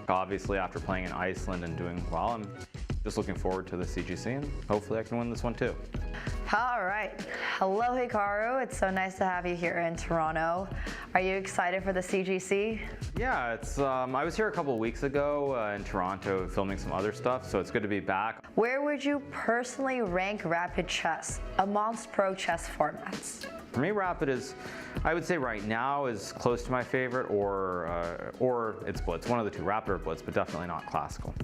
Obviously, after playing in Iceland and doing well, I'm just looking forward to the CGC, and hopefully I can win this one too. All right. Hello, Hikaru. It's so nice to have you here in Toronto. Are you excited for the CGC? Yeah, I was here a couple of weeks ago in Toronto filming some other stuff, so it's good to be back. Where would you personally rank Rapid Chess amongst pro chess formats? For me, Rapid is, I would say right now, is close to my favorite, or it's Blitz. One of the two, Rapid or Blitz, but definitely not Classical.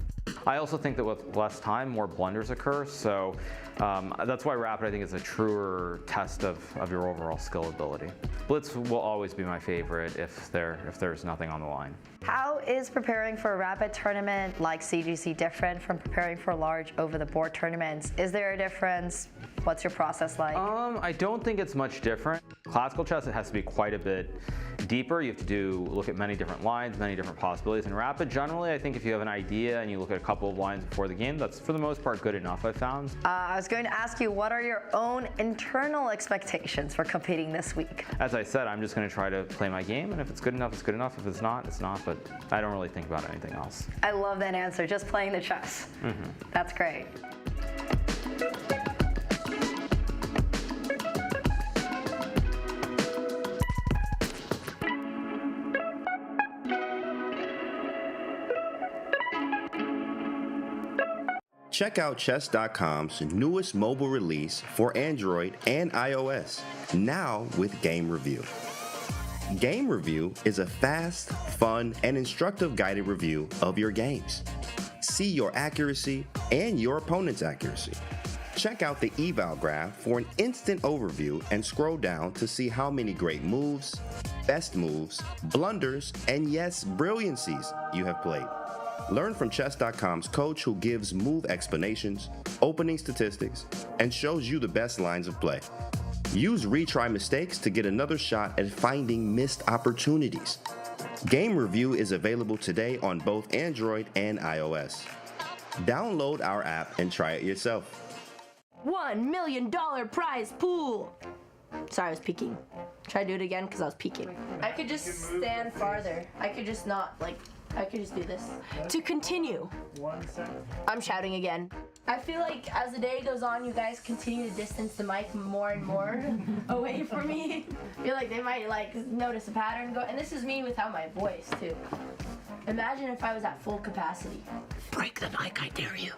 I also think that with less time, more blunders occur, so that's why Rapid, I think, is a truer test of your overall skill ability. Blitz will always be my favorite if there's nothing on the line. How is preparing for a Rapid tournament like CGC different from preparing for large over-the-board tournaments? Is there a difference? What's your process like? I don't think it's much different. Classical chess, it has to be quite a bit deeper. You have to look at many different lines, many different possibilities. In Rapid, generally, I think if you have an idea and you look at a couple of lines before the game, that's for the most part good enough, I've found. I was going to ask you, what are your own internal expectations for competing this week? As I said, I'm just going to try to play my game, and if it's good enough, it's good enough. If it's not, it's not, but I don't really think about anything else. I love that answer, just playing the chess. That's great. Check out Chess.com's newest mobile release for Android and iOS, now with Game Review. Game Review is a fast, fun, and instructive guided review of your games. See your accuracy and your opponent's accuracy. Check out the eval graph for an instant overview and scroll down to see how many great moves, best moves, blunders, and yes, brilliancies you have played. Learn from Chess.com's coach who gives move explanations, opening statistics, and shows you the best lines of play. Use retry mistakes to get another shot at finding missed opportunities. Game Review is available today on both Android and iOS. Download our app and try it yourself. $1 million prize pool. Sorry, I was peeking. Try to do it again because I was peeking. I could just stand farther. I could just not, I could just do this. To continue. 1 second. I'm shouting again. I feel like as the day goes on, you guys continue to distance the mic more and more away from me. I feel like they might notice a pattern go, and this is me without my voice too. Imagine if I was at full capacity. Break the mic, I dare you.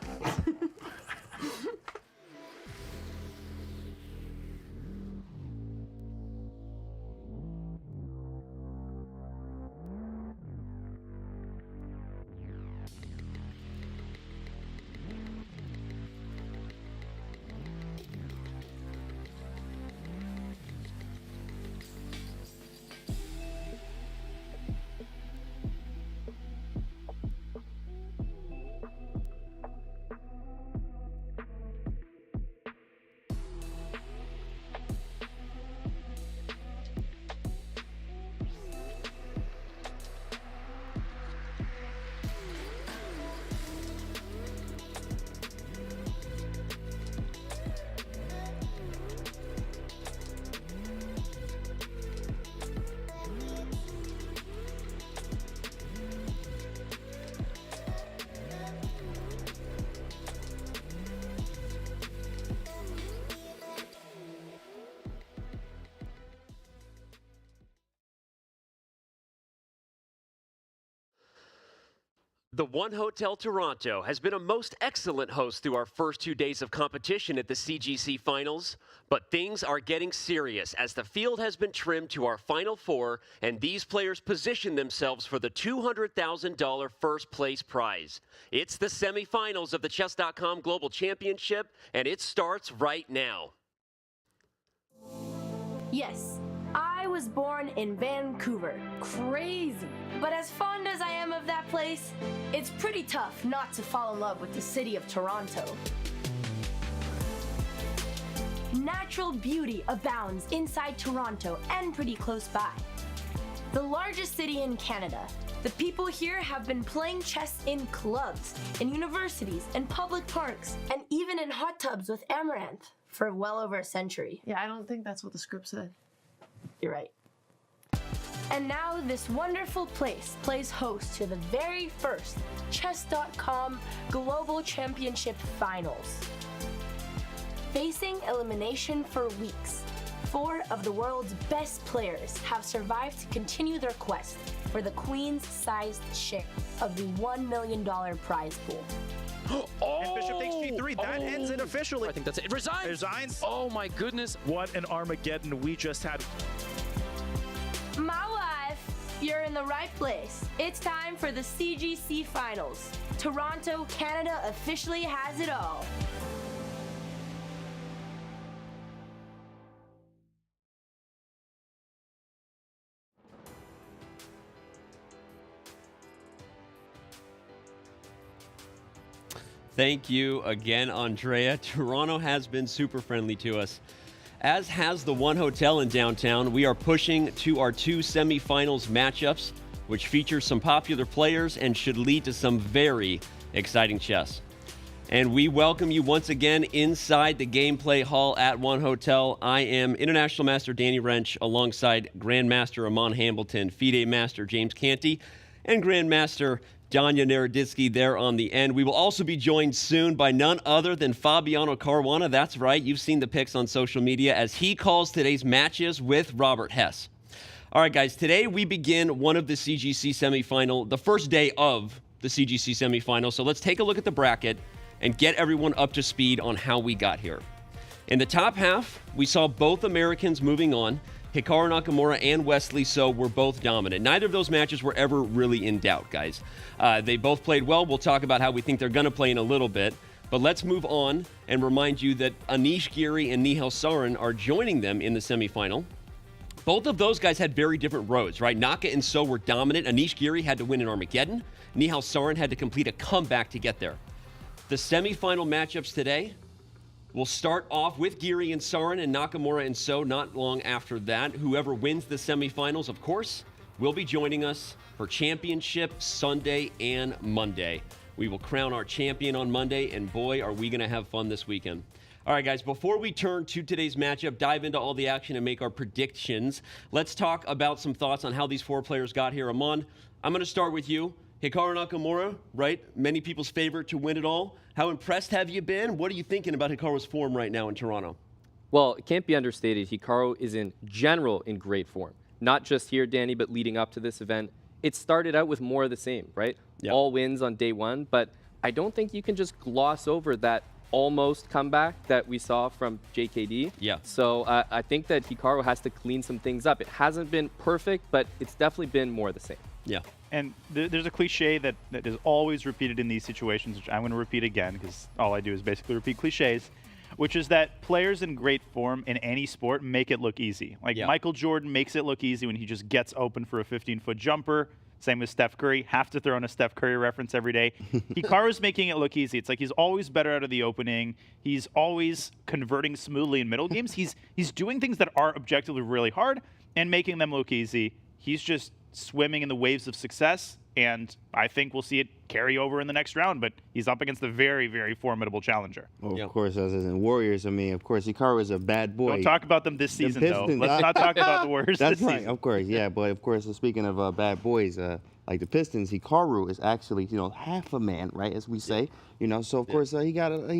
The One Hotel Toronto has been a most excellent host through our first 2 days of competition at the CGC Finals, but things are getting serious as the field has been trimmed to our Final Four, and these players position themselves for the $200,000 first place prize. It's the semifinals of the Chess.com Global Championship, and it starts right now. Yes, I was born in Vancouver. Crazy. But as fond as I am of that place, it's pretty tough not to fall in love with the city of Toronto. Natural beauty abounds inside Toronto and pretty close by. The largest city in Canada, the people here have been playing chess in clubs, in universities, in public parks, and even in hot tubs with amaranth for well over a century. Yeah, I don't think that's what the script said. You're right. And now this wonderful place plays host to the very first Chess.com Global Championship Finals. Facing elimination for weeks, 4 of the world's best players have survived to continue their quest for the queen's-sized share of the $1 million prize pool. And Bishop takes G3. That ends it officially. I think that's it. Resigns. Resigns. Oh my goodness. What an Armageddon we just had. My wife, you're in the right place. It's time for the CGC Finals. Toronto, Canada officially has it all. Thank you again, Andrea. Toronto has been super friendly to us, as has the One Hotel in downtown. We are pushing to our 2 semifinals matchups, which feature some popular players and should lead to some very exciting chess. And we welcome you once again inside the gameplay hall at One Hotel. I am International Master Danny Wrench alongside Grandmaster Amon Hambleton, FIDE Master James Canty, and Grandmaster Danya Naroditsky there on the end. We will also be joined soon by none other than Fabiano Caruana. That's right, you've seen the pics on social media as he calls today's matches with Robert Hess. All right, guys, today we begin one of the CGC semifinal, the first day of the CGC semifinal. So let's take a look at the bracket and get everyone up to speed on how we got here. In the top half, we saw both Americans moving on. Hikaru Nakamura and Wesley So were both dominant. Neither of those matches were ever really in doubt, guys. They both played well. We'll talk about how we think they're going to play in a little bit. But let's move on and remind you that Anish Giri and Nihal Sarin are joining them in the semifinal. Both of those guys had very different roads, right? Naka and So were dominant. Anish Giri had to win in Armageddon. Nihal Sarin had to complete a comeback to get there. The semifinal matchups today, we'll start off with Giri and Sarin and Nakamura and So not long after that. Whoever wins the semifinals, of course, will be joining us for Championship Sunday and Monday. We will crown our champion on Monday, and boy, are we going to have fun this weekend. All right, guys, before we turn to today's matchup, dive into all the action and make our predictions, let's talk about some thoughts on how these 4 players got here. Amon, I'm going to start with you. Hikaru Nakamura, right? Many people's favorite to win it all. How impressed have you been? What are you thinking about Hikaru's form right now in Toronto? Well, it can't be understated. Hikaru is in general in great form. Not just here, Danny, but leading up to this event. It started out with more of the same, right? Yep. All wins on day 1, but I don't think you can just gloss over that almost comeback that we saw from JKD. Yeah. So I think that Hikaru has to clean some things up. It hasn't been perfect, but it's definitely been more of the same. Yeah. And there's a cliche that is always repeated in these situations, which I'm going to repeat again because all I do is basically repeat cliches, which is that players in great form in any sport make it look easy. Like Michael Jordan makes it look easy when he just gets open for a 15-foot jumper. Same with Steph Curry. Have to throw in a Steph Curry reference every day. Hikaru's making it look easy. It's like he's always better out of the opening. He's always converting smoothly in middle games. He's doing things that are objectively really hard and making them look easy. He's just swimming in the waves of success, and I think we'll see it carry over in the next round, but he's up against a very, very formidable challenger. Well, of course, as in Warriors, I mean, of course, Hikaru is a bad boy. Don't talk about them this season, though. Let's not talk about the Warriors That's this right, season. of course, yeah, but of course, speaking of bad boys, like the Pistons, Hikaru is actually, half a man, right, as we say. So of course he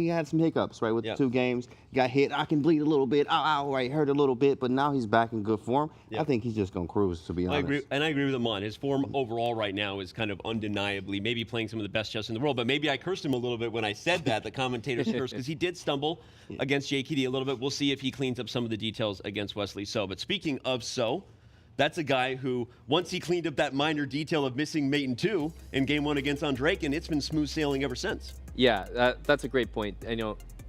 had some hiccups, right, with the 2 games. Got hit. I can bleed a little bit. Ow, right, hurt a little bit, but now he's back in good form. I think he's just gonna cruise, to be honest. I agree with Amon. His form overall right now is kind of undeniably maybe playing some of the best chess in the world. But maybe I cursed him a little bit when I said that. The commentators cursed because he did stumble against JKD a little bit. We'll see if he cleans up some of the details against Wesley So. But speaking of So, that's a guy who, once he cleaned up that minor detail of missing mate in 2 in game 1 against Andrake, and it's been smooth sailing ever since. Yeah, that's a great point.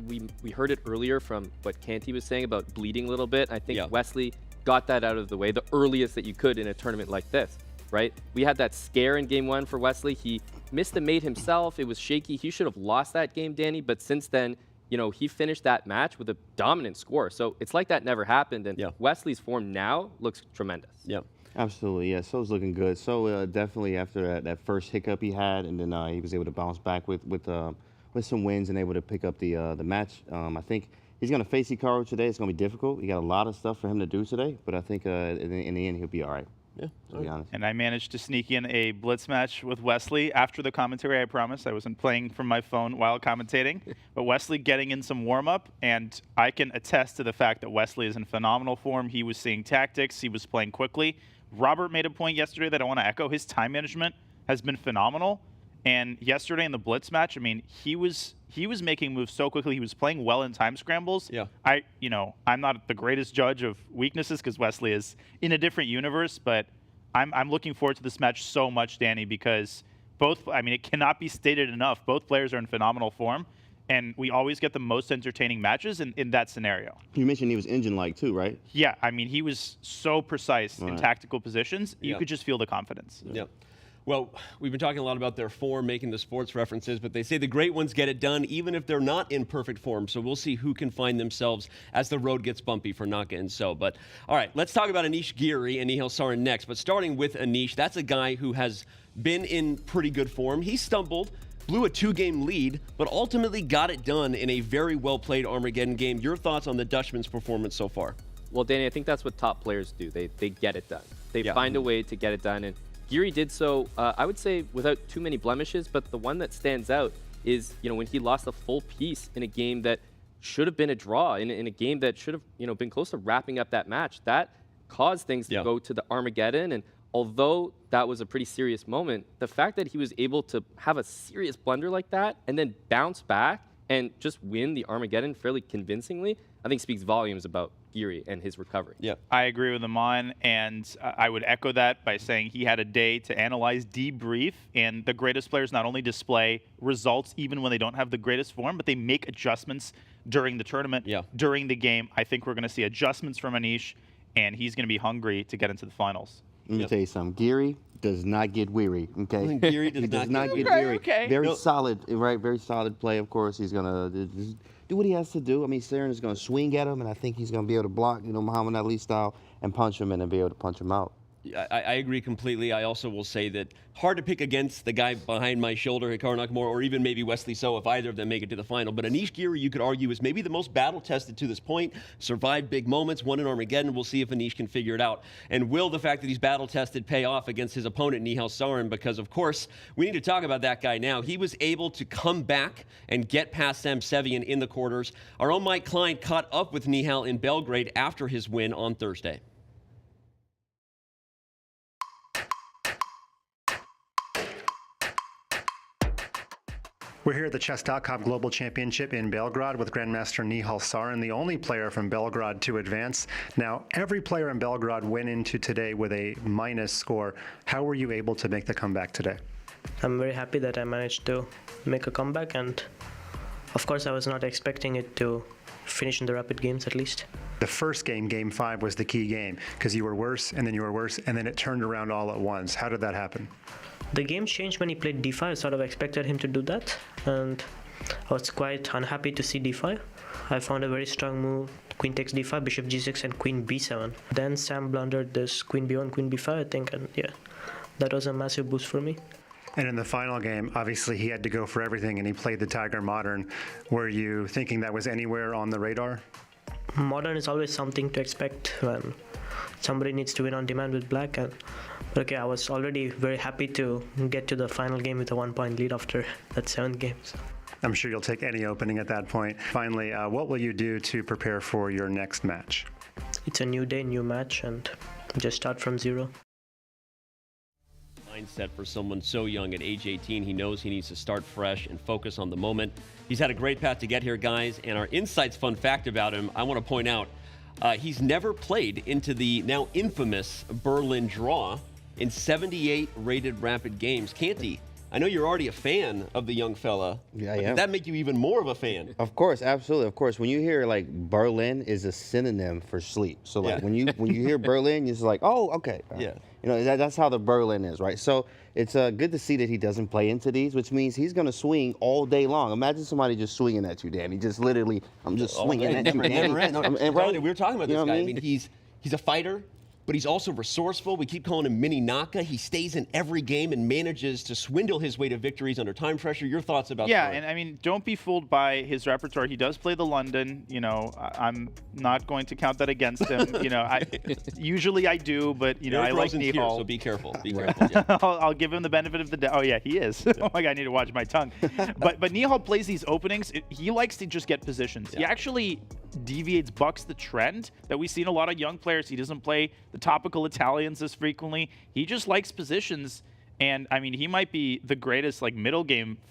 We heard it earlier from what Canty was saying about bleeding a little bit. I think Wesley got that out of the way the earliest that you could in a tournament like this, right? We had that scare in game 1 for Wesley. He missed the mate himself. It was shaky. He should have lost that game, Danny, but since then, he finished that match with a dominant score. So it's like that never happened, and Wesley's form now looks tremendous. Yeah. Absolutely, yeah. So's looking good. So definitely after that first hiccup he had, and then he was able to bounce back with some wins and able to pick up the match. I think he's going to face Hikaru today. It's going to be difficult. He got a lot of stuff for him to do today, but I think in the end he'll be all right. Yeah. To be honest. And I managed to sneak in a blitz match with Wesley after the commentary, I promise. I wasn't playing from my phone while commentating. But Wesley getting in some warm-up, and I can attest to the fact that Wesley is in phenomenal form. He was seeing tactics. He was playing quickly. Robert made a point yesterday that I want to echo. His time management has been phenomenal. And yesterday in the blitz match, I mean, he was making moves so quickly. He was playing well in time scrambles. Yeah. I'm not the greatest judge of weaknesses because Wesley is in a different universe, but I'm looking forward to this match so much, Danny, because it cannot be stated enough. Both players are in phenomenal form, and we always get the most entertaining matches in that scenario. You mentioned he was engine-like too, right? Yeah, I mean, he was so precise in tactical positions. You could just feel the confidence. Yeah. Well, we've been talking a lot about their form, making the sports references, but they say the great ones get it done even if they're not in perfect form. So we'll see who can find themselves as the road gets bumpy for Naka and So. But all right, let's talk about Anish Giri and Nihal Sarin next. But starting with Anish, that's a guy who has been in pretty good form. He stumbled, blew a 2-game lead, but ultimately got it done in a very well-played Armageddon game. Your thoughts on the Dutchman's performance so far? Well, Danny, I think that's what top players do. They get it done. They find a way to get it done. And Giri did so, I would say, without too many blemishes, but the one that stands out is, when he lost a full piece in a game that should have been a draw, in a game that should have, been close to wrapping up that match. That caused things to go to the Armageddon, and although that was a pretty serious moment, the fact that he was able to have a serious blunder like that and then bounce back and just win the Armageddon fairly convincingly, I think speaks volumes about Giri and his recovery. Yeah, I agree with Aman, and I would echo that by saying he had a day to analyze, debrief, and the greatest players not only display results even when they don't have the greatest form, but they make adjustments during the tournament, during the game. I think we're going to see adjustments from Anish, and he's going to be hungry to get into the finals. Let me tell you something. Giri does not get weary, okay? Giri does not get weary. Very solid, right? Very solid play, of course. He's going to do what he has to do. I mean, Sarin is going to swing at him, and I think he's going to be able to block, Muhammad Ali style, and punch him in and be able to punch him out. I agree completely. I also will say that hard to pick against the guy behind my shoulder, Hikaru Nakamura, or even maybe Wesley So if either of them make it to the final. But Anish Giri, you could argue, is maybe the most battle-tested to this point, survived big moments, won an Armageddon. We'll see if Anish can figure it out. And will the fact that he's battle-tested pay off against his opponent, Nihal Sarin? Because, of course, we need to talk about that guy now. He was able to come back and get past Sam Sevian in the quarters. Our own Mike Klein caught up with Nihal in Belgrade after his win on Thursday. We're here at the Chess.com Global Championship in Belgrade with Grandmaster Nihal Sarin, the only player from Belgrade to advance. Now, every player in Belgrade went into today with a minus score. How were you able to make the comeback today? I'm very happy that I managed to make a comeback, and of course I was not expecting it to finish in the rapid games at least. The first game, Game 5, was the key game because you were worse, and then you were worse, and then it turned around all at once. How did that happen? The game changed when he played d5. I sort of expected him to do that, and I was quite unhappy to see d5. I found a very strong move, queen takes d5, bishop g6, and queen b7. Then Sam blundered this queen b1, queen b5, I think, and yeah, that was a massive boost for me. And in the final game, obviously he had to go for everything, and he played the Tiger Modern. Were you thinking that was anywhere on the radar? Modern is always something to expect when somebody needs to win on demand with black, and okay, I was already very happy to get to the final game with a 1-point lead after that 7th game. So. I'm sure you'll take any opening at that point. Finally, what will you do to prepare for your next match? It's a new day, new match, and just start from zero. Mindset for someone so young at age 18. He knows he needs to start fresh and focus on the moment. He's had a great path to get here, guys, and our insights fun fact about him, I want to point out, he's never played into the now infamous Berlin draw in 78 rated rapid games. Canty, I know you're already a fan of the young fella. Yeah, I am. Does that make you even more of a fan? Of course, absolutely. Of course, when you hear like Berlin is a synonym for sleep. So like when you hear Berlin, you're just like, oh, okay. Yeah. That's how the Berlin is, right? So it's good to see that he doesn't play into these, which means he's going to swing all day long. Imagine somebody just swinging at you, Danny. Just literally, I'm just swinging at you, Danny. We were talking about this guy. I mean, he's a fighter. but he's also resourceful. We keep calling him Mini Naka. He stays in every game and manages to swindle his way to victories under time pressure. Your thoughts about Yeah, Sarin? and I mean, don't be fooled by his repertoire. He does play the London. You know, I'm not going to count that against him. You know, usually I do, but you know, I like Rosen's Nihal. here, so be careful. Be careful. Yeah. I'll give him the benefit of the doubt. Oh yeah, he is. Oh my God, I need to watch my tongue. But Nihal plays these openings. He likes to just get positions. He actually bucks the trend that we see in a lot of young players. He doesn't play the topical Italians as frequently. He just likes positions. And I mean, he might be the greatest like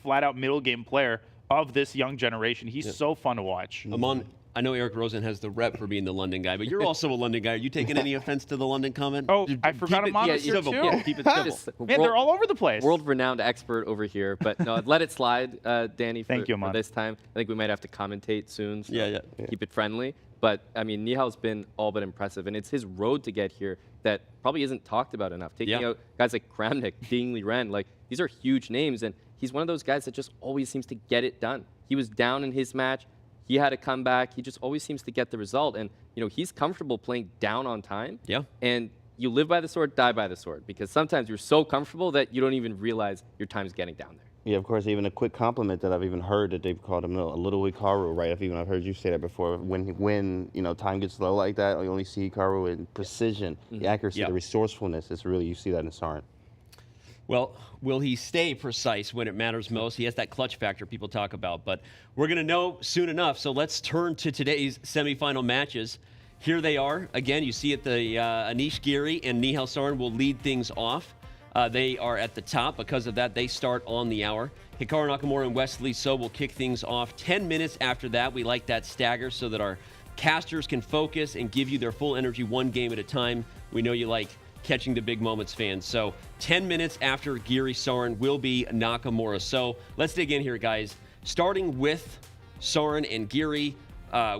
flat out middle game player of this young generation. He's so fun to watch. Amon, I know Eric Rosen has the rep for being the London guy, but you're also a London guy. Are you taking any offense to the London comment? Oh, I forgot Amon was here too. Keep it civil. Man, they're all over the place. World-renowned expert over here, but no, let it slide, Danny. Thank you, for Amon. this time. I think we might have to commentate soon. So Yeah. keep it friendly. But I mean, Nihal's been all but impressive, and it's his road to get here that probably isn't talked about enough. Taking out guys like Kramnik, Dingley Ren, like these are huge names, and he's one of those guys that just always seems to get it done. He was down in his match. He had a comeback. He just always seems to get the result. And, you know, he's comfortable playing down on time. Yeah. And you live by the sword, die by the sword. Because sometimes you're so comfortable that you don't even realize your time's getting down there. Yeah, of course, even a quick compliment that I've even heard that they've called him a little Hikaru, right? I've heard you say that before. When you know, time gets low like that, you only see Hikaru in precision, the accuracy, the resourcefulness. It's really, you see that in Sarin. Well, will he stay precise when it matters most? He has that clutch factor people talk about, but we're going to know soon enough. So let's turn to today's semifinal matches. Here they are. Again, you see it, the Anish Giri and Nihal Sarin will lead things off. They are at the top. Because of that, they start on the hour. Hikaru Nakamura and Wesley So will kick things off 10 minutes after that. We like that stagger so that our casters can focus and give you their full energy one game at a time. We know you like catching the big moments, fans. So 10 minutes after Giri Sarin will be Nakamura. So let's dig in here, guys. Starting with Sarin and Giri.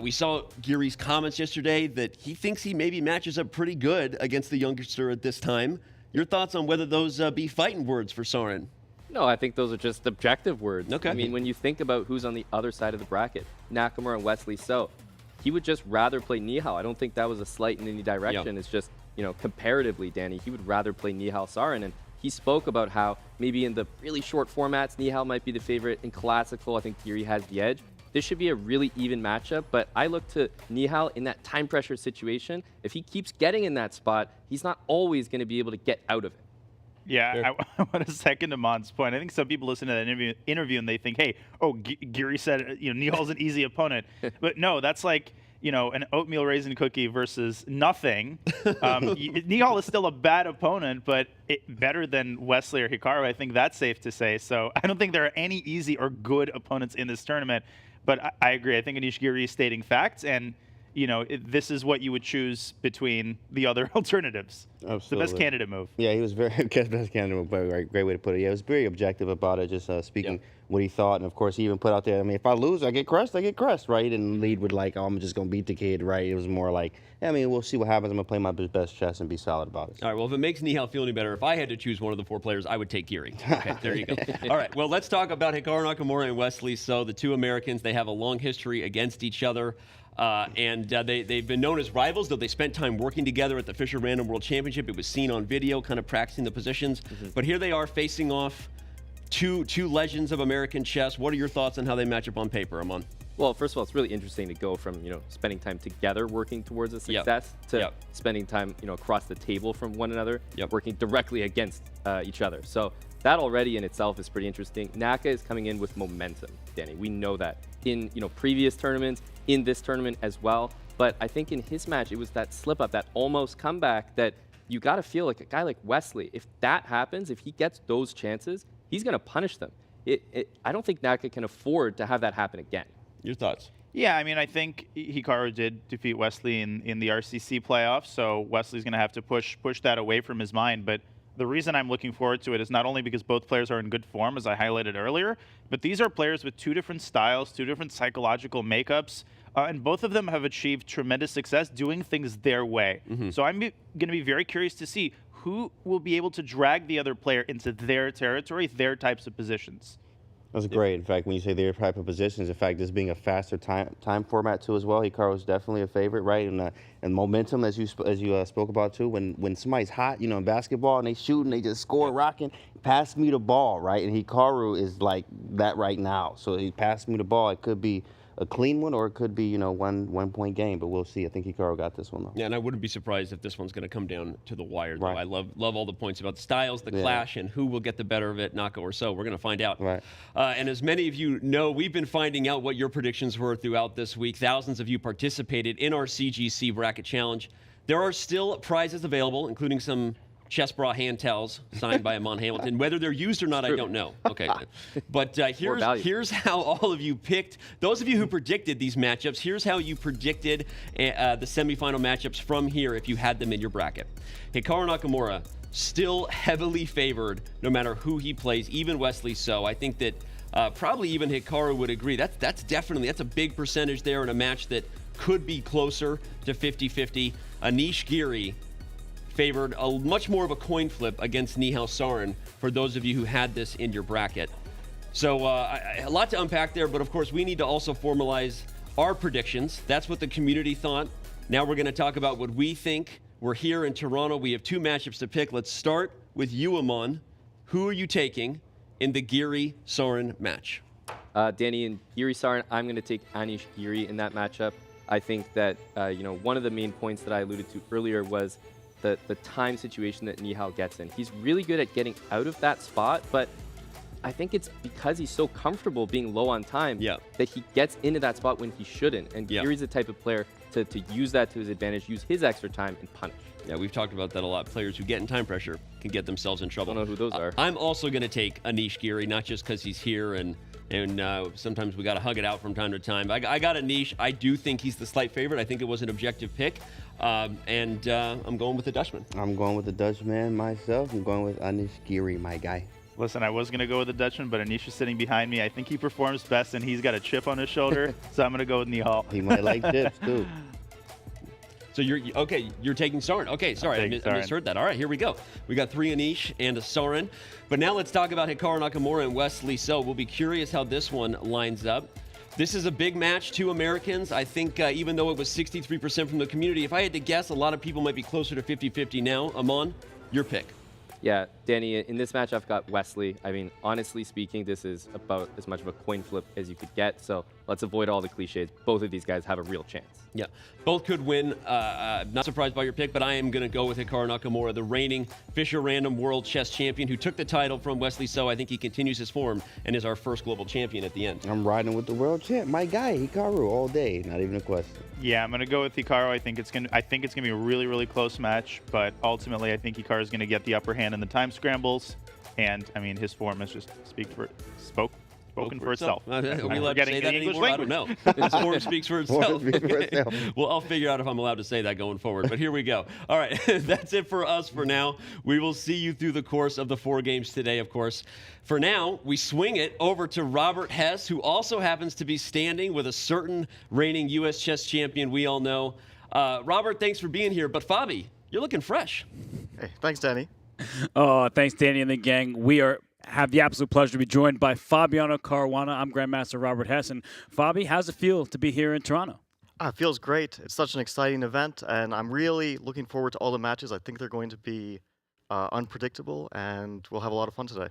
We saw Giri's comments yesterday that he thinks he maybe matches up pretty good against the youngster at this time. Your thoughts on whether those be fighting words for Sarin? No, I think those are just objective words. Okay. I mean, when you think about who's on the other side of the bracket, Nakamura and Wesley So, he would just rather play Nihal. I don't think that was a slight in any direction. Yeah. It's just, you know, comparatively, Danny, he would rather play Nihal Sarin. And he spoke about how maybe in the really short formats, Nihal might be the favorite. In classical, I think Giri has the edge. This should be a really even matchup, but I look to Nihal in that time pressure situation. If he keeps getting in that spot, he's not always going to be able to get out of it. Yeah, I want to second Amon's point. I think some people listen to that interview and they think, hey, Giri said, you know, Nihal's an easy opponent. But no, that's like, you know, an oatmeal raisin cookie versus nothing. Nihal is still a bad opponent, but better than Wesley or Hikaru. I think that's safe to say. So I don't think there are any easy or good opponents in this tournament. But I agree. I think Anish Giri is stating facts, and you know, this is what you would choose between the other alternatives. Absolutely. It's the best candidate move. Yeah, he was very best candidate move. Great way to put it. Yeah, it was very objective about it, just speaking what he thought, and of course he even put out there. I mean, if I lose, I get crushed. Right? He didn't lead with like, oh, I'm just gonna beat the kid, right? It was more like, I mean, we'll see what happens. I'm gonna play my best chess and be solid about it. All right, well, if it makes Nihal feel any better, if I had to choose one of the four players, I would take Giri. Okay, there you go. All right, well, let's talk about Hikaru Nakamura and Wesley So, the two Americans. They have a long history against each other. They've been known as rivals, though they spent time working together at the Fisher Random World Championship. It was seen on video, kind of practicing the positions. But here they are facing off two legends of American chess. What are your thoughts on how they match up on paper, Amon? Well, first of all, it's really interesting to go from, you know, spending time together working towards a success to spending time, you know, across the table from one another, working directly against each other. So that already in itself is pretty interesting. Naka is coming in with momentum, Danny. We know that in, you know, previous tournaments, in this tournament as well. But I think in his match, it was that slip up, that almost comeback that you got to feel like a guy like Wesley, if that happens, if he gets those chances, he's going to punish them. I don't think Naka can afford to have that happen again. Your thoughts? Yeah, I mean, I think Hikaru did defeat Wesley in the RCC playoffs, so Wesley's going to have to push that away from his mind. But the reason I'm looking forward to it is not only because both players are in good form, as I highlighted earlier, but these are players with two different styles, two different psychological makeups, and both of them have achieved tremendous success doing things their way. So I'm going to be very curious to see who will be able to drag the other player into their territory, their types of positions. That's great. In fact, when you say their type of positions, in fact, this being a faster time format too as well, Hikaru is definitely a favorite, right? And momentum, as you spoke about too. When somebody's hot, in basketball and they shoot and they just score rocking, pass me the ball, right? And Hikaru is like that right now. So he passed me the ball. It could be a clean one, or it could be, 1 point game, but we'll see. I think Hikaru got this one though. Yeah, and I wouldn't be surprised if this one's going to come down to the wire. Though. Right. I love all the points about the styles, the clash, and who will get the better of it, Naka or So. We're going to find out. Right. And as many of you know, we've been finding out what your predictions were throughout this week. Thousands of you participated in our CGC bracket challenge. There are still prizes available, including some chess bra hand towels signed by Amon Hamilton. Whether they're used or not, I don't know. Okay, but here's how all of you picked. Those of you who predicted these matchups, here's how you predicted the semifinal matchups from here if you had them in your bracket. Hikaru Nakamura, still heavily favored no matter who he plays, even Wesley So. I think that probably even Hikaru would agree. That's a big percentage there in a match that could be closer to 50-50. Anish Giri favored much more of a coin flip against Nihal Sarin for those of you who had this in your bracket. So a lot to unpack there, but of course we need to also formalize our predictions. That's what the community thought. Now we're going to talk about what we think. We're here in Toronto. We have 2 matchups to pick. Let's start with you, Amon. Who are you taking in the Giri-Sarin match? Danny, and Giri-Sarin, I'm going to take Anish Giri in that matchup. I think that, one of the main points that I alluded to earlier was the time situation that Nihal gets in. He's really good at getting out of that spot, but I think it's because he's so comfortable being low on time that he gets into that spot when he shouldn't. And Giri's the type of player to use that to his advantage, use his extra time, and punish. Yeah, we've talked about that a lot. Players who get in time pressure can get themselves in trouble. I don't know who those are. I'm also going to take Anish Giri, not just because he's here and sometimes we got to hug it out from time to time. I got Anish. I do think he's the slight favorite. I think it was an objective pick. I'm going with the Dutchman. I'm going with the Dutchman myself. I'm going with Anish Giri, my guy. Listen, I was going to go with the Dutchman, but Anish is sitting behind me. I think he performs best, and he's got a chip on his shoulder, so I'm going to go with Nihal. He might like chips, too. So you're taking Sarin. Okay, sorry, I misheard that. All right, here we go. We got 3 Anish and a Sarin. But now let's talk about Hikaru Nakamura and Wesley So. We'll be curious how this one lines up. This is a big match, 2 Americans. I think even though it was 63% from the community, if I had to guess, a lot of people might be closer to 50-50 now. Amon, your pick. Yeah, Danny, in this match, I've got Wesley. I mean, honestly speaking, this is about as much of a coin flip as you could get. So let's avoid all the cliches. Both of these guys have a real chance. Yeah, both could win. Not surprised by your pick, but I am going to go with Hikaru Nakamura, the reigning Fisher Random World Chess Champion who took the title from Wesley So. I think he continues his form and is our first global champion at the end. I'm riding with the world champ, my guy, Hikaru, all day. Not even a question. Yeah, I'm going to go with Hikaru. I think it's going to be a really, really close match, but ultimately I think Hikaru is going to get the upper hand in the time scrambles, and I mean his form is just spoken for itself. Are we allowed to say that anymore? I don't know. His form speaks for itself. Well, I'll figure out if I'm allowed to say that going forward, but here we go. All right, that's it for us for now. We will see you through the course of the 4 games today, of course. For now, we swing it over to Robert Hess, who also happens to be standing with a certain reigning U.S. chess champion we all know. Robert, thanks for being here, but Fabi, you're looking fresh. Hey, thanks, Danny. Oh, thanks, Danny and the gang. We have the absolute pleasure to be joined by Fabiano Caruana. I'm Grandmaster Robert Hess. And Fabi, how's it feel to be here in Toronto? It feels great. It's such an exciting event, and I'm really looking forward to all the matches. I think they're going to be unpredictable, and we'll have a lot of fun today.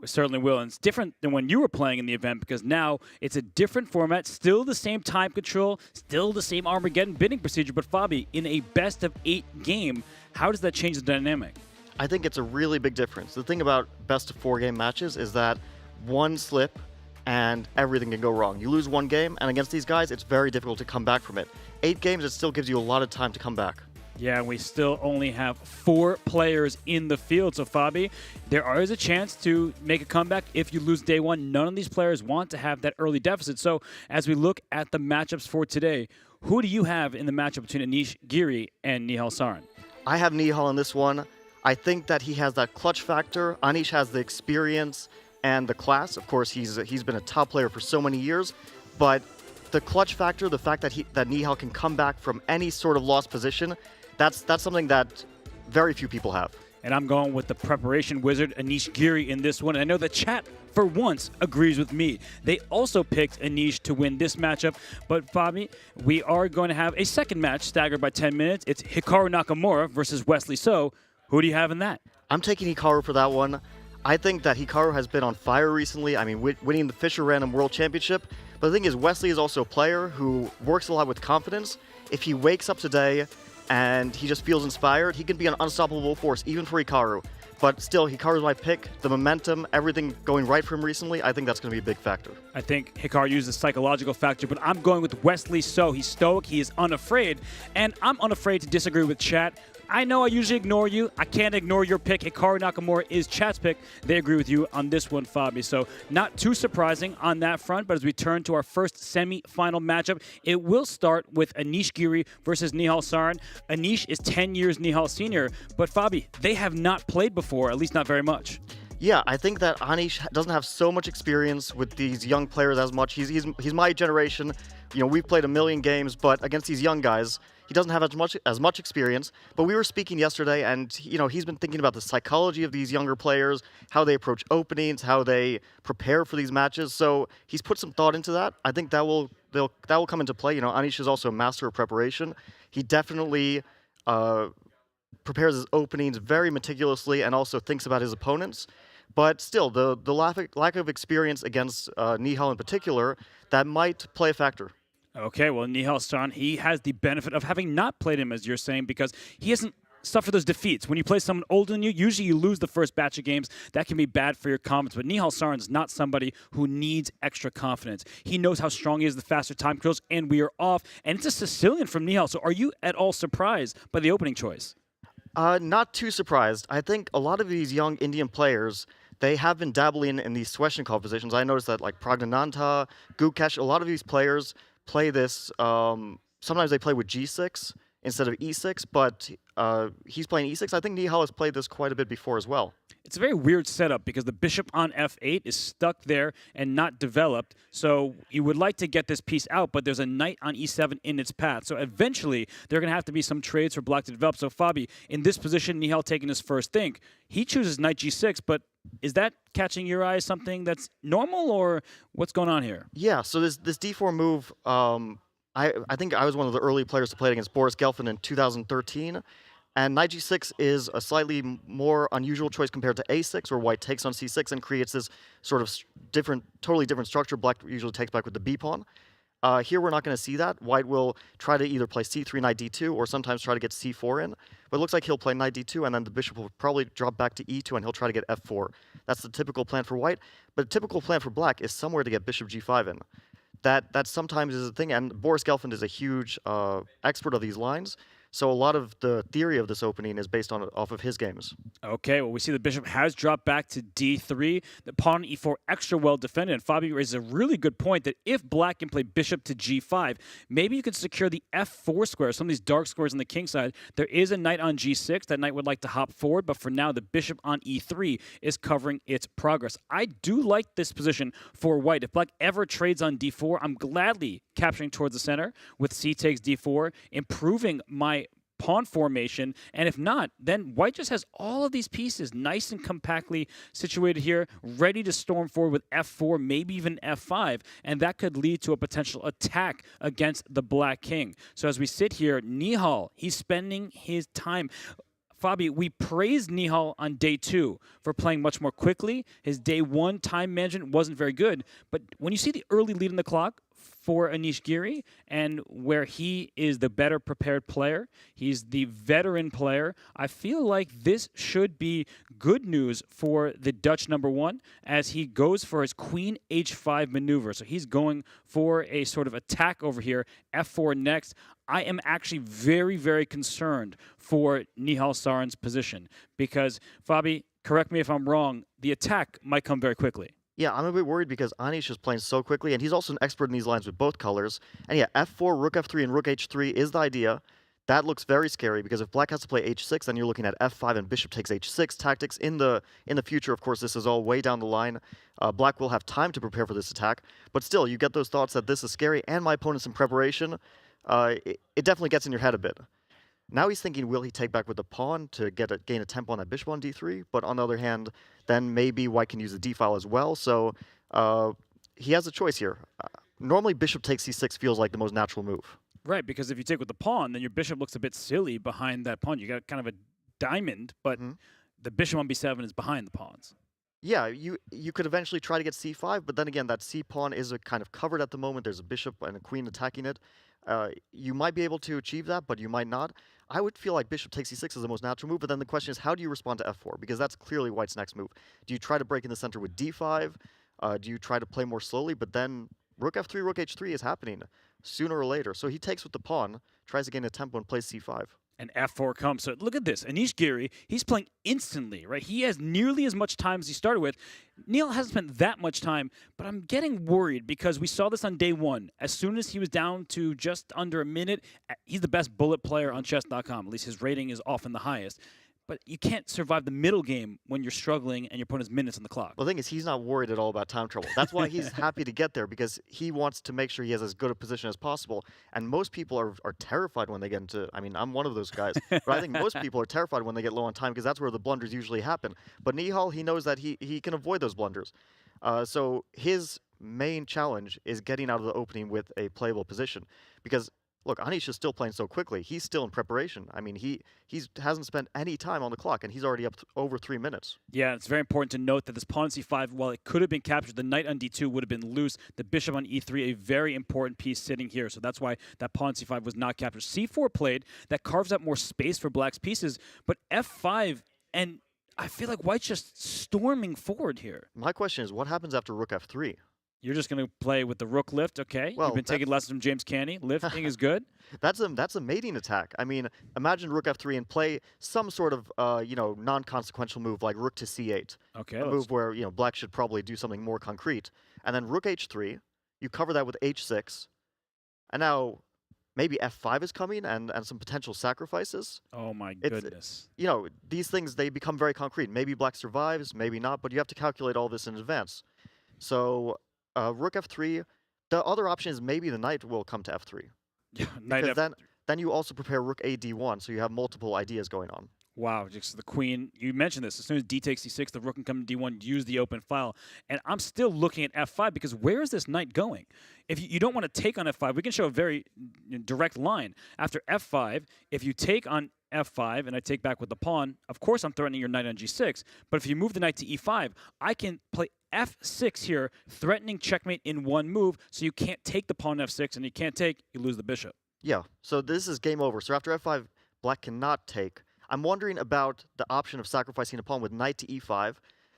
We certainly will. And it's different than when you were playing in the event because now it's a different format, still the same time control, still the same Armageddon bidding procedure. But Fabi, in a best-of-8 game, how does that change the dynamic? I think it's a really big difference. The thing about best-of-4 game matches is that one slip and everything can go wrong. You lose one game, and against these guys, it's very difficult to come back from it. 8 games, it still gives you a lot of time to come back. Yeah, we still only have 4 players in the field. So, Fabi, there is a chance to make a comeback if you lose day 1. None of these players want to have that early deficit. So, as we look at the matchups for today, who do you have in the matchup between Anish Giri and Nihal Sarin? I have Nihal in this one. I think that he has that clutch factor. Anish has the experience and the class. Of course, he's been a top player for so many years. But the clutch factor, the fact that Nihal can come back from any sort of lost position, that's something that very few people have. And I'm going with the preparation wizard, Anish Giri, in this one. And I know the chat for once, agrees with me. They also picked Anish to win this matchup. But, Fabi, we are going to have a second match staggered by 10 minutes. It's Hikaru Nakamura versus Wesley So. Who do you have in that? I'm taking Hikaru for that one. I think that Hikaru has been on fire recently. I mean, winning the Fisher Random World Championship. But the thing is, Wesley is also a player who works a lot with confidence. If he wakes up today and he just feels inspired, he can be an unstoppable force, even for Hikaru. But still, Hikaru's my pick. The momentum, everything going right for him recently, I think that's going to be a big factor. I think Hikaru used the psychological factor, but I'm going with Wesley So. He's stoic, he is unafraid, and I'm unafraid to disagree with chat. I know I usually ignore you. I can't ignore your pick. Hikaru Nakamura is chat's pick. They agree with you on this one, Fabi. So not too surprising on that front, but as we turn to our first semi-final matchup, it will start with Anish Giri versus Nihal Sarin. Anish is 10 years Nihal senior, but Fabi, they have not played before, at least not very much. Yeah, I think that Anish doesn't have so much experience with these young players as much. He's my generation. You know, we've played a million games, but against these young guys, he doesn't have as much experience. But we were speaking yesterday, and you know, he's been thinking about the psychology of these younger players, how they approach openings, how they prepare for these matches. So he's put some thought into that. I think that will come into play. You know, Anish is also a master of preparation. He definitely prepares his openings very meticulously and also thinks about his opponents. But still, the lack of experience against Nihal in particular, that might play a factor. Okay, well, Nihal Sarin, he has the benefit of having not played him, as you're saying, because he hasn't suffered those defeats. When you play someone older than you, usually you lose the first batch of games. That can be bad for your confidence. But Nihal Sarin is not somebody who needs extra confidence. He knows how strong he is, the faster time controls, and we are off. And it's a Sicilian from Nihal. So are you at all surprised by the opening choice? Not too surprised. I think a lot of these young Indian players, they have been dabbling in these Sveshnikov positions. I noticed that like Pragnananta, Gukesh, a lot of these players play this. Sometimes they play with G6 instead of E6, but he's playing E6. I think Nihal has played this quite a bit before as well. It's a very weird setup because the bishop on F8 is stuck there and not developed. So you would like to get this piece out, but there's a knight on E7 in its path. So eventually, there are going to have to be some trades for black to develop. So Fabi, in this position, Nihal taking his first think, he chooses knight G6, but is that catching your eye something that's normal, or what's going on here? Yeah, so this D4 move, I think I was one of the early players to play it against Boris Gelfand in 2013. And knight G6 is a slightly more unusual choice compared to A6, where white takes on C6 and creates this sort of totally different structure. Black usually takes back with the B pawn. Here we're not going to see that. White will try to either play C3, knight D2, or sometimes try to get C4 in. But it looks like he'll play knight D2, and then the bishop will probably drop back to E2, and he'll try to get F4. That's the typical plan for white. But the typical plan for black is somewhere to get bishop G5 in. That sometimes is a thing, and Boris Gelfand is a huge expert of these lines. So a lot of the theory of this opening is based off of his games. Okay, well, we see the bishop has dropped back to D3. The pawn on E4 extra well defended. And Fabi raises a really good point that if black can play bishop to G5, maybe you can secure the F4 square, some of these dark squares on the king side. There is a knight on G6. That knight would like to hop forward, but for now, the bishop on E3 is covering its progress. I do like this position for white. If black ever trades on D4, I'm gladly capturing towards the center with C takes D4, improving my pawn formation, and if not, then white just has all of these pieces nice and compactly situated here, ready to storm forward with F4, maybe even F5, and that could lead to a potential attack against the black king. So as we sit here, Nihal, he's spending his time. Fabi, we praised Nihal on day 2 for playing much more quickly. His day 1 time management wasn't very good, but when you see the early lead in the clock for Anish Giri, and where he is the better prepared player, he's the veteran player, I feel like this should be good news for the Dutch #1 as he goes for his queen H5 maneuver. So he's going for a sort of attack over here, F4 next. I am actually very, very concerned for Nihal Sarin's position because, Fabi, correct me if I'm wrong, the attack might come very quickly. Yeah, I'm a bit worried because Anish is playing so quickly, and he's also an expert in these lines with both colors. And yeah, F4, Rook F3, and Rook H3 is the idea. That looks very scary because if black has to play H6, then you're looking at F5 and bishop takes H6 tactics. In the future, of course, this is all way down the line. Black will have time to prepare for this attack. But still, you get those thoughts that this is scary, and my opponent's in preparation. It definitely gets in your head a bit. Now he's thinking, will he take back with the pawn to gain a tempo on that bishop on d3? But on the other hand, then maybe white can use the d-file as well. So he has a choice here. Normally, bishop takes c6 feels like the most natural move. Right, because if you take with the pawn, then your bishop looks a bit silly behind that pawn. You got kind of a diamond, but the bishop on b7 is behind the pawns. Yeah, you could eventually try to get c5, but then again, that c pawn is kind of covered at the moment. There's a bishop and a queen attacking it. You might be able to achieve that, but you might not. I would feel like bishop takes c6 is the most natural move, but then the question is, how do you respond to f4? Because that's clearly white's next move. Do you try to break in the center with d5? Do you try to play more slowly? But then rook f3, rook h3 is happening sooner or later. So he takes with the pawn, tries to gain a tempo, and plays c5. And f4 comes. So look at this. Anish Giri, he's playing instantly, right? He has nearly as much time as he started with. Nihal hasn't spent that much time, but I'm getting worried because we saw this on day one. As soon as he was down to just under a minute, he's the best bullet player on Chess.com. At least his rating is often the highest. But you can't survive the middle game when you're struggling and you're putting his minutes on the clock. Well, the thing is, he's not worried at all about time trouble. That's why he's happy to get there, because he wants to make sure he has as good a position as possible. And most people are terrified when they get into, I mean, I'm one of those guys, but I think most people are terrified when they get low on time, because that's where the blunders usually happen. But Nihal, he knows that he can avoid those blunders. So his main challenge is getting out of the opening with a playable position, because look, Anish is still playing so quickly. He's still in preparation. I mean, he hasn't spent any time on the clock, and he's already up over 3 minutes. Yeah, it's very important to note that this pawn on c5, while it could have been captured, the knight on d2 would have been loose. The bishop on e3, a very important piece sitting here. So that's why that pawn on c5 was not captured. c4 played, that carves out more space for black's pieces, but f5, and I feel like white's just storming forward here. My question is, what happens after rook f3? You're just going to play with the rook lift, okay? Well, you've been taking lessons from James Canny. Lifting is good. That's a mating attack. I mean, imagine rook f3 and play some sort of non-consequential move like rook to c8. Okay. A move where black should probably do something more concrete. And then rook h3, you cover that with h6, and now maybe f5 is coming and some potential sacrifices. Oh my goodness. These things, they become very concrete. Maybe black survives, maybe not, but you have to calculate all this in advance. So rook f3, the other option is maybe the knight will come to f3. Yeah, because then you also prepare rook a d1, so you have multiple ideas going on. Wow, just the queen. You mentioned this. As soon as d takes c6, the rook can come to d1, use the open file. And I'm still looking at f5 because where is this knight going? If you don't want to take on f5, we can show a very direct line. After f5, if you take on f5 and I take back with the pawn, of course I'm threatening your knight on g6. But if you move the knight to e5, I can play f6 here, threatening checkmate in one move, so you can't take the pawn f6, and you can't take, you lose the bishop. Yeah, so this is game over. So after f5, black cannot take. I'm wondering about the option of sacrificing a pawn with knight to e5.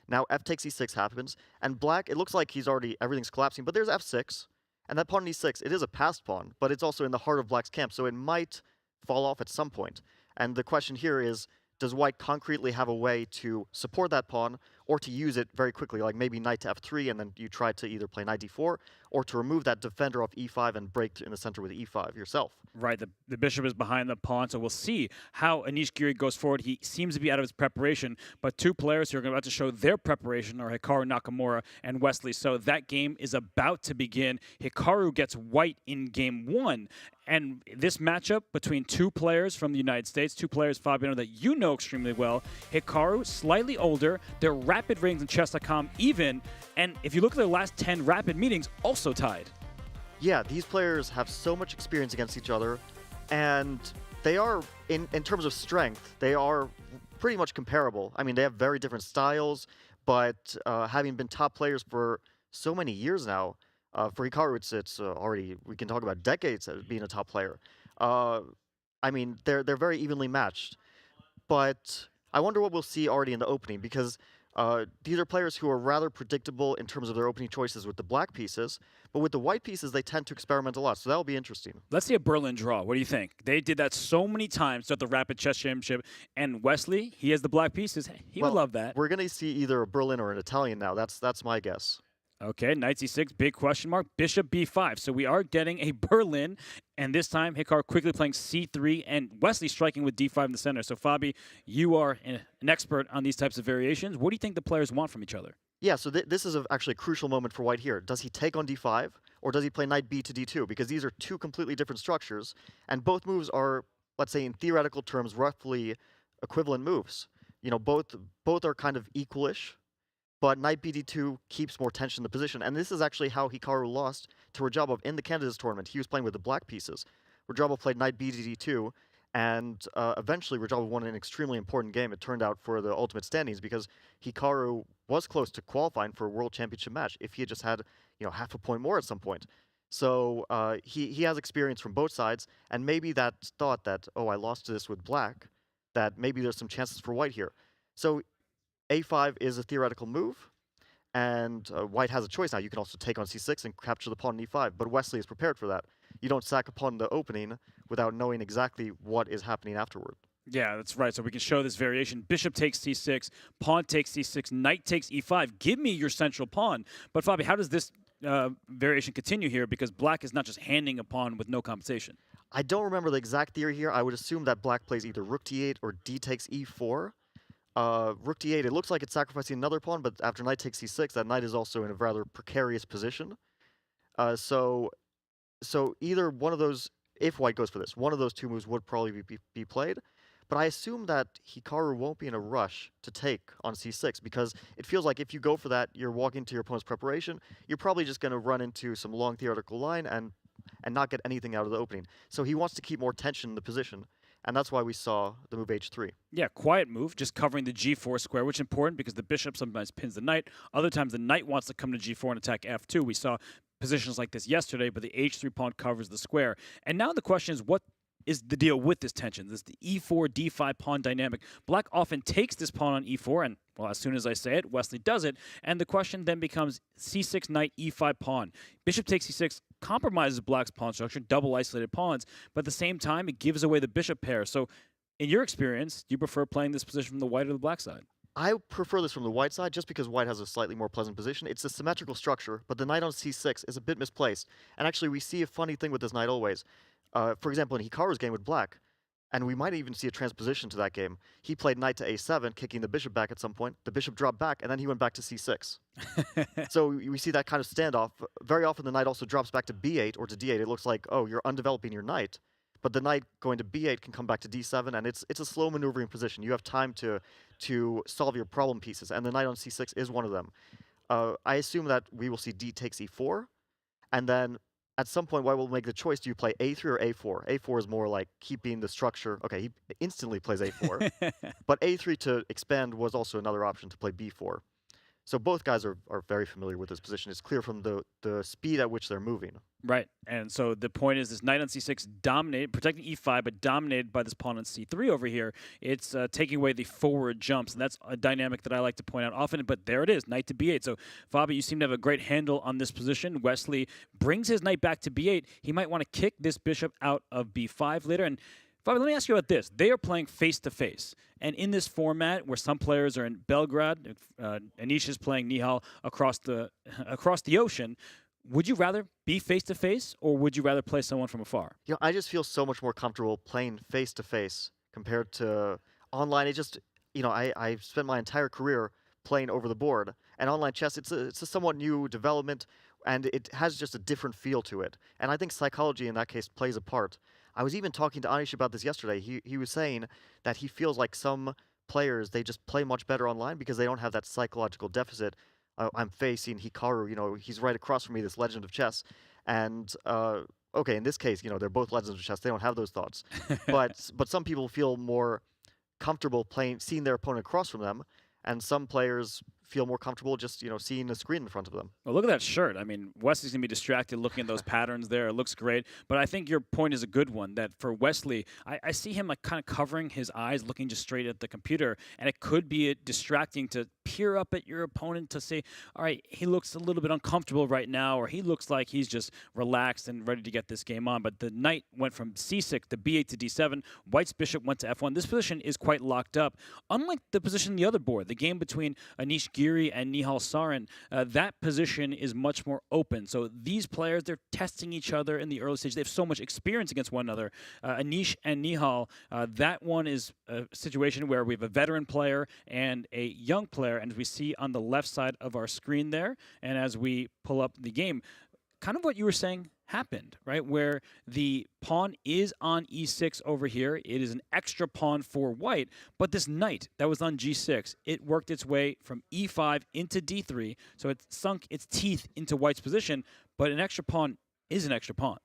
Now f takes e6 happens, and black, it looks like everything's collapsing, but there's f6, and that pawn on e6, it is a passed pawn, but it's also in the heart of black's camp, so it might fall off at some point. And the question here is, does white concretely have a way to support that pawn, or to use it very quickly, like maybe knight to f3, and then you try to either play knight d4, or to remove that defender off e5 and break in the center with e5 yourself? Right, the bishop is behind the pawn, so we'll see how Anish Giri goes forward. He seems to be out of his preparation, but two players who are about to show their preparation are Hikaru Nakamura and Wesley So. That game is about to begin. Hikaru gets white in game one, and this matchup between two players from the United States, two players, Fabiano, that you know extremely well. Hikaru, slightly older. Their rapid ratings on Chess.com even, and if you look at their last 10 rapid meetings, also tied. Yeah, these players have so much experience against each other, and they are, in terms of strength, they are pretty much comparable. I mean, they have very different styles, but having been top players for so many years now, for Hikaru, it's already, we can talk about decades as being a top player. I mean, they're very evenly matched, but I wonder what we'll see already in the opening, because these are players who are rather predictable in terms of their opening choices with the black pieces, but with the white pieces, they tend to experiment a lot, so that'll be interesting. Let's see a Berlin draw. What do you think? They did that so many times at the Rapid Chess Championship, and Wesley, he has the black pieces. He would love that. We're going to see either a Berlin or an Italian now. That's my guess. Okay, knight c6, big question mark. Bishop b5. So we are getting a Berlin, and this time Hikaru quickly playing c3 and Wesley striking with d5 in the center. So Fabi, you are an expert on these types of variations. What do you think the players want from each other? Yeah, so this is actually a crucial moment for white here. Does he take on d5, or does he play knight b to d2? Because these are two completely different structures, and both moves are let's say in theoretical terms, roughly equivalent moves. You know, both are kind of equalish, but knight bd2 keeps more tension in the position. And this is actually how Hikaru lost to Rajabov in the Candidates tournament. He was playing with the black pieces. Rajabov played knight bd2, and eventually Rajabov won an extremely important game, it turned out, for the ultimate standings, because Hikaru was close to qualifying for a world championship match if he had just had, you know, half a point more at some point. So he has experience from both sides, and maybe that thought that, oh, I lost to this with black, that maybe there's some chances for white here. So a5 is a theoretical move, and white has a choice now. You can also take on c6 and capture the pawn on e5, but Wesley is prepared for that. You don't sack a pawn in the opening without knowing exactly what is happening afterward. Yeah, that's right. So we can show this variation. Bishop takes c6, pawn takes c6, knight takes e5. Give me your central pawn. But Fabi, how does this variation continue here? Because black is not just handing a pawn with no compensation. I don't remember the exact theory here. I would assume that black plays either rook d8 or d takes e4. Rook d8, it looks like it's sacrificing another pawn, but after knight takes c6, that knight is also in a rather precarious position. So either one of those, if white goes for this, one of those two moves would probably be played. But I assume that Hikaru won't be in a rush to take on c6, because it feels like if you go for that, you're walking to your opponent's preparation, you're probably just going to run into some long theoretical line and not get anything out of the opening. So he wants to keep more tension in the position, and that's why we saw the move h3. Yeah, quiet move, just covering the g4 square, which is important because the bishop sometimes pins the knight. Other times the knight wants to come to g4 and attack f2. We saw positions like this yesterday, but the h3 pawn covers the square. And now the question is, what is the deal with this tension, this e4, d5 pawn dynamic? Black often takes this pawn on e4, and, well, as soon as I say it, Wesley does it, and the question then becomes c6, knight, e5 pawn. Bishop takes c6 compromises black's pawn structure, double isolated pawns, but at the same time, it gives away the bishop pair. So, in your experience, do you prefer playing this position from the white or the black side? I prefer this from the white side just because white has a slightly more pleasant position. It's a symmetrical structure, but the knight on c6 is a bit misplaced. And actually, we see a funny thing with this knight always. For example, in Hikaru's game with black, and we might even see a transposition to that game, he played knight to a7, kicking the bishop back at some point. The bishop dropped back, and then he went back to c6. So we see that kind of standoff. Very often the knight also drops back to b8 or to d8. It looks like, oh, you're undeveloping your knight. But the knight going to b8 can come back to d7, and it's a slow maneuvering position. You have time to solve your problem pieces, and the knight on c6 is one of them. I assume that we will see d takes e4, and then at some point white will make the choice, do you play a3 or a4? a4 is more like keeping the structure. Okay, he instantly plays a4. But a3 to expand was also another option to play b4. So both guys are very familiar with this position. It's clear from the speed at which they're moving. Right, and so the point is this knight on c6 dominated, protecting e5, but dominated by this pawn on c3 over here. It's taking away the forward jumps, and that's a dynamic that I like to point out often, but there it is, knight to b8. So, Fabi, you seem to have a great handle on this position. Wesley brings his knight back to b8. He might want to kick this bishop out of b5 later, and Fabi, let me ask you about this. They are playing face-to-face, and in this format where some players are in Belgrade, Anish is playing Nihal across the ocean, would you rather be face-to-face, or would you rather play someone from afar? You know, I just feel so much more comfortable playing face-to-face compared to online. It just, you know, I spent my entire career playing over the board, and online chess, it's a somewhat new development, and it has just a different feel to it. And I think psychology in that case plays a part. I was even talking to Anish about this yesterday. He was saying that he feels like some players, they just play much better online because they don't have that psychological deficit. I'm facing Hikaru, you know, he's right across from me, this legend of chess. And, okay, in this case, you know, they're both legends of chess. They don't have those thoughts. But some people feel more comfortable seeing their opponent across from them. And some players feel more comfortable just, you know, seeing a screen in front of them. Well, look at that shirt. I mean, Wesley's going to be distracted looking at those patterns there. It looks great. But I think your point is a good one, that for Wesley, I see him like kind of covering his eyes, looking just straight at the computer. And it could be distracting to peer up at your opponent to say, all right, he looks a little bit uncomfortable right now, or he looks like he's just relaxed and ready to get this game on. But the knight went from c6 to b8 to d7. White's bishop went to f1. This position is quite locked up. Unlike the position on the other board, the game between Anish Giri and Nihal Sarin, that position is much more open. So these players, they're testing each other in the early stage. They have so much experience against one another. Anish and Nihal, that one is a situation where we have a veteran player and a young player, and as we see on the left side of our screen there, and as we pull up the game, kind of what you were saying happened, right? Where the pawn is on e6 over here. It is an extra pawn for white, but this knight that was on g6, it worked its way from e5 into d3, so it sunk its teeth into white's position, but an extra pawn is an extra pawn.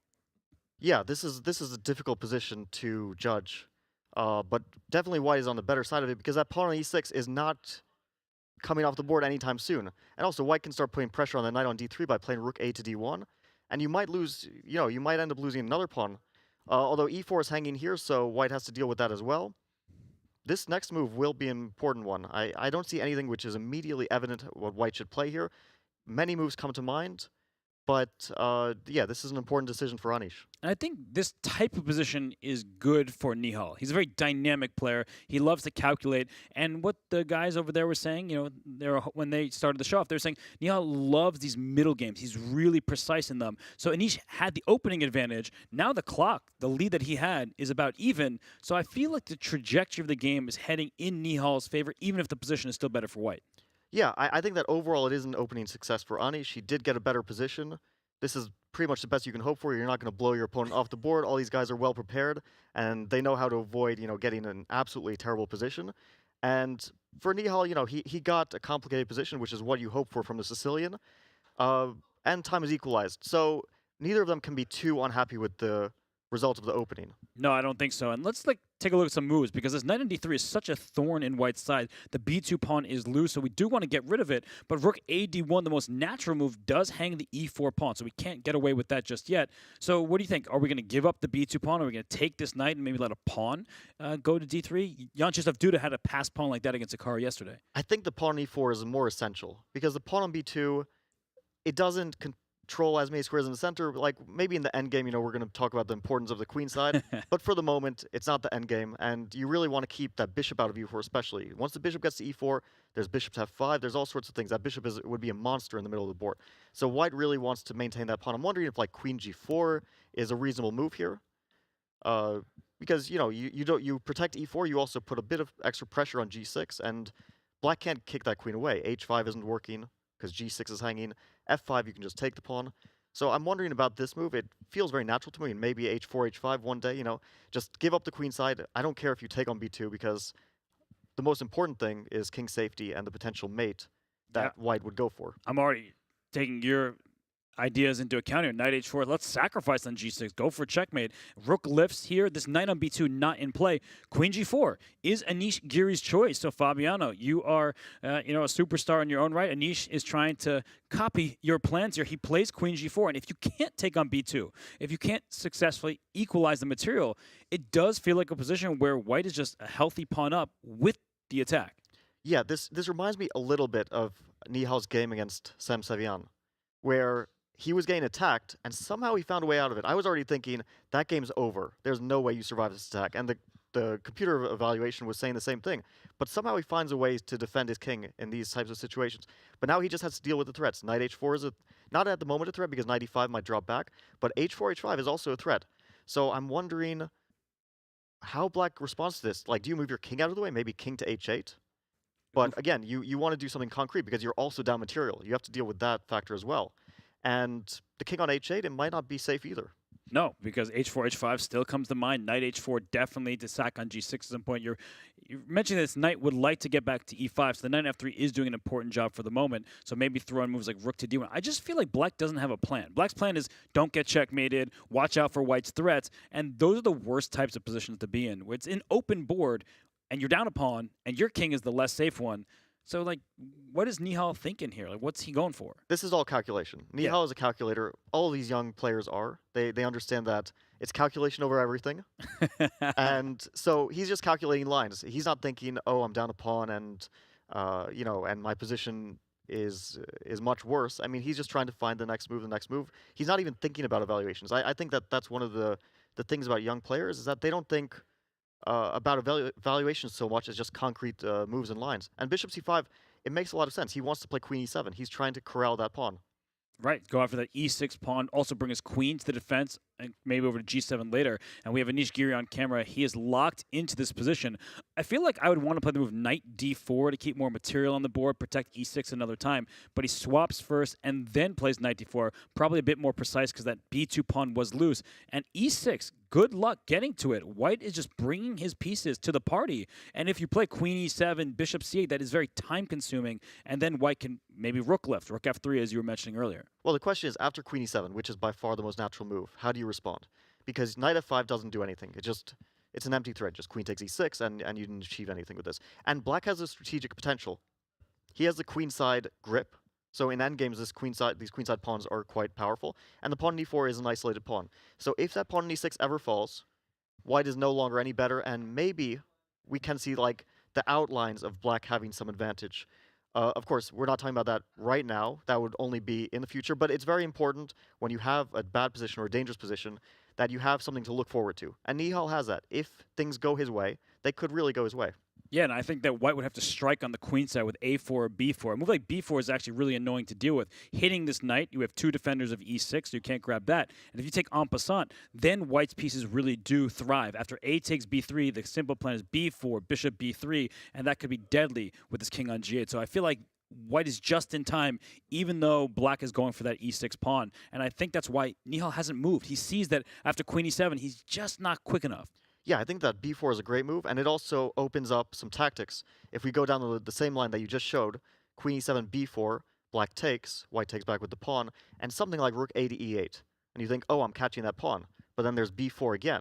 Yeah, this is a difficult position to judge, but definitely white is on the better side of it because that pawn on e6 is not coming off the board anytime soon. And also, white can start putting pressure on the knight on d3 by playing rook a to d1, and you might lose, you might end up losing another pawn. Although e4 is hanging here, so white has to deal with that as well. This next move will be an important one. I don't see anything which is immediately evident what white should play here. Many moves come to mind, but yeah, this is an important decision for Anish. And I think this type of position is good for Nihal. He's a very dynamic player. He loves to calculate. And what the guys over there were saying, when they started the show off, they were saying Nihal loves these middle games. He's really precise in them. So Anish had the opening advantage. Now the clock, the lead that he had, is about even. So I feel like the trajectory of the game is heading in Nihal's favor, even if the position is still better for white. Yeah, I think that overall it is an opening success for Anish. He did get a better position. This is pretty much the best you can hope for. You're not going to blow your opponent off the board. All these guys are well prepared, and they know how to avoid, getting an absolutely terrible position. And for Nihal, he got a complicated position, which is what you hope for from the Sicilian. And time is equalized. So neither of them can be too unhappy with the result of the opening. No, I don't think so. And let's take a look at some moves, because this knight on d3 is such a thorn in white's side. The b2 pawn is loose, so we do want to get rid of it. But rook a d1, the most natural move, does hang the e4 pawn, so we can't get away with that just yet. So what do you think? Are we going to give up the b2 pawn? Are we going to take this knight and maybe let a pawn go to d3? Jančeslav Duda had a pass pawn like that against Hikaru yesterday. I think the pawn on e4 is more essential, because the pawn on b2, it doesn't control as many squares in the center. Like, maybe in the endgame, we're going to talk about the importance of the queen side. But for the moment, it's not the endgame. And you really want to keep that bishop out of e4 especially. Once the bishop gets to e4, there's bishop to f5. There's all sorts of things. That bishop would be a monster in the middle of the board. So white really wants to maintain that pawn. I'm wondering if, like, queen g4 is a reasonable move here. Because, you protect e4, you also put a bit of extra pressure on g6. And black can't kick that queen away. h5 isn't working because g6 is hanging. f5, you can just take the pawn. So I'm wondering about this move. It feels very natural to me, and maybe h4, h5 one day, just give up the queen side. I don't care if you take on b2, because the most important thing is king safety and the potential mate that white would go for. I'm already taking your ideas into account here. Knight h4, let's sacrifice on g6, go for checkmate. Rook lifts here, this knight on b2 not in play. Queen g4 is Anish Giri's choice. So Fabiano, you are a superstar in your own right. Anish is trying to copy your plans here. He plays queen g4, and if you can't take on b2, if you can't successfully equalize the material, it does feel like a position where white is just a healthy pawn up with the attack. Yeah, this reminds me a little bit of Nihal's game against Sam Savian, where he was getting attacked, and somehow he found a way out of it. I was already thinking, that game's over. There's no way you survive this attack. And the computer evaluation was saying the same thing. But somehow he finds a way to defend his king in these types of situations. But now he just has to deal with the threats. Knight h4 is not at the moment a threat, because knight e5 might drop back, but h4, h5 is also a threat. So I'm wondering how black responds to this. Like, do you move your king out of the way? Maybe king to h8? But again, you want to do something concrete, because you're also down material. You have to deal with that factor as well. And the king on h8, it might not be safe either. No, because h4, h5 still comes to mind. Knight h4 definitely to sack on g6 at some point. You mentioned this knight would like to get back to e5, so the knight f3 is doing an important job for the moment. So maybe throw in moves like rook to d1. I just feel like black doesn't have a plan. Black's plan is don't get checkmated, watch out for white's threats, and those are the worst types of positions to be in, where it's an open board, and you're down a pawn, and your king is the less safe one. So, like, what is Nihal thinking here? Like, what's he going for? This is all calculation. Nihal is a calculator. All these young players are. They understand that it's calculation over everything. And so he's just calculating lines. He's not thinking, oh, I'm down a pawn and, and my position is much worse. I mean, he's just trying to find the next move. He's not even thinking about evaluations. I think that's one of the things about young players, is that they don't think about evaluations so much as just concrete moves and lines. And bishop c5, it makes a lot of sense. He wants to play queen e7. He's trying to corral that pawn. Right, go after that e6 pawn, also bring his queen to the defense. and maybe over to G7 later, and we have Anish Giri on camera. He is locked into this position. I feel like I would want to play the move knight d4 to keep more material on the board, protect e6 another time, but he swaps first and then plays knight d4, probably a bit more precise because that b2 pawn was loose. And e6, good luck getting to it. White is just bringing his pieces to the party. And if you play queen e7, bishop c8, that is very time-consuming. And then white can maybe rook lift, rook f3, as you were mentioning earlier. Well, the question is, after queen e7, which is by far the most natural move, how do you respond? Because knight f5 doesn't do anything. It's an empty thread. Just queen takes e6, and you didn't achieve anything with this. And black has a strategic potential. He has the queenside grip. So in endgames, these queenside pawns are quite powerful, and the pawn in e4 is an isolated pawn. So if that pawn in e6 ever falls, white is no longer any better, and maybe we can see like the outlines of black having some advantage. Of course, we're not talking about that right now. That would only be in the future, but it's very important when you have a bad position or a dangerous position that you have something to look forward to. And Nihal has that. If things go his way, they could really go his way. Yeah, and I think that white would have to strike on the queen side with a4 or b4. A move like b4 is actually really annoying to deal with. Hitting this knight, you have two defenders of e6, so you can't grab that. And if you take en passant, then white's pieces really do thrive. After a takes b3, the simple plan is b4, bishop b3, and that could be deadly with this king on g8. So I feel like white is just in time, even though black is going for that e6 pawn. And I think that's why Nihal hasn't moved. He sees that after queen e7, he's just not quick enough. Yeah, I think that b4 is a great move, and it also opens up some tactics. If we go down the same line that you just showed, queen e7, b4, black takes, white takes back with the pawn, and something like rook a to e8. And you think, oh, I'm catching that pawn. But then there's b4 again.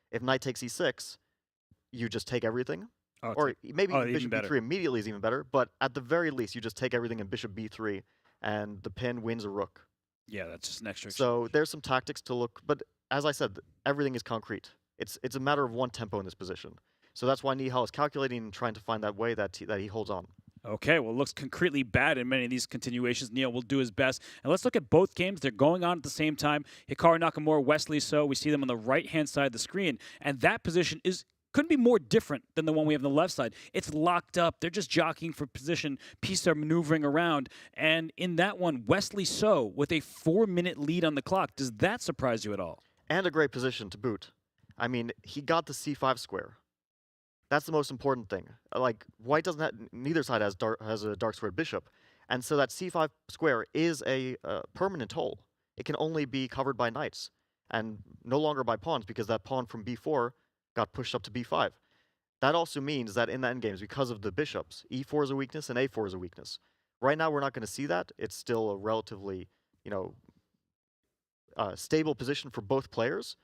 If knight takes e6, you just take everything. Or maybe bishop b3 immediately is even better, but at the very least, you just take everything in bishop b3, and the pin wins a rook. Yeah, that's just an extra. So there's some tactics to look, but as I said, everything is concrete. It's a matter of one tempo in this position. So that's why Nihal is calculating and trying to find that way that he holds on. Okay, well, it looks concretely bad in many of these continuations. Nihal will do his best. And let's look at both games. They're going on at the same time. Hikaru Nakamura, Wesley So, we see them on the right-hand side of the screen. And that position couldn't be more different than the one we have on the left side. It's locked up. They're just jockeying for position. Pieces are maneuvering around. And in that one, Wesley So with a 4-minute lead on the clock. Does that surprise you at all? And a great position to boot. I mean, he got the c5 square. That's the most important thing. Like, white doesn't have, neither side has a dark squared bishop. And so that c5 square is a permanent hole. It can only be covered by knights, and no longer by pawns, because that pawn from b4 got pushed up to b5. That also means that in the endgames, because of the bishops, e4 is a weakness and a4 is a weakness. Right now, we're not going to see that. It's still a relatively, stable position for both players.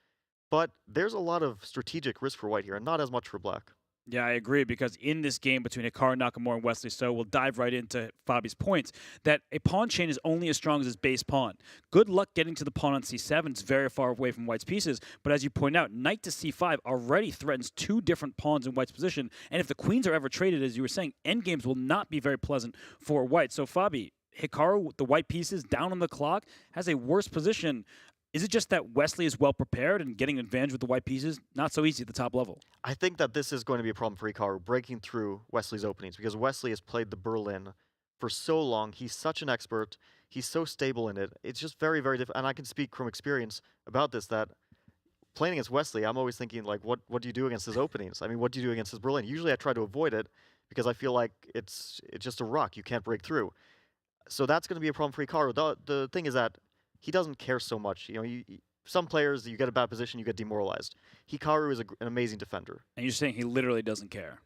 But there's a lot of strategic risk for white here, and not as much for black. Yeah, I agree, because in this game between Hikaru Nakamura and Wesley So, we'll dive right into Fabi's points, that a pawn chain is only as strong as its base pawn. Good luck getting to the pawn on c7. It's very far away from white's pieces, but as you point out, knight to c5 already threatens two different pawns in white's position, and if the queens are ever traded, as you were saying, endgames will not be very pleasant for white. So, Fabi, Hikaru, with the white pieces down on the clock, has a worse position. Is it just that Wesley is well prepared and getting an advantage with the white pieces? Not so easy at the top level. I think that this is going to be a problem for Hikaru, breaking through Wesley's openings, because Wesley has played the Berlin for so long. He's such an expert. He's so stable in it. It's just very, very difficult. And I can speak from experience about this, that playing against Wesley, I'm always thinking, like, what do you do against his openings? I mean, what do you do against his Berlin? Usually I try to avoid it because I feel like it's just a rock. You can't break through. So that's going to be a problem for Hikaru. The thing is that he doesn't care so much. Some players, you get a bad position, you get demoralized. Hikaru is an amazing defender. And you're saying he literally doesn't care?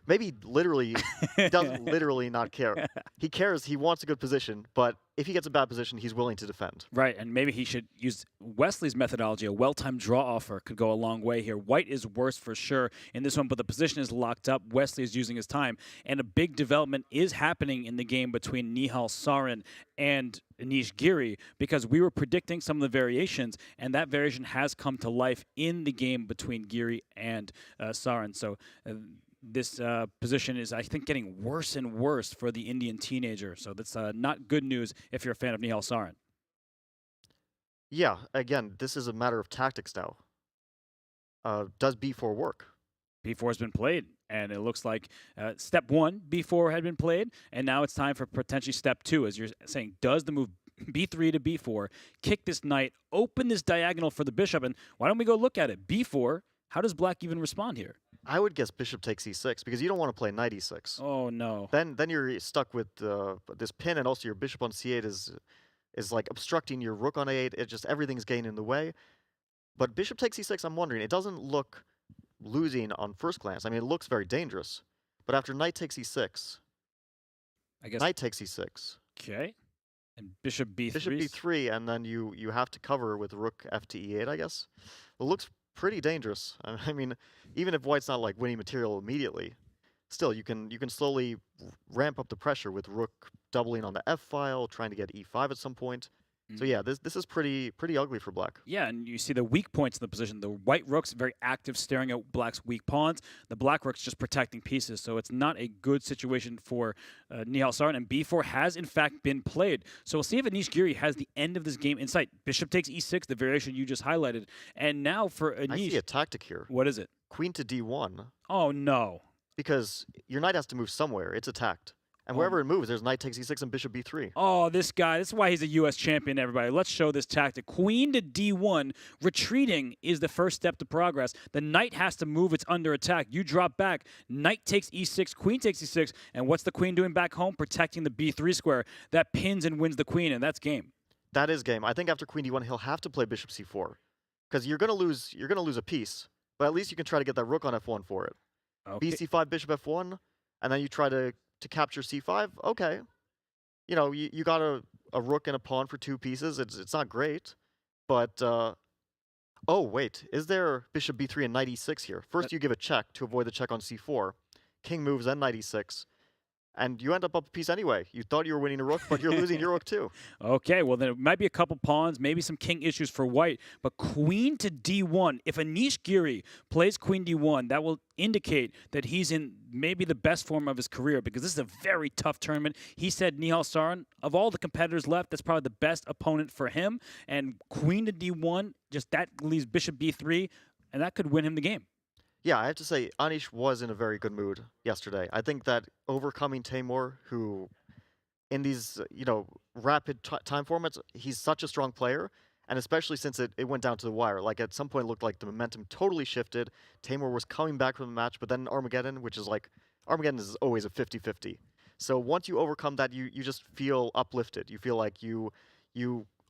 Maybe literally, he doesn't literally not care. He cares, he wants a good position, but if he gets a bad position, he's willing to defend. Right, and maybe he should use Wesley's methodology. A well-timed draw offer could go a long way here. White is worse for sure in this one, but the position is locked up. Wesley is using his time, and a big development is happening in the game between Nihal Sarin and Anish Giri, because we were predicting some of the variations, and that variation has come to life in the game between Giri and Sarin. So this position is, I think, getting worse and worse for the Indian teenager. So that's not good news if you're a fan of Nihal Sarin. Yeah, again, this is a matter of tactics now. Does b4 work? b4 has been played, and it looks like step 1, b4 had been played, and now it's time for potentially step 2. As you're saying, does the move b3 to b4, kick this knight, open this diagonal for the bishop, and why don't we go look at it? b4, how does black even respond here? I would guess bishop takes e6 because you don't want to play knight e6. Oh, no. Then you're stuck with this pin, and also your bishop on c8 is like obstructing your rook on a8. It just, everything's getting in the way. But bishop takes e6, I'm wondering, it doesn't look losing on first glance. I mean, it looks very dangerous. But after knight takes e6, I guess knight takes e6. Okay. And bishop b3. Bishop b3, and then you have to cover with rook f to e8, I guess. It looks pretty dangerous. I mean, even if white's not like winning material immediately, still you can slowly ramp up the pressure with rook doubling on the f file, trying to get e5 at some point. So yeah, this is pretty ugly for black. Yeah, and you see the weak points in the position. The white rook's very active, staring at black's weak pawns. The black rook's just protecting pieces, so it's not a good situation for Nihal Sarin. And b4 has, in fact, been played. So we'll see if Anish Giri has the end of this game in sight. Bishop takes e6, the variation you just highlighted. And now for Anish... I see a tactic here. What is it? Queen to d1. Oh, no. Because your knight has to move somewhere. It's attacked. And wherever it moves, there's knight takes e6 and bishop b3. Oh, this guy. This is why he's a U.S. champion, everybody. Let's show this tactic. Queen to d1. Retreating is the first step to progress. The knight has to move. It's under attack. You drop back. Knight takes e6. Queen takes e6. And what's the queen doing back home? Protecting the b3 square. That pins and wins the queen, and that's game. That is game. I think after queen d1, he'll have to play bishop c4. Because you're gonna lose a piece. But at least you can try to get that rook on f1 for it. Okay. bc5, bishop f1, and then you try to capture c5, okay. You know, you got a rook and a pawn for 2 pieces. It's not great, but oh wait, is there bishop b3 and knight e6 here? First you give a check to avoid the check on c4. King moves, then knight e6. And you end up a piece anyway. You thought you were winning a rook, but you're losing your rook too. Okay, well, then it might be a couple pawns, maybe some king issues for white. But queen to d1, if Anish Giri plays queen d1, that will indicate that he's in maybe the best form of his career, because this is a very tough tournament. He said Nihal Sarin, of all the competitors left, that's probably the best opponent for him. And queen to d1, just that leaves bishop b3, and that could win him the game. Yeah, I have to say, Anish was in a very good mood yesterday. I think that overcoming Tamor, who in these, rapid time formats, he's such a strong player, and especially since it went down to the wire. Like, at some point, it looked like the momentum totally shifted. Tamor was coming back from the match, but then Armageddon, which is like, Armageddon is always a 50-50. So once you overcome that, you just feel uplifted. You feel like you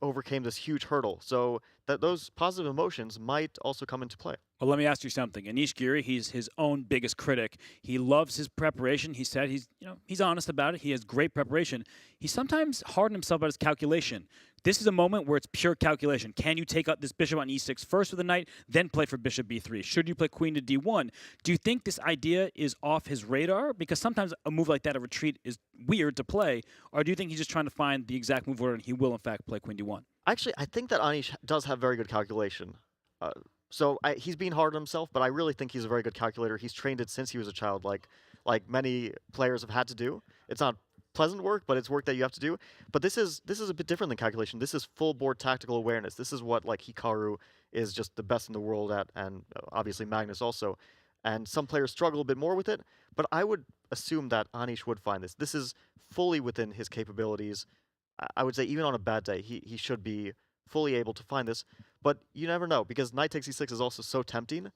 overcame this huge hurdle. So that those positive emotions might also come into play. Well, let me ask you something. Anish Giri, he's his own biggest critic. He loves his preparation. He said he's honest about it. He has great preparation. He sometimes hardened himself about his calculation. This is a moment where it's pure calculation. Can you take out this bishop on e6 first with a knight, then play for bishop b3? Should you play queen to d1? Do you think this idea is off his radar? Because sometimes a move like that, a retreat, is weird to play. Or do you think he's just trying to find the exact move order and he will, in fact, play queen d1? Actually, I think that Anish does have very good calculation. So he's being hard on himself, but I really think he's a very good calculator. He's trained it since he was a child, like many players have had to do. It's not pleasant work, but it's work that you have to do. But this is a bit different than calculation. This is full board tactical awareness. This is what like Hikaru is just the best in the world at, and obviously Magnus also. And some players struggle a bit more with it, but I would assume that Anish would find this. This is fully within his capabilities. I would say even on a bad day, he should be fully able to find this. But you never know, because knight takes e6 is also so tempting.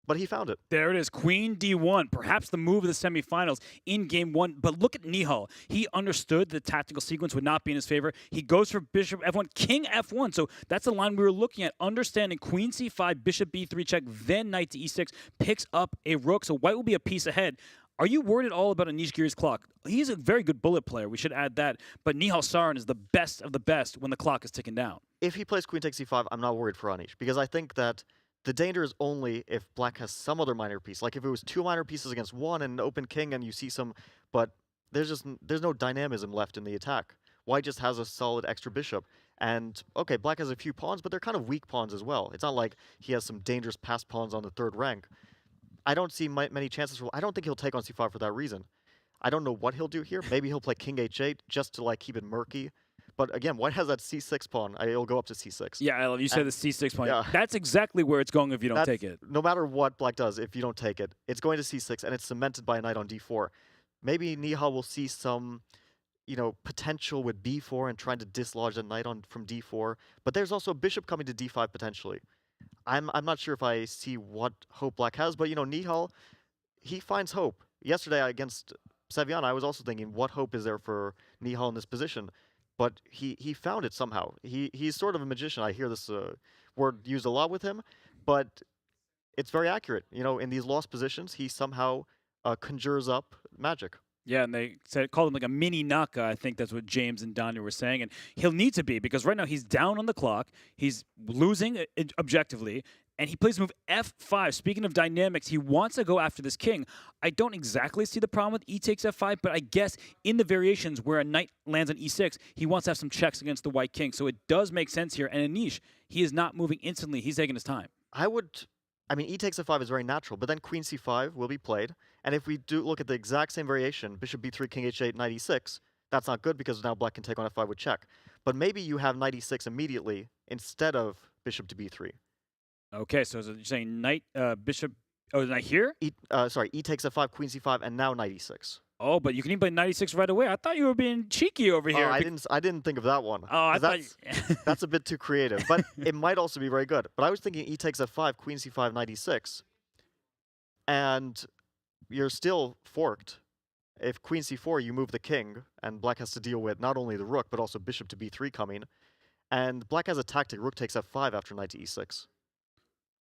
But he found it. There it is, queen d1, perhaps the move of the semifinals in game 1. But look at Nihal. He understood the tactical sequence would not be in his favor. He goes for bishop f1, king f1. So that's the line we were looking at, understanding queen c5, bishop b3 check, then knight to e6, picks up a rook. So white will be a piece ahead. Are you worried at all about Anish Giri's clock? He's a very good bullet player. We should add that. But Nihal Sarin is the best of the best when the clock is ticking down. If he plays queen takes e5, I'm not worried for Anish, because I think that the danger is only if black has some other minor piece. Like if it was 2 minor pieces against 1 and an open king and you see some, but there's no dynamism left in the attack. White just has a solid extra bishop. And okay, black has a few pawns, but they're kind of weak pawns as well. It's not like he has some dangerous passed pawns on the 3rd rank. I don't see many chances for. I don't think he'll take on c5 for that reason. I don't know what he'll do here. Maybe he'll play king h8 just to like keep it murky. But again, white has that c6 pawn. It'll go up to c6. Yeah, you said the c6 pawn. Yeah. That's exactly where it's going if you don't take it. No matter what black does, if you don't take it, it's going to c6, and it's cemented by a knight on d4. Maybe Nihal will see some potential with b4 and trying to dislodge the knight from d4, but there's also bishop coming to d5 potentially. I'm not sure if I see what hope Black has, but Nihal, he finds hope. Yesterday against Sevian, I was also thinking, what hope is there for Nihal in this position? But he found it somehow. He's sort of a magician. I hear this word used a lot with him, but it's very accurate. In these lost positions, he somehow conjures up magic. Yeah, and they called him like a mini Naka. I think that's what James and Daniel were saying. And he'll need to be, because right now he's down on the clock. He's losing objectively. And he plays move f5. Speaking of dynamics, he wants to go after this king. I don't exactly see the problem with e takes f5, but I guess in the variations where a knight lands on e6, he wants to have some checks against the white king. So it does make sense here. And Anish, he is not moving instantly. He's taking his time. E takes f5 is very natural, but then queen c5 will be played. And if we do look at the exact same variation, bishop b3, king h8, knight e6, that's not good because now black can take on f5 with check. But maybe you have knight e6 immediately instead of bishop to b3. Okay, so you're saying knight, bishop, knight here? E takes f5, queen c5, and now knight e6. Oh, but you can even play knight e6 right away. I thought you were being cheeky over here. I didn't think of that one. Oh, I thought that's a bit too creative, but it might also be very good. But I was thinking e takes f5, queen c5, knight e6, and you're still forked. If queen c4, you move the king, and black has to deal with not only the rook, but also bishop to b3 coming. And black has a tactic, rook takes f5 after knight to e6.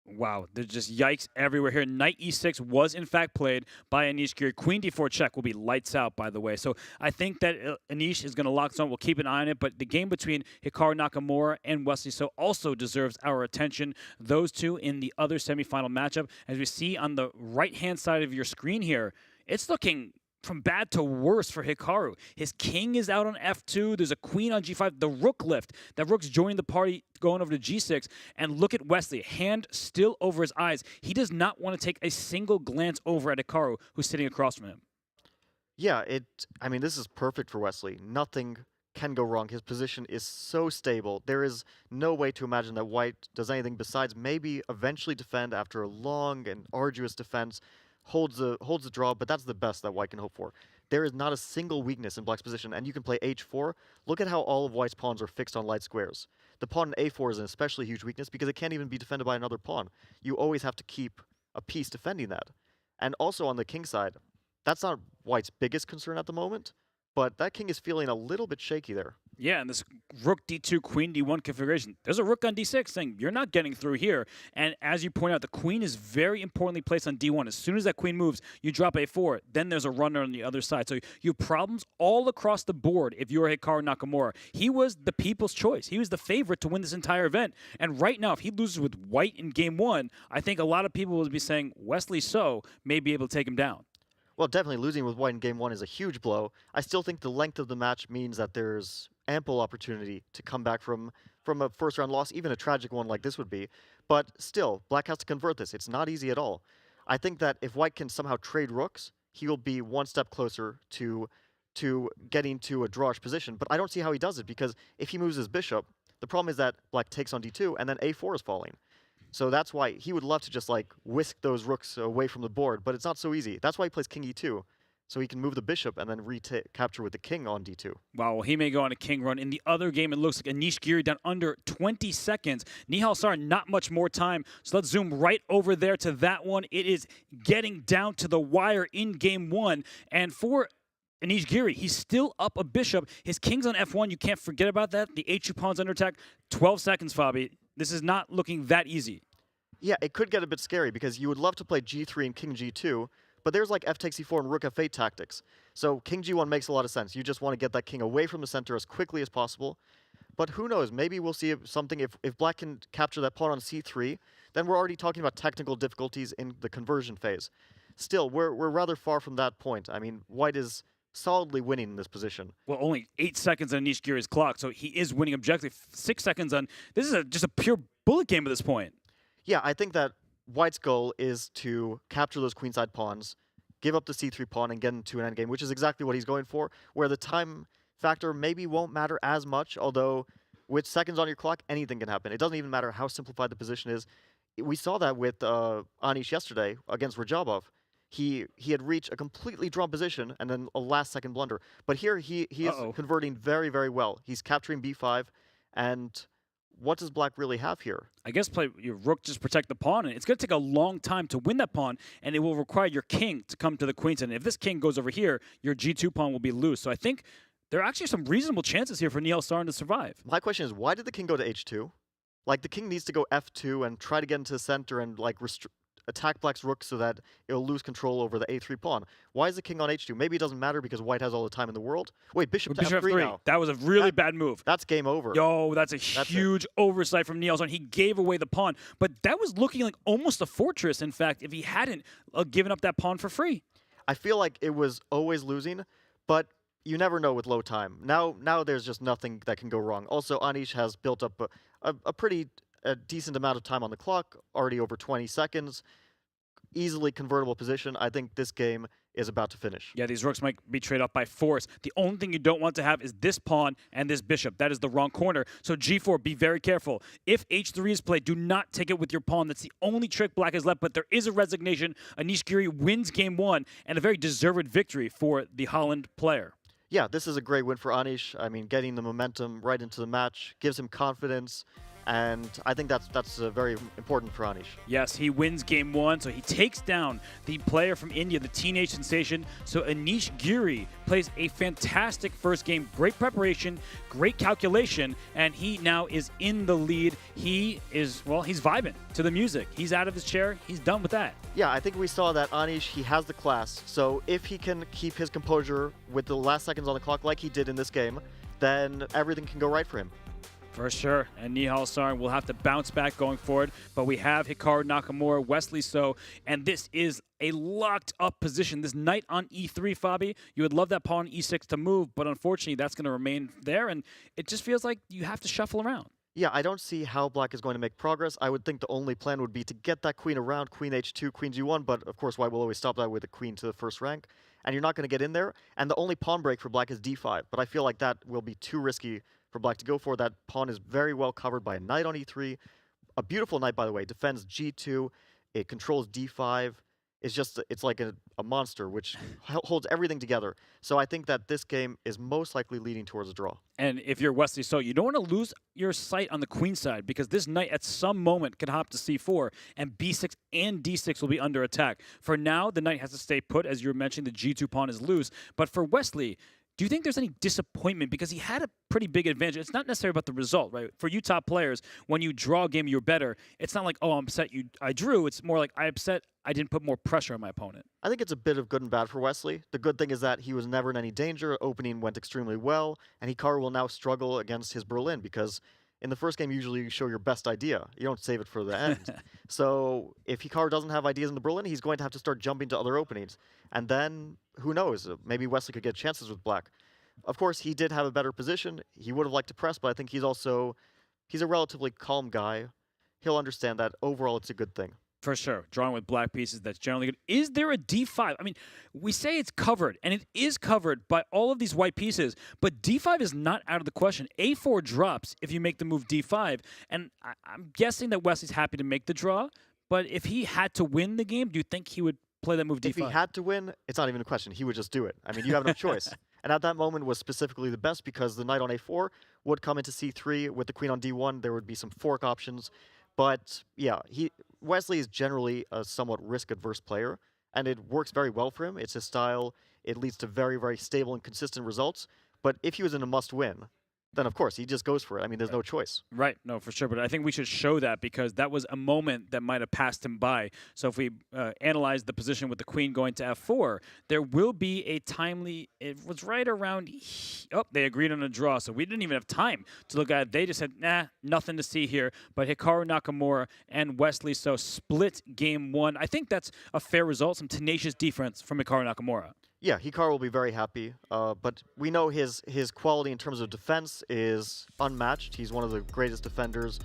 Wow, there's just yikes everywhere here. Knight e6 was in fact played by Anish Giri. Queen d4 check will be lights out, by the way. So I think that Anish is going to lock this on. We'll keep an eye on it. But the game between Hikaru Nakamura and Wesley So also deserves our attention. Those two in the other semifinal matchup. As we see on the right-hand side of your screen here, it's looking from bad to worse for Hikaru. His king is out on f2. There's a queen on g5. The rook lift. That rook's joining the party going over to g6. And look at Wesley. Hand still over his eyes. He does not want to take a single glance over at Hikaru, who's sitting across from him. Yeah, this is perfect for Wesley. Nothing can go wrong. His position is so stable. There is no way to imagine that white does anything besides maybe eventually defend after a long and arduous defense. Holds the draw, but that's the best that white can hope for. There is not a single weakness in black's position, and you can play h4. Look at how all of white's pawns are fixed on light squares. The pawn in a4 is an especially huge weakness because it can't even be defended by another pawn. You always have to keep a piece defending that. And also on the king side, that's not white's biggest concern at the moment, but that king is feeling a little bit shaky there. Yeah, and this rook d2, queen d1 configuration. There's a rook on d6 saying you're not getting through here. And as you point out, the queen is very importantly placed on d1. As soon as that queen moves, you drop a4. Then there's a runner on the other side. So you have problems all across the board if you're Hikaru Nakamura. He was the people's choice. He was the favorite to win this entire event. And right now, if he loses with white in game one, I think a lot of people will be saying Wesley So may be able to take him down. Well, definitely losing with white in game one is a huge blow. I still think the length of the match means that there's ample opportunity to come back from a first-round loss, even a tragic one like this would be. But still, black has to convert this. It's not easy at all. I think that if white can somehow trade rooks, he will be one step closer to getting to a drawish position. But I don't see how he does it, because if he moves his bishop, the problem is that black takes on d2, and then a4 is falling. So that's why he would love to just whisk those rooks away from the board, but it's not so easy. That's why he plays king e2, so he can move the bishop and then capture with the king on d2. Wow, well, he may go on a king run. In the other game, it looks like Anish Giri down under 20 seconds. Nihal Sarin, not much more time. So let's zoom right over there to that one. It is getting down to the wire in game one. And for Anish Giri, he's still up a bishop. His king's on f1. You can't forget about that. The h2 pawn's under attack. 12 seconds, Fabi. This is not looking that easy. Yeah, it could get a bit scary because you would love to play g3 and king g2, but there's f takes e4 and rook f8 tactics. So king g1 makes a lot of sense. You just want to get that king away from the center as quickly as possible. But who knows, maybe we'll see something. If black can capture that pawn on c3, then we're already talking about technical difficulties in the conversion phase. Still, we're rather far from that point. I mean, white is solidly winning in this position. Well, only 8 seconds on Anish Giri's clock, so he is winning objectively. 6 seconds on. This is just a pure bullet game at this point. Yeah, I think that white's goal is to capture those queenside pawns, give up the c3 pawn, and get into an endgame, which is exactly what he's going for, where the time factor maybe won't matter as much, although with seconds on your clock, anything can happen. It doesn't even matter how simplified the position is. We saw that with Anish yesterday against Rajabov. he had reached a completely drawn position and then a last-second blunder. But here he is converting very, very well. He's capturing b5, and what does black really have here? I guess play your rook, just protect the pawn, and it's going to take a long time to win that pawn, and it will require your king to come to the queen's end. If this king goes over here, your g2 pawn will be loose. So I think there are actually some reasonable chances here for Nihal Sarin to survive. My question is, why did the king go to h2? Like, the king needs to go f2 and try to get into the center and, like, attack black's rook so that it'll lose control over the a3 pawn. Why is the king on h2? Maybe it doesn't matter because white has all the time in the world. Wait, bishop to f3 now. That was a really bad move. That's game over. Yo, that's a huge oversight from Nihal Sarin. He gave away the pawn, but that was looking like almost a fortress, in fact, if he hadn't given up that pawn for free. I feel like it was always losing, but you never know with low time. Now there's just nothing that can go wrong. Also, Anish has built up a pretty decent amount of time on the clock, already over 20 seconds. Easily convertible position. I think this game is about to finish. Yeah, these rooks might be traded off by force. The only thing you don't want to have is this pawn and this bishop. That is the wrong corner. So g4, be very careful. If h3 is played, do not take it with your pawn. That's the only trick black has left, but there is a resignation. Anish Giri wins game 1, and a very deserved victory for the Holland player. Yeah, this is a great win for Anish. I mean, getting the momentum right into the match gives him confidence. And I think that's very important for Anish. Yes, he wins game 1, so he takes down the player from India, the teenage sensation. So Anish Giri plays a fantastic first game, great preparation, great calculation, and he now is in the lead. He is, well, he's vibing to the music. He's out of his chair. He's done with that. Yeah, I think we saw that Anish, he has the class. So if he can keep his composure with the last seconds on the clock like he did in this game, then everything can go right for him. For sure, and Nihal Sarin will have to bounce back going forward, but we have Hikaru Nakamura, Wesley So, and this is a locked-up position. This knight on e3, Fabi, you would love that pawn e6 to move, but unfortunately that's going to remain there, and it just feels like you have to shuffle around. Yeah, I don't see how black is going to make progress. I would think the only plan would be to get that queen around, queen h2, queen g1, but of course white will always stop that with a queen to the first rank, and you're not going to get in there, and the only pawn break for black is d5, but I feel like that will be too risky for black to go for. That pawn is very well covered by a knight on e3. A beautiful knight, by the way. Defends g2. It controls d5. It's like a monster, which holds everything together. So I think that this game is most likely leading towards a draw. And if you're Wesley So, you don't want to lose your sight on the queen side, because this knight at some moment can hop to c4, and b6 and d6 will be under attack. For now, the knight has to stay put. As you were mentioning, the g2 pawn is loose. But for Wesley, do you think there's any disappointment? Because he had a pretty big advantage. It's not necessarily about the result, right? For you top players, when you draw a game, you're better. It's not like, oh, I'm upset I drew. It's more like, I'm upset I didn't put more pressure on my opponent. I think it's a bit of good and bad for Wesley. The good thing is that he was never in any danger. Opening went extremely well, and Hikaru will now struggle against his Berlin, because in the first game, usually you show your best idea. You don't save it for the end. So if Hikaru doesn't have ideas in the Berlin, he's going to have to start jumping to other openings. And then, who knows, maybe Wesley could get chances with black. Of course, he did have a better position. He would have liked to press, but I think he's a relatively calm guy. He'll understand that overall it's a good thing. For sure. Drawing with black pieces, that's generally good. Is there a d5? I mean, we say it's covered, and it is covered by all of these white pieces, but d5 is not out of the question. a4 drops if you make the move d5, and I'm guessing that Wesley's happy to make the draw, but if he had to win the game, do you think he would play that move d5? If he had to win, it's not even a question. He would just do it. I mean, you have no choice. And at that moment was specifically the best, because the knight on a4 would come into c3 with the queen on d1. There would be some fork options. But yeah, Wesley is generally a somewhat risk-averse player, and it works very well for him. It's his style. It leads to very, very stable and consistent results. But if he was in a must-win, then of course he just goes for it. I mean, there's no choice. Right, no, for sure. But I think we should show that, because that was a moment that might have passed him by. So if we analyze the position with the queen going to f4, there will be a timely, it was right around, oh, they agreed on a draw. So we didn't even have time to look at it. They just said, nah, nothing to see here. But Hikaru Nakamura and Wesley So split game 1. I think that's a fair result, some tenacious defense from Hikaru Nakamura. Yeah, Hikaru will be very happy, but we know his quality in terms of defense is unmatched. He's one of the greatest defenders,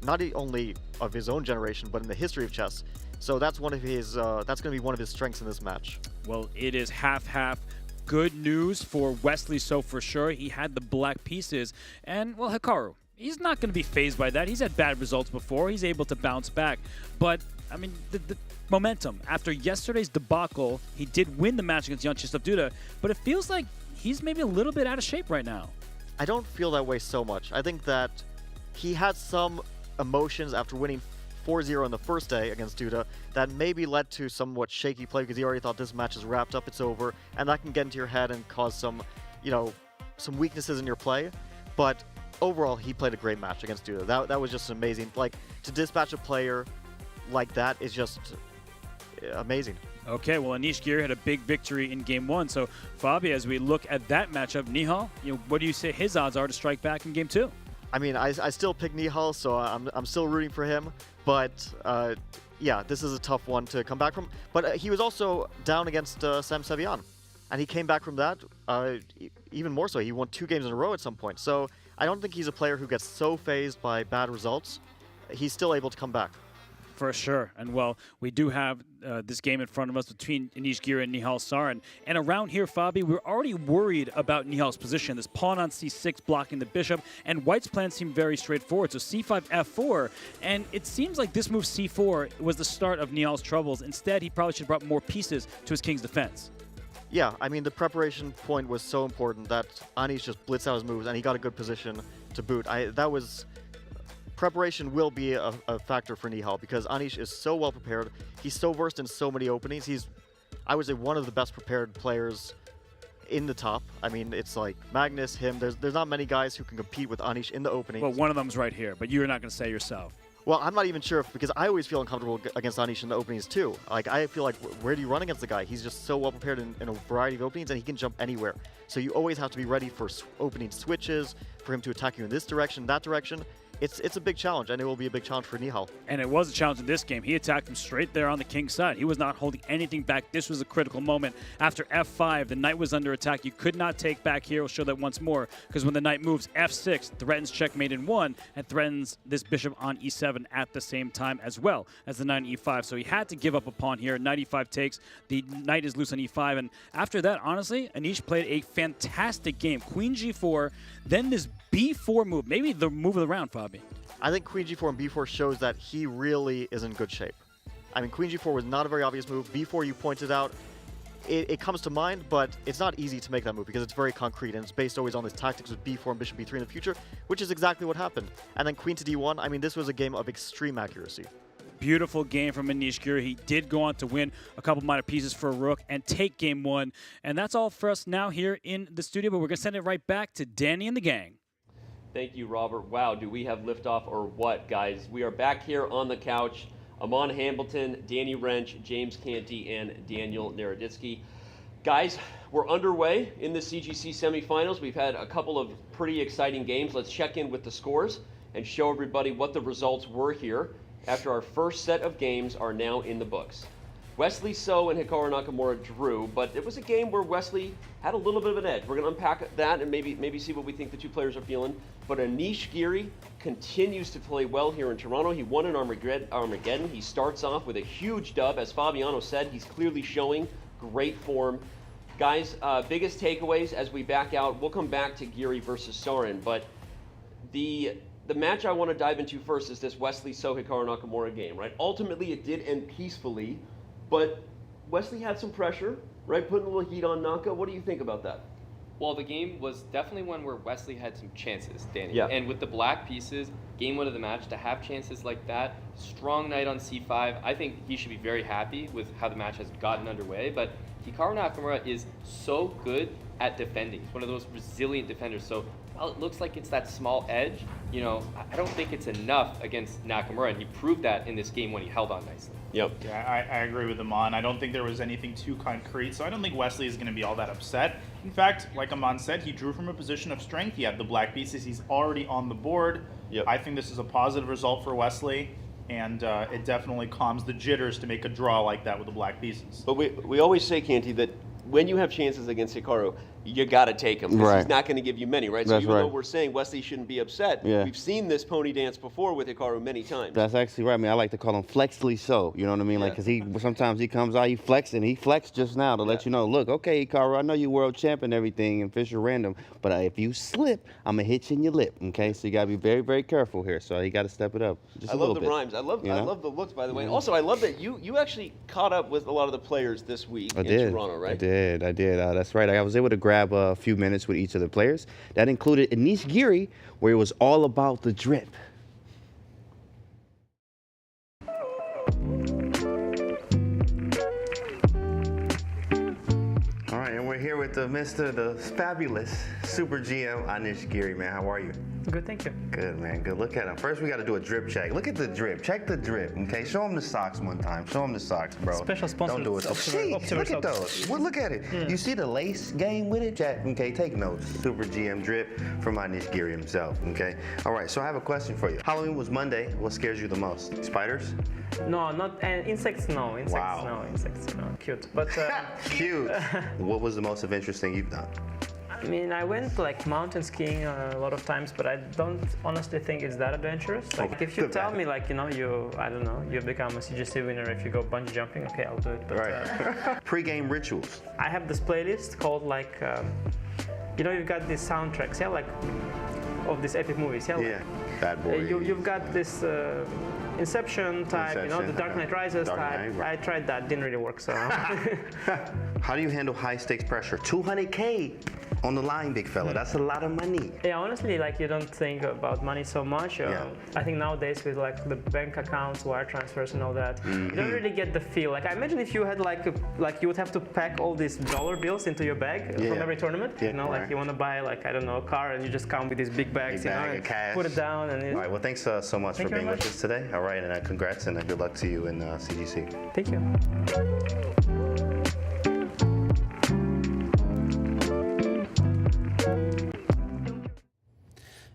not only of his own generation, but in the history of chess. So that's one of his. That's going to be one of his strengths in this match. Well, it is half-half. Good news for Wesley So for sure. He had the black pieces, and well, Hikaru, he's not going to be fazed by that. He's had bad results before. He's able to bounce back, but I mean, the momentum. After yesterday's debacle, he did win the match against Yanchislavs Duda, but it feels like he's maybe a little bit out of shape right now. I don't feel that way so much. I think that he had some emotions after winning 4-0 on the first day against Duda that maybe led to somewhat shaky play because he already thought this match is wrapped up, it's over, and that can get into your head and cause some, some weaknesses in your play. But overall, he played a great match against Duda. That was just amazing. Like, to dispatch a player like that is just amazing. Okay, well, Anish Giri had a big victory in Game 1. So, Fabi, as we look at that matchup, Nihal, what do you say his odds are to strike back in Game 2? I mean, I still pick Nihal, so I'm still rooting for him. But yeah, this is a tough one to come back from. But he was also down against Sam Sevian, and he came back from that even more so. He won 2 games in a row at some point. So I don't think he's a player who gets so phased by bad results. He's still able to come back. For sure. And, well, we do have this game in front of us between Anish Giri and Nihal Sarin. And around here, Fabi, we're already worried about Nihal's position. This pawn on c6 blocking the bishop, and White's plan seemed very straightforward. So c5, f4, and it seems like this move c4 was the start of Nihal's troubles. Instead, he probably should have brought more pieces to his king's defense. Yeah, I mean, the preparation point was so important that Anish just blitzed out his moves, and he got a good position to boot. Preparation will be a factor for Nihal because Anish is so well prepared. He's so versed in so many openings. He's, I would say, one of the best prepared players in the top. I mean, it's like Magnus, him. There's not many guys who can compete with Anish in the openings. Well, one of them's right here, but you're not going to say yourself. Well, I'm not even sure because I always feel uncomfortable against Anish in the openings too. Like, I feel like, where do you run against the guy? He's just so well prepared in a variety of openings, and he can jump anywhere. So you always have to be ready for opening switches, for him to attack you in this direction, that direction. It's a big challenge, and it will be a big challenge for Nihal. And it was a challenge in this game. He attacked him straight there on the king's side. He was not holding anything back. This was a critical moment. After f5, the knight was under attack. You could not take back here. We'll show that once more, because when the knight moves, f6 threatens checkmate in 1 and threatens this bishop on e7 at the same time as well as the knight on e5. So he had to give up a pawn here. Knight e5 takes. The knight is loose on e5. And after that, honestly, Anish played a fantastic game. Queen g4, then this b4 move. Maybe the move of the round, Fabi. I think Queen g4 and b4 shows that he really is in good shape. I mean, Queen g4 was not a very obvious move. b4, you pointed out, it comes to mind, but it's not easy to make that move because it's very concrete and it's based always on this tactics with b4 and bishop b3 in the future, which is exactly what happened. And then queen to d1, I mean, this was a game of extreme accuracy. Beautiful game from Anish Giri. He did go on to win a couple minor pieces for a rook and take game 1. And that's all for us now here in the studio, but we're going to send it right back to Danny and the gang. Thank you, Robert. Wow, do we have liftoff or what, guys? We are back here on the couch. Amon Hambleton, Danny Wrench, James Canty, and Daniel Naroditsky. Guys, we're underway in the CGC semifinals. We've had a couple of pretty exciting games. Let's check in with the scores and show everybody what the results were here after our first set of games are now in the books. Wesley So and Hikaru Nakamura drew, but it was a game where Wesley had a little bit of an edge. We're going to unpack that and maybe see what we think the two players are feeling. But Anish Giri continues to play well here in Toronto. He won an Armageddon. He starts off with a huge dub. As Fabiano said, he's clearly showing great form. Guys, biggest takeaways as we back out. We'll come back to Giri versus Sarin, but the match I want to dive into first is this Wesley So Hikaru Nakamura game, right? Ultimately, it did end peacefully. But Wesley had some pressure, right? Putting a little heat on Naka. What do you think about that? Well, the game was definitely one where Wesley had some chances, Danny. Yeah. And with the black pieces, game 1 of the match, to have chances like that, strong knight on c5, I think he should be very happy with how the match has gotten underway. But Hikaru Nakamura is so good at defending. He's one of those resilient defenders. So while it looks like it's that small edge, I don't think it's enough against Nakamura. And he proved that in this game when he held on nicely. Yep. Yeah, I agree with Amon. I don't think there was anything too concrete, so I don't think Wesley is going to be all that upset. In fact, like Amon said, he drew from a position of strength. He had the black pieces. He's already on the board. Yep. I think this is a positive result for Wesley, and it definitely calms the jitters to make a draw like that with the black pieces. But we always say, Canty, that when you have chances against Hikaru, you got to take him because Right. he's not going to give you many, right? So That's even though right. we're saying Wesley shouldn't be upset, Yeah. we've seen this pony dance before with Hikaru many times. That's actually right. I mean, I like to call him Wesley So. You know what I mean? Like, because sometimes he comes out, he flexed just now to let you know, look, okay, Hikaru, I know you world champ and everything and Fisher random, but if you slip, I'm going to hit you in your lip, okay? So you got to be very, very careful here. So you got to step it up just I a love little the bit. rhymes. I love you know? the looks, by the way. And also, I love that you actually caught up with a lot of the players this week in Toronto, right? I did. That's right. I was able to grab a few minutes with each of the players. That included Anish Giri, where it was all about the drip. All right, and we're here with the fabulous Super GM Anish Giri, man. How are you? Good, thank you. Good, man. Good. Look at him. First, we got to do a drip check. Look at the drip. Check the drip, okay? Show him the socks one time. Show him the socks, bro. Special sponsor. Don't do it. Jeez, look at those. Well, look at it. Yeah. You see the lace game with it? Jack, okay, take notes. Super GM drip from Anish Giri himself, okay? All right, so I have a question for you. Halloween was Monday. What scares you the most? Spiders? No, not insects. No, insects. Wow. No, insects. No, cute. But Cute. What was the most adventurous thing you've done? I mean, I went like mountain skiing a lot of times, but I don't honestly think it's that adventurous. Like, if you tell me, like, I don't know, you become a CGC winner if you go bungee jumping, okay, I'll do it. But, Right. Pre-game rituals. I have this playlist called like, you've got these soundtracks, yeah, like of these epic movies, yeah. Yeah. Bad Boys. You've got this Inception type, the Inception, Dark Knight Rises Dark type. Knight, right. I tried that, didn't really work. So. How do you handle high stakes pressure? 200K on the line, big fella. That's a lot of money. Yeah, honestly, like you don't think about money so much. I think nowadays with like the bank accounts, wire transfers, and all that, you don't really get the feel. Like I imagine if you had like you would have to pack all these dollar bills into your bag from every tournament. Yeah, like you want to buy like I don't know a car, and you just come with these big bags, and cash. put it down. And all right. Well, thanks so much for being with us today. All right, and congrats and good luck to you in CGC. Thank you.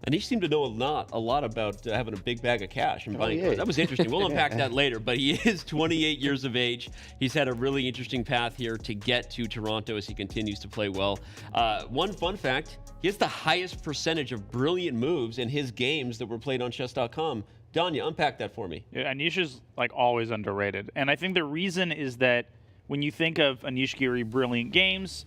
Anish seemed to know a lot about having a big bag of cash and buying cars. That was interesting. We'll unpack that later, but he is 28 years of age. He's had a really interesting path here to get to Toronto as he continues to play well. One fun fact, he has the highest percentage of brilliant moves in his games that were played on Chess.com. Danya, unpack that for me. Yeah, Anish is like always underrated. And I think the reason is that when you think of Anish Giri brilliant games,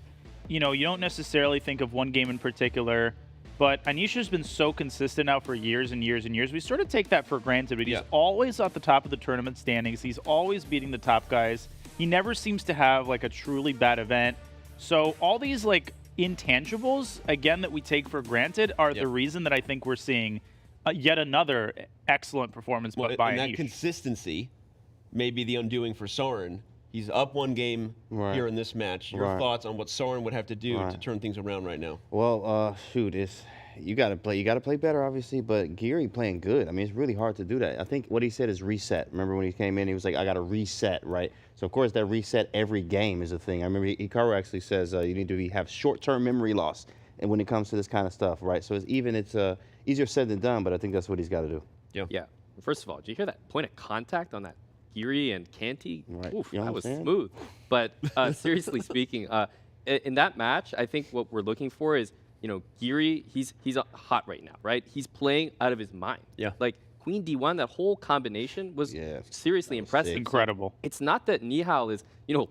you don't necessarily think of one game in particular. But Anish has been so consistent now for years and years and years. We sort of take that for granted, but he's always at the top of the tournament standings. He's always beating the top guys. He never seems to have like a truly bad event. So all these like intangibles, again, that we take for granted are the reason that I think we're seeing yet another excellent performance by and that Anish. consistency may be the undoing for Sarin. He's up one game here in this match. Your thoughts on what Sarin would have to do to turn things around right now? Well, shoot, you gotta play better, obviously. But Giri playing good. I mean, it's really hard to do that. I think what he said is reset. Remember when he came in, he was like, "I gotta reset," right? So of course that reset every game is a thing. I remember Hikaru actually says you need to have short-term memory loss, and when it comes to this kind of stuff, right? So it's easier said than done, but I think that's what he's got to do. Yeah. First of all, did you hear that point of contact on that Giri and Canty? Right. Oof, You know that what was I'm saying? smooth. But seriously speaking, in that match, I think what we're looking for is, Giri, he's hot right now, right? He's playing out of his mind. Yeah. Like Queen D1, that whole combination was seriously impressive. Incredible. It's not that Nihal is,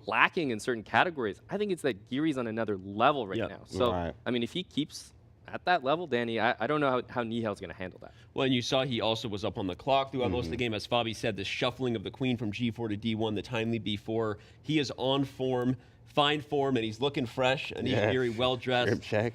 lacking in certain categories. I think it's that Giri's on another level right now. So, I mean, if he keeps at that level, Danny, I don't know how Nihal's going to handle that. Well, and you saw he also was up on the clock throughout most of the game. As Fabi said, the shuffling of the queen from G4 to D1, the timely B4. He is on form, fine form, and he's looking fresh. And he's very well-dressed. Grip check.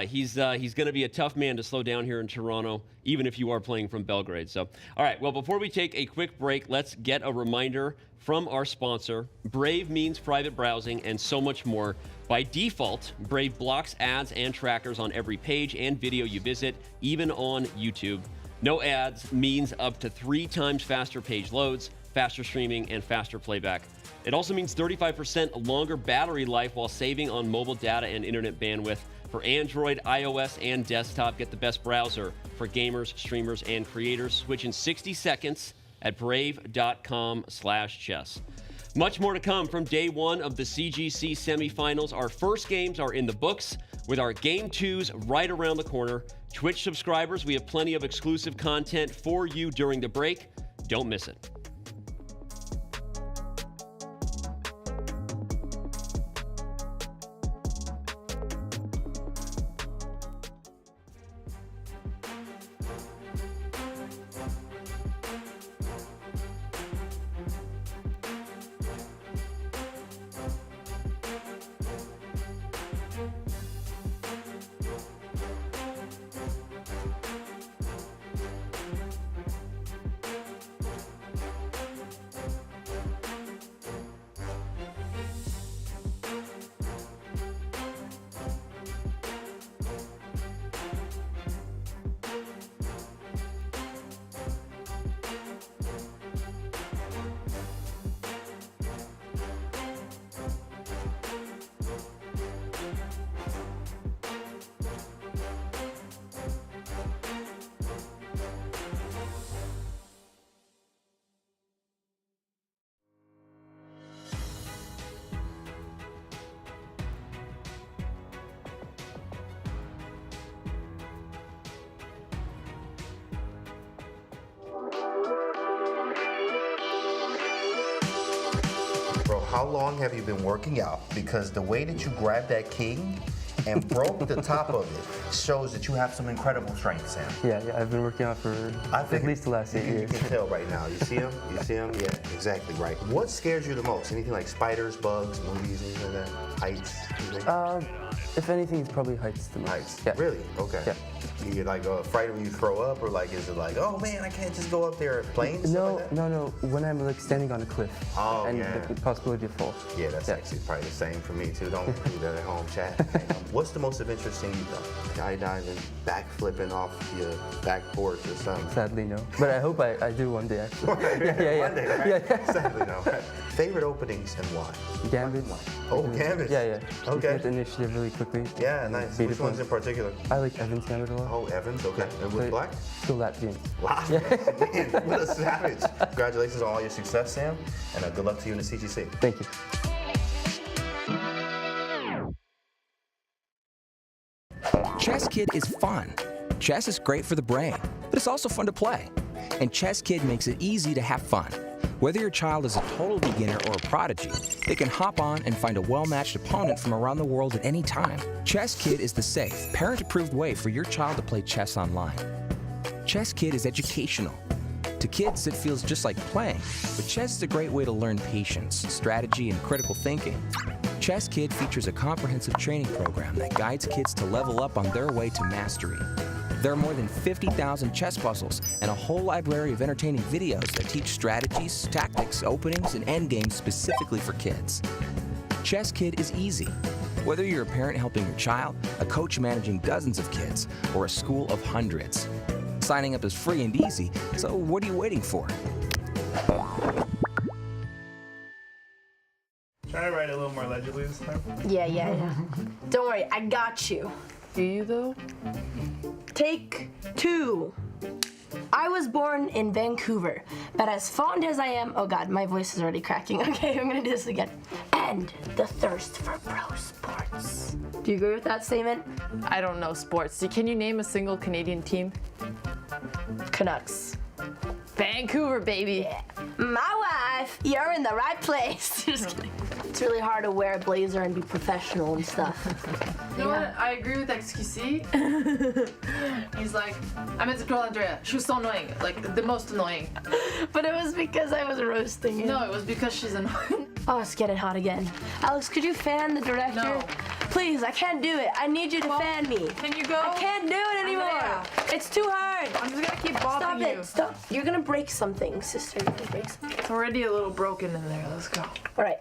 He's going to be a tough man to slow down here in Toronto, even if you are playing from Belgrade. So, all right, well, before we take a quick break, let's get a reminder from our sponsor. Brave means private browsing and so much more. By default, Brave blocks ads and trackers on every page and video you visit, even on YouTube. No ads means up to 3 times faster page loads, faster streaming, and faster playback. It also means 35% longer battery life while saving on mobile data and internet bandwidth. For Android, iOS, and desktop, get the best browser for gamers, streamers, and creators. Switch in 60 seconds at brave.com/chess. Much more to come from day one of the CGC semifinals. Our first games are in the books with our Game 2s right around the corner. Twitch subscribers, we have plenty of exclusive content for you during the break. Don't miss it. Bro, how long have you been working out? Because the way that you grabbed that king and broke the top of it shows that you have some incredible strength, Sam. Yeah, I've been working out for at least the last 8 years. You can tell right now. You see him? You see him? Yeah, exactly right. What scares you the most? Anything like spiders, bugs, movies, anything like that? Heights? Anything? If anything, it's probably heights the most. Heights? Yeah. Really? Okay. Yeah. You like afraid when you throw up, or like is it like, oh man, I can't just go up there at planes? No. When I'm like standing on a cliff and the possibility to fall. Yeah, that's actually probably the same for me too. Don't do that at home, chat. What's the most adventurous thing you've done? Skydiving, backflipping off your back porch or something? Sadly, no. But I hope I do one day, actually. One day, right? Yeah. Sadly, no. Favorite openings and why? Gambit. Oh, Gambit. Yeah. Okay. With initiative really quickly. Yeah, nice. Which ones in particular? I like Evans Gambit a lot. Oh, Evans, okay. And with Black? Still Latvian. Wow, man, what a savage. Congratulations on all your success, Sam, and good luck to you in the CGC. Thank you. Chess Kid is fun. Chess is great for the brain, but it's also fun to play. And Chess Kid makes it easy to have fun. Whether your child is a total beginner or a prodigy, they can hop on and find a well-matched opponent from around the world at any time. Chess Kid is the safe, parent-approved way for your child to play chess online. Chess Kid is educational. To kids, it feels just like playing, but chess is a great way to learn patience, strategy, and critical thinking. Chess Kid features a comprehensive training program that guides kids to level up on their way to mastery. There are more than 50,000 chess puzzles and a whole library of entertaining videos that teach strategies, tactics, openings, and endgames specifically for kids. Chess Kid is easy. Whether you're a parent helping your child, a coach managing dozens of kids, or a school of hundreds. Signing up is free and easy, so what are you waiting for? Try to write a little more legibly this time. Yeah. Don't worry, I got you. Do you though? Take 2. I was born in Vancouver, but as fond as I am, oh god, my voice is already cracking. Okay, I'm gonna do this again. And the thirst for pro sports. Do you agree with that statement? I don't know sports. Can you name a single Canadian team? Canucks. Vancouver, baby. Yeah. My wife, you're in the right place. Just kidding. It's really hard to wear a blazer and be professional and stuff. You know what? I agree with XQC. He's like, I meant to call Andrea. She was so annoying. Like, the most annoying. But it was because I was roasting him. No, it was because she's annoying. Oh, it's getting hot again. Alex, could you fan the director? No. Please, I can't do it. I need you to fan me. Can you go? I can't do it anymore. Andrea. It's too hard. I'm just gonna keep bothering you. Stop. You're gonna break something, sister. You're gonna break something. It's already a little broken in there. Let's go. All right.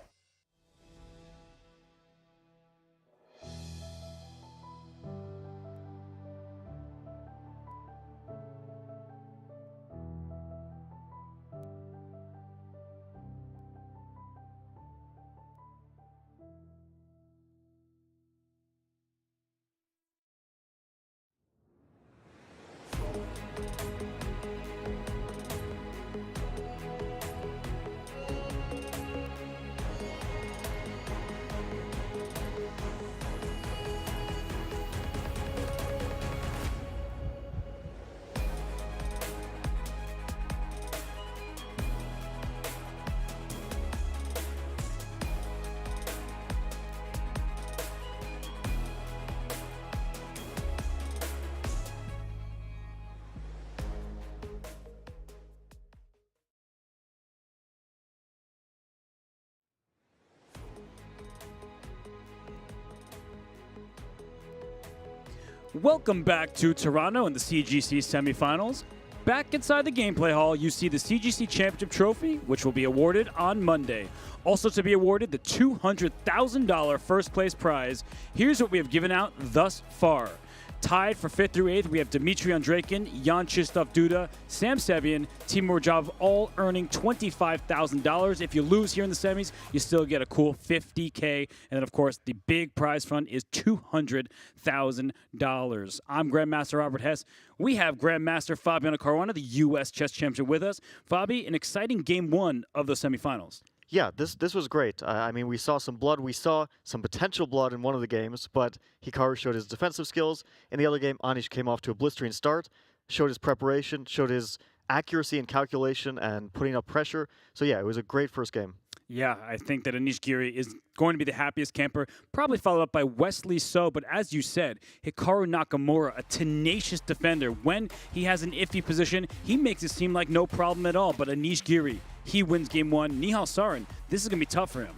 Welcome back to Toronto in the CGC semifinals. Back inside the gameplay hall, you see the CGC Championship Trophy, which will be awarded on Monday. Also to be awarded, the $200,000 first place prize. Here's what we have given out thus far. Tied for 5th through 8th, we have Dmitry Andreikin, Jan Krzysztof Duda, Sam Sevian, Timur Jov, all earning $25,000. If you lose here in the semis, you still get a cool $50K. And then, of course, the big prize fund is $200,000. I'm Grandmaster Robert Hess. We have Grandmaster Fabiano Caruana, the U.S. Chess Champion, with us. Fabi, an exciting game 1 of the semifinals. Yeah, this was great. I mean, we saw some blood. We saw some potential blood in one of the games, but Hikaru showed his defensive skills. In the other game, Anish came off to a blistering start, showed his preparation, showed his accuracy and calculation and putting up pressure. So yeah, it was a great first game. Yeah, I think that Anish Giri is going to be the happiest camper, probably followed up by Wesley So. But as you said, Hikaru Nakamura, a tenacious defender. When he has an iffy position, he makes it seem like no problem at all. But Anish Giri, he wins game 1. Nihal Sarin, this is going to be tough for him.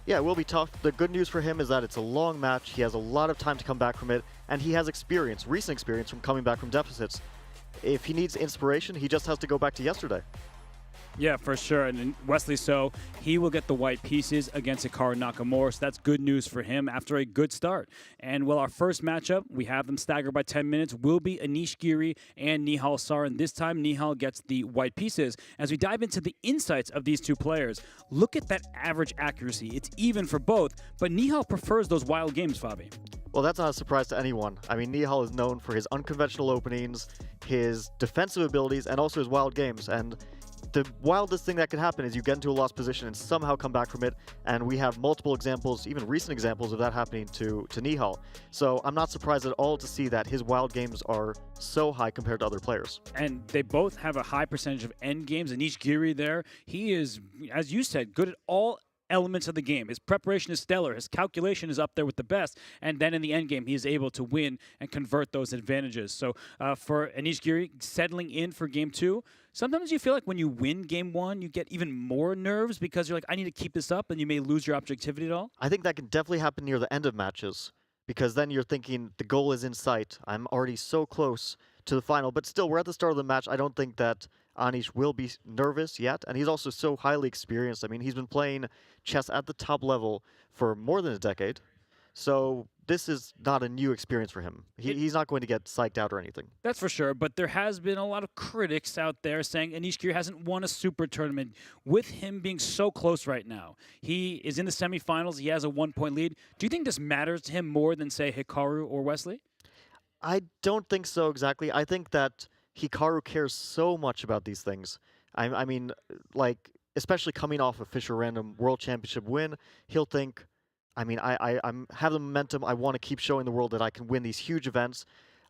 Yeah, it will be tough. The good news for him is that it's a long match. He has a lot of time to come back from it, and he has experience, recent experience from coming back from deficits. If he needs inspiration, he just has to go back to yesterday. Yeah, for sure. And Wesley So, he will get the white pieces against Hikaru Nakamura, so that's good news for him after a good start. And well, our first matchup, we have them staggered by 10 minutes, will be Anish Giri and Nihal Sarin. This time, Nihal gets the white pieces. As we dive into the insights of these two players, look at that average accuracy. It's even for both, but Nihal prefers those wild games, Fabi. Well, that's not a surprise to anyone. I mean, Nihal is known for his unconventional openings, his defensive abilities, and also his wild games. And the wildest thing that can happen is you get into a lost position and somehow come back from it, and we have multiple examples, even recent examples of that happening to Nihal. So I'm not surprised at all to see that his wild games are so high compared to other players. And they both have a high percentage of end games. Anish Giri there, he is, as you said, good at all elements of the game. His preparation is stellar. His calculation is up there with the best. And then in the end game, he is able to win and convert those advantages. So for Anish Giri, settling in for game 2, sometimes you feel like when you win game 1, you get even more nerves because you're like, I need to keep this up, and you may lose your objectivity at all. I think that can definitely happen near the end of matches, because then you're thinking the goal is in sight. I'm already so close to the final, but still, we're at the start of the match. I don't think that Anish will be nervous yet, and he's also so highly experienced. I mean, he's been playing chess at the top level for more than a decade, so this is not a new experience for him. He's not going to get psyched out or anything. That's for sure, but there has been a lot of critics out there saying Anish Giri hasn't won a super tournament with him being so close right now. He is in the semifinals. He has a 1-point lead. Do you think this matters to him more than, say, Hikaru or Wesley? I don't think so exactly. I think that Hikaru cares so much about these things. I mean, like, especially coming off a Fischer Random World Championship win, he'll think, I mean, I have the momentum. I want to keep showing the world that I can win these huge events.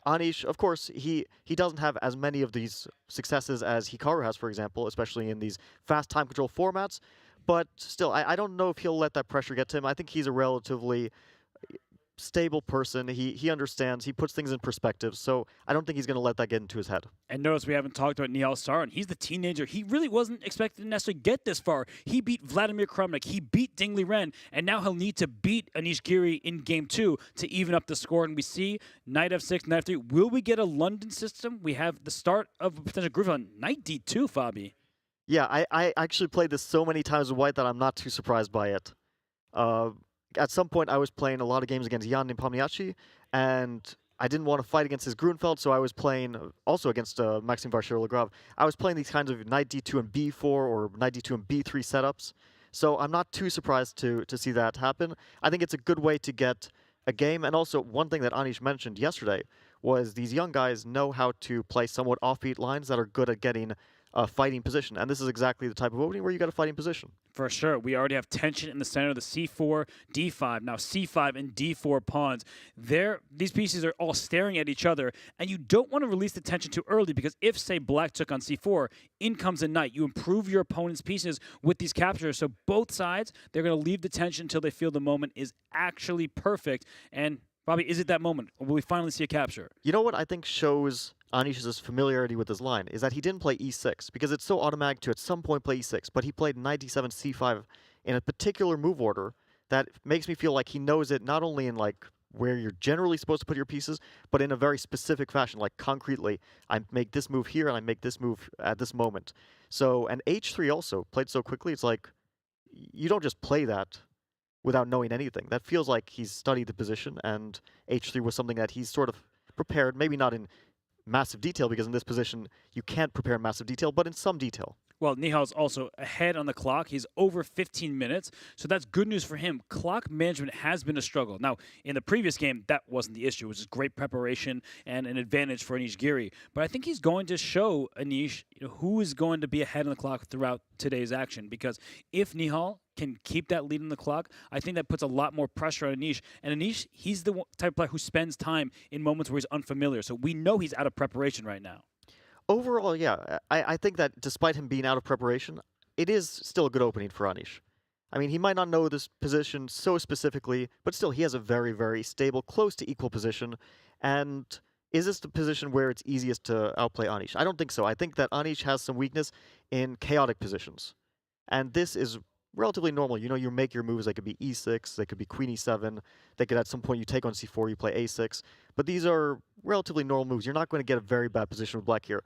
Anish, of course, he doesn't have as many of these successes as Hikaru has, for example, especially in these fast time control formats. But still, I don't know if he'll let that pressure get to him. I think he's a relatively stable person. He understands. He puts things in perspective. So I don't think he's going to let that get into his head. And notice we haven't talked about Nihal Sarin. He's the teenager. He really wasn't expected to necessarily get this far. He beat Vladimir Kramnik. He beat Ding Liren. And now he'll need to beat Anish Giri in game 2 to even up the score. And we see knight f6, knight f3. Will we get a London system? We have the start of a potential groove on knight d2, Fabi. Yeah, I actually played this so many times with white that I'm not too surprised by it. At some point, I was playing a lot of games against Jan Nepomniachtchi, and I didn't want to fight against his Grunfeld, so I was playing also against Maxime Vachier-Lagrave. I was playing these kinds of knight d2 and b4 or knight d2 and b3 setups, so I'm not too surprised to see that happen. I think it's a good way to get a game, and also one thing that Anish mentioned yesterday was these young guys know how to play somewhat offbeat lines that are good at getting a fighting position, and this is exactly the type of opening where you got a fighting position. For sure. We already have tension in the center of the c4, d5, now c5 and d4 pawns. These pieces are all staring at each other, and you don't want to release the tension too early because if, say, black took on c4, in comes a knight. You improve your opponent's pieces with these captures, so both sides, they're going to leave the tension until they feel the moment is actually perfect. And Bobby, is it that moment? Or will we finally see a capture? You know what I think shows Anish's familiarity with his line is that he didn't play e6 because it's so automatic to at some point play e6, but he played knight d7 c5 in a particular move order that makes me feel like he knows it not only in like where you're generally supposed to put your pieces, but in a very specific fashion, like concretely, I make this move here and I make this move at this moment. So, and H3 also played so quickly, it's like, you don't just play that without knowing anything. That feels like he's studied the position, and H3 was something that he's sort of prepared, maybe not in massive detail, because in this position, you can't prepare in massive detail, but in some detail. Well, Nihal's also ahead on the clock. He's over 15 minutes, so that's good news for him. Clock management has been a struggle. Now, in the previous game, that wasn't the issue. It was just great preparation and an advantage for Anish Giri. But I think he's going to show Anish who is going to be ahead on the clock throughout today's action, because if Nihal can keep that lead on the clock, I think that puts a lot more pressure on Anish. And Anish, he's the type of player who spends time in moments where he's unfamiliar, so we know he's out of preparation right now. Overall, yeah, I think that despite him being out of preparation, it is still a good opening for Anish. I mean, he might not know this position so specifically, but still, he has a very, very stable, close to equal position. And is this the position where it's easiest to outplay Anish? I don't think so. I think that Anish has some weakness in chaotic positions. And this is relatively normal. You know, you make your moves. They could be e6, they could be queen e7, they could at some point you take on c4, you play a6. But these are relatively normal moves. You're not going to get a very bad position with black here.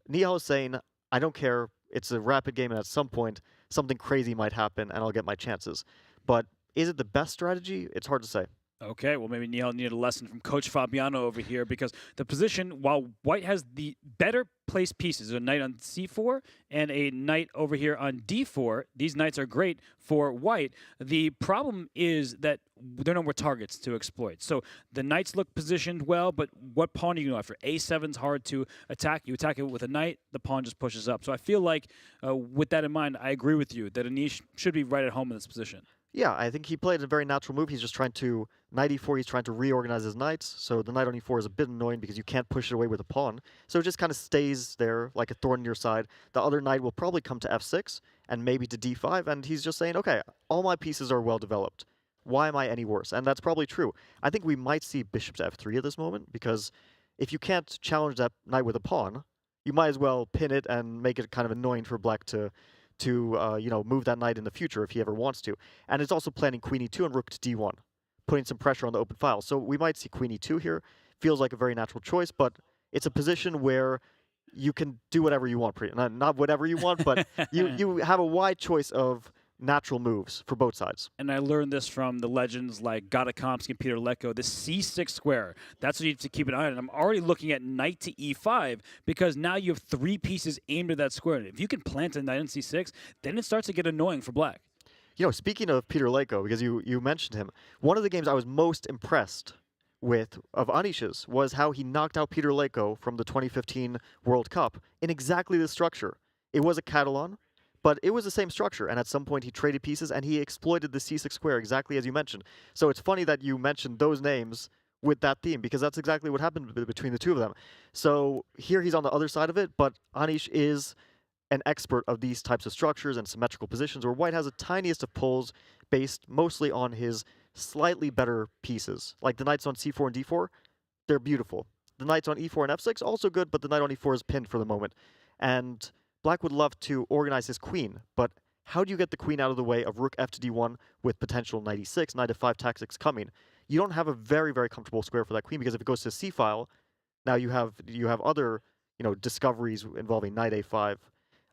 Nihal is saying, I don't care, it's a rapid game, and at some point, something crazy might happen, and I'll get my chances. But is it the best strategy? It's hard to say. Okay, well, maybe Nihal needed a lesson from Coach Fabiano over here, because the position, while White has the better placed pieces, a knight on c4 and a knight over here on d4, these knights are great for White. The problem is that there are no more targets to exploit. So the knights look positioned well, but what pawn do you go after? a7's hard to attack. You attack it with a knight, the pawn just pushes up. So I feel like, with that in mind, I agree with you that Anish should be right at home in this position. Yeah, I think he played a very natural move. He's just trying to, knight e4, he's trying to reorganize his knights. So the knight on e4 is a bit annoying because you can't push it away with a pawn. So it just kind of stays there like a thorn in your side. The other knight will probably come to f6 and maybe to d5. And he's just saying, okay, all my pieces are well developed. Why am I any worse? And that's probably true. I think we might see bishop to f3 at this moment, because if you can't challenge that knight with a pawn, you might as well pin it and make it kind of annoying for black to move that knight in the future if he ever wants to. And it's also planning queen e2 and rook to d1, putting some pressure on the open file. So we might see queen e2 here. Feels like a very natural choice, but it's a position where you can do whatever you want. Not whatever you want, but you have a wide choice of natural moves for both sides. And I learned this from the legends like Gadakomsky and Peter Leko, the c6 square. That's what you have to keep an eye on. And I'm already looking at knight to e5, because now you have 3 pieces aimed at that square. And if you can plant a knight on c6, then it starts to get annoying for black. You know, speaking of Peter Leko, because you mentioned him, one of the games I was most impressed with of Anish's was how he knocked out Peter Leko from the 2015 World Cup in exactly this structure. It was a Catalan, but it was the same structure, and at some point he traded pieces and he exploited the c6 square exactly as you mentioned. So it's funny that you mentioned those names with that theme, because that's exactly what happened between the two of them. So here he's on the other side of it, but Anish is an expert of these types of structures and symmetrical positions, where White has the tiniest of pulls based mostly on his slightly better pieces. Like the knights on c4 and d4, they're beautiful. The knights on e4 and f6, also good, but the knight on e4 is pinned for the moment. And Black would love to organize his queen, but how do you get the queen out of the way of rook f to d1 with potential knight e6, knight f5 tactics coming? You don't have a very, very comfortable square for that queen, because if it goes to c file, now you have other discoveries involving knight a5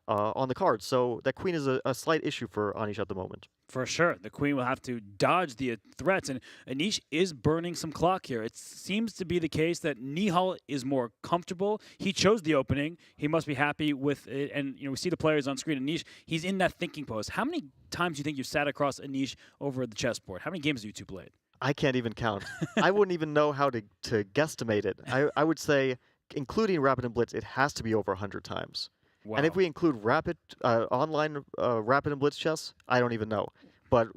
on the card. So that queen is a slight issue for Anish at the moment. For sure. The queen will have to dodge the threats, and Anish is burning some clock here. It seems to be the case that Nihal is more comfortable. He chose the opening. He must be happy with it. And we see the players on screen. Anish, he's in that thinking pose. How many times do you think you sat across Anish over the chessboard? How many games have you two played? I can't even count. I wouldn't even know how to guesstimate it. I would say, including Rapid and Blitz, it has to be over 100 times. Wow. And if we include rapid online Rapid and Blitz chess, I don't even know. But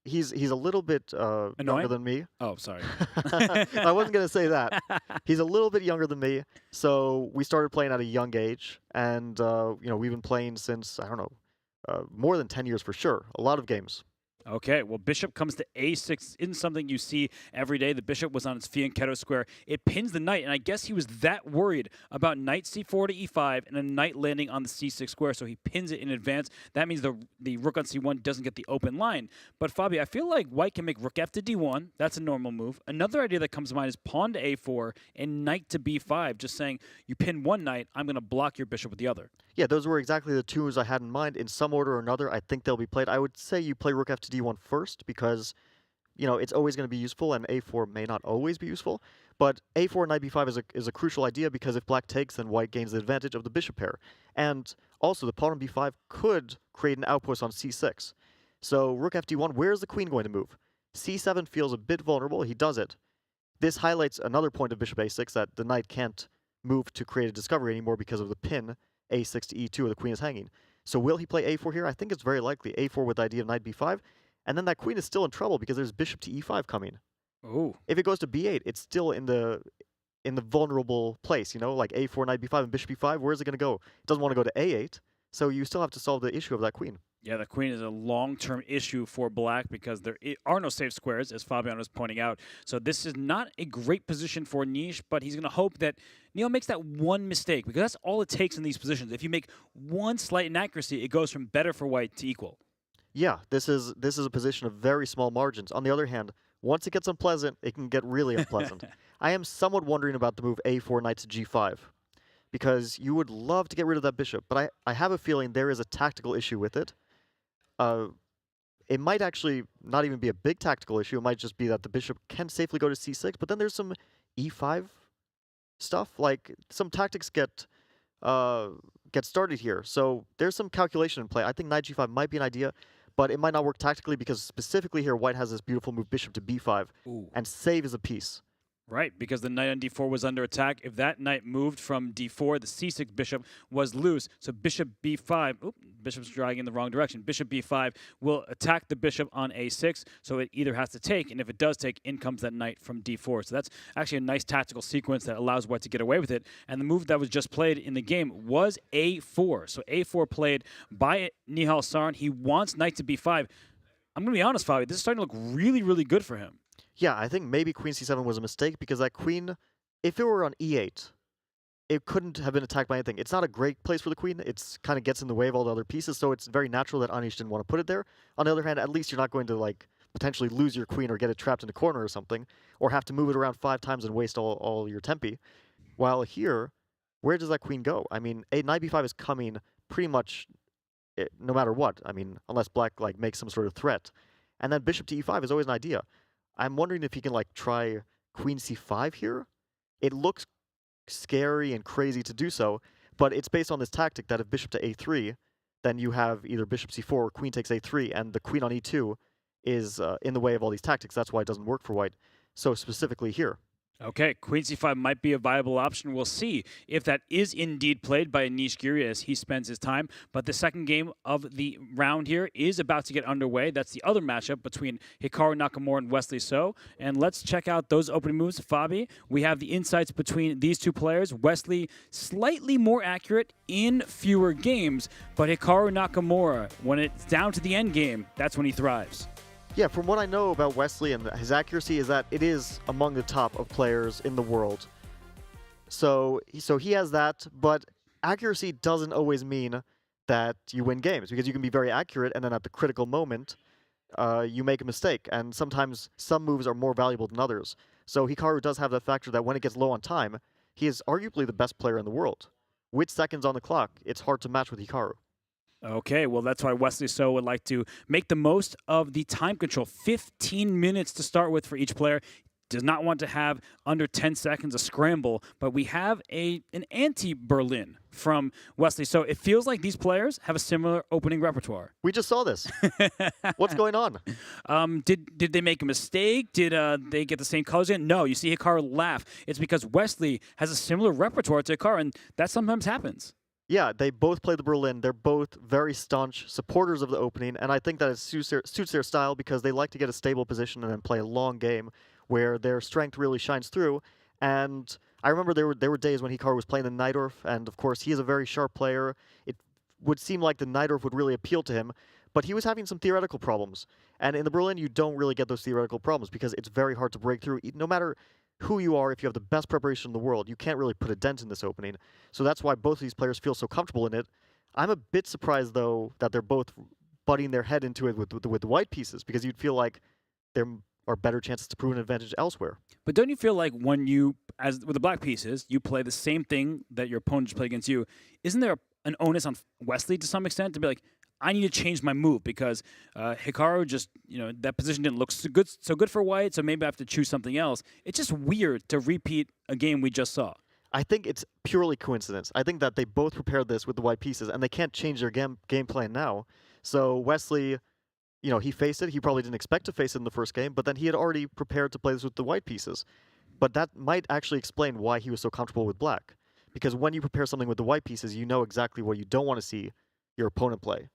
he's a little bit younger than me. Oh, sorry. I wasn't gonna say that. He's a little bit younger than me, so we started playing at a young age, and we've been playing since, I don't know, more than 10 years for sure. A lot of games. Okay, well, bishop comes to a6 isn't something you see every day. The bishop was on its fianchetto square. It pins the knight, and I guess he was that worried about knight c4 to e5 and a knight landing on the c6 square, so he pins it in advance. That means the rook on c1 doesn't get the open line. But, Fabi, I feel like white can make rook f to d1. That's a normal move. Another idea that comes to mind is pawn to a4 and knight to b5, just saying you pin one knight, I'm going to block your bishop with the other. Yeah, those were exactly the two moves I had in mind. In some order or another, I think they'll be played. I would say you play rook f to d1 first because, you know, it's always going to be useful, and a4 may not always be useful. But a4 knight b5 is a crucial idea because if black takes, then white gains the advantage of the bishop pair. And also, the pawn on b5 could create an outpost on c6. So rook f d1, where's the queen going to move? c7 feels a bit vulnerable. He does it. This highlights another point of bishop a6, that the knight can't move to create a discovery anymore because of the pin a6 to e2 where the queen is hanging. So will he play a4 here? I think it's very likely. a4 with the idea of knight b5. And then that queen is still in trouble because there's bishop to e5 coming. Ooh. If it goes to b8, it's still in the vulnerable place, you know, like a4, knight b5, and bishop b5. Where's it going to go? It doesn't want to go to a8. So you still have to solve the issue of that queen. Yeah, the queen is a long-term issue for black because there are no safe squares, as Fabian was pointing out. So this is not a great position for Nish, but he's going to hope that Nihal makes that one mistake because that's all it takes in these positions. If you make one slight inaccuracy, it goes from better for white to equal. Yeah, this is a position of very small margins. On the other hand, once it gets unpleasant, it can get really unpleasant. I am somewhat wondering about the move a4 knight to g5 because you would love to get rid of that bishop, but I have a feeling there is a tactical issue with it. It might actually not even be a big tactical issue. It might just be that the bishop can safely go to c6, but then there's some e5 stuff. Like, some tactics get started here. So there's some calculation in play. I think knight g5 might be an idea, but it might not work tactically because specifically here, white has this beautiful move bishop to b5 and save is a piece. Right, because the knight on d4 was under attack. If that knight moved from d4, the c6 bishop was loose. So bishop b5, bishop's dragging in the wrong direction. Bishop b5 will attack the bishop on a6, so it either has to take, and if it does take, in comes that knight from d4. So that's actually a nice tactical sequence that allows white to get away with it. And the move that was just played in the game was a4. So a4 played by Nihal Sarin. He wants knight to b5. I'm going to be honest, Fabi, this is starting to look really, really good for him. Yeah, I think maybe queen c7 was a mistake because that queen, if it were on e8, it couldn't have been attacked by anything. It's not a great place for the queen. It's kind of gets in the way of all the other pieces, so it's very natural that Anish didn't want to put it there. On the other hand, at least you're not going to like potentially lose your queen or get it trapped in a corner or something, or have to move it around 5 times and waste all your tempi. While here, where does that queen go? I mean, knight b5 is coming pretty much no matter what. I mean, unless black like makes some sort of threat. And then bishop to e5 is always an idea. I'm wondering if he can like try queen c5 here. It looks scary and crazy to do so, but it's based on this tactic that if bishop to a3, then you have either bishop c4 or queen takes a3, and the queen on e2 is in the way of all these tactics. That's why it doesn't work for white. So specifically here. Okay, queen c5 might be a viable option. We'll see if that is indeed played by Anish Giri as he spends his time. But the second game of the round here is about to get underway. That's the other matchup between Hikaru Nakamura and Wesley So. And let's check out those opening moves. Fabi, we have the insights between these two players. Wesley slightly more accurate in fewer games, but Hikaru Nakamura, when it's down to the end game, that's when he thrives. Yeah, from what I know about Wesley and his accuracy is that it is among the top of players in the world. So he has that, but accuracy doesn't always mean that you win games because you can be very accurate and then at the critical moment, you make a mistake. And sometimes some moves are more valuable than others. So Hikaru does have that factor that when it gets low on time, he is arguably the best player in the world. With seconds on the clock, it's hard to match with Hikaru. Okay, well, that's why Wesley So would like to make the most of the time control. 15 minutes to start with for each player. Does not want to have under 10 seconds a scramble, but we have an anti-Berlin from Wesley. So it feels like these players have a similar opening repertoire. We just saw this. What's going on? Did they make a mistake? Did they get the same colors in? No, you see Hikaru laugh. It's because Wesley has a similar repertoire to Hikaru, and that sometimes happens. Yeah, they both play the Berlin. They're both very staunch supporters of the opening, and I think that it suits their style because they like to get a stable position and then play a long game where their strength really shines through. And I remember there were days when Hikaru was playing the Najdorf, and of course he is a very sharp player. It would seem like the Najdorf would really appeal to him, but he was having some theoretical problems. And in the Berlin, you don't really get those theoretical problems because it's very hard to break through. No matter who you are, if you have the best preparation in the world, you can't really put a dent in this opening. So that's why both of these players feel so comfortable in it. I'm a bit surprised, though, that they're both butting their head into it with the white pieces, because you'd feel like there are better chances to prove an advantage elsewhere. But don't you feel like when you, as with the black pieces, you play the same thing that your opponent just played against you, isn't there an onus on Wesley to some extent to be like, I need to change my move because Hikaru just, that position didn't look so good for white, so maybe I have to choose something else. It's just weird to repeat a game we just saw. I think it's purely coincidence. I think that they both prepared this with the white pieces, and they can't change their game plan now. So Wesley, he faced it. He probably didn't expect to face it in the first game, but then he had already prepared to play this with the white pieces. But that might actually explain why he was so comfortable with black. Because when you prepare something with the white pieces, you know exactly what you don't want to see your opponent play.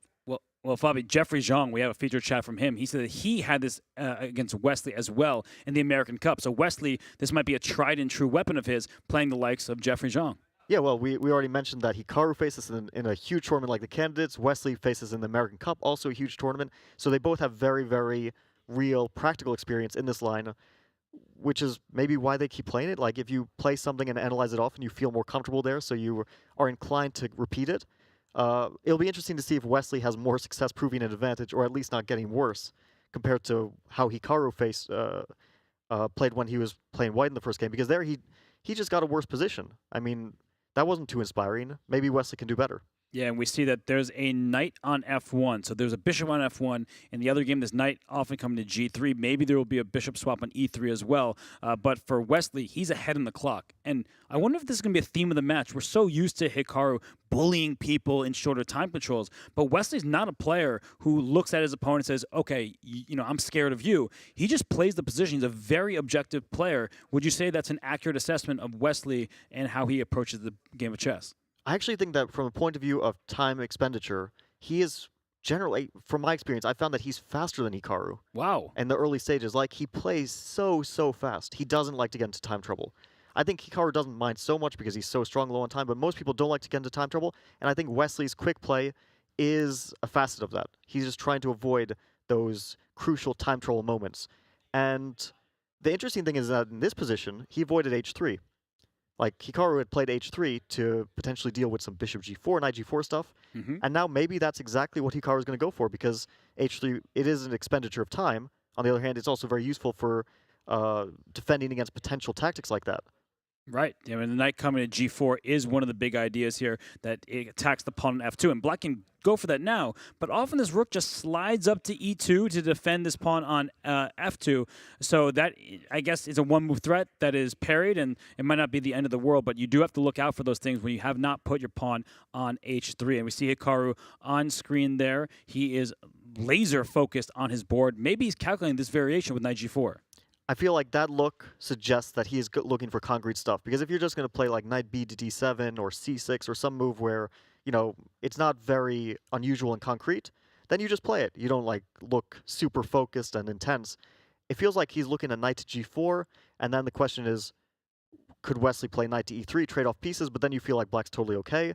Well, Fabi, Jeffrey Zhang, we have a featured chat from him. He said that he had this against Wesley as well in the American Cup. So Wesley, this might be a tried and true weapon of his, playing the likes of Jeffrey Zhang. Yeah, well, we already mentioned that Hikaru faces in a huge tournament like the Candidates. Wesley faces in the American Cup, also a huge tournament. So they both have very, very real practical experience in this line, which is maybe why they keep playing it. Like, if you play something and analyze it often, you feel more comfortable there, so you are inclined to repeat it. It'll be interesting to see if Wesley has more success proving an advantage, or at least not getting worse, compared to how Hikaru played when he was playing white in the first game, because there he just got a worse position. I mean, that wasn't too inspiring. Maybe Wesley can do better. Yeah, and we see that there's a knight on f1. So there's a bishop on f1. In the other game, there's knight often coming to g3. Maybe there will be a bishop swap on e3 as well. But for Wesley, he's ahead in the clock. And I wonder if this is going to be a theme of the match. We're so used to Hikaru bullying people in shorter time controls. But Wesley's not a player who looks at his opponent and says, okay, I'm scared of you. He just plays the position. He's a very objective player. Would you say that's an accurate assessment of Wesley and how he approaches the game of chess? I actually think that from a point of view of time expenditure, he is generally, from my experience, I found that he's faster than Hikaru. Wow. In the early stages. Like, he plays so fast. He doesn't like to get into time trouble. I think Hikaru doesn't mind so much because he's so strong low on time, but most people don't like to get into time trouble, and I think Wesley's quick play is a facet of that. He's just trying to avoid those crucial time trouble moments. And the interesting thing is that in this position, he avoided h3. Like, Hikaru had played h3 to potentially deal with some bishop g4, knight g4 stuff. And now maybe that's exactly what Hikaru is going to go for, because h3, it is an expenditure of time. On the other hand, it's also very useful for defending against potential tactics like that. Right. I mean, the knight coming to g4 is one of the big ideas here, that it attacks the pawn on f2. And black can go for that now, but often this rook just slides up to e2 to defend this pawn on f2. So that, I guess, is a one-move threat that is parried, and it might not be the end of the world, but you do have to look out for those things when you have not put your pawn on h3. And we see Hikaru on screen there. He is laser-focused on his board. Maybe he's calculating this variation with knight g4. I feel like that look suggests that he is looking for concrete stuff. Because if you're just going to play like knight b to d7 or c6 or some move where, it's not very unusual and concrete, then you just play it. You don't like look super focused and intense. It feels like he's looking at knight to g4, and then the question is, could Wesley play knight to e3, trade off pieces, but then you feel like black's totally okay?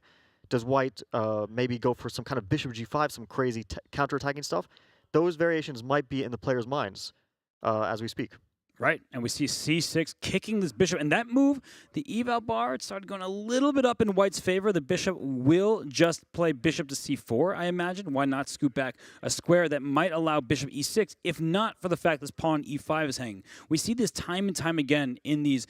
Does white maybe go for some kind of bishop g5, some crazy counterattacking stuff? Those variations might be in the players' minds as we speak. Right, and we see c6 kicking this bishop. And that move, the eval bar, it started going a little bit up in white's favor. The bishop will just play bishop to c4, I imagine. Why not scoop back a square that might allow bishop e6, if not for the fact this pawn e5 is hanging. We see this time and time again in these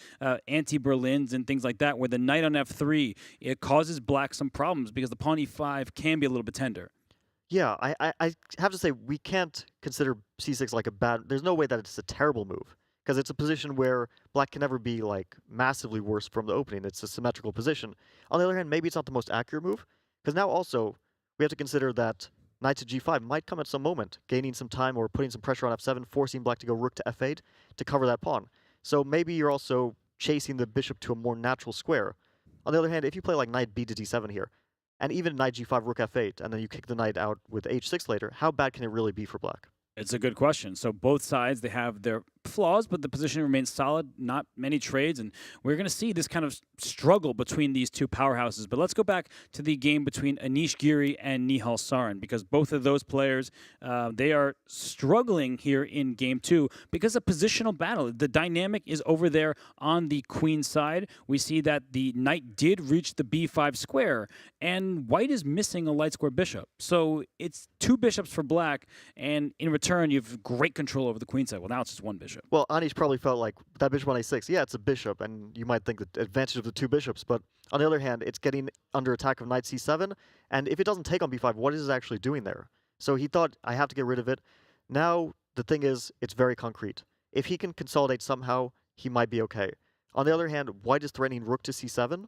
anti-Berlins and things like that, where the knight on f3, it causes black some problems because the pawn e5 can be a little bit tender. Yeah, I have to say, we can't consider c6 like a bad... There's no way that it's a terrible move, because it's a position where black can never be like massively worse from the opening. It's a symmetrical position. On the other hand, maybe it's not the most accurate move, because now also we have to consider that knight to g5 might come at some moment, gaining some time or putting some pressure on f7, forcing black to go rook to f8 to cover that pawn. So maybe you're also chasing the bishop to a more natural square. On the other hand, if you play like knight b to d7 here, and even knight g5, rook f8, and then you kick the knight out with h6 later, how bad can it really be for black? It's a good question. So both sides, they have their flaws, but the position remains solid, not many trades, and we're going to see this kind of struggle between these two powerhouses. But let's go back to the game between Anish Giri and Nihal Sarin, because both of those players, they are struggling here in Game 2 because of positional battle. The dynamic is over there on the queen side. We see that the knight did reach the b5 square, and white is missing a light square bishop. So it's 2 bishops for black, and in return, you have great control over the queen side. Well, now it's just 1 bishop. Well, Anish probably felt like that bishop on a6, yeah, it's a bishop, and you might think the advantage of the 2 bishops, but on the other hand, it's getting under attack of knight c7, and if it doesn't take on b5, what is it actually doing there? So he thought, I have to get rid of it. Now, the thing is, it's very concrete. If he can consolidate somehow, he might be okay. On the other hand, white is threatening rook to c7.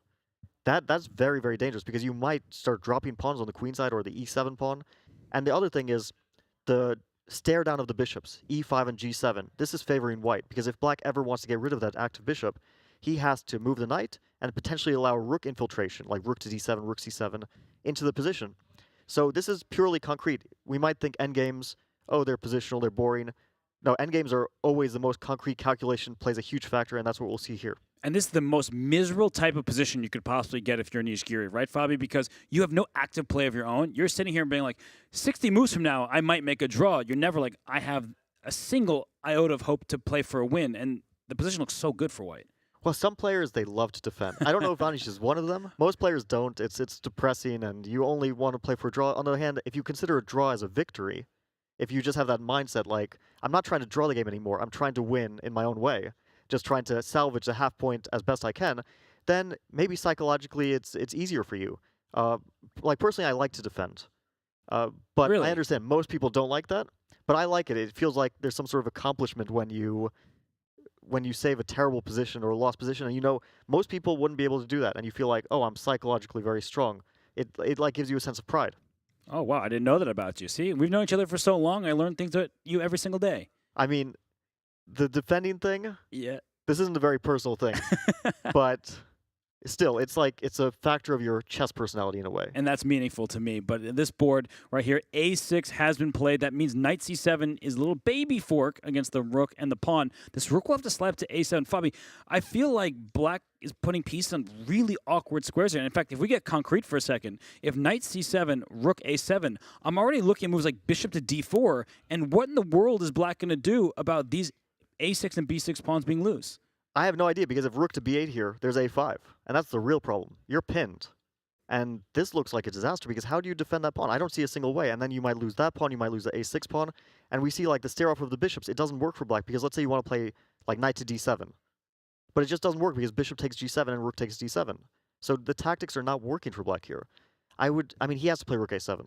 That's very, very dangerous, because you might start dropping pawns on the queen side or the e7 pawn. And the other thing is the stare down of the bishops, e5 and g7. This is favoring white, because if black ever wants to get rid of that active bishop, he has to move the knight and potentially allow rook infiltration, like rook to d7, rook c7, into the position. So this is purely concrete. We might think endgames, oh, they're positional, they're boring. No, endgames are always the most concrete. Calculation plays a huge factor, and that's what we'll see here. And this is the most miserable type of position you could possibly get if you're Anish Giri, right, Fabi? Because you have no active play of your own. You're sitting here being like, 60 moves from now, I might make a draw. You're never like, I have a single iota of hope to play for a win. And the position looks so good for white. Well, some players, they love to defend. I don't know if Anish is one of them. Most players don't. It's depressing, and you only want to play for a draw. On the other hand, if you consider a draw as a victory, if you just have that mindset like, I'm not trying to draw the game anymore, I'm trying to win in my own way, just trying to salvage the half point as best I can, then maybe psychologically it's easier for you. Like personally, I like to defend. But really? I understand most people don't like that, but I like it. It feels like there's some sort of accomplishment when you save a terrible position or a lost position, and you know most people wouldn't be able to do that, and you feel like, oh, I'm psychologically very strong. It like gives you a sense of pride. Oh, wow, I didn't know that about you. See, we've known each other for so long, I learn things about you every single day. I mean, the defending thing, yeah, this isn't a very personal thing, but still, it's like it's a factor of your chess personality in a way. And that's meaningful to me. But this board right here, a6 has been played. That means knight c7 is a little baby fork against the rook and the pawn. This rook will have to slap to a7. Fabi, I feel like black is putting pieces on really awkward squares here. And in fact, if we get concrete for a second, if knight c7, rook a7, I'm already looking at moves like bishop to d4. And what in the world is black going to do about these a6 and b6 pawns being loose? I have no idea, because if rook to b8 here, there's a5. And that's the real problem. You're pinned. And this looks like a disaster, because how do you defend that pawn? I don't see a single way. And then you might lose that pawn, you might lose the a6 pawn. And we see like the stare off of the bishops. It doesn't work for black, because let's say you want to play like knight to d7. But it just doesn't work, because bishop takes g7 and rook takes d7. So the tactics are not working for black here. I mean, he has to play rook a7,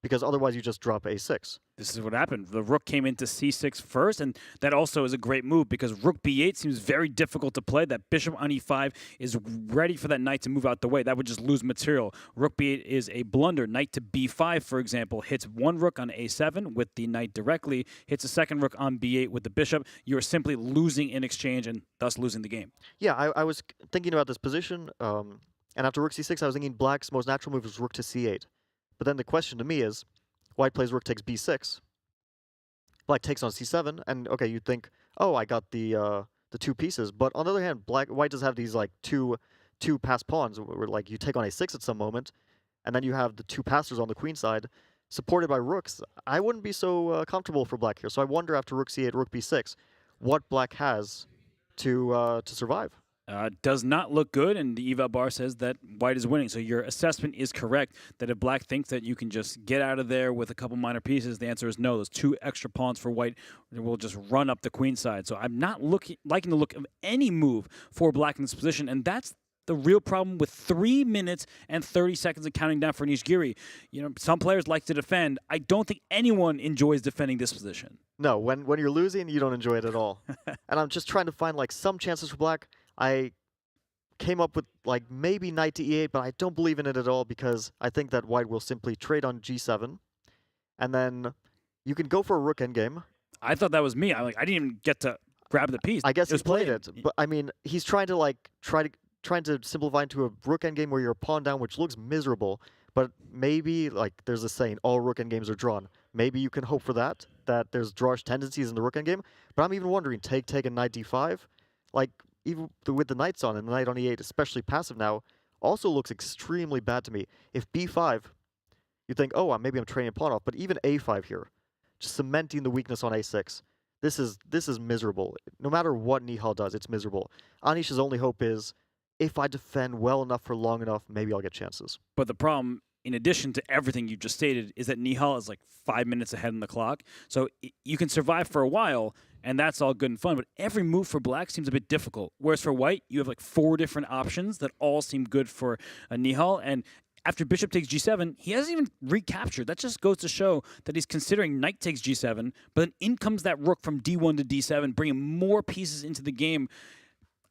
because otherwise you just drop a6. This is what happened. The rook came into c6 first, and that also is a great move, because rook b8 seems very difficult to play. That bishop on e5 is ready for that knight to move out the way. That would just lose material. Rook b8 is a blunder. Knight to b5, for example, hits one rook on a7 with the knight directly, hits a second rook on b8 with the bishop. You're simply losing in exchange and thus losing the game. Yeah, I was thinking about this position, and after rook c6, I was thinking black's most natural move was rook to c8. But then the question to me is, white plays rook takes b6. Black takes on c7, and okay, you'd think, oh, I got the 2 pieces. But on the other hand, white does have these like two passed pawns, where like you take on a6 at some moment, and then you have the 2 passers on the queen side, supported by rooks. I wouldn't be so comfortable for black here. So I wonder after rook c8, rook b6, what black has to survive. Does not look good, and the eval bar says that white is winning. So your assessment is correct, that if black thinks that you can just get out of there with a couple minor pieces, the answer is no. Those 2 extra pawns for white will just run up the queen side. So I'm not liking the look of any move for black in this position, and that's the real problem with 3 minutes and 30 seconds of counting down for Anish Giri. You know, some players like to defend. I don't think anyone enjoys defending this position. No, when you're losing, you don't enjoy it at all. And I'm just trying to find like some chances for black. I came up with like maybe knight to e8, but I don't believe in it at all, because I think that white will simply trade on g7, and then you can go for a rook endgame. I thought that was me. I didn't even get to grab the piece. I guess he's played it, but I mean, he's trying to simplify into a rook endgame where you're pawn down, which looks miserable. But maybe, like there's a saying, all rook endgames are drawn. maybe you can hope for that there's drawish tendencies in the rook endgame. But I'm even wondering, take and knight d5, like even with the knights on and the knight on e8, especially passive now, also looks extremely bad to me. If b5, you think, oh, maybe I'm trading a pawn off, but even a5 here, just cementing the weakness on a6. This is miserable. No matter what Nihal does, it's miserable. Anish's only hope is, if I defend well enough for long enough, maybe I'll get chances. But the problem, in addition to everything you just stated, is that Nihal is like 5 minutes ahead on the clock. So you can survive for a while, and that's all good and fun, but every move for black seems a bit difficult. Whereas for white, you have like 4 different options that all seem good for Nihal. And after bishop takes g7, he hasn't even recaptured. That just goes to show that he's considering knight takes g7, but then in comes that rook from d1 to d7, bringing more pieces into the game.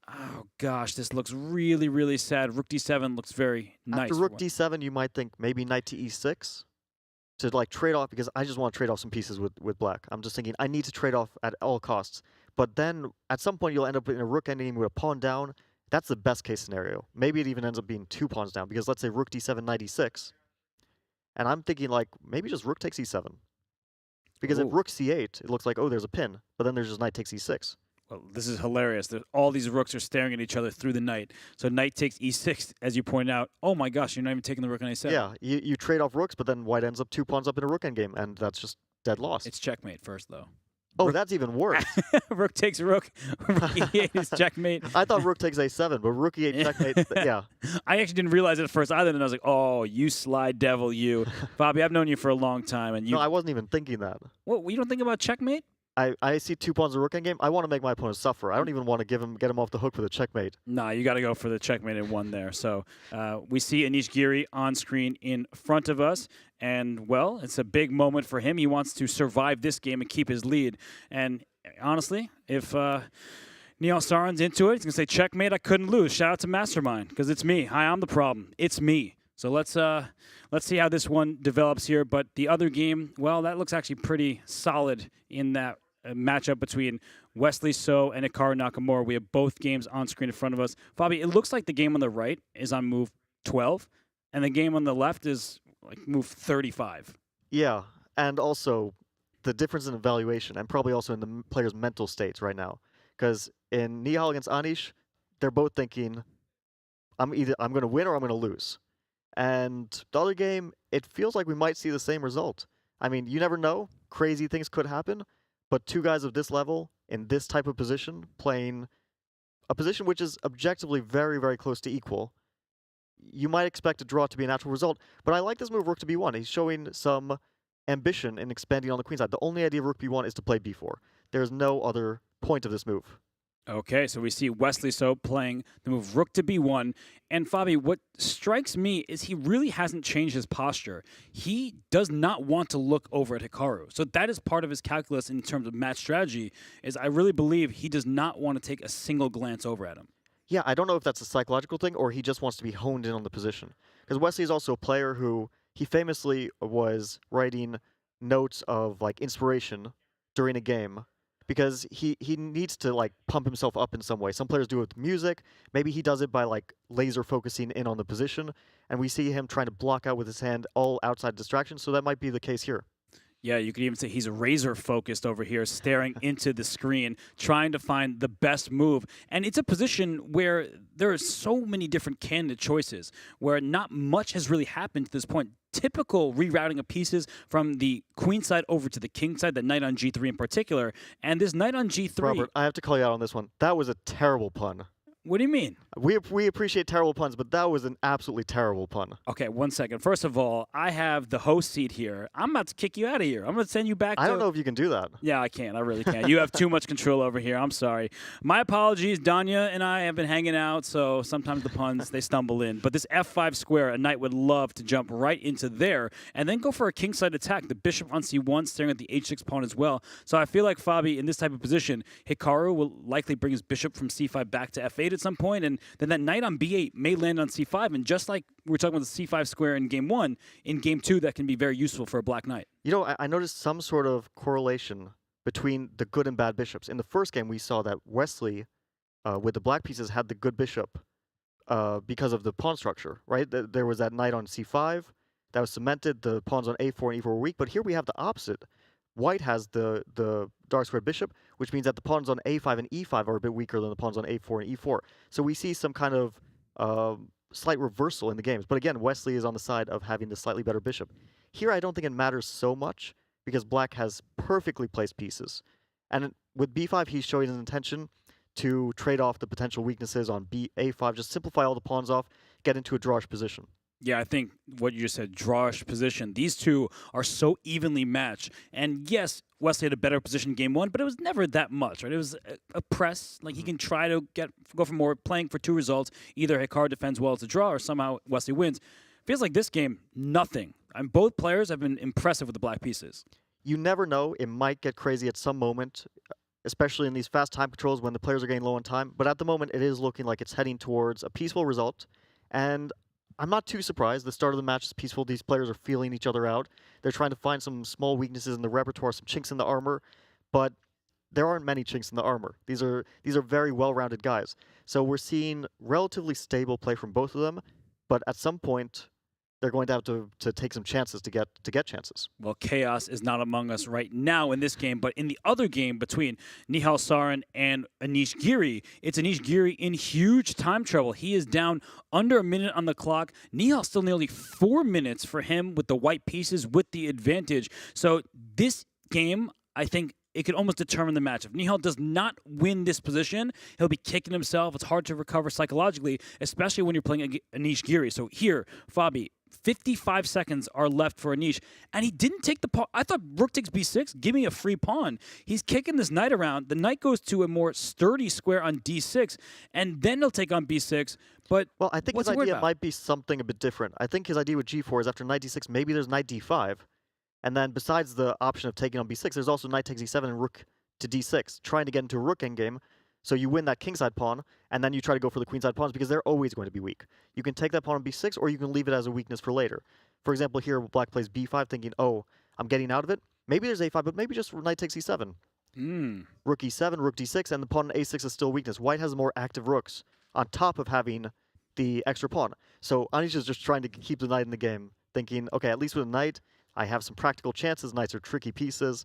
Oh, gosh, this looks really, really sad. Rook d7 looks very nice. After rook d7, you might think maybe knight to e6 to like trade off, because I just want to trade off some pieces with black. I'm just thinking I need to trade off at all costs. But then at some point you'll end up in a rook endgame with a pawn down. That's the best case scenario. Maybe it even ends up being 2 pawns down, because let's say rook d7, knight e6. And I'm thinking like maybe just rook takes e7. Because if rook c8, it looks like, oh, there's a pin. But then there's just knight takes e6. Well, this is hilarious. All these rooks are staring at each other through the knight. So knight takes e6, as you pointed out. Oh my gosh, you're not even taking the rook on a7. Yeah, you trade off rooks, but then white ends up 2 pawns up in a rook endgame, and that's just dead loss. It's checkmate first, though. Oh, that's even worse. Rook takes rook. Rook e8 is checkmate. I thought rook takes a7, but rook e8 checkmate, yeah. I actually didn't realize it at first either, and I was like, oh, you sly devil, you. Bobby, I've known you for a long time. And you. No, I wasn't even thinking that. What, you don't think about checkmate? I see 2 pawns in rook endgame. I want to make my opponent suffer. I don't even want to get him off the hook for the checkmate. Nah, you got to go for the checkmate in one there. So we see Anish Giri on screen in front of us. And, well, it's a big moment for him. He wants to survive this game and keep his lead. And honestly, if Nihal Sarin's into it, he's going to say, checkmate, I couldn't lose. Shout out to Mastermind, because it's me. Hi, I'm the problem. It's me. So let's see how this one develops here. But the other game, well, that looks actually pretty solid in that matchup between Wesley So and Hikaru Nakamura. We have both games on screen in front of us. Fabi, it looks like the game on the right is on move 12, and the game on the left is like move 35. Yeah, and also the difference in evaluation, and probably also in the player's mental states right now. Because in Nihal against Anish, they're both thinking, I'm going to win or I'm going to lose. And the other game, it feels like we might see the same result. I mean, you never know. Crazy things could happen. But 2 guys of this level, in this type of position, playing a position which is objectively very, very close to equal, you might expect a draw to be a natural result. But I like this move, rook to b1. He's showing some ambition in expanding on the queen side. The only idea of rook b1 is to play b4. There's no other point of this move. Okay, so we see Wesley So playing the move rook to b1. And Fabi, what strikes me is he really hasn't changed his posture. He does not want to look over at Hikaru. So that is part of his calculus in terms of match strategy, is I really believe he does not want to take a single glance over at him. Yeah, I don't know if that's a psychological thing or he just wants to be honed in on the position. Because Wesley is also a player who, he famously was writing notes of like inspiration during a game, because he needs to like pump himself up in some way. Some players do it with music. Maybe he does it by like laser focusing in on the position. And we see him trying to block out with his hand all outside distractions. So that might be the case here. Yeah, you could even say he's razor focused over here, staring into the screen, trying to find the best move. And it's a position where there are so many different candidate choices, where not much has really happened to this point. Typical rerouting of pieces from the queen side over to the king side, the knight on g3 in particular. And this knight on g3... Robert, I have to call you out on this one. That was a terrible pun. What do you mean? We appreciate terrible puns, but that was an absolutely terrible pun. Okay, 1 second. First of all, I have the host seat here. I'm about to kick you out of here. I'm going to send you back to... I don't know if you can do that. Yeah, I can. I really can. You have too much control over here. I'm sorry. My apologies. Danya and I have been hanging out, so sometimes the puns, they stumble in. But this f5 square, a knight would love to jump right into there and then go for a kingside attack. The bishop on c1, staring at the h6 pawn as well. So I feel like, Fabi, in this type of position, Hikaru will likely bring his bishop from c5 back to f8 at some point, and then that knight on b8 may land on c5, and just like we were talking about the c5 square in game 1, in game 2 that can be very useful for a black knight. You know, I noticed some sort of correlation between the good and bad bishops. In the first game, we saw that Wesley, with the black pieces, had the good bishop because of the pawn structure, right? There was that knight on c5, that was cemented. The pawns on a4 and e4 were weak, but here we have the opposite. White has the dark squared bishop, which means that the pawns on a5 and e5 are a bit weaker than the pawns on a4 and e4. So we see some kind of slight reversal in the games. But again, Wesley is on the side of having the slightly better bishop. Here, I don't think it matters so much because Black has perfectly placed pieces. And with b5, he's showing his intention to trade off the potential weaknesses on a5, just simplify all the pawns off, get into a drawish position. Yeah, I think what you just said, drawish position. These two are so evenly matched. And yes, Wesley had a better position in game one, but it was never that much, right? It was a press. Like, he can try to go for more, playing for two results. Either Hikaru defends well to draw, or somehow Wesley wins. Feels like this game, nothing. Both players have been impressive with the black pieces. You never know. It might get crazy at some moment, especially in these fast time controls when the players are getting low on time. But at the moment, it is looking like it's heading towards a peaceful result. And I'm not too surprised. The start of the match is peaceful. These players are feeling each other out. They're trying to find some small weaknesses in the repertoire, some chinks in the armor, but there aren't many chinks in the armor. These are very well-rounded guys. So we're seeing relatively stable play from both of them, but at some point, they're going to have to take some chances to get chances. Well, chaos is not among us right now in this game, but in the other game between Nihal Sarin and Anish Giri, it's Anish Giri in huge time trouble. He is down under a minute on the clock. Nihal still nearly 4 minutes for him with the white pieces with the advantage. So this game, I think, it could almost determine the match. If Nihal does not win this position, he'll be kicking himself. It's hard to recover psychologically, especially when you're playing Anish Giri. So here, Fabi, 55 seconds are left for Anish, and he didn't take the pawn. I thought rook takes b6, give me a free pawn. He's kicking this knight around. The knight goes to a more sturdy square on d6, and then he'll take on b6. But well, I think his idea might be something a bit different. I think his idea with g4 is after knight d6, maybe there's knight d5, and then besides the option of taking on b6, there's also knight takes e7 and rook to d6, trying to get into a rook endgame. So you win that kingside pawn, and then you try to go for the queenside pawns because they're always going to be weak. You can take that pawn on b6, or you can leave it as a weakness for later. For example, here Black plays b5, thinking, oh, I'm getting out of it. Maybe there's a5, but maybe just knight takes e7. Rook e7, rook d6, and the pawn on a6 is still weakness. White has more active rooks on top of having the extra pawn. So Anish is just trying to keep the knight in the game, thinking, okay, at least with a knight, I have some practical chances. Knights are tricky pieces.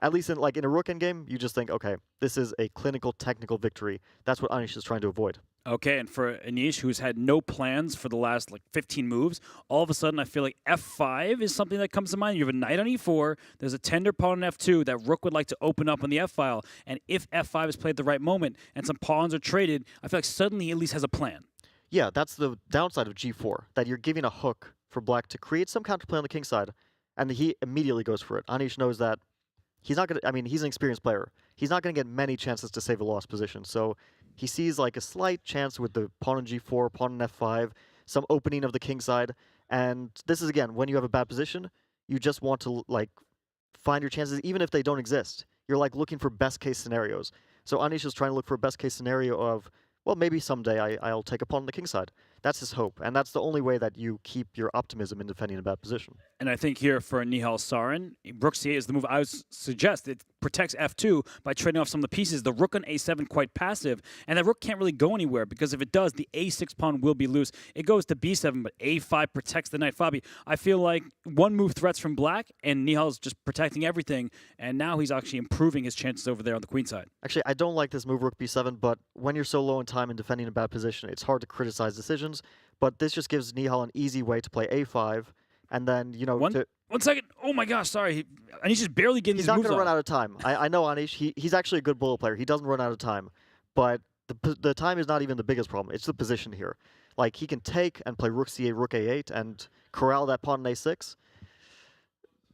At least in a rook endgame, you just think, okay, this is a clinical, technical victory. That's what Anish is trying to avoid. Okay, and for Anish, who's had no plans for the last 15 moves, all of a sudden I feel like f5 is something that comes to mind. You have a knight on e4, there's a tender pawn on f2 that rook would like to open up on the f-file, and if f5 is played at the right moment and some pawns are traded, I feel like suddenly he at least has a plan. Yeah, that's the downside of g4, that you're giving a hook for Black to create some counterplay on the king side, and he immediately goes for it. Anish knows that he's not going to, he's an experienced player. He's not going to get many chances to save a lost position. So he sees a slight chance with the pawn on g4, pawn on f5, some opening of the king side. And this is, again, when you have a bad position, you just want to, find your chances, even if they don't exist. You're, looking for best-case scenarios. So Anish is trying to look for a best-case scenario of, well, maybe someday I'll take a pawn on the king side. That's his hope, and that's the only way that you keep your optimism in defending a bad position. And I think here for Nihal Sarin, rook c8 is the move I would suggest. It protects f2 by trading off some of the pieces. The rook on a7 quite passive, and the rook can't really go anywhere because if it does, the a6 pawn will be loose. It goes to b7, but a5 protects the knight. Fabi, I feel like one move threats from Black, and Nihal's just protecting everything, and now he's actually improving his chances over there on the queen side. Actually, I don't like this move, rook b7, but when you're so low in time and defending a bad position, it's hard to criticize decisions. But this just gives Nihal an easy way to play a5, and then, One second. Oh my gosh, sorry. Anish is barely getting these moves He's not going to run out of time. I know Anish. He's actually a good bullet player. He doesn't run out of time. But the time is not even the biggest problem. It's the position here. He can take and play rook c8, rook a8, and corral that pawn on a6.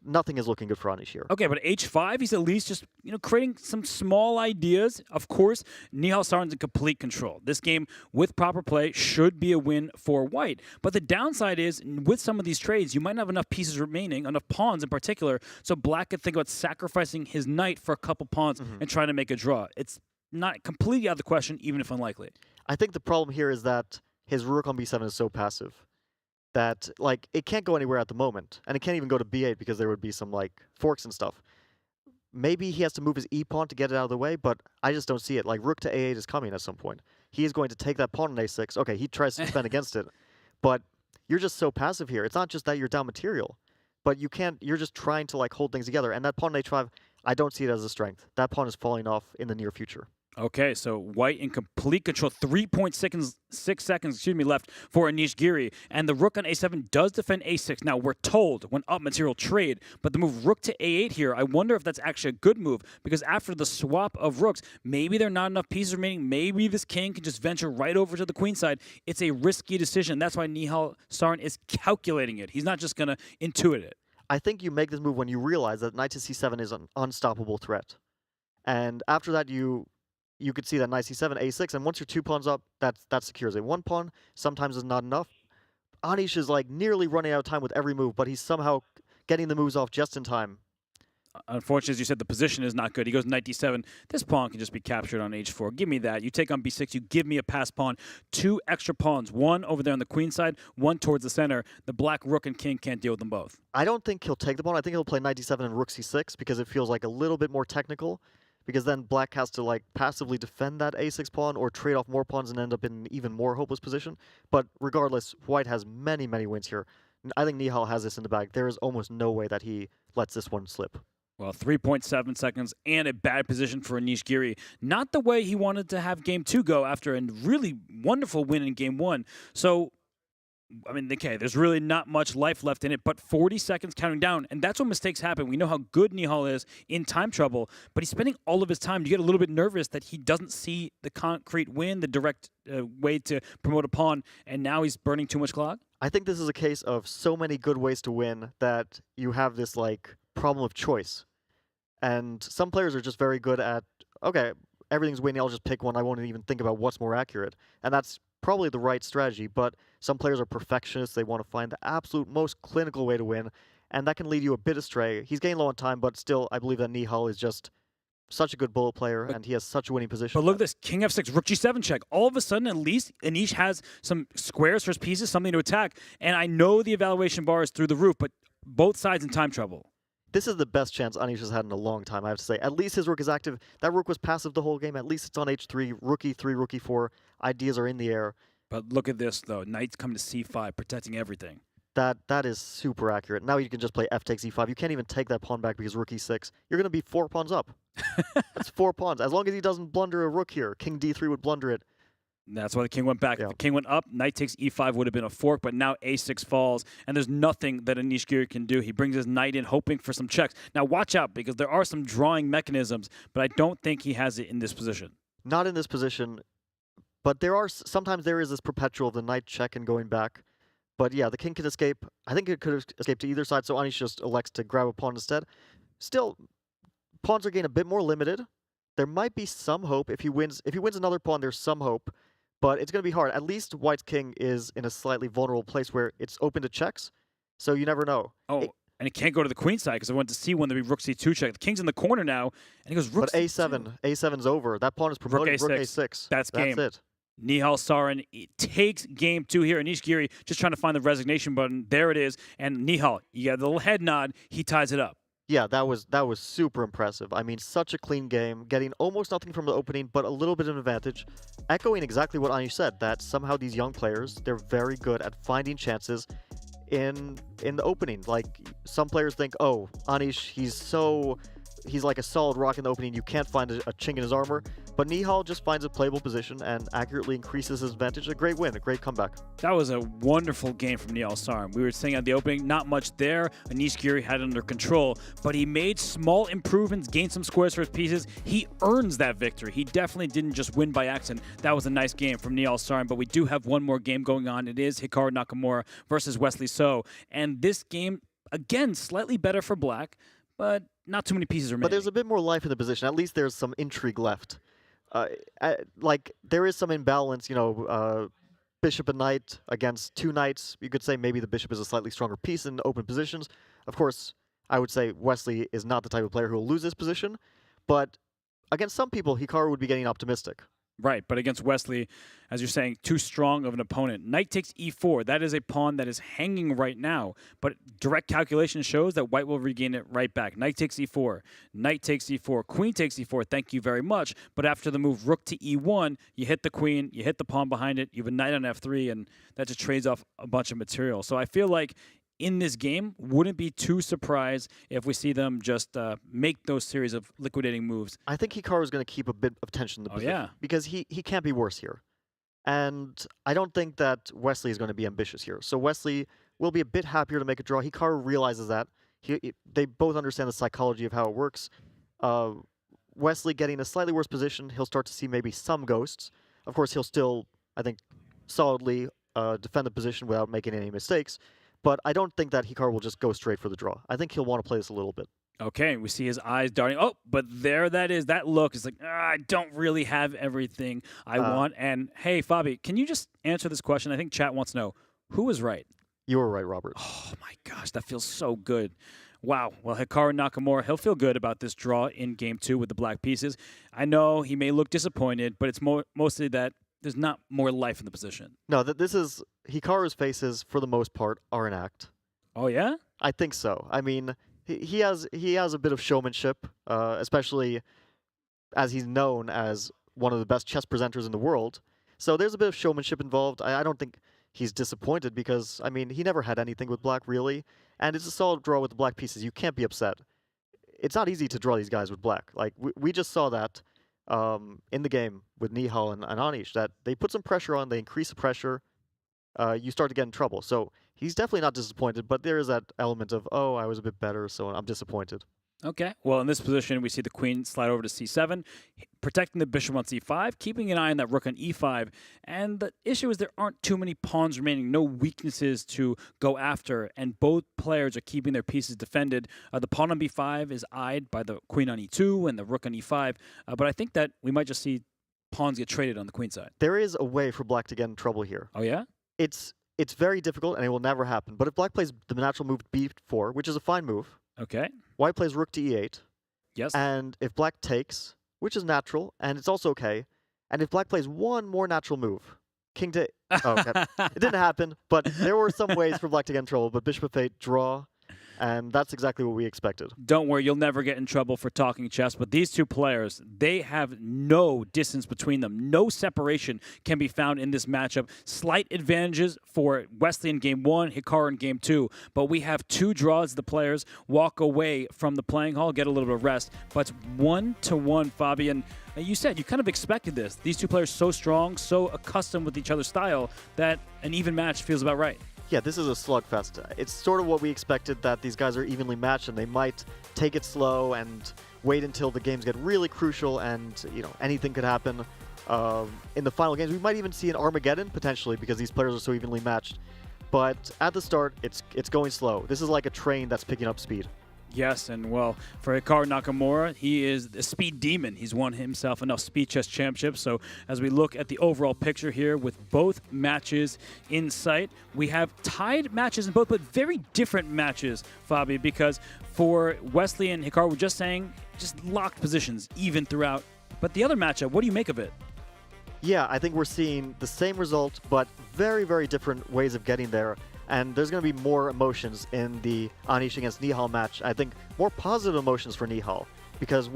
Nothing is looking good for Anish here. Okay, but h5, he's at least just creating some small ideas. Of course, Nihal Sarin's in complete control. This game, with proper play, should be a win for White. But the downside is, with some of these trades, you might not have enough pieces remaining, enough pawns in particular, so Black could think about sacrificing his knight for a couple pawns and trying to make a draw. It's not completely out of the question, even if unlikely. I think the problem here is that his rook on b7 is so passive that it can't go anywhere at the moment, and it can't even go to b8 because there would be some forks and stuff. Maybe he has to move his e-pawn to get it out of the way, but I just don't see it. Rook to a8 is coming at some point. He is going to take that pawn on a6. Okay, he tries to defend against it, but you're just so passive here. It's not just that you're down material, but you're just trying to like hold things together. And that pawn on h5, I don't see it as a strength. That pawn is falling off in the near future. Okay, so white in complete control. 3.6 seconds, left for Anish Giri. And the rook on a7 does defend a6. Now, we're told when up material trade, but the move rook to a8 here, I wonder if that's actually a good move, because after the swap of rooks, maybe there are not enough pieces remaining. Maybe this king can just venture right over to the queen side. It's a risky decision. That's why Nihal Sarin is calculating it. He's not just going to intuit it. I think you make this move when you realize that knight to c7 is an unstoppable threat. And after that, you could see that knight c7, a6, and once you're 2 pawns up, that secures it. 1 pawn sometimes is not enough. Anish is like nearly running out of time with every move, but he's somehow getting the moves off just in time. Unfortunately, as you said, the position is not good. He goes knight d7. This pawn can just be captured on h4. Give me that. You take on b6. You give me a pass pawn. 2 extra pawns. 1 over there on the queen side, 1 towards the center. The black rook and king can't deal with them both. I don't think he'll take the pawn. I think he'll play knight d7 and rook c6 because it feels like a little bit more technical. Because then black has to like passively defend that a6 pawn or trade off more pawns and end up in an even more hopeless position. But regardless, white has many, many wins here. I think Nihal has this in the bag. There is almost no way that he lets this one slip. Well, 3.7 seconds and a bad position for Anish Giri. Not the way he wanted to have game 2 go after a really wonderful win in game 1. So, I mean, okay, there's really not much life left in it, but 40 seconds counting down, and that's when mistakes happen. We know how good Nihal is in time trouble, but he's spending all of his time. You get a little bit nervous that he doesn't see the concrete win, the direct way to promote a pawn, and now he's burning too much clock? I think this is a case of so many good ways to win that you have this, like, problem of choice. And some players are just very good at, okay, everything's winning, I'll just pick one, I won't even think about what's more accurate. And that's probably the right strategy, but some players are perfectionists. They want to find the absolute most clinical way to win, and that can lead you a bit astray. He's getting low on time, but still, I believe that Nihal is just such a good bullet player, and he has such a winning position. But look at this, king f6, rook g7 check. All of a sudden, at least, Anish has some squares for his pieces, something to attack, and I know the evaluation bar is through the roof, but both sides in time trouble. This is the best chance Anish has had in a long time, I have to say. At least his rook is active. That rook was passive the whole game. At least it's on h3, rook e3, rook e4. Ideas are in the air. But look at this, though. Knight's coming to c5, protecting everything. That is super accurate. Now you can just play f takes e5. You can't even take that pawn back because rook e6. You're going to be 4 pawns up. That's 4 pawns. As long as he doesn't blunder a rook here. King d3 would blunder it. That's why the king went back. If the king went up, knight takes e5 would have been a fork, but now a6 falls, and there's nothing that Anish Giri can do. He brings his knight in, hoping for some checks. Now watch out, because there are some drawing mechanisms, but I don't think he has it in this position. Not in this position, but sometimes there is this perpetual, the knight check and going back. But yeah, the king can escape. I think it could escape to either side, so Anish just elects to grab a pawn instead. Still, pawns are getting a bit more limited. There might be some hope. If he wins another pawn, there's some hope. But it's going to be hard. At least white's king is in a slightly vulnerable place where it's open to checks, so you never know. Oh, and it can't go to the queen side because I want to see when there be rook c2 check. The king's in the corner now, and he goes rook But c2. A7's over. That pawn is promoted. Rook Rook A6. That's game. That's it. Nihal Sarin takes game 2 here. Anish Giri just trying to find the resignation button. There it is. And Nihal, you got the little head nod. He ties it up. Yeah, that was super impressive. I mean, such a clean game, getting almost nothing from the opening, but a little bit of an advantage. Echoing exactly what Anish said, that somehow these young players, they're very good at finding chances in the opening. Like, some players think, oh, Anish, he's like a solid rock in the opening, you can't find a chink in his armor. But Nihal just finds a playable position and accurately increases his advantage. A great win, a great comeback. That was a wonderful game from Nihal Sarin. We were saying at the opening, not much there. Anish Giri had it under control, but he made small improvements, gained some squares for his pieces. He earns that victory. He definitely didn't just win by accident. That was a nice game from Nihal Sarin, but we do have one more game going on. It is Hikaru Nakamura versus Wesley So. And this game, again, slightly better for black, but not too many pieces remaining. But there's a bit more life in the position. At least there's some intrigue left. Like, there is some imbalance, bishop and knight against 2 knights. You could say maybe the bishop is a slightly stronger piece in open positions. Of course, I would say Wesley is not the type of player who will lose this position, but against some people, Hikaru would be getting optimistic. Right, but against Wesley, as you're saying, too strong of an opponent. Knight takes e4. That is a pawn that is hanging right now, but direct calculation shows that white will regain it right back. Knight takes e4. Knight takes e4. Queen takes e4. Thank you very much. But after the move rook to e1, you hit the queen, you hit the pawn behind it, you have a knight on f3, and that just trades off a bunch of material. So I feel like in this game, wouldn't be too surprised if we see them just make those series of liquidating moves. I think Hikaru is going to keep a bit of tension in the position. Yeah. Because he can't be worse here. And I don't think that Wesley is going to be ambitious here. So Wesley will be a bit happier to make a draw. Hikaru realizes that. They both understand the psychology of how it works. Wesley getting a slightly worse position, he'll start to see maybe some ghosts. Of course, he'll still, I think, solidly defend the position without making any mistakes. But I don't think that Hikaru will just go straight for the draw. I think he'll want to play this a little bit. Okay, we see his eyes darting. Oh, but there that is. That look is like, I don't really have everything I want. And hey, Fabi, can you just answer this question? I think chat wants to know, who was right? You were right, Robert. Oh my gosh, that feels so good. Wow. Well, Hikaru Nakamura, he'll feel good about this draw in Game 2 with the black pieces. I know he may look disappointed, but it's mostly that there's not more life in the position. No, this is Hikaru's faces for the most part are an act. Oh yeah? I think so. I mean, he has a bit of showmanship, especially as he's known as one of the best chess presenters in the world. So there's a bit of showmanship involved. I don't think he's disappointed because, I mean, he never had anything with black really, and it's a solid draw with the black pieces. You can't be upset. It's not easy to draw these guys with black. Like we just saw that in the game with Nihal and Anish, that they put some pressure on, they increase the pressure, you start to get in trouble. So he's definitely not disappointed, but there is that element of, oh, I was a bit better, so I'm disappointed. Okay. Well, in this position, we see the queen slide over to c7, protecting the bishop on c5, keeping an eye on that rook on e5. And the issue is there aren't too many pawns remaining, no weaknesses to go after, and both players are keeping their pieces defended. The pawn on b5 is eyed by the queen on e2 and the rook on e5, but I think that we might just see pawns get traded on the queen side. There is a way for black to get in trouble here. Oh, yeah? It's very difficult, and it will never happen. But if black plays the natural move b4, which is a fine move, okay, white plays rook to e8. Yes. And if black takes, which is natural, and it's also okay, and if black plays one more natural move, king to... Oh, okay. It didn't happen, but there were some ways for black to get in trouble, but bishop f8, draw, and that's exactly what we expected. Don't worry, you'll never get in trouble for talking chess, but these two players, they have no distance between them. No separation can be found in this matchup. Slight advantages for Wesley in Game 1, Hikaru in Game 2, but we have two draws. The players walk away from the playing hall, get a little bit of rest, but it's 1-1, Fabian. You said you kind of expected this. These two players so strong, so accustomed with each other's style, that an even match feels about right. Yeah, this is a slugfest. It's sort of what we expected, that these guys are evenly matched and they might take it slow and wait until the games get really crucial and, you know, anything could happen. In the final games, we might even see an Armageddon, potentially, because these players are so evenly matched. But at the start, it's going slow. This is like a train that's picking up speed. Yes, and well, for Hikaru Nakamura, he is a speed demon. He's won himself enough speed chess championships. So as we look at the overall picture here with both matches in sight, we have tied matches in both, but very different matches, Fabi, because for Wesley and Hikaru, we're just saying, just locked positions even throughout. But the other matchup, what do you make of it? Yeah, I think we're seeing the same result, but very, very different ways of getting there. And there's going to be more emotions in the Anish against Nihal match. I think more positive emotions for Nihal. Because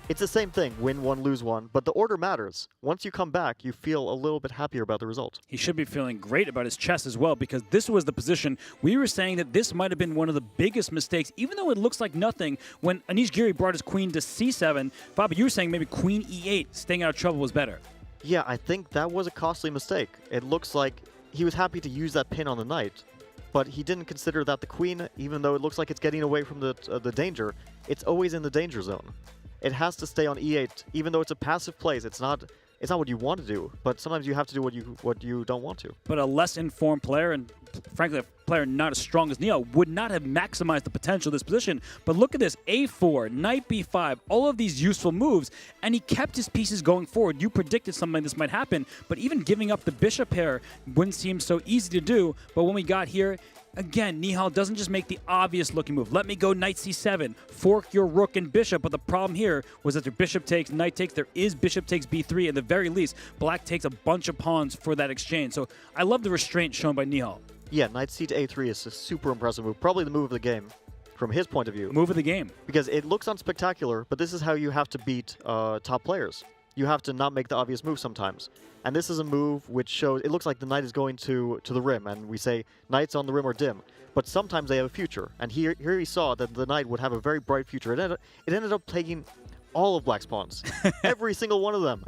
it's the same thing, win one, lose one, but the order matters. Once you come back, you feel a little bit happier about the result. He should be feeling great about his chess as well, because this was the position we were saying that this might have been one of the biggest mistakes, even though it looks like nothing, when Anish Giri brought his queen to c7. Bobby, you were saying maybe queen e8, staying out of trouble was better. Yeah, I think that was a costly mistake. It looks like he was happy to use that pin on the knight, but he didn't consider that the queen, even though it looks like it's getting away from the danger, it's always in the danger zone. It has to stay on e8, even though it's a passive place. It's not what you want to do, but sometimes you have to do what you don't want to. But a less informed player, and frankly, a player not as strong as Nihal would not have maximized the potential of this position. But look at this, A4, knight B5, all of these useful moves, and he kept his pieces going forward. You predicted something like this might happen, but even giving up the bishop pair wouldn't seem so easy to do. But when we got here, again, Nihal doesn't just make the obvious looking move. Let me go knight c7, fork your rook and bishop. But the problem here was that their bishop takes, knight takes. There is bishop takes b3. At the very least, black takes a bunch of pawns for that exchange. So I love the restraint shown by Nihal. Yeah, knight c to a3 is a super impressive move. Probably the move of the game from his point of view. Move of the game. Because it looks unspectacular, but this is how you have to beat top players. You have to not make the obvious move sometimes. And this is a move which shows, it looks like the knight is going to the rim, and we say knights on the rim are dim. But sometimes they have a future. And here he saw that the knight would have a very bright future. It ended up taking all of black's pawns. Every single one of them.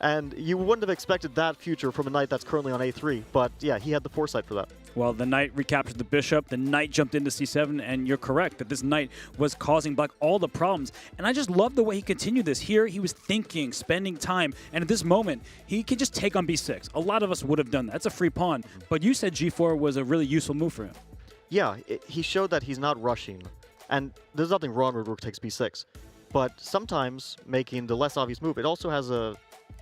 And you wouldn't have expected that future from a knight that's currently on a3. But yeah, he had the foresight for that. Well, the knight recaptured the bishop, the knight jumped into c7, and you're correct that this knight was causing black all the problems. And I just love the way he continued this. Here, he was thinking, spending time, and at this moment, he could just take on b6. A lot of us would have done that. That's a free pawn. But you said g4 was a really useful move for him. Yeah, he showed that he's not rushing. And there's nothing wrong with rook takes b6. But sometimes making the less obvious move, it also has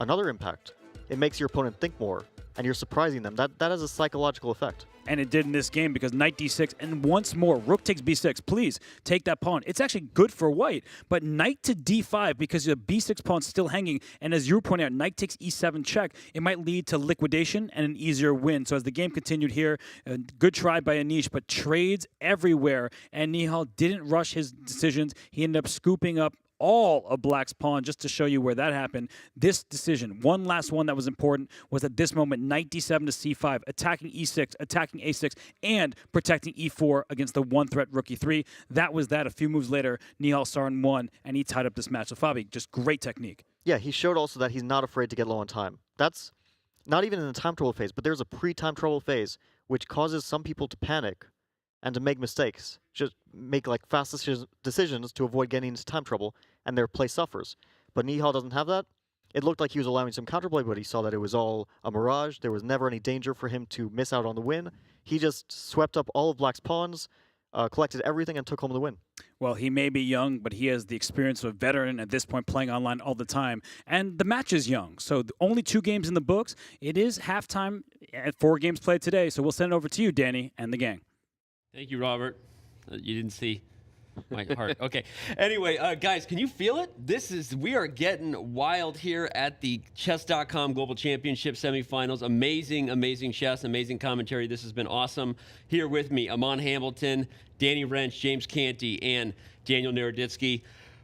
another impact. It makes your opponent think more, and you're surprising them. That has a psychological effect. And it did in this game because knight d6, and once more, rook takes b6. Please take that pawn. It's actually good for white, but knight to d5 because the b6 pawn's still hanging, and as you were pointing out, knight takes e7 check. It might lead to liquidation and an easier win. So as the game continued here, a good try by Anish, but trades everywhere, and Nihal didn't rush his decisions. He ended up scooping up all of black's pawn. Just to show you where that happened, this decision, one last one that was important, was at this moment knight d7 to c5, attacking e6, attacking a6, and protecting e4 against the one threat rook e3. That was that. A few moves later, Nihal Sarin won, and he tied up this match. So Fabi, just great technique. Yeah, he showed also that he's not afraid to get low on time. That's not even in the time trouble phase, but there's a pre-time trouble phase which causes some people to panic and to make mistakes, just make like fast decisions to avoid getting into time trouble, and their play suffers. But Nihal doesn't have that. It looked like he was allowing some counterplay, but he saw that it was all a mirage. There was never any danger for him to miss out on the win. He just swept up all of black's pawns, collected everything, and took home the win. Well, he may be young, but he has the experience of a veteran at this point, playing online all the time. And the match is young, so only 2 games in the books. It is halftime at 4 games played today, so we'll send it over to you, Danny, and the gang. Thank you, Robert. You didn't see my heart. Okay. Anyway, guys, can you feel it? We are getting wild here at the Chess.com Global Championship semifinals. Amazing, amazing chess, amazing commentary. This has been awesome. Here with me, Amon Hamilton, Danny Wrench, James Canty, and Daniel Naroditsky.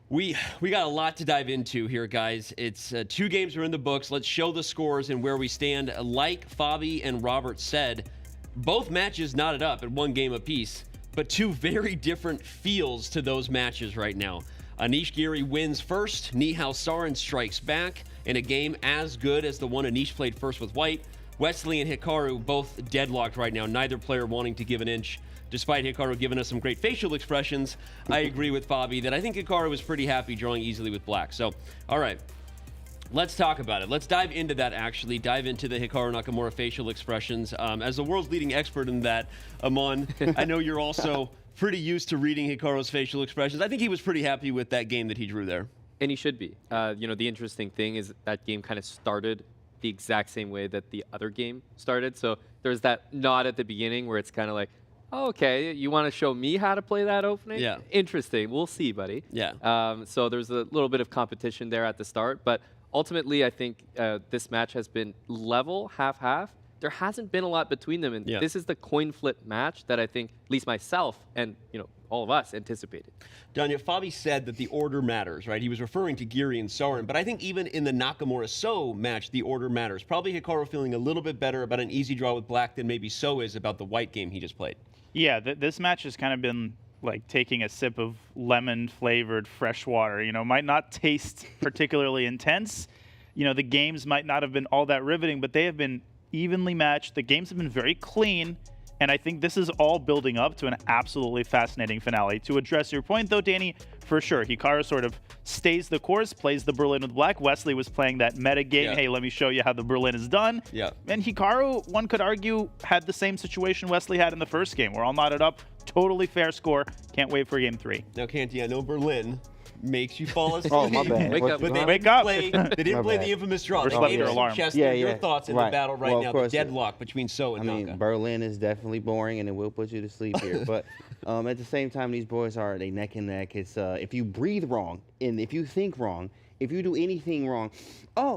We got a lot to dive into here, guys. It's 2 games are in the books. Let's show the scores and where we stand. Like Fabi and Robert said, both matches knotted up at 1 game apiece, but 2 very different feels to those matches right now. Anish Giri wins first. Nihal Sarin strikes back in a game as good as the one Anish played first with white. Wesley and Hikaru both deadlocked right now, neither player wanting to give an inch. Despite Hikaru giving us some great facial expressions, I agree with Fabi that I think Hikaru was pretty happy drawing easily with black. So, all right. Let's talk about it. Let's dive into that, actually. Dive into the Hikaru Nakamura facial expressions. As the world's leading expert in that, Amon, I know you're also pretty used to reading Hikaru's facial expressions. I think he was pretty happy with that game that he drew there. And he should be. The interesting thing is that game kind of started the exact same way that the other game started. So there's that nod at the beginning where it's kind of like, oh, okay, you want to show me how to play that opening? Yeah. Interesting. We'll see, buddy. Yeah. So there's a little bit of competition there at the start, but ultimately, I think this match has been level, half-half. There hasn't been a lot between them, and this is the coin flip match that I think, at least myself and all of us anticipated. Danya, Fabi said that the order matters, right? He was referring to Giri and Sarin, but I think even in the Nakamura-So match, the order matters. Probably Hikaru feeling a little bit better about an easy draw with black than maybe So is about the white game he just played. Yeah, this match has kind of been like taking a sip of lemon-flavored fresh water. Might not taste particularly intense. The games might not have been all that riveting, but they have been evenly matched. The games have been very clean, And I think this is all building up to an absolutely fascinating finale. To address your point, though, Danny, for sure, Hikaru sort of stays the course, plays the Berlin with black. Wesley was playing that meta game. Hey, let me show you how the Berlin is done. And Hikaru, one could argue, had the same situation Wesley had in the first game. We're all knotted up. Totally fair score. Can't wait for game 3. Now, Canty, I know Berlin makes you fall asleep. Oh, my bad. Wake up. But they Wake didn't up. play, they didn't play the infamous draw. They gave us some chess. Your thoughts in the battle right now, the deadlock between So and Naka. Berlin is definitely boring, and it will put you to sleep here. But at the same time, these boys are neck and neck. It's if you breathe wrong and if you think wrong, if you do anything wrong,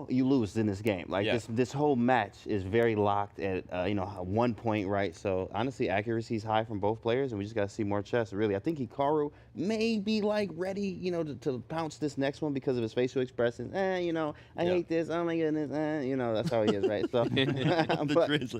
you lose in this game. Like this whole match is very locked at 1 point, right? So honestly, accuracy is high from both players, and we just got to see more chess. Really, I think Hikaru may be like ready, to pounce this next one because of his facial expressions. I hate this. Oh my goodness. That's how he is, right? So,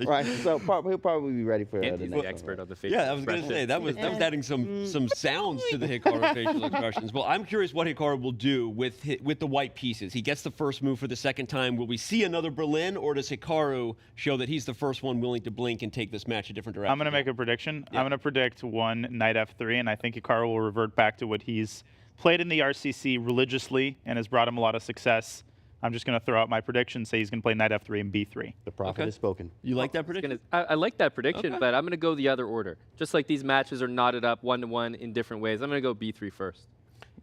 right. So he'll probably be ready for He's the expert of the facial. Yeah, I was going to say that was adding some sounds to the Hikaru facial expressions. Well, I'm curious what Hikaru will do with the white pieces. He gets the first move for the second time. Will we see another Berlin, or does Hikaru show that he's the first one willing to blink and take this match a different direction? I'm going to make a prediction. I'm going to predict one knight f3, and I think Hikaru will revert back to what he's played in the RCC religiously and has brought him a lot of success. I'm just going to throw out my prediction, say he's going to play knight f3 and b3. The prophet has spoken. You like that prediction? I like that prediction, but I'm going to go the other order. Just like these matches are knotted up 1-to-1 in different ways, I'm going to go b3 first.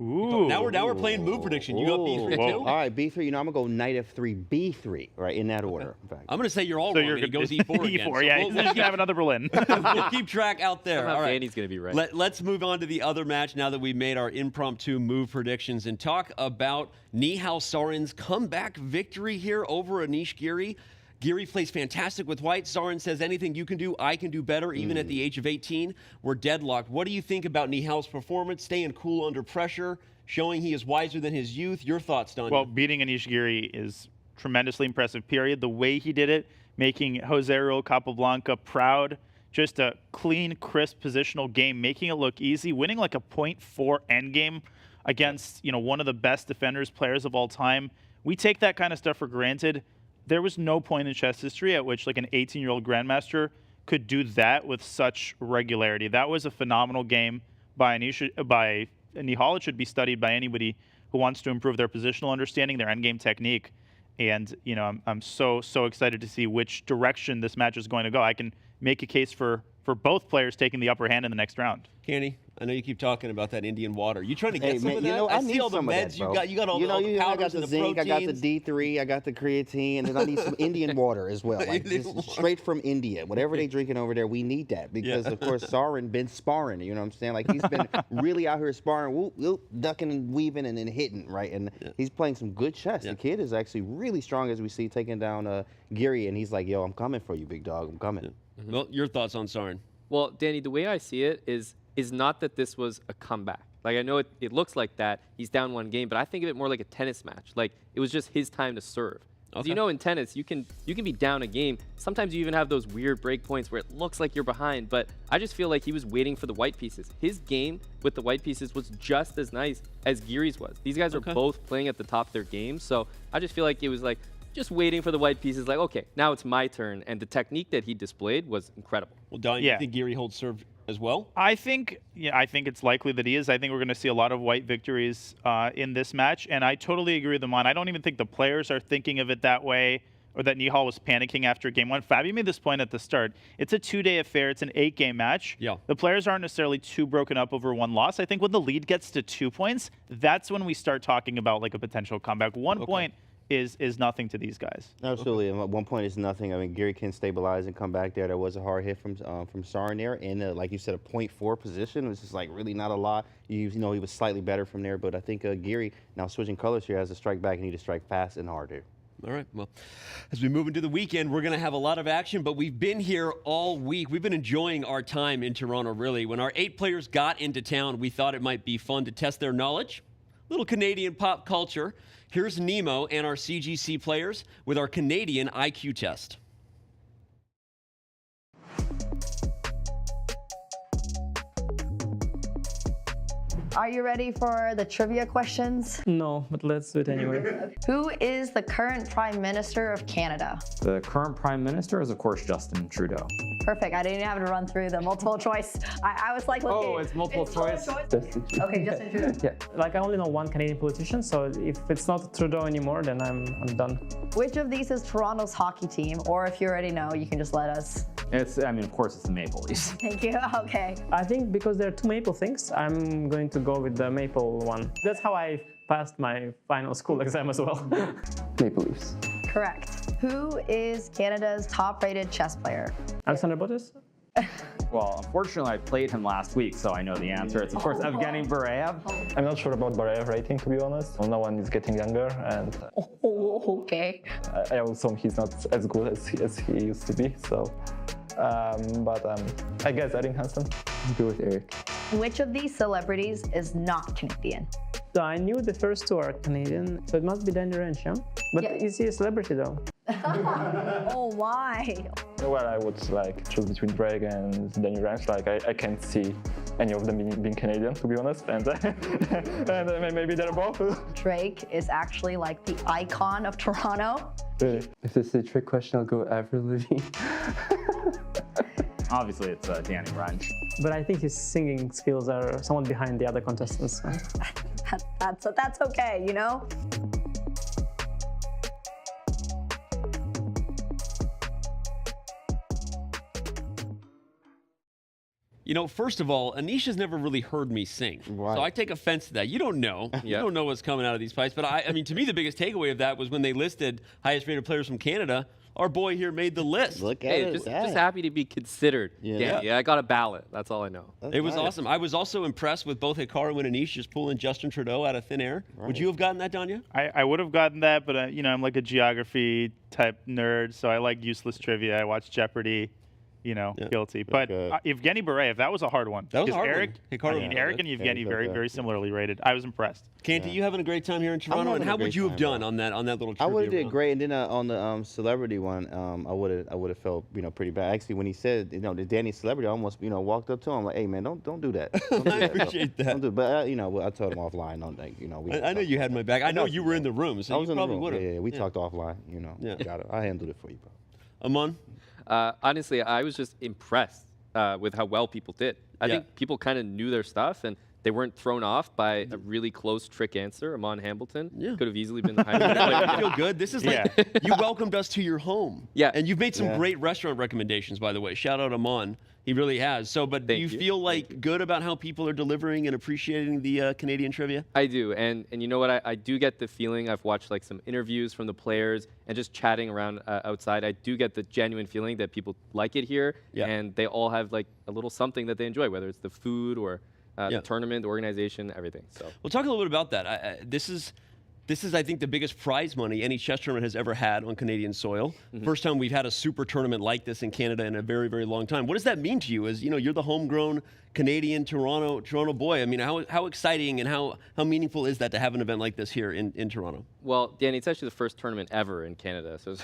Ooh. Now we're playing move prediction. You got b3 too? All right, b3. I'm gonna go knight f3, b3, right in that order. In fact. I'm gonna say you're all wrong. He goes e4 again. E4, yeah. He's gonna have another Berlin. We'll keep track out there. All right. Danny's gonna be right. Let's move on to the other match now that we've made our impromptu move predictions and talk about Nihal Sarin's comeback victory here over Anish Giri. Giri plays fantastic with white. Sarin says, anything you can do, I can do better, even at the age of 18. We're deadlocked. What do you think about Nihal's performance, staying cool under pressure, showing he is wiser than his youth? Your thoughts, Don? Well, beating Anish Giri is tremendously impressive, period. The way he did it, making Jose Raul Capablanca proud, just a clean, crisp positional game, making it look easy, winning like a 0.4 endgame against one of the best defenders, players of all time. We take that kind of stuff for granted. There was no point in chess history at which like an 18-year-old grandmaster could do that with such regularity. That was a phenomenal game by Nihal. It should be studied by anybody who wants to improve their positional understanding, their endgame technique. And I'm so excited to see which direction this match is going to go. I can make a case for both players taking the upper hand in the next round. Candy, I know you keep talking about that Indian water. You trying to get some of that? I see all the meds you got. You got all the powders, I got the and zinc, proteins. I got the D3, I got the creatine, and then I need some Indian water as well. Like just straight from India. Whatever they drinking over there, we need that because of course Sarin been sparring. You know what I'm saying? Like he's been really out here sparring, whoop, whoop, ducking and weaving and then hitting, right? And he's playing some good chess. The kid is actually really strong, as we see, taking down Giri, and he's like, "Yo, I'm coming for you, big dog. I'm coming." Well, your thoughts on Sarin? Well, Danny, the way I see it is not that this was a comeback. Like, I know it looks like that. He's down one game, but I think of it more like a tennis match. Like, it was just his time to serve. Okay. In tennis, you can be down a game. Sometimes you even have those weird break points where it looks like you're behind, but I just feel like he was waiting for the white pieces. His game with the white pieces was just as nice as Giri's was. These guys are both playing at the top of their game, so I just feel like it was like just waiting for the white pieces, like, okay, now it's my turn. And the technique that he displayed was incredible. Well, Don, you think Giri holds serve as well? I think it's likely that he is. I think we're going to see a lot of white victories in this match, and I totally agree with him on. I don't even think the players are thinking of it that way, or that Nihal was panicking after game one. Fabi made this point at the start. It's a 2-day affair. It's an 8-game match. Yeah. The players aren't necessarily too broken up over one loss. I think when the lead gets to 2 points, that's when we start talking about like a potential comeback. 1 point is nothing to these guys. Absolutely. And 1 point is nothing. I mean, Giri can stabilize and come back there. There was a hard hit from Sarin there. And like you said, a 0.4 position, which is like really not a lot. He was slightly better from there. But I think Giri, now switching colors here, has to strike back and need to strike fast and hard here. All right. Well, as we move into the weekend, we're going to have a lot of action, but we've been here all week. We've been enjoying our time in Toronto, really. When our 8 players got into town, we thought it might be fun to test their knowledge. Little Canadian pop culture. Here's Nemo and our CGC players with our Canadian IQ test. Are you ready for the trivia questions? No, but let's do it anyway. Who is the current Prime Minister of Canada? The current Prime Minister is, of course, Justin Trudeau. Perfect. I didn't even have to run through the multiple choice. I was like, looking. Oh, it's multiple choice. Okay, Justin Trudeau. Yeah. Like, I only know one Canadian politician, so if it's not Trudeau anymore, then I'm done. Which of these is Toronto's hockey team? Or if you already know, you can just let us. I mean, of course, it's the Maple Leafs. Thank you. Okay. I think because there are two maple things, I'm going to go with the maple one. That's how I passed my final school exam as well. Maple Leafs. Correct. Who is Canada's top-rated chess player? Alexander Botis? Well, unfortunately, I played him last week, so I know the answer. It's, of course, Evgeny Barayev. I'm not sure about Barayev rating, to be honest. No one is getting younger, and Okay. I also he's not as good as he used to be. So, I guess Erik Hansen. I'll go with Eric. Which of these celebrities is not Canadian? So I knew the first two are Canadian, so it must be Danny Ranch, yeah? But Yeah. is he a celebrity though? Oh, why? Well, I would choose between Drake and Danny Ranch. I can't see any of them being Canadian, to be honest, and maybe they're both. Drake is actually like the icon of Toronto. Really? If this is a trick question, I'll go Avril Lavigne. Obviously, it's Danny Ranch. But I think his singing skills are somewhat behind the other contestants. That's okay, you know? You know, first of all, Anish has never really heard me sing. Right. So I take offense to that. You don't know. You don't know what's coming out of these pipes. But I mean, to me, the biggest takeaway of that was when they listed highest rated players from Canada. Our boy here made the list. Look at it. Just happy to be considered. Yeah, I got a ballot. That's all I know. It was awesome. I was also impressed with both Hikaru and Anish just pulling Justin Trudeau out of thin air. Right. Would you have gotten that, Danya? I would have gotten that, but I'm like a geography type nerd, so I like useless trivia. I watch Jeopardy. Guilty. But Evgeny Barayev, that was a hard one. That was a hard Eric, one. Hikaru, Eric and Evgeny very similarly rated. I was impressed. Canty, you having a great time here in Toronto? And how would you have done on that little trivia? I would have did great, and then on the celebrity one, I would have felt pretty bad. Actually, when he said the Danny celebrity, I almost walked up to him like, hey man, don't do that. Don't do I appreciate that. Don't do, but I told him offline. I know you had my back. I know you were in the room, so you probably would have. Yeah, we talked offline. I handled it for you, bro. Amon? Honestly, I was just impressed with how well people did. I think people kind of knew their stuff, and they weren't thrown off by a really close trick answer. Amon Hambleton could have easily been the highest. I feel good. This is like you welcomed us to your home. Yeah. And you've made some great restaurant recommendations, by the way. Shout out Amon. He really has. So, but do you feel like good about how people are delivering and appreciating the Canadian trivia? I do, and you know what? I do get the feeling. I've watched like some interviews from the players and just chatting around outside. I do get the genuine feeling that people like it here, and they all have like a little something that they enjoy, whether it's the food or the tournament, the organization, everything. So we'll talk a little bit about that. This is, I think, the biggest prize money any chess tournament has ever had on Canadian soil. First time we've had a super tournament like this in Canada in a very, very long time. What does that mean to you? As you're the homegrown Canadian Toronto boy. I mean, how exciting and how meaningful is that to have an event like this here in Toronto? Well, Danny, it's actually the first tournament ever in Canada, so it's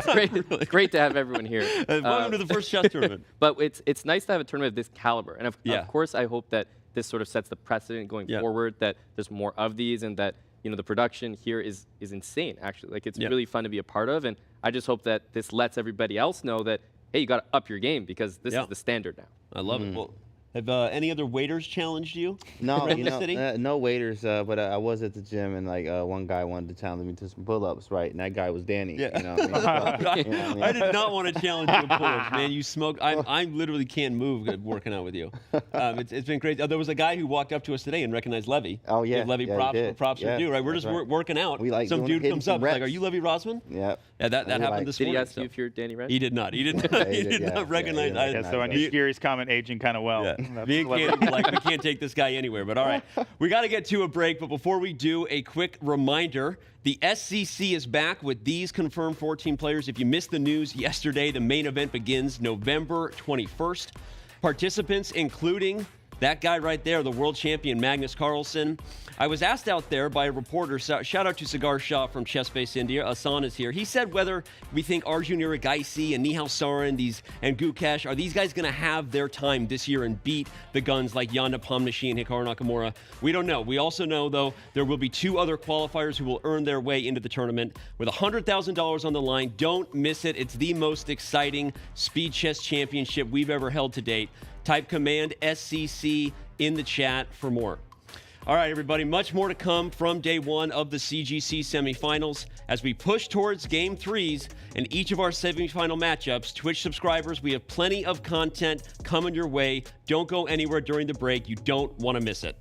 great. It's great to have everyone here. Welcome to the first chess tournament. But it's nice to have a tournament of this caliber, and of course, I hope that this sort of sets the precedent going forward. That there's more of these, and that the production here is insane, actually. Like, it's really fun to be a part of, and I just hope that this lets everybody else know that, hey, you got to up your game, because this is the standard now. I love it. Well, have any other waiters challenged you? No, no waiters, but I was at the gym, and one guy wanted to challenge me to some pull-ups, right? And that guy was Danny. Yeah. I did not want to challenge you to pull-ups, man. You smoke. I literally can't move working out with you. It's been crazy. There was a guy who walked up to us today and recognized Levy. Oh yeah. Give Levy props are due, right? We're just working out. Some dude comes up like, "Are you Levy Rosman?" Yeah. Yeah, that happened this morning. Did he ask you if you're Danny Ranch? He did not. He did not. He did not recognize. So Anish Giri's comment aging kind of well. We can't take this guy anywhere, but all right. We got to get to a break, but before we do, a quick reminder. The SCC is back with these confirmed 14 players. If you missed the news yesterday, the main event begins November 21st. Participants including That guy right there, the world champion Magnus Carlsen. I was asked out there by a reporter, shout out to Cigar Shah from Chess Base India, Asan is here. He said whether we think Arjun Iragaisi and Nihal Sarin and Gukesh, are these guys going to have their time this year and beat the guns like Jan Nepomniachtchi and Hikaru Nakamura? We don't know. We also know, though, there will be 2 other qualifiers who will earn their way into the tournament with $100,000 on the line. Don't miss it. It's the most exciting speed chess championship we've ever held to date. Type command SCC in the chat for more. All right, everybody, much more to come from day 1 of the CGC semifinals. As we push towards game 3s in each of our semifinal matchups, Twitch subscribers, we have plenty of content coming your way. Don't go anywhere during the break. You don't want to miss it.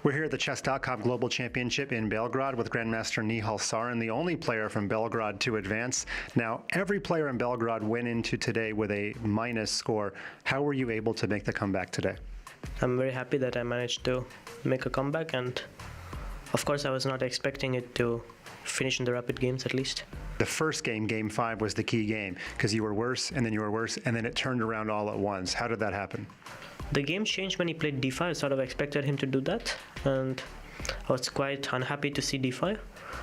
We're here at the Chess.com Global Championship in Belgrade with Grandmaster Nihal Sarin, the only player from Belgrade to advance. Now, every player in Belgrade went into today with a minus score. How were you able to make the comeback today? I'm very happy that I managed to make a comeback, and of course I was not expecting it to finish in the rapid games at least. The first game, game 5, was the key game because you were worse and then you were worse and then it turned around all at once. How did that happen? The game changed when he played d5. I sort of expected him to do that, and I was quite unhappy to see d5.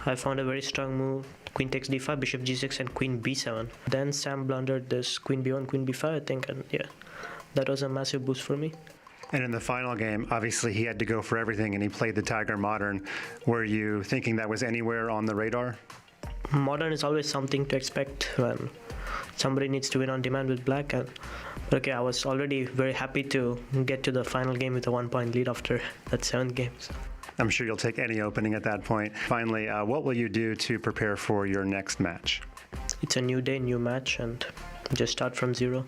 I found a very strong move, queen takes d5, bishop g6, and queen b7. Then Sam blundered this queen b1, queen b5, I think, and yeah, that was a massive boost for me. And in the final game, obviously he had to go for everything and he played the Tiger Modern. Were you thinking that was anywhere on the radar? Modern is always something to expect when somebody needs to win on demand with black, and okay, I was already very happy to get to the final game with a 1-point lead after that 7th game. So. I'm sure you'll take any opening at that point. Finally, what will you do to prepare for your next match? It's a new day, new match, and just start from zero.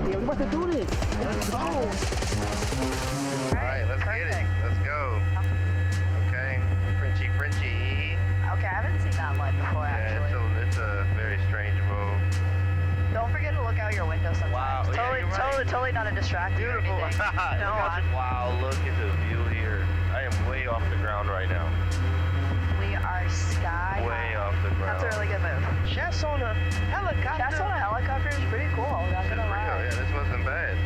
We're about to do this. Let's go. All right, let's get it. Let's go. Okay, Frenchie. Okay, I haven't seen that one before, actually. Yeah, it's a very strange move. Don't forget to look out your window sometimes. Wow, Totally not a distraction. Beautiful. Wow, look at the view here. I am way off the ground right now. We are sky high. Way off the ground. That's a really good move. Chess on a helicopter. Chess on a helicopter is pretty cool. Not gonna lie. Yeah, this wasn't bad.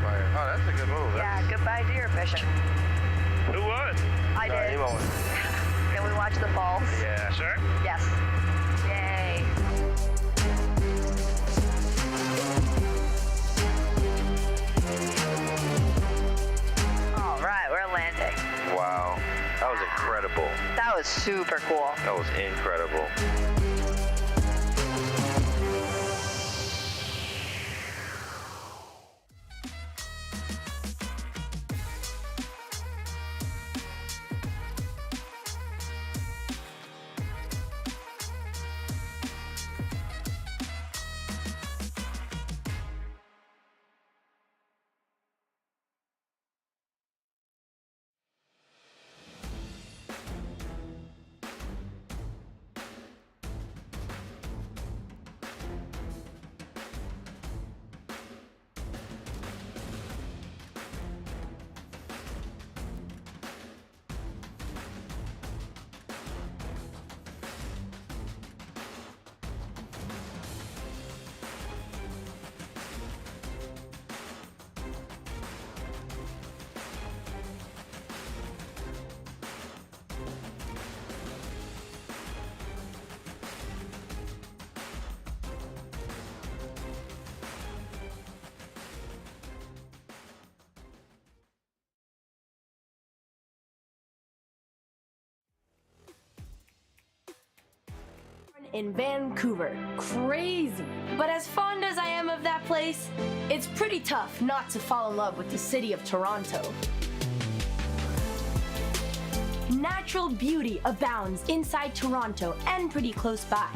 Fire. Oh, that's a good move. Yeah, goodbye IG or Bishop? Who won? I did. He won. Can we watch the balls? Yeah, sure. Yes. Yay. All right, we're landing. Wow. That was incredible. That was super cool. That was incredible. In Vancouver. Crazy. But as fond as I am of that place, it's pretty tough not to fall in love with the city of Toronto. Natural beauty abounds inside Toronto and pretty close by.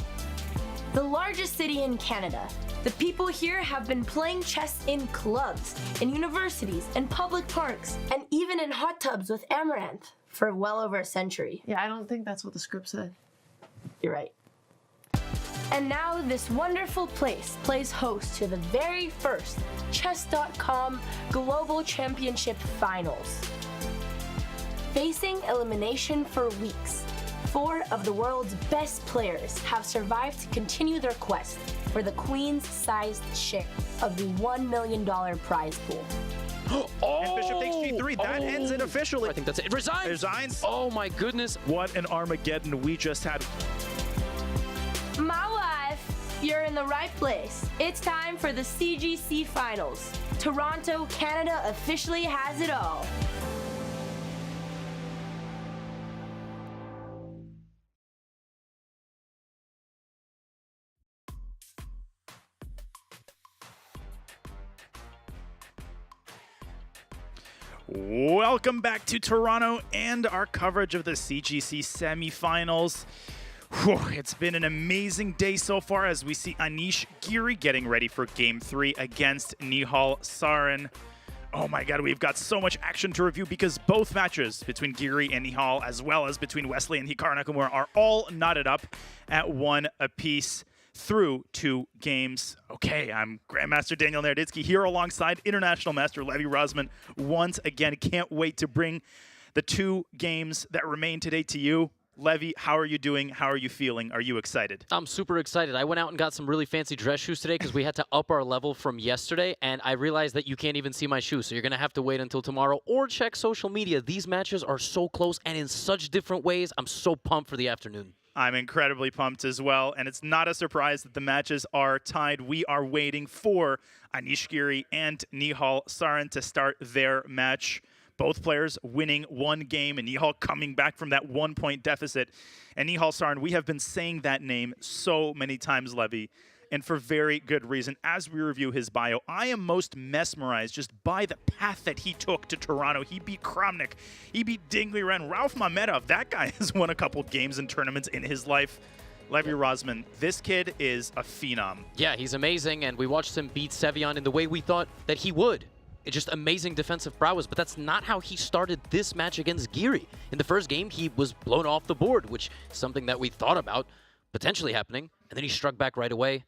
The largest city in Canada, the people here have been playing chess in clubs, in universities, in public parks, and even in hot tubs with amaranth for well over a century. Yeah, I don't think that's what the script said. You're right. And now this wonderful place plays host to the very first Chess.com Global Championship Finals. Facing elimination for weeks, 4 of the world's best players have survived to continue their quest for the queen's-sized share of the $1 million prize pool. And Bishop takes G3. That ends it officially. I think that's it. It resigns. Resigns. Oh my goodness. What an Armageddon we just had. My wife, you're in the right place. It's time for the CGC Finals. Toronto, Canada officially has it all. Welcome back to Toronto and our coverage of the CGC semifinals. Whew, it's been an amazing day so far as we see Anish Giri getting ready for Game 3 against Nihal Sarin. Oh my god, we've got so much action to review because both matches between Giri and Nihal, as well as between Wesley and Hikaru, are all knotted up at 1 apiece through 2 games. Okay, I'm Grandmaster Daniel Naroditsky here alongside International Master Levy Rosman once again. Can't wait to bring the 2 games that remain today to you. Levy, how are you doing? How are you feeling? Are you excited? I'm super excited. I went out and got some really fancy dress shoes today because we had to up our level from yesterday, and I realized that you can't even see my shoes, so you're going to have to wait until tomorrow or check social media. These matches are so close and in such different ways. I'm so pumped for the afternoon. I'm incredibly pumped as well, and it's not a surprise that the matches are tied. We are waiting for Anish Giri and Nihal Sarin to start their match. Both players winning 1 game, and Nihal coming back from that 1-point deficit. And Nihal Sarin, we have been saying that name so many times, Levy, and for very good reason. As we review his bio, I am most mesmerized just by the path that he took to Toronto. He beat Kramnik, he beat Dingley Ren, Rauf Mamedov. That guy has won a couple games and tournaments in his life. Levy Rosman, this kid is a phenom. Yeah, he's amazing, and we watched him beat Sevian in the way we thought that he would. It's just amazing defensive prowess, but that's not how he started this match against Giri. In the first game, he was blown off the board, which is something that we thought about potentially happening, and then he struck back right away.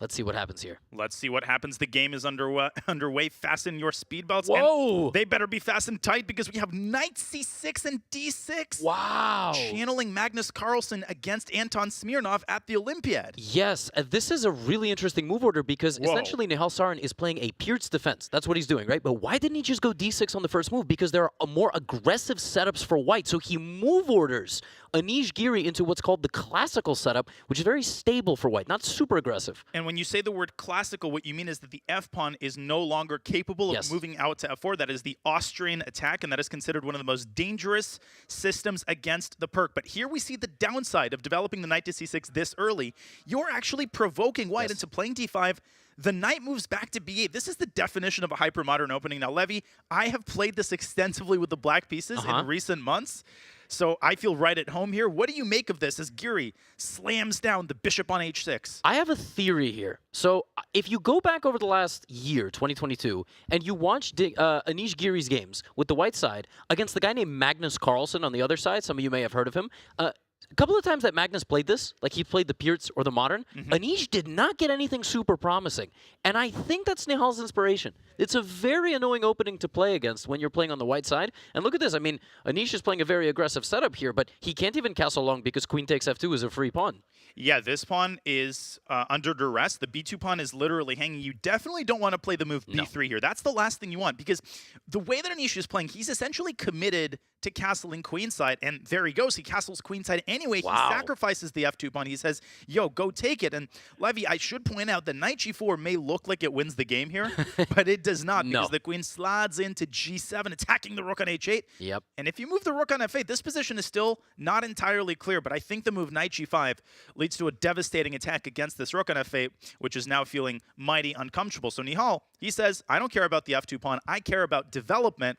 Let's see what happens here. Let's see what happens. The game is underway. Fasten your speed belts. Whoa! And they better be fastened tight because we have knight c6 and d6. Wow. Channeling Magnus Carlsen against Anton Smirnov at the Olympiad. Yes, this is a really interesting move order because essentially Nihal Sarin is playing a Pierce defense. That's what he's doing, right? But why didn't he just go d6 on the first move? Because there are more aggressive setups for white. So he move orders Anish Giri into what's called the classical setup, which is very stable for white, not super aggressive. And when you say the word classical, what you mean is that the f-pawn is no longer capable of moving out to f4. That is the Austrian attack, and that is considered one of the most dangerous systems against the Perk. But here we see the downside of developing the knight to c6 this early. You're actually provoking white into playing d5. The knight moves back to b8. This is the definition of a hyper-modern opening. Now, Levy, I have played this extensively with the black pieces in recent months, so I feel right at home here. What do you make of this as Giri slams down the bishop on h6? I have a theory here. So if you go back over the last year, 2022, and you watch Anish Giri's games with the white side against the guy named Magnus Carlsen on the other side, some of you may have heard of him, a couple of times that Magnus played this, like he played the Pierce or the Modern, Anish did not get anything super promising. And I think that's Nihal's inspiration. It's a very annoying opening to play against when you're playing on the white side. And look at this. I mean, Anish is playing a very aggressive setup here, but he can't even castle long because queen takes f2 is a free pawn. Yeah, this pawn is under duress. The b2 pawn is literally hanging. You definitely don't want to play the move b3 here. That's the last thing you want, because the way that Anish is playing, he's essentially committed to castling queenside, and there he goes. He castles queenside anyway. He sacrifices the f2 pawn. He says, yo, go take it. And Levy, I should point out that knight g4 may look like it wins the game here, but it does not, because the queen slides into g7, attacking the rook on h8. Yep. And if you move the rook on f8, this position is still not entirely clear, but I think the move knight g5 leads to a devastating attack against this rook on f8, which is now feeling mighty uncomfortable. So Nihal, he says, I don't care about the f2 pawn. I care about development.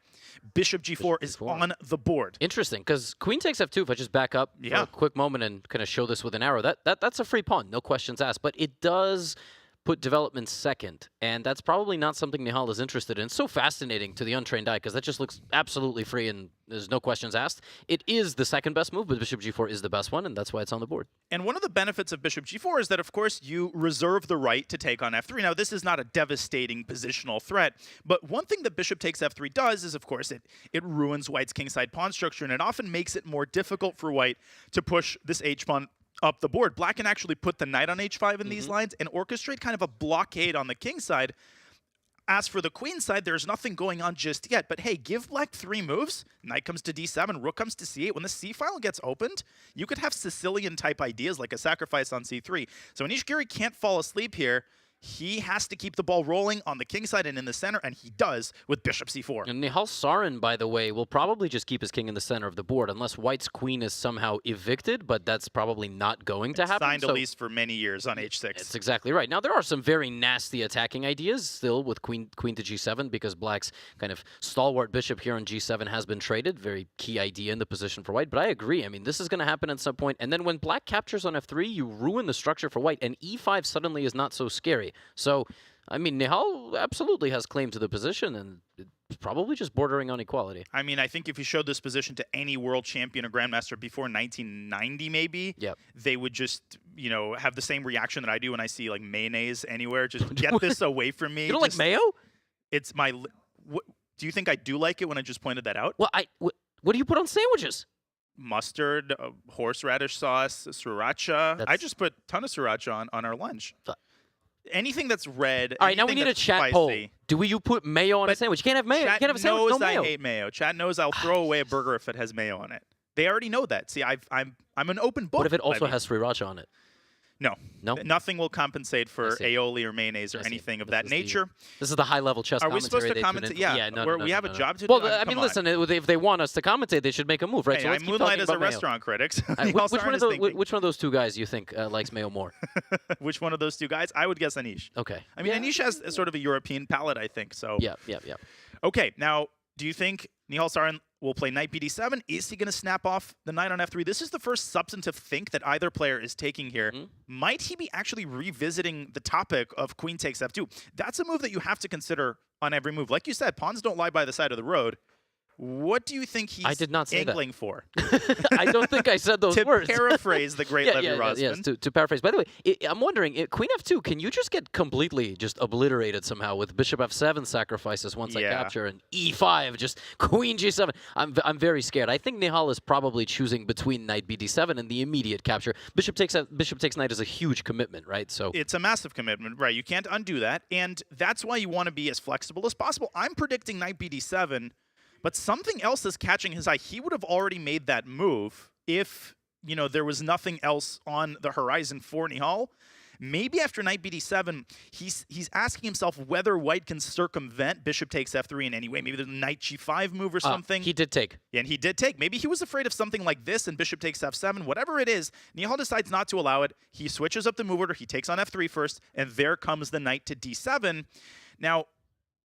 Bishop g4 is on the board. Interesting, because queen takes f2, if I just back up for a quick moment and kind of show this with an arrow, that's a free pawn, no questions asked. But it does put development second, and that's probably not something Nihal is interested in. It's so fascinating to the untrained eye, because that just looks absolutely free and there's no questions asked. It is the second best move, but bishop g4 is the best one, and that's why it's on the board. And one of the benefits of bishop g4 is that, of course, you reserve the right to take on f3. Now, this is not a devastating positional threat, but one thing that bishop takes f3 does is, of course, it ruins white's kingside pawn structure, and it often makes it more difficult for white to push this h-pawn up the board. Black can actually put the knight on h5 in these lines and orchestrate kind of a blockade on the king side. As for the queen side, there's nothing going on just yet. But hey, give black 3 moves. Knight comes to d7, rook comes to c8. When the c file gets opened, you could have Sicilian-type ideas like a sacrifice on c3. So Anish Giri can't fall asleep here. He has to keep the ball rolling on the king side and in the center, and he does with bishop c4. And Nihal Sarin, by the way, will probably just keep his king in the center of the board, unless white's queen is somehow evicted, but that's probably not going to happen. Signed a lease for many years on h6. That's exactly right. Now, there are some very nasty attacking ideas still with queen to g7, because black's kind of stalwart bishop here on g7 has been traded. Very key idea in the position for white, but I agree. I mean, this is going to happen at some point, and then when black captures on f3, you ruin the structure for white, and e5 suddenly is not so scary. So, I mean, Nihal absolutely has claim to the position, and it's probably just bordering on equality. I mean, I think if you showed this position to any world champion or grandmaster before 1990, maybe, they would just, you know, have the same reaction that I do when I see, like, mayonnaise anywhere. Just get this away from me. You don't like mayo? It's my... do you think I do like it when I just pointed that out? Well, what do you put on sandwiches? Mustard, horseradish sauce, sriracha. I just put a ton of sriracha on our lunch. Anything that's red. All right, now we need a chat poll. Do you put mayo on a sandwich? You can't have mayo. You can't have a sandwich, no mayo. I hate mayo. Chat knows I'll throw away a burger if it has mayo on it. They already know that. See, I'm an open book. What if it also has sriracha on it? No. No? Nothing will compensate for aioli or mayonnaise or anything of that nature. This is the high-level chess commentary. Are we supposed to commentate? Yeah, we have a job to do. Well, I mean, listen, if they want us to commentate, they should make a move, right? Hey, so I moonlight as a restaurant critic. Which one of those two guys do you think likes mayo more? Which one of those two guys? I would guess Anish. Okay. I mean, Anish has sort of a European palate, I think. So. Yeah. Okay, now, do you think Nihal Sarin will play knight bd7? Is he going to snap off the knight on f3? This is the first substantive think that either player is taking here. Might he be actually revisiting the topic of queen takes f2? That's a move that you have to consider on every move. Like you said, pawns don't lie by the side of the road. What do you think he's I did not say angling for? I don't think I said those words. To paraphrase the great Levy Rosman. Yes, to paraphrase. By the way, I'm wondering, Queen F2, can you just get completely just obliterated somehow with Bishop F7 sacrifices once I capture, and E5, just Queen G7? I'm very scared. I think Nihal is probably choosing between Knight BD7 and the immediate capture. Bishop takes Knight is a huge commitment, right? So it's a massive commitment, right? You can't undo that, and that's why you want to be as flexible as possible. I'm predicting Knight BD7. But something else is catching his eye. He would have already made that move if, there was nothing else on the horizon for Nihal. Maybe after Knight BD7, he's asking himself whether White can circumvent Bishop takes F3 in any way. Maybe the Knight G5 move or something. He did take. Yeah, and he did take. Maybe he was afraid of something like this and Bishop takes F7. Whatever it is, Nihal decides not to allow it. He switches up the move order. He takes on F3 first, and there comes the Knight to D7. Now,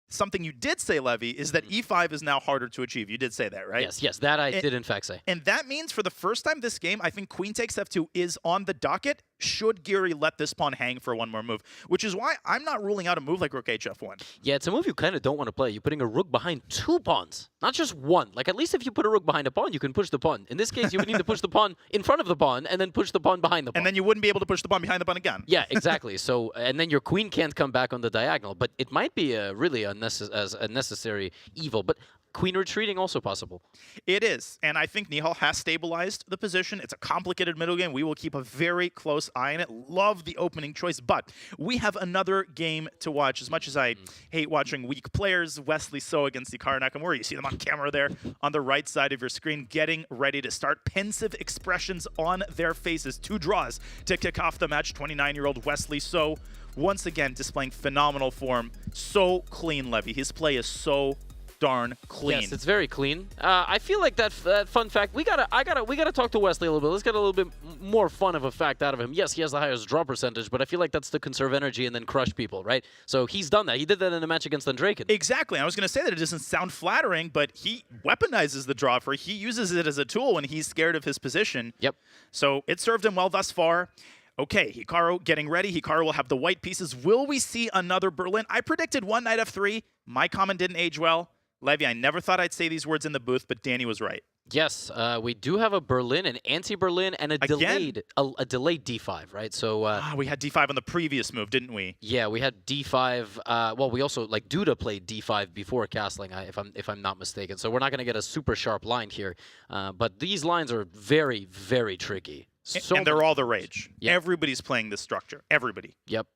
something you did say, Levy, is that E5 is now harder to achieve. You did say that, right? Yes, that I did in fact say. And that means for the first time this game, I think Queen takes F2 is on the docket should Giri let this pawn hang for one more move, which is why I'm not ruling out a move like Rook HF1. Yeah, it's a move you kind of don't want to play. You're putting a rook behind 2 pawns, not just one. Like, at least if you put a rook behind a pawn, you can push the pawn. In this case, you would need to push the pawn in front of the pawn and then push the pawn behind the pawn. And then you wouldn't be able to push the pawn behind the pawn again. Yeah, exactly. So, and then your queen can't come back on the diagonal, but it might be really a necessary evil. But queen retreating also possible. It is, and I think Nihal has stabilized the position. It's a complicated middle game. We will keep a very close eye on it. Love the opening choice, but we have another game to watch. As much as I hate watching weak players, Wesley So against Hikaru Nakamura. You see them on camera there on the right side of your screen, getting ready to start. Pensive expressions on their faces. 2 draws to kick off the match. 29-year-old Wesley So once again displaying phenomenal form. So clean, Levy. His play is so darn clean. Yes, it's very clean. I feel like that fun fact. We gotta talk to Wesley a little bit. Let's get a little bit more fun of a fact out of him. Yes, he has the highest draw percentage, but I feel like that's to conserve energy and then crush people, right? So he's done that. He did that in a match against Andraken. Exactly. I was going to say that it doesn't sound flattering, but he weaponizes the draw for. He uses it as a tool when he's scared of his position. Yep. So it served him well thus far. Okay, Hikaru getting ready. Hikaru will have the white pieces. Will we see another Berlin? I predicted one Knight F3. My comment didn't age well. Levy, I never thought I'd say these words in the booth, but Danny was right. Yes, we do have a Berlin, an anti-Berlin, and a delayed D5, right? So we had D5 on the previous move, didn't we? Yeah, we had D5. Well, we also Duda played D5 before castling, if I'm not mistaken. So we're not going to get a super sharp line here, but these lines are very, very tricky. And they're all the rage. Yep. Everybody's playing this structure. Everybody. Yep.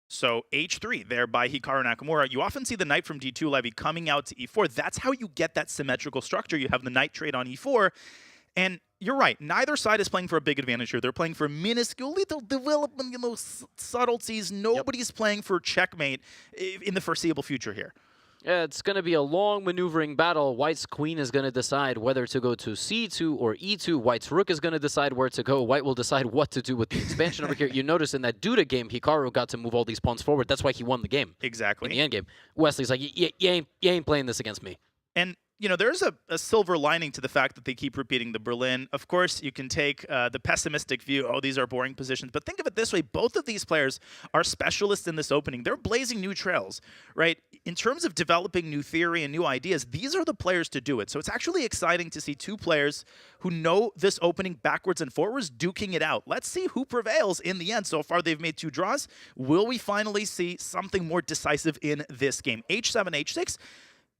So H3 there by Hikaru Nakamura. You often see the knight from D2 Levy coming out to E4. That's how you get that symmetrical structure. You have the knight trade on E4. And you're right. Neither side is playing for a big advantage here. They're playing for minuscule little development, subtleties. Nobody's playing for checkmate in the foreseeable future here. Yeah, it's going to be a long maneuvering battle. White's queen is going to decide whether to go to C2 or E2. White's rook is going to decide where to go. White will decide what to do with the expansion over here. You notice in that Duda game, Hikaru got to move all these pawns forward. That's why he won the game. Exactly. In the endgame. Wesley's like, you ain't playing this against me. And there's a silver lining to the fact that they keep repeating the Berlin. Of course, you can take the pessimistic view, oh, these are boring positions. But think of it this way. Both of these players are specialists in this opening. They're blazing new trails, right? In terms of developing new theory and new ideas, these are the players to do it. So it's actually exciting to see 2 players who know this opening backwards and forwards duking it out. Let's see who prevails in the end. So far, they've made 2 draws. Will we finally see something more decisive in this game? H7, H6.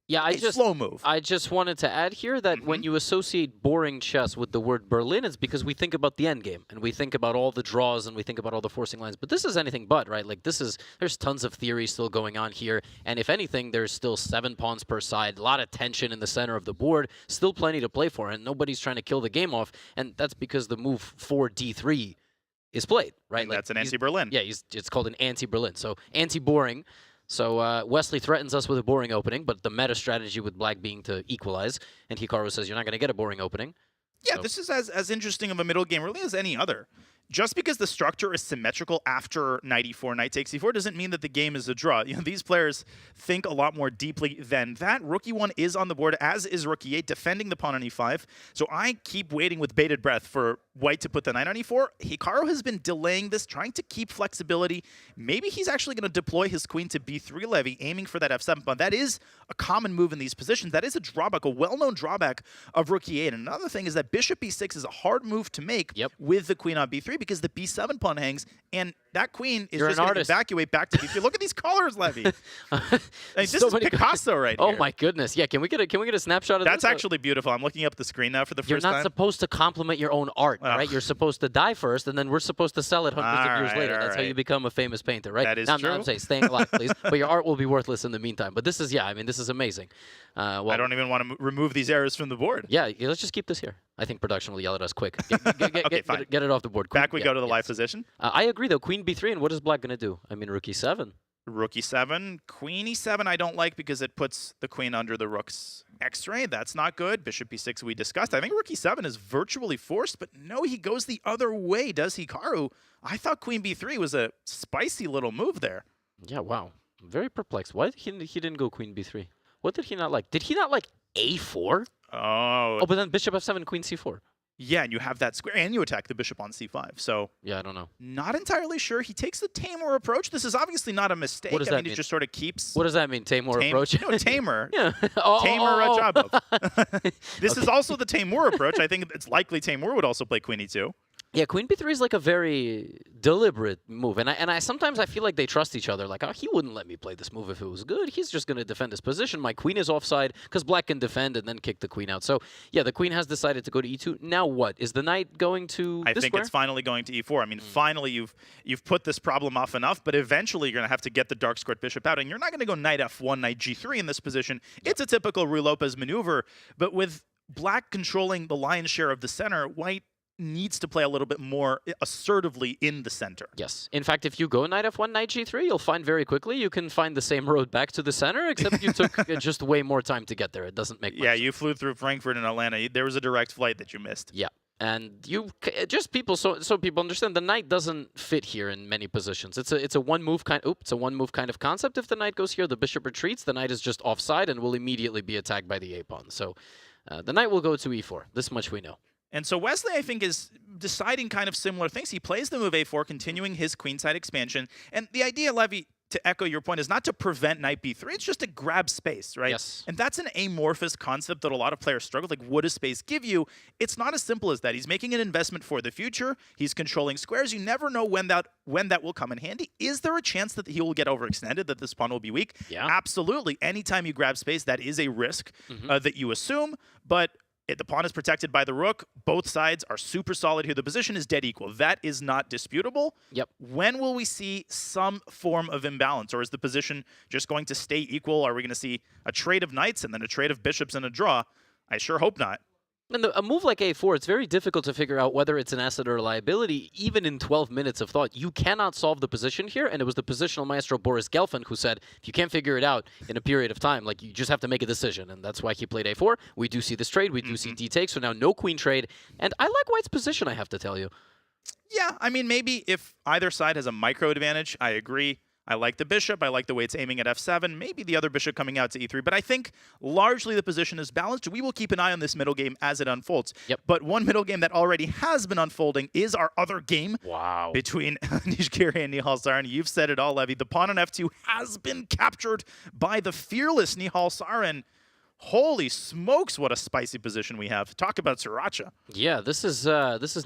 Yeah, slow move. I just wanted to add here that when you associate boring chess with the word Berlin, it's because we think about the endgame and we think about all the draws and we think about all the forcing lines. But this is anything but, right? Like there's tons of theory still going on here, and if anything, there's still 7 pawns per side, a lot of tension in the center of the board, still plenty to play for, and nobody's trying to kill the game off, and that's because the move 4D3 is played, right? Like, that's an anti-Berlin. Yeah, it's called an anti-Berlin, so anti-boring. So Wesley threatens us with a boring opening, but the meta strategy with black being to equalize, and Hikaru says you're not going to get a boring opening. Yeah, so this is as interesting of a middle game really as any other. just because the structure is symmetrical after knight e4, knight takes e4 doesn't mean that the game is a draw. You know, these players think a lot more deeply than that. Rook e1 is on the board, as is rook e8, defending the pawn on e5. So I keep waiting with bated breath for white to put the knight on e4. Hikaru has been delaying this, trying to keep flexibility. Maybe he's actually going to deploy his queen to b3 levy, aiming for that f7 pawn. That is a common move in these positions. That is a drawback, a well-known drawback of rook e8. And another thing is that bishop b6 is a hard move to make with the queen on b3 because the b7 pawn hangs, and that queen is just going to evacuate back to b3. Look at these colors, Levy. I mean, this is Picasso right here. Oh my goodness! Yeah, can we get a snapshot of That's this? actually beautiful. I'm looking up the screen now for the first time. You're not supposed to compliment your own art, right? You're supposed to die first, and then we're supposed to sell it hundreds of years later. That's how you become a famous painter, right? That is true. true. I'm saying staying alive, please. But your art will be worthless in the meantime. But this is, I mean, this is amazing. Well, I don't even want to remove these errors from the board. Yeah, let's just keep this here. I think production will yell at us quick. Get it off the board. Back we go to the live position. I agree, though. Queen b3, and what is black going to do? I mean, rook e7. Rook e7. Queen e7 I don't like because it puts the queen under the rook's x-ray. That's not good. Bishop b6 we discussed. I think rook e7 is virtually forced, but no, he goes the other way, does Hikaru. I thought queen b3 was a spicy little move there. Yeah, wow. I'm very perplexed. Why did he didn't go queen b3? What did he not like? Did he not like a4? Oh, but then bishop f7, queen c4. Yeah, and you have that square, and you attack the bishop on c5. So yeah, I don't know. Not entirely sure. He takes the tamer approach. This is obviously not a mistake. What does that mean? He just sort of keeps. What does that mean? Tamer approach? No, tamer. Yeah. Tamer Rajabov. This is also the Taimur approach. I think it's likely Taimur would also play queen e2. Yeah, queen b3 is like a very deliberate move, and I sometimes I feel like they trust each other. Like, oh, he wouldn't let me play this move if it was good. He's just going to defend his position. My queen is offside because black can defend and then kick the queen out. So yeah, the queen has decided to go to e2. Now what? Is the knight going to? I think it's finally going to e4. I mean, finally you've put this problem off enough, but eventually you're going to have to get the dark squared bishop out, and you're not going to go knight f1, knight g3 in this position. It's a typical Ruy Lopez maneuver, but with black controlling the lion's share of the center, white needs to play a little bit more assertively in the center. Yes. In fact, if you go knight f1, knight g3, you'll find very quickly you can find the same road back to the center, except you took just way more time to get there. It doesn't make much sense. You flew through Frankfurt and Atlanta. There was a direct flight that you missed. Yeah. And you just people so people understand the knight doesn't fit here in many positions. It's a one move kind of concept. If the knight goes here, the bishop retreats, the knight is just offside and will immediately be attacked by the a pawn. So the knight will go to e4. This much we know. And so Wesley, I think, is deciding kind of similar things. He plays the move a4, continuing his queenside expansion. And the idea, Levy, to echo your point, is not to prevent knight b3. It's just to grab space, right? Yes. And that's an amorphous concept that a lot of players struggle with. Like, what does space give you? It's not as simple as that. He's making an investment for the future. He's controlling squares. You never know when that will come in handy. Is there a chance that he will get overextended, that this pawn will be weak? Yeah. Absolutely. Anytime you grab space, that is a risk that you assume. But the pawn is protected by the rook. Both sides are super solid here. The position is dead equal. That is not disputable. Yep. When will we see some form of imbalance? Or is the position just going to stay equal? Are we going to see a trade of knights and then a trade of bishops and a draw? I sure hope not. And a move like a4, it's very difficult to figure out whether it's an asset or a liability, even in 12 minutes of thought. You cannot solve the position here, and it was the positional maestro Boris Gelfand who said, if you can't figure it out in a period of time, like, you just have to make a decision, and that's why he played a4. We do see this trade. We do see d-take, so now no queen trade, and I like white's position, I have to tell you. Yeah, I mean, maybe if either side has a micro advantage, I agree. I like the bishop. I like the way it's aiming at f7. Maybe the other bishop coming out to e3. But I think largely the position is balanced. We will keep an eye on this middle game as it unfolds. Yep. But one middle game that already has been unfolding is our other game between Anish Giri and Nihal Sarin. You've said it all, Levy. The pawn on f2 has been captured by the fearless Nihal Sarin. Holy smokes, what a spicy position we have. Talk about sriracha. Yeah, this is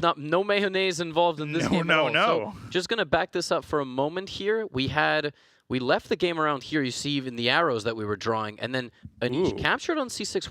not no mayonnaise involved in this game at all. No. So just going to back this up for a moment here. We left the game around here, you see even the arrows that we were drawing, and then Anish captured on c6,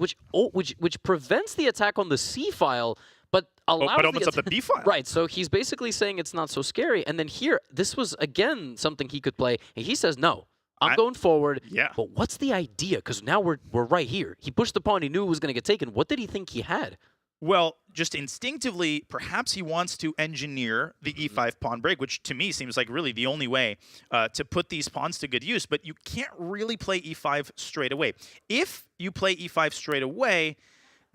which prevents the attack on the c file, but allows but opens up the b file. Right, so he's basically saying it's not so scary. And then here, this was, again, something he could play, and he says no. I'm going forward. Yeah. But what's the idea? Because now we're right here. He pushed the pawn. He knew it was going to get taken. What did he think he had? Well, just instinctively, perhaps he wants to engineer the e5 pawn break, which to me seems like really the only way to put these pawns to good use. But you can't really play e5 straight away. If you play e5 straight away,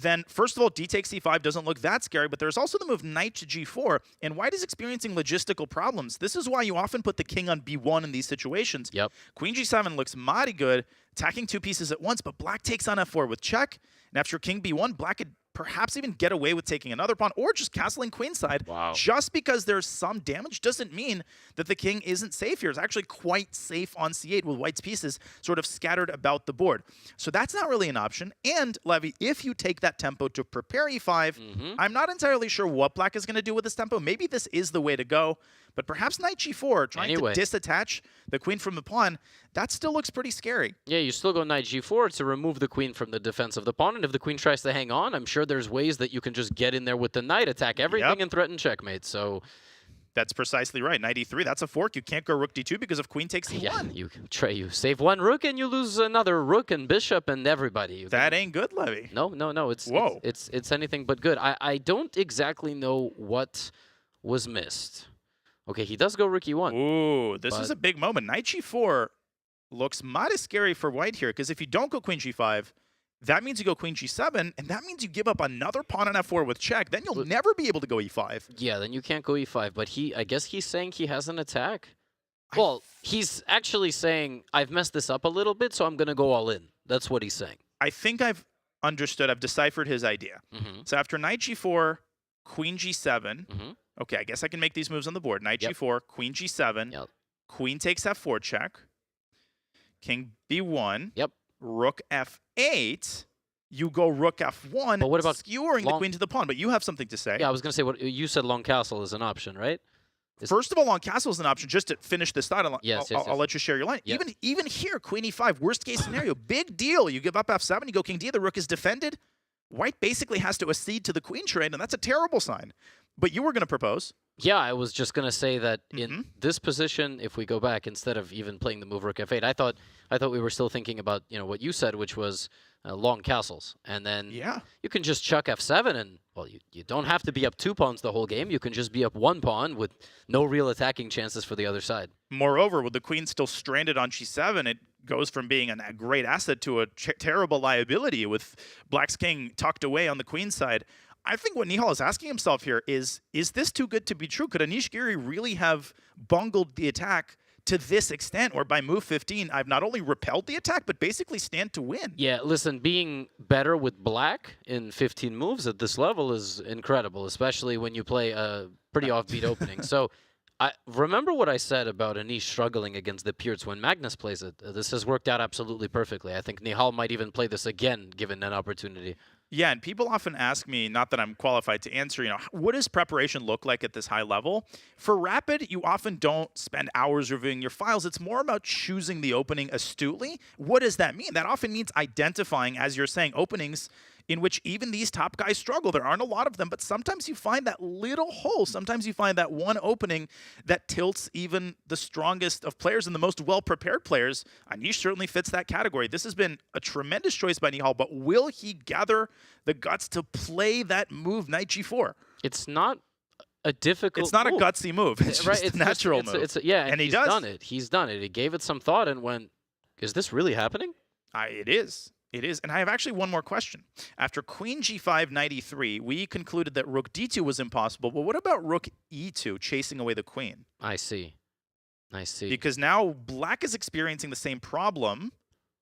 then first of all, d takes c5 doesn't look that scary, but there's also the move knight to g4, and white is experiencing logistical problems. This is why you often put the king on b1 in these situations. Yep. Queen g7 looks mighty good, attacking 2 pieces at once, but black takes on f4 with check, and after king b1, black could perhaps even get away with taking another pawn or just castling queenside. Wow. Just because there's some damage doesn't mean that the king isn't safe here. It's actually quite safe on c8 with white's pieces sort of scattered about the board. So that's not really an option. And, Levy, if you take that tempo to prepare e5, I'm not entirely sure what black is going to do with this tempo. Maybe this is the way to go. But perhaps knight g4, trying to disattach the queen from the pawn, that still looks pretty scary. Yeah, you still go knight g4 to remove the queen from the defense of the pawn, and if the queen tries to hang on, I'm sure there's ways that you can just get in there with the knight, attack everything, and threaten checkmate. So that's precisely right. Knight e3, that's a fork. You can't go rook d2 because of queen takes e1. Yeah, you save one rook and you lose another rook and bishop and everybody. That ain't good, Levy. No. It's anything but good. I don't exactly know what was missed. Okay, he does go rook e1. Ooh, this is a big moment. Knight g4 looks mighty scary for white here, because if you don't go queen g5, that means you go queen g7, and that means you give up another pawn on f4 with check. Then you'll never be able to go e5. Yeah, then you can't go e5, but I guess he's saying he has an attack. Well, he's actually saying, I've messed this up a little bit, so I'm going to go all in. That's what he's saying. I think I've understood. I've deciphered his idea. So after knight g4, queen g7, okay, I guess I can make these moves on the board. Knight g4, queen g7, queen takes f4 check, king b1, rook f8, you go rook f1, but what about skewering the queen to the pawn. But you have something to say. Yeah, I was going to say, what you said long castle is an option, right? First of all, long castle is an option. Just to finish this thought, I'll let you share your line. Yep. Even here, queen e5, worst case scenario, big deal. You give up f7, you go king d, the rook is defended. White basically has to accede to the queen trade, and that's a terrible sign. But you were going to propose. Yeah, I was just going to say that in this position, if we go back, instead of even playing the move rook f8, I thought we were still thinking about what you said, which was long castles. And then you can just chuck f7, and, well, you don't have to be up 2 pawns the whole game. You can just be up 1 pawn with no real attacking chances for the other side. Moreover, with the queen still stranded on g7, it goes from being a great asset to a terrible liability with black's king tucked away on the queen side. I think what Nihal is asking himself here is this too good to be true? Could Anish Giri really have bungled the attack to this extent, where by move 15, I've not only repelled the attack, but basically stand to win? Yeah, listen, being better with black in 15 moves at this level is incredible, especially when you play a pretty offbeat opening. So I remember what I said about Anish struggling against the Pierts when Magnus plays it. This has worked out absolutely perfectly. I think Nihal might even play this again, given an opportunity. Yeah, and people often ask me, not that I'm qualified to answer, what does preparation look like at this high level? For Rapid, you often don't spend hours reviewing your files. It's more about choosing the opening astutely. What does that mean? That often means identifying, as you're saying, openings in which even these top guys struggle. There aren't a lot of them, but sometimes you find that little hole. Sometimes you find that one opening that tilts even the strongest of players and the most well-prepared players. Anish certainly fits that category. This has been a tremendous choice by Nihal, but will he gather the guts to play that move, knight g4? It's not a difficult It's not move. a gutsy move. It's just a natural move. And he's done it. He's done it. He gave it some thought and went, is this really happening? It is. It is. And I have actually one more question. After queen g5, knight e3, we concluded that rook d2 was impossible. But what about rook e2, chasing away the queen? I see. Because now black is experiencing the same problem.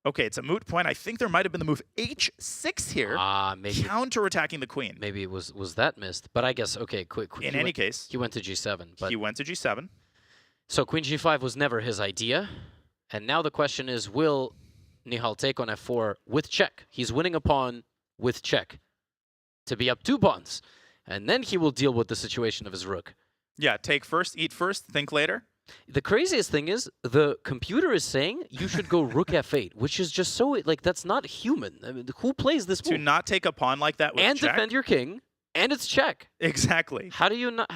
Okay, it's a moot point. I think there might have been the move h6 here, maybe counter-attacking the queen. Maybe it was that missed. But I guess, okay, quick. In any case. He went to g7. But he went to g7. So queen g5 was never his idea. And now the question is, will Nihal take on f4 with check? He's winning a pawn with check to be up 2 pawns. And then he will deal with the situation of his rook. Yeah, take first, eat first, think later. The craziest thing is the computer is saying you should go rook f8, which is just so, that's not human. I mean, who plays this move? To not take a pawn like that with and check? Defend your king, and it's check. Exactly. How do you not...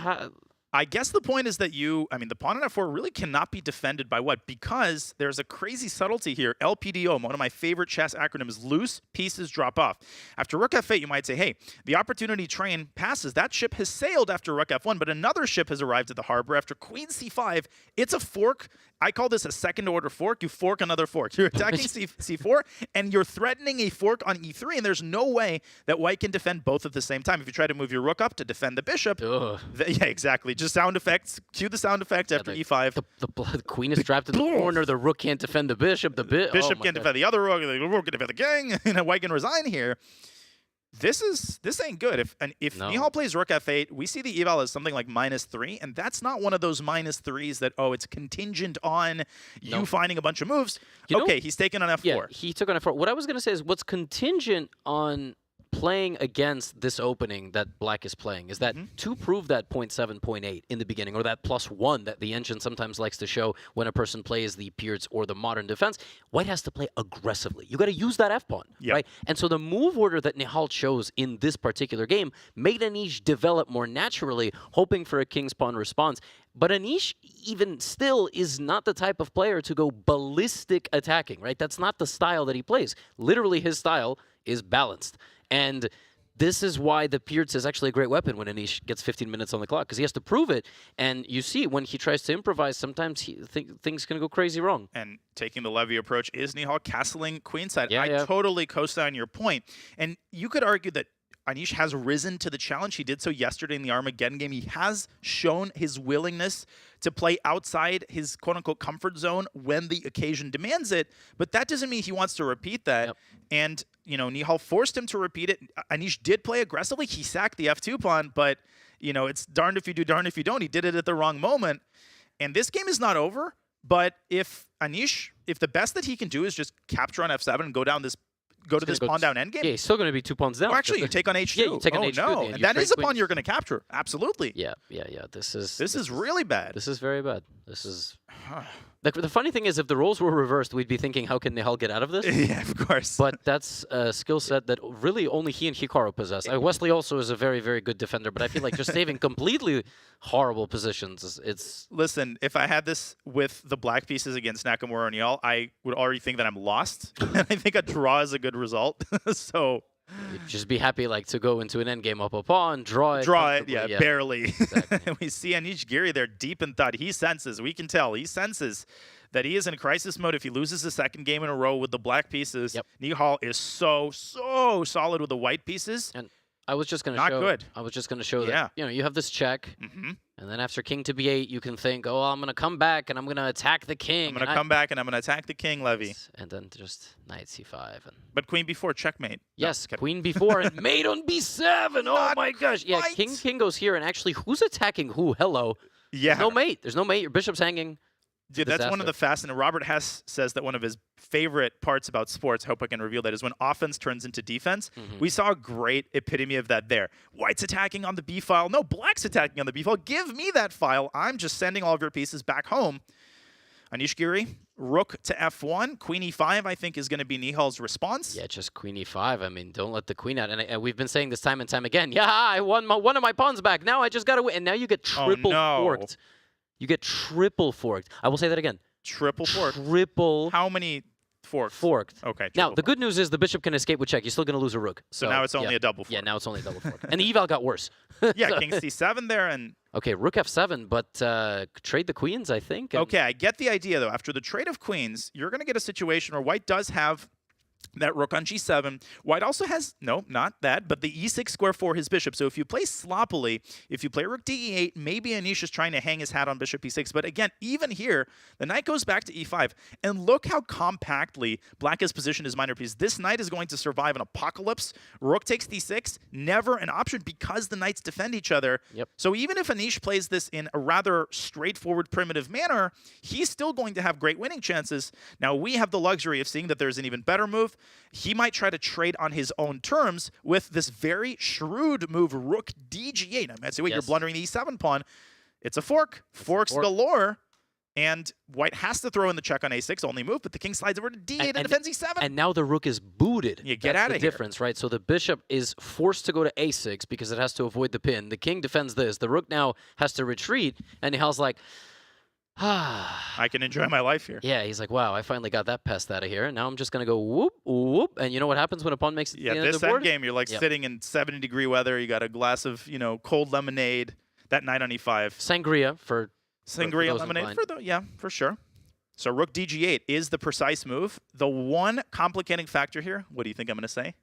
I guess the point is that the pawn on f4 really cannot be defended by what? Because there's a crazy subtlety here. LPDO, one of my favorite chess acronyms, loose pieces drop off. After rook f8, you might say, hey, the opportunity train passes. That ship has sailed after rook f1, but another ship has arrived at the harbor. After queen c5, it's a fork I call this a second order fork. You fork another fork. You're attacking C4, and you're threatening a fork on E3, and there's no way that white can defend both at the same time. If you try to move your rook up to defend the bishop, yeah, exactly. Just sound effects. Cue the sound effect after E5. The queen is trapped in the corner. The rook can't defend the bishop. The bishop can't defend the other rook. The rook can defend the king. And white can resign here. This ain't good. If Nihal plays rook f8, we see the eval as something like -3, and that's not one of those -3s that, oh, it's contingent on you finding a bunch of moves. Okay, he's taken on f4. Yeah, he took on f4. What I was going to say is what's contingent on playing against this opening that black is playing is that to prove that 0.7, 0.8 in the beginning, or that +1 that the engine sometimes likes to show when a person plays the Pierce or the modern defense, white has to play aggressively. You got to use that f-pawn, right? And so the move order that Nihal chose in this particular game made Anish develop more naturally, hoping for a king's pawn response. But Anish, even still, is not the type of player to go ballistic attacking, right? That's not the style that he plays. Literally, his style is balanced. And this is why the Pierce is actually a great weapon when Anish gets 15 minutes on the clock, because he has to prove it. And you see, when he tries to improvise, sometimes things can go crazy wrong. And taking the Levy approach is Nihal castling queenside. I totally co-sign your point. And you could argue that Anish has risen to the challenge. He did so yesterday in the Armageddon game. He has shown his willingness to play outside his quote-unquote comfort zone when the occasion demands it, but that doesn't mean he wants to repeat that. And, you know, Nihal forced him to repeat it. Anish did play aggressively. He sacked the f2 pawn, but, you know, it's darned if you do, darned if you don't. He did it at the wrong moment. And this game is not over, but if the best that he can do is just capture on f7 and go to this pawn down endgame. Yeah, he's still going to be 2 pawns down. Oh, actually, you take on h2. Yeah, you take on h2. No. And that is a pawn you're going to capture. Absolutely. Yeah. This is really bad. This is very bad. This is... The funny thing is, if the roles were reversed, we'd be thinking, how can Nihal get out of this? Yeah, of course. But that's a skill set that really only he and Hikaru possess. Wesley also is a very, very good defender, but I feel like just saving completely horrible positions, it's... Listen, if I had this with the black pieces against Nakamura and Nihal, I would already think that I'm lost. And I think a draw is a good result. So... You'd just be happy like to go into an endgame up a pawn, draw it. Yeah, barely. Exactly. We see Anish Giri there deep in thought. He senses, we can tell, he senses that he is in crisis mode. If he loses the second game in a row with the black pieces, Nihal is so solid with the white pieces. And I was just going to show... Not good. I was just going to show that, you know, you have this check, and then after king to b8, you can think, oh, I'm going to come back, and I'm going to attack the king. I'm going to come back, and I'm going to attack the king, Levy. And then just knight c5. But queen b4, checkmate. Yes, queen b4, and mate on b7. Oh, my gosh. Yeah, king goes here, and actually, who's attacking who? Hello. Yeah. There's no mate. There's no mate. Your bishop's hanging. Dude, that's one of the fascinating. Robert Hess says that one of his favorite parts about sports, I hope I can reveal that, is when offense turns into defense. We saw a great epitome of that there. White's attacking on the B file. No, black's attacking on the B file. Give me that file. I'm just sending all of your pieces back home. Anish Giri, rook to f1. Queen e5, I think, is going to be Nihal's response. Yeah, just queen e5. I mean, don't let the queen out. And we've been saying this time and time again. Yeah, I won one of my pawns back. Now I just got to win. And now you get triple forked. You get triple forked. I will say that again. Triple forked. Triple. How many forked? Forked. Okay. Now, the good news is the bishop can escape with check. You're still going to lose a rook. So now it's only a double fork. Yeah, now it's only a double fork. And the eval got worse. Yeah, king c7 there. And okay, rook f7, but trade the queens, I think. Okay, I get the idea, though. After the trade of queens, you're going to get a situation where white does have that rook on g7. White also has, no, not that, but the e6 square for his bishop. So if you play sloppily, if you play rook d8, maybe Anish is trying to hang his hat on bishop e6. But again, even here, the knight goes back to e5. And look how compactly black has positioned his minor piece. This knight is going to survive an apocalypse. Rook takes d6, never an option because the knights defend each other. So even if Anish plays this in a rather straightforward, primitive manner, he's still going to have great winning chances. Now, we have the luxury of seeing that there's an even better move. He might try to trade on his own terms with this very shrewd move, rook dg8. I might say, wait, you're blundering the e7 pawn. It's a fork. Forks galore. And white has to throw in the check on a6, only move, but the king slides over to d8 and defends e7. And now the rook is booted. You get out of here. That's the difference, right? So the bishop is forced to go to a6 because it has to avoid the pin. The king defends this. The rook now has to retreat, and Nihal's like, I can enjoy my life here. Yeah, he's like, wow, I finally got that pest out of here. Now I'm just going to go whoop, whoop. And you know what happens when a pawn makes it to the end of the board? This endgame, you're like sitting in 70-degree weather. You got a glass of, you know, cold lemonade. That knight on e5. Sangria for Sangria lemonade for the, for sure. So rook dg8 is the precise move. The one complicating factor here, what do you think I'm going to say?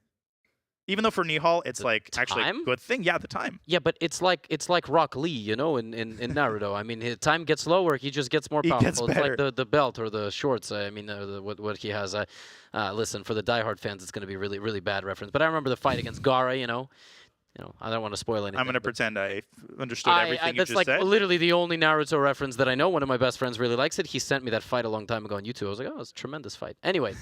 Even though for Nihal, it's like actually a good thing. Yeah, the time. Yeah, but it's like Rock Lee, you know, in Naruto. I mean, his time gets lower, he just gets more powerful. It's like the belt or the shorts. I mean, what he has. Listen, for the diehard fans, it's going to be really, really bad reference. But I remember the fight against Gaara, you know, I don't want to spoil anything. I'm going to pretend I understood everything you just said. That's like literally the only Naruto reference that I know. One of my best friends really likes it. He sent me that fight a long time ago on YouTube. I was like, oh, it's a tremendous fight. Anyway,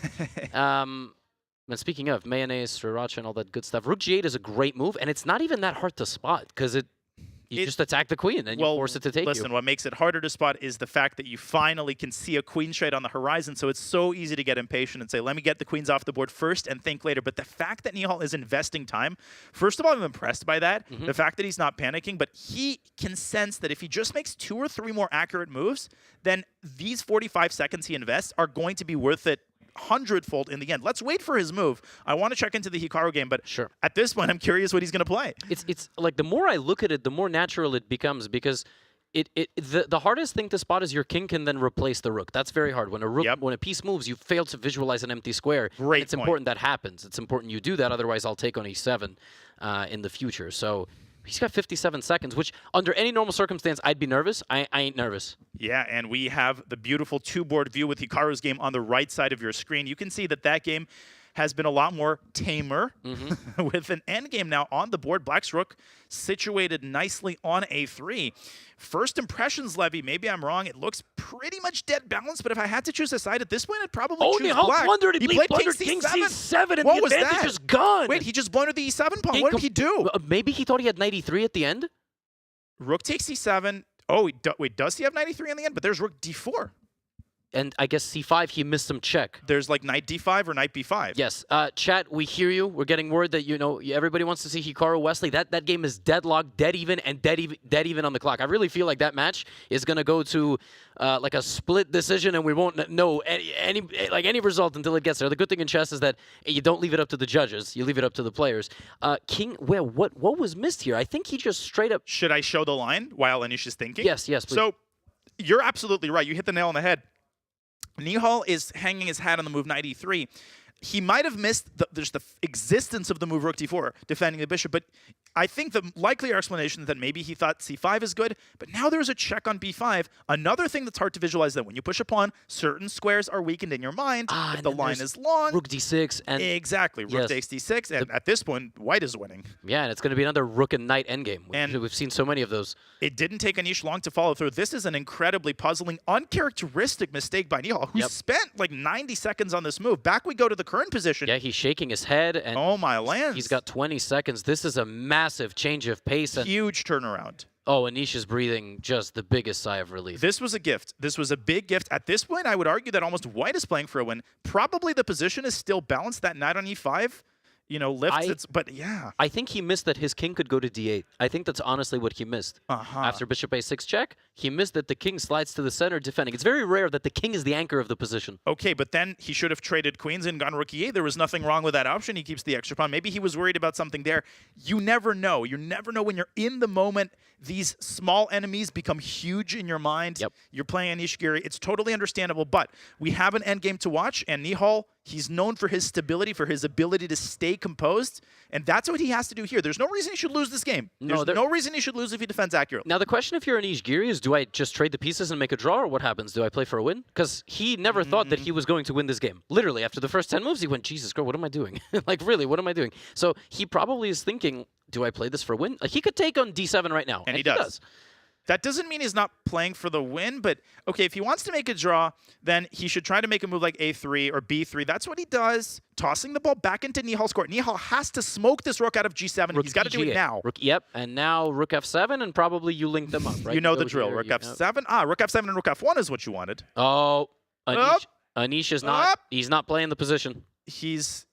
and speaking of mayonnaise, sriracha, and all that good stuff, rook g8 is a great move, and it's not even that hard to spot because you just attack the queen and you force it to take listen, what makes it harder to spot is the fact that you finally can see a queen trade on the horizon, so it's so easy to get impatient and say, let me get the queens off the board first and think later. But the fact that Nihal is investing time, first of all, I'm impressed by that. The fact that he's not panicking, but he can sense that if he just makes 2 or 3 more accurate moves, then these 45 seconds he invests are going to be worth it 100-fold in the end. Let's wait for his move. I want to check into the Hikaru game, but at this point, I'm curious what he's going to play. It's like the more I look at it, the more natural it becomes because the hardest thing to spot is your king can then replace the rook. That's very hard. When a rook, when a piece moves, you fail to visualize an empty square. It's important that happens. It's important you do that. Otherwise, I'll take on e7 in the future. So he's got 57 seconds, which under any normal circumstance, I'd be nervous. I ain't nervous. Yeah, and we have the beautiful 2-board view with Hikaru's game on the right side of your screen. You can see that game has been a lot more tamer with an endgame now on the board. Black's rook situated nicely on a3. First impressions, Levy, maybe I'm wrong. It looks pretty much dead balanced, but if I had to choose a side at this point, I'd probably choose black. He played king c7 and what the was advantage that? is gone. Wait, he just blundered the e7 pawn. What did he do? Maybe he thought he had 93 at the end? Rook takes c7. Oh, wait, does he have 93 in the end? But there's rook d4. And I guess c5, he missed some check. There's like knight d5 or knight b5. Yes. Chat, we hear you. We're getting word that, everybody wants to see Hikaru Wesley. That game is deadlocked, dead even, and dead even on the clock. I really feel like that match is going to go to like a split decision, and we won't know any result until it gets there. The good thing in chess is that you don't leave it up to the judges. You leave it up to the players. King, what was missed here? I think he just straight up... Should I show the line while Anish is thinking? Yes, please. So you're absolutely right. You hit the nail on the head. Nihal is hanging his hat on the move knight e3. He might have missed the existence of the move rook d4, defending the bishop, but I think the likelier explanation is that maybe he thought c5 is good, but now there's a check on b5. Another thing that's hard to visualize, that when you push a pawn, certain squares are weakened in your mind. If the line is long. Rook d6. And exactly. Rook takes d6, and at this point, white is winning. Yeah, and it's going to be another rook and knight endgame. We've seen so many of those. It didn't take Anish long to follow through. This is an incredibly puzzling, uncharacteristic mistake by Nihal, who spent like 90 seconds on this move. Back we go to the current position. Yeah, he's shaking his head. And oh, my lands. He's got 20 seconds. This is a massive change of pace. And huge turnaround. Oh, Anish is breathing just the biggest sigh of relief. This was a gift. This was a big gift. At this point, I would argue that almost white is playing for a win. Probably the position is still balanced. That knight on e5, lifts but yeah. I think he missed that his king could go to d8. I think that's honestly what he missed. After bishop a6 check, he missed that the king slides to the center defending. It's very rare that the king is the anchor of the position. Okay, but then he should have traded queens and gone rook e8. There was nothing wrong with that option. He keeps the extra pawn. Maybe he was worried about something there. You never know. You never know when you're in the moment. These small enemies become huge in your mind. You're playing Anish Giri. It's totally understandable, but we have an endgame to watch, and Nihal, he's known for his stability, for his ability to stay composed, and that's what he has to do here. There's no reason he should lose this game. There's no reason he should lose if he defends accurately. Now, the question if you're Anish Giri is, do I just trade the pieces and make a draw, or what happens? Do I play for a win? Because he never thought that he was going to win this game. Literally, after the first 10 moves, he went, Jesus Christ, what am I doing? Like, really, what am I doing? So he probably is thinking, do I play this for a win? Like, he could take on d7 right now. And he does. That doesn't mean he's not playing for the win, but okay, if he wants to make a draw, then he should try to make a move like a3 or b3. That's what he does, tossing the ball back into Nihal's court. Nihal has to smoke this rook out of g7. He's got to do it now. And now rook f7, and probably you link them up, right? You know the drill. Rook f7. Rook f7 and rook f1 is what you wanted. Oh, Anish is not. He's not playing the position.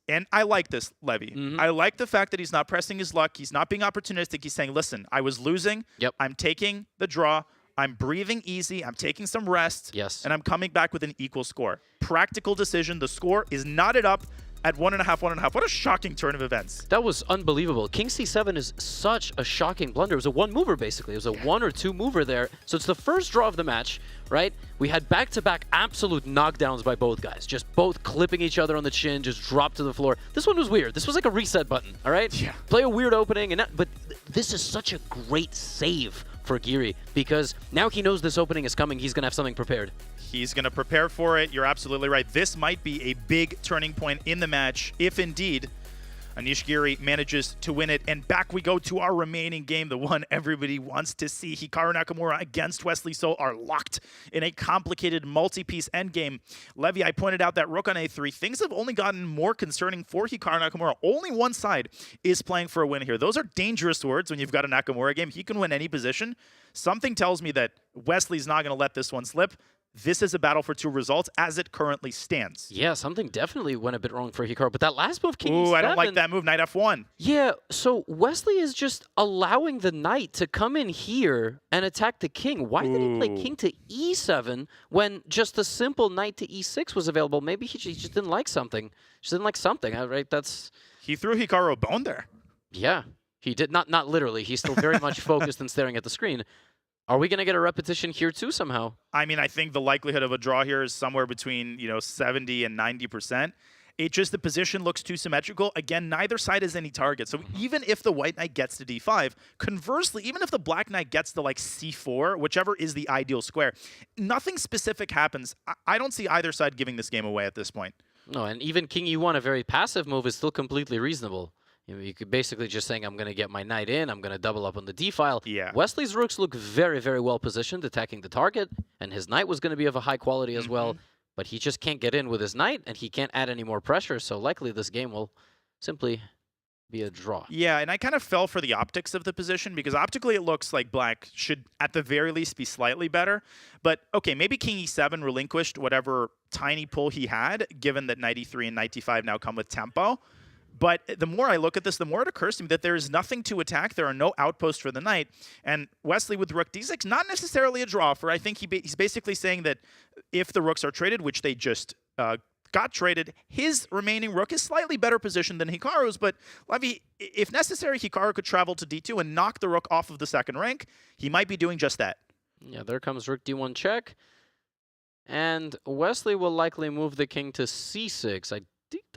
And I like this, Levy. I like the fact that he's not pressing his luck. He's not being opportunistic. He's saying, listen, I was losing. I'm taking the draw. I'm breathing easy. I'm taking some rest. Yes. And I'm coming back with an equal score. Practical decision. The score is knotted up at 1.5. What a shocking turn of events. That was unbelievable. King C7 is such a shocking blunder. It was a one mover, basically. It was a 1 or 2 mover there. So it's the first draw of the match, right? We had back-to-back absolute knockdowns by both guys. Just both clipping each other on the chin, just dropped to the floor. This one was weird. This was like a reset button, all right? Yeah. Play a weird opening, but this is such a great save for Giri, because now he knows this opening is coming. He's going to have something prepared. He's going to prepare for it. You're absolutely right. This might be a big turning point in the match if indeed Anish Giri manages to win it. And back we go to our remaining game, the one everybody wants to see. Hikaru Nakamura against Wesley So are locked in a complicated multi-piece endgame. Levy, I pointed out that rook on a3. Things have only gotten more concerning for Hikaru Nakamura. Only one side is playing for a win here. Those are dangerous words when you've got a Nakamura game. He can win any position. Something tells me that Wesley's not going to let this one slip. This is a battle for 2 results as it currently stands. Yeah, something definitely went a bit wrong for Hikaru. But that last move, King Ooh, E7, I don't like that move, knight f1. Yeah, so Wesley is just allowing the knight to come in here and attack the king. Why did he play king to e7 when just a simple knight to e6 was available? Maybe he just didn't like something. Just didn't like something, right? He threw Hikaru a bone there. Yeah, he did. Not literally. He's still very much focused and staring at the screen. Are we going to get a repetition here too somehow? I mean, I think the likelihood of a draw here is somewhere between, 70 and 90%. It just, the position looks too symmetrical. Again, neither side has any target. So even if the white knight gets to d5, conversely, even if the black knight gets to like c4, whichever is the ideal square, nothing specific happens. I don't see either side giving this game away at this point. No, and even king e1, a very passive move, is still completely reasonable. You could basically just saying, I'm going to get my knight in, I'm going to double up on the d file. Yeah. Wesley's rooks look very, very well positioned, attacking the target, and his knight was going to be of a high quality as well, but he just can't get in with his knight, and he can't add any more pressure, so likely this game will simply be a draw. Yeah, and I kind of fell for the optics of the position, because optically it looks like black should, at the very least, be slightly better. But, okay, maybe king e7 relinquished whatever tiny pull he had, given that knight e3 and knight d5 now come with tempo. But the more I look at this, the more it occurs to me that there is nothing to attack. There are no outposts for the knight. And Wesley with rook d6, not necessarily a draw for. I think he's basically saying that if the rooks are traded, which they just got traded, his remaining rook is slightly better positioned than Hikaru's. But, Levy, if necessary, Hikaru could travel to d2 and knock the rook off of the second rank. He might be doing just that. Yeah, there comes rook d1 check. And Wesley will likely move the king to c6.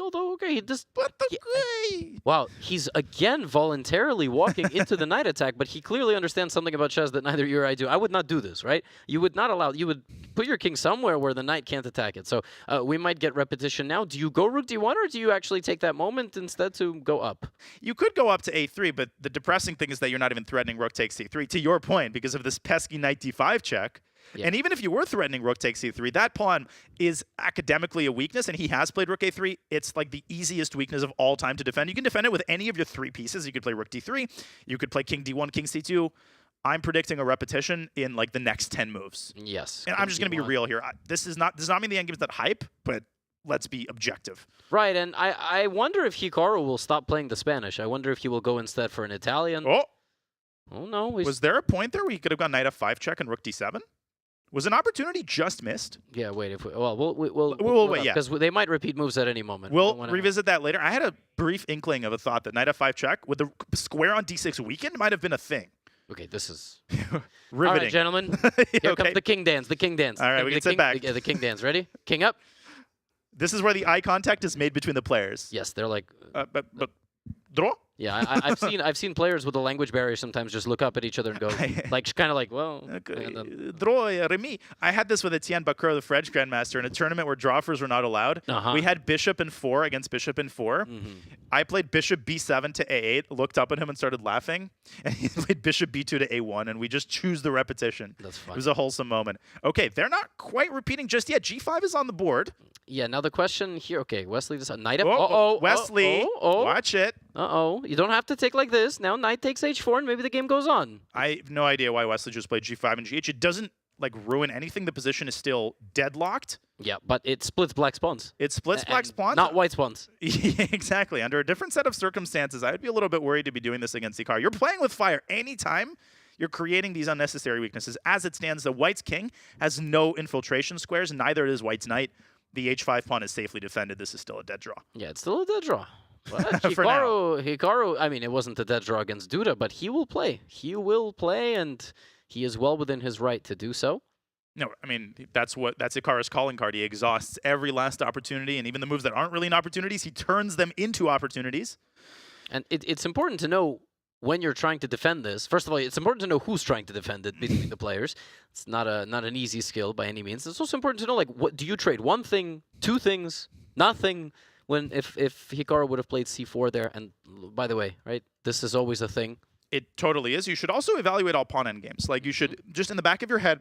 Okay, he just... Wow, he's again voluntarily walking into the knight attack, but he clearly understands something about chess that neither you or I do. I would not do this, right? You would not allow... You would put your king somewhere where the knight can't attack it. So we might get repetition now. Do you go rook d1, or do you actually take that moment instead to go up? You could go up to a3, but the depressing thing is that you're not even threatening rook takes c3, to your point, because of this pesky knight d5 check. Yeah. And even if you were threatening rook takes c3, that pawn is academically a weakness, and he has played rook a3. It's like the easiest weakness of all time to defend. You can defend it with any of your 3 pieces. You could play rook d3. You could play king d1, king c2. I'm predicting a repetition in like the next 10 moves. Yes. And I'm just going to be real here. This does not mean the endgame is that hype, but let's be objective. Right, and I wonder if Hikaru will stop playing the Spanish. I wonder if he will go instead for an Italian. Oh no. Was there a point there where he could have gone knight f5 check and rook d7? Was an opportunity just missed? Yeah, wait. We'll wait, yeah. Because they might repeat moves at any moment. We'll revisit that later. I had a brief inkling of a thought that knight f5 check with the square on d6 weakened might have been a thing. Okay, this is riveting. All right, gentlemen. Here comes the king dance. The king dance. All right, we can sit back. The king dance. Ready? King up. This is where the eye contact is made between the players. Yes, they're like. But draw. Yeah, I've seen players with a language barrier sometimes just look up at each other and go like kind of like, well, draw remis. I had this with Etienne Bacur, the French grandmaster, in a tournament where drawers were not allowed. We had bishop and 4 against bishop and 4. I played bishop b7 to a8, looked up at him and started laughing, and he played bishop b2 to a1, and we just choose the repetition. That's fun. It was a wholesome moment. Okay, they're not quite repeating just yet. g5 is on the board. Yeah, now the question here, okay, Wesley just knight Wesley, watch it. You don't have to take like this. Now knight takes h4 and maybe the game goes on. I have no idea why Wesley just played g5 and gh. It doesn't like ruin anything. The position is still deadlocked. Yeah, but it splits black spawns. It splits black spawns? Not white spawns. Yeah, exactly. Under a different set of circumstances, I would be a little bit worried to be doing this against Hikaru. You're playing with fire anytime. You're creating these unnecessary weaknesses. As it stands, the white's king has no infiltration squares, neither does white's knight. the h5 pawn is safely defended, this is still a dead draw. Yeah, it's still a dead draw. But For now. Hikaru, I mean, it wasn't a dead draw against Duda, but he will play. He will play, and he is well within his right to do so. No, I mean, that's Hikaru's calling card. He exhausts every last opportunity, and even the moves that aren't really opportunities, he turns them into opportunities. And it's important to know when you're trying to defend this. First of all, it's important to know who's trying to defend it between the players. It's not an easy skill by any means. It's also important to know, like, what do you trade? One thing, two things, nothing. When if Hikaru would have played c4 there, and by the way, right, this is always a thing. It totally is. You should also evaluate all pawn endgames. Like, you should, just in the back of your head,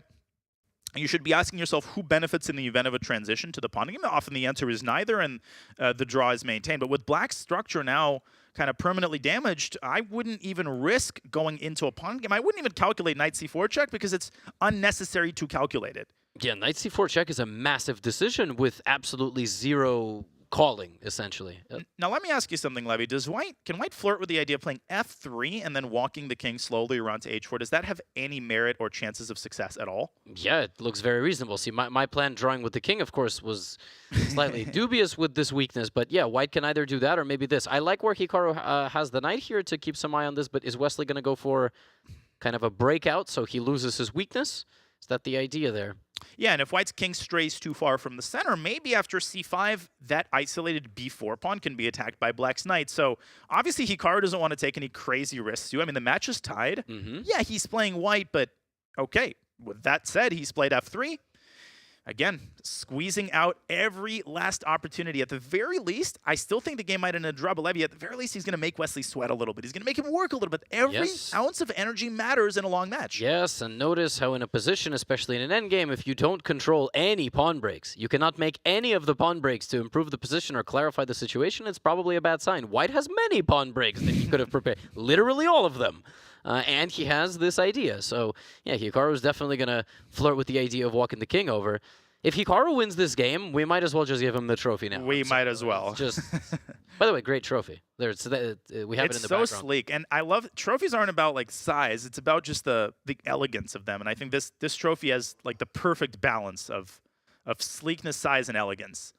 you should be asking yourself who benefits in the event of a transition to the pawn game. Often the answer is neither, and the draw is maintained. But with Black's structure now kind of permanently damaged, I wouldn't even risk going into a pawn game. I wouldn't even calculate knight c4 check because it's unnecessary to calculate it. Yeah, knight c4 check is a massive decision with absolutely zero calling, essentially. Now let me ask you something, Levy. Can White flirt with the idea of playing f3 and then walking the king slowly around to h4? Does that have any merit or chances of success at all? Yeah, it looks very reasonable. See, my plan drawing with the king, of course, was slightly dubious with this weakness, but yeah, White can either do that or maybe this. I like where Hikaru has the knight here to keep some eye on this, but is Wesley going to go for kind of a breakout so he loses his weakness? Is that the idea there? Yeah, and if White's king strays too far from the center, maybe after c5, that isolated b4 pawn can be attacked by Black's knight. So obviously Hikaru doesn't want to take any crazy risks too. I mean, the match is tied. Yeah, he's playing White, but okay. With that said, he's played f3. Again, squeezing out every last opportunity. At the very least, I still think the game might end in a draw, but Levy, at the very least, he's going to make Wesley sweat a little bit. He's going to make him work a little bit. Every ounce of energy matters in a long match. Yes, and notice how in a position, especially in an endgame, if you don't control any pawn breaks, you cannot make any of the pawn breaks to improve the position or clarify the situation, it's probably a bad sign. White has many pawn breaks that he could have prepared. Literally all of them. And he has this idea. So, yeah, Hikaru is definitely going to flirt with the idea of walking the king over. If Hikaru wins this game, we might as well just give him the trophy now. We might as well. Just, by the way, great trophy. We have it in the background. It's so sleek, and I love trophies aren't about like size. It's about just the elegance of them, and I think this trophy has like the perfect balance of sleekness, size, and elegance.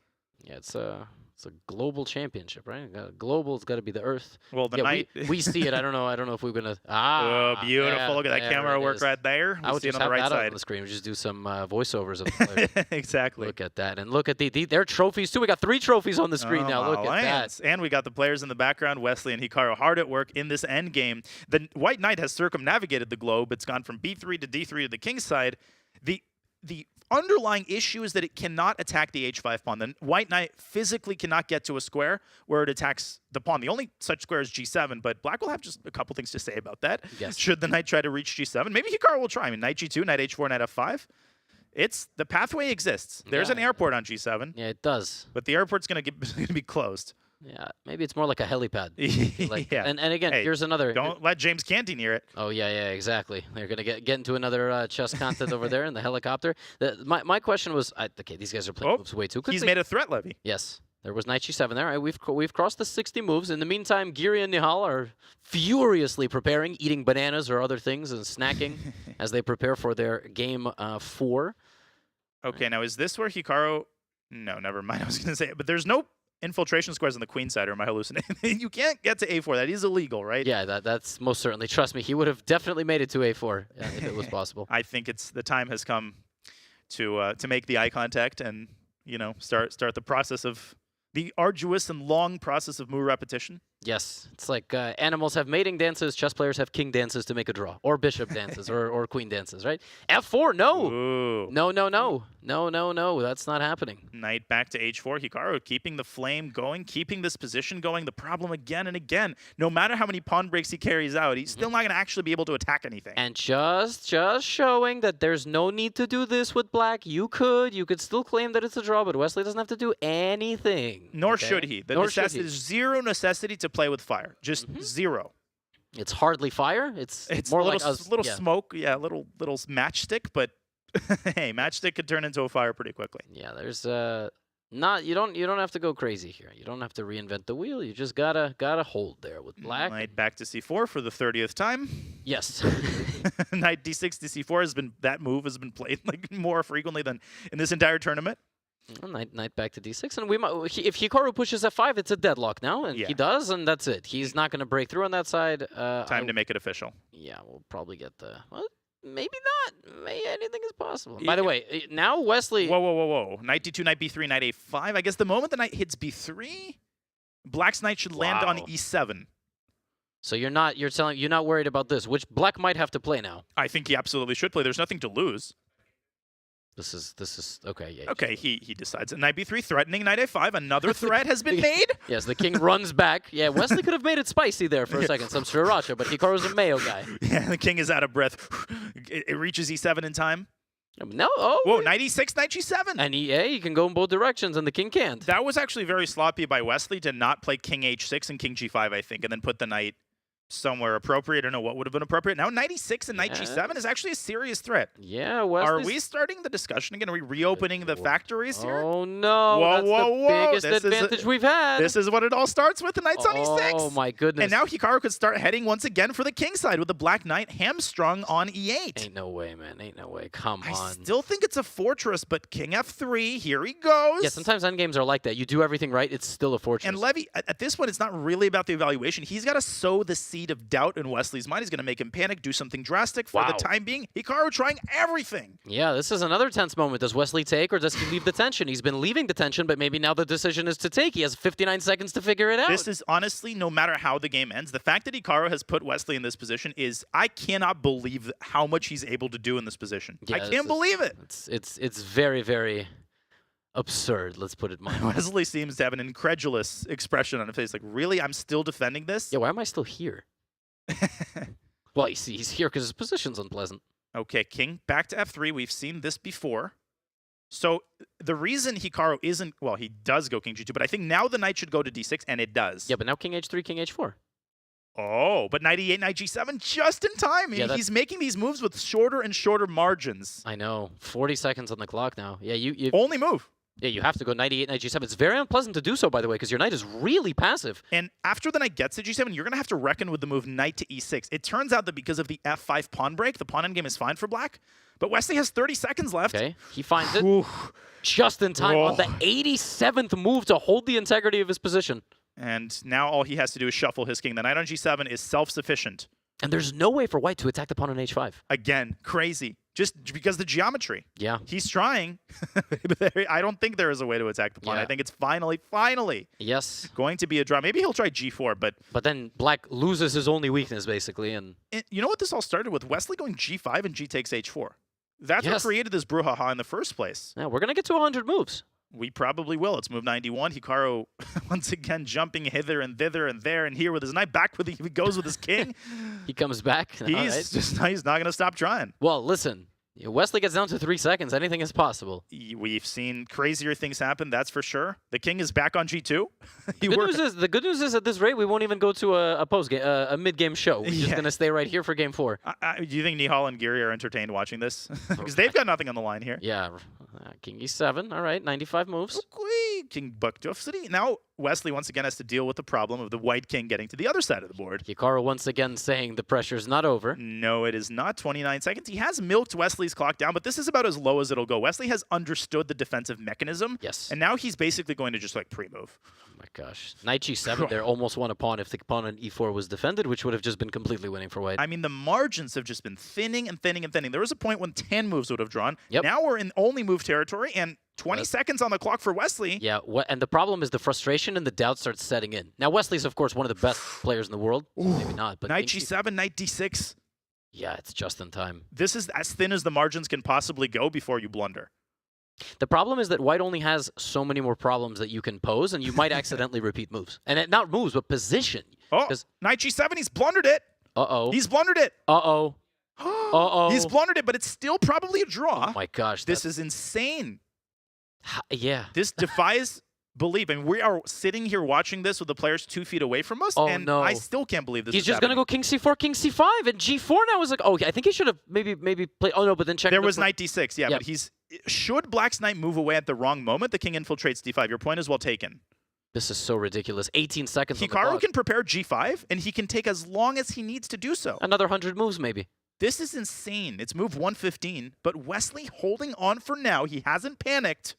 Yeah, it's a global championship, right? Global's got to be the Earth. Well, the night we see it. I don't know if we're gonna. Oh, beautiful! Yeah, Look at that camera work right there. I would see it just on the have right that side on the screen. We just do some voiceovers of the players. Exactly. Look at that, and look at their trophies too. We got 3 trophies on the screen now. Look at that. And we got the players in the background, Wesley and Hikaru, hard at work in this end game. The White Knight has circumnavigated the globe. It's gone from b3 to d3 to the king's side. The underlying issue is that it cannot attack the h5 pawn. The White Knight physically cannot get to a square where it attacks the pawn. The only such square is g7, but Black will have just a couple things to say about that. Yes. Should the knight try to reach g7? Maybe Hikaru will try. I mean, knight g2, knight h4, knight f5. The pathway exists. There's an airport on g7. Yeah, it does. But the airport's going to be closed. Yeah, maybe it's more like a helipad. Like, yeah. And again, hey, here's another. Don't let James Canty near it. Oh, yeah, exactly. They're going to get into another chess content over there in the helicopter. My question was, okay, these guys are playing moves way too quickly. He's made a threat, Levy. Yes. There was knight g7 there. Right? We've crossed the 60 moves. In the meantime, Giri and Nihal are furiously preparing, eating bananas or other things and snacking as they prepare for their game 4. Okay, now is this where Hikaru... No, never mind. I was going to say it, but there's no infiltration squares on the queen side, or am I hallucinating? You can't get to a4. That is illegal, right? Yeah, that's most certainly. Trust me, he would have definitely made it to a4 if it was possible. I think the time has come to make the eye contact and start the process of the arduous and long process of move repetition. Yes, it's like animals have mating dances, chess players have king dances to make a draw, or bishop dances, or queen dances, right? F4, no! Ooh. No, that's not happening. Knight back to h4. Hikaru keeping the flame going, keeping this position going. The problem again and again, no matter how many pawn breaks he carries out, he's still not going to actually be able to attack anything. And just showing that there's no need to do this with Black. You could still claim that it's a draw, but Wesley doesn't have to do anything. Nor should he. There's zero necessity to play with fire. Just zero. It's hardly fire. It's more like a little smoke. Yeah, little matchstick. But hey, matchstick could turn into a fire pretty quickly. Yeah, there's you don't have to go crazy here. You don't have to reinvent the wheel. You just gotta hold there with Black. Knight back to c4 for the 30th time. Yes. Knight d6 to c4 that move has been played like more frequently than in this entire tournament. Knight back to d6, and we might, if Hikaru pushes f5, it's a deadlock now, and he does, and that's it. He's not going to break through on that side. Time to make it official. Yeah, we'll probably get the... Well, maybe not. Maybe anything is possible. By the way, now Wesley... Whoa. Knight d2, knight b3, knight a5. I guess the moment the knight hits b3, Black's knight should land on e7. So you're not worried about this, which Black might have to play now. I think he absolutely should play. There's nothing to lose. This is okay. Yeah. Okay, he decides knight b3, threatening knight a5. Another threat has been made. Yes, the king runs back. Yeah, Wesley could have made it spicy there for a second, some sriracha, but Hikaru's a mayo guy. Yeah, the king is out of breath. It reaches e7 in time. No, Whoa, knight e6, knight g7. And he can go in both directions, and the king can't. That was actually very sloppy by Wesley to not play king h6 and king g5, I think, and then put the knight somewhere appropriate. I don't know what would have been appropriate. Now knight e6 and knight g7 is actually a serious threat. Yeah, Wesley's... Are we starting the discussion again? Are we reopening the factories here? Oh no, that's the biggest advantage we've had. This is what it all starts with, the knight's on e6. Oh my goodness. And now Hikaru could start heading once again for the king side with the black knight hamstrung on e8. Ain't no way, man. Ain't no way. Come on. I still think it's a fortress, but king f3, here he goes. Yeah, sometimes endgames are like that. You do everything right, it's still a fortress. And Levy, at this point, it's not really about the evaluation. He's got to sow the seed of doubt in Wesley's mind. He's going to make him panic, do something drastic for the time being. Hikaru trying everything. Yeah, this is another tense moment. Does Wesley take or does he leave the tension? He's been leaving the tension, but maybe now the decision is to take. He has 59 seconds to figure it out. This is honestly, no matter how the game ends, the fact that Hikaru has put Wesley in this position is, I cannot believe how much he's able to do in this position. Yeah, I can't believe it. It's very, very absurd, let's put it mildly. Wesley seems to have an incredulous expression on his face. Like, really? I'm still defending this? Yeah, why am I still here? Well, you see, he's here because his position's unpleasant. Okay, king back to f3. We've seen this before. So the reason Hikaru isn't, well, he does go king g2, but I think now the knight should go to d6, and it does. Yeah, but now king h3, king h4. Oh, but knight e8, knight g7, just in time. Yeah, he's making these moves with shorter and shorter margins. I know. 40 seconds on the clock now. Yeah, you only move. Yeah, you have to go knight e8, knight g7. It's very unpleasant to do so, by the way, because your knight is really passive. And after the knight gets to g7, you're going to have to reckon with the move knight to e6. It turns out that because of the f5 pawn break, the pawn endgame is fine for black. But Wesley has 30 seconds left. Okay, he finds it just in time on the 87th move to hold the integrity of his position. And now all he has to do is shuffle his king. The knight on g7 is self-sufficient. And there's no way for white to attack the pawn on h5. Again, crazy. Just because the geometry. Yeah. He's trying. But I don't think there is a way to attack the pawn. Yeah. I think it's finally yes, going to be a draw. Maybe he'll try g4, but then black loses his only weakness, basically. And you know what this all started with? Wesley going g5 and g takes h4. That's what created this brouhaha in the first place. Yeah, we're going to get to 100 moves. We probably will. It's move 91. Hikaru once again jumping hither and thither and there and here with his knight. Back with he goes with his king. He comes back. He's not going to stop trying. Well, listen. Wesley gets down to 3 seconds. Anything is possible. We've seen crazier things happen, that's for sure. The king is back on g2. The good news is at this rate, we won't even go to a post game, a mid-game show. We're just going to stay right here for game 4. Do you think Nihal and Giri are entertained watching this? Because they've got nothing on the line here. Yeah. King e7. All right, 95 moves. Okay. King buck to f3. Now Wesley once again has to deal with the problem of the white king getting to the other side of the board. Hikaru once again saying the pressure's not over. No, it is not. 29 seconds. He has milked Wesley's clock down, but this is about as low as it'll go. Wesley has understood the defensive mechanism. Yes. And now he's basically going to just like pre-move. Oh my gosh. Knight g7 there almost won a pawn if the pawn on e4 was defended, which would have just been completely winning for white. I mean, the margins have just been thinning and thinning and thinning. There was a point when 10 moves would have drawn. Yep. Now we're in only move territory, and 20 seconds on the clock for Wesley. Yeah, and the problem is the frustration and the doubt starts setting in. Now, Wesley's, of course, one of the best players in the world. Maybe not, but knight g7, knight d6. Yeah, it's just in time. This is as thin as the margins can possibly go before you blunder. The problem is that white only has so many more problems that you can pose, and you might accidentally repeat moves. And not moves, but position. Oh, knight g7, he's blundered it. Uh-oh. He's blundered it. Uh-oh. Uh-oh. He's blundered it, but it's still probably a draw. Oh, my gosh. This is insane. Yeah. This defies belief. I mean, we are sitting here watching this with the players 2 feet away from us, and no. I still can't believe this He's is just going to go king c4, king c5, and g4 now is like, oh, I think he should have maybe played. Oh, no, but then check. There was knight d6, yeah, but should Black's knight move away at the wrong moment, the king infiltrates d5. Your point is well taken. This is so ridiculous. 18 seconds on the Hikaru clock. can prepare g5, and he can take as long as he needs to do so. Another 100 moves, maybe. This is insane. It's move 115, but Wesley holding on for now. He hasn't panicked.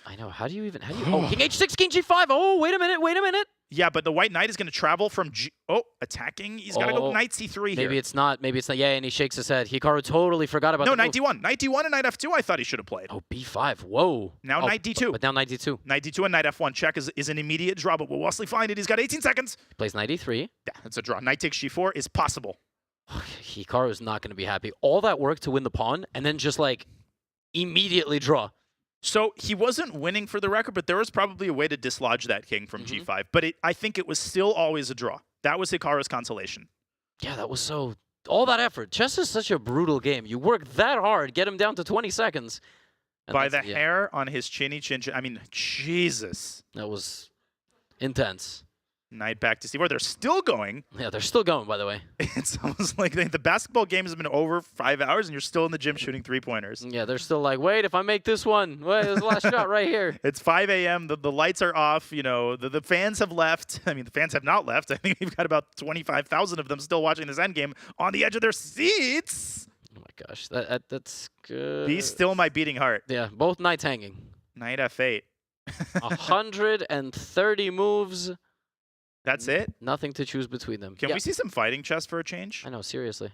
I know. How do you even? Oh, king h6, king g5. Oh, wait a minute. Yeah, but the white knight is going to travel from attacking. He's got to go knight c3 here. Maybe it's not. Yeah, and he shakes his head. Hikaru totally forgot about No, that. knight d1. Knight d1 and knight f2 I thought he should have played. Oh, b5. Whoa. Now knight d2. But now knight d2. Knight d2 and knight f1 check is an immediate draw, but will Wesley find it? He's got 18 seconds. He plays knight e3. Yeah, it's a draw. Knight takes g4 is possible. Hikaru is not going to be happy. All that work to win the pawn and then just like immediately draw. So he wasn't winning for the record, but there was probably a way to dislodge that king from g5. But I think it was still always a draw. That was Hikaru's consolation. Yeah, that was so... All that effort. Chess is such a brutal game. You work that hard, get him down to 20 seconds. By the hair on his chinny chin. I mean, Jesus. That was intense. Knight back to c4. They're still going. Yeah, they're still going, by the way. It's almost like the basketball game has been over 5 hours and you're still in the gym shooting three-pointers. Yeah, they're still like, wait, if I make this one, wait, there's the last shot right here. It's 5 a.m. The lights are off. You know, the fans have left. I mean, the fans have not left. I think we've got about 25,000 of them still watching this endgame on the edge of their seats. Oh, my gosh. That's good. Be still my beating heart. Yeah, both knights hanging. Knight f8. 130 moves. That's it? Nothing to choose between them. Can we see some fighting chess for a change? I know, seriously.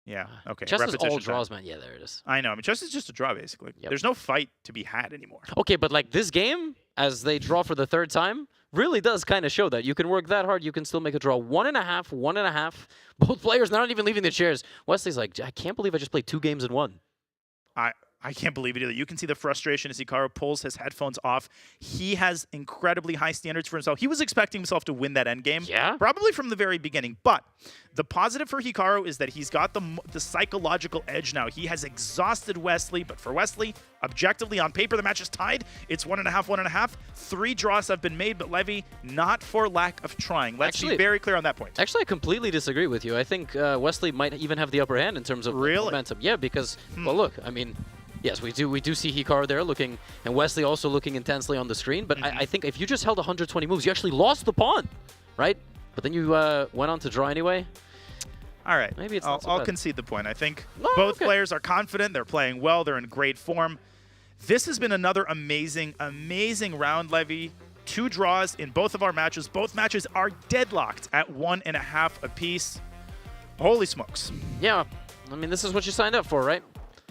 Yeah, okay. Chess is all Repetition draws, time. man. Yeah, there it is. I know. I mean, chess is just a draw, basically. Yep. There's no fight to be had anymore. Okay, but like this game, as they draw for the third time, really does kind of show that you can work that hard, you can still make a draw. 1.5, 1.5. Both players not even leaving the chairs. Wesley's like, I can't believe I just played 2 games in 1. I can't believe it either. You can see the frustration as Hikaru pulls his headphones off. He has incredibly high standards for himself. He was expecting himself to win that endgame, probably from the very beginning. But the positive for Hikaru is that he's got the psychological edge now. He has exhausted Wesley, but for Wesley, objectively on paper, the match is tied. It's 1.5, 1.5. 3 draws have been made, but Levy, not for lack of trying. Let's be very clear on that point. Actually, I completely disagree with you. I think Wesley might even have the upper hand in terms of momentum. Yeah, because, well, look, I mean... Yes, we do see Hikaru there looking, and Wesley also looking intensely on the screen. But I think if you just held 120 moves, you actually lost the pawn, right? But then you went on to draw anyway. All right. Maybe it's not so I'll bad. concede the point. I think both players are confident. They're playing well. They're in great form. This has been another amazing, amazing round, Levy. 2 draws in both of our matches. Both matches are deadlocked at 1.5 apiece. Holy smokes. Yeah. I mean, this is what you signed up for, right?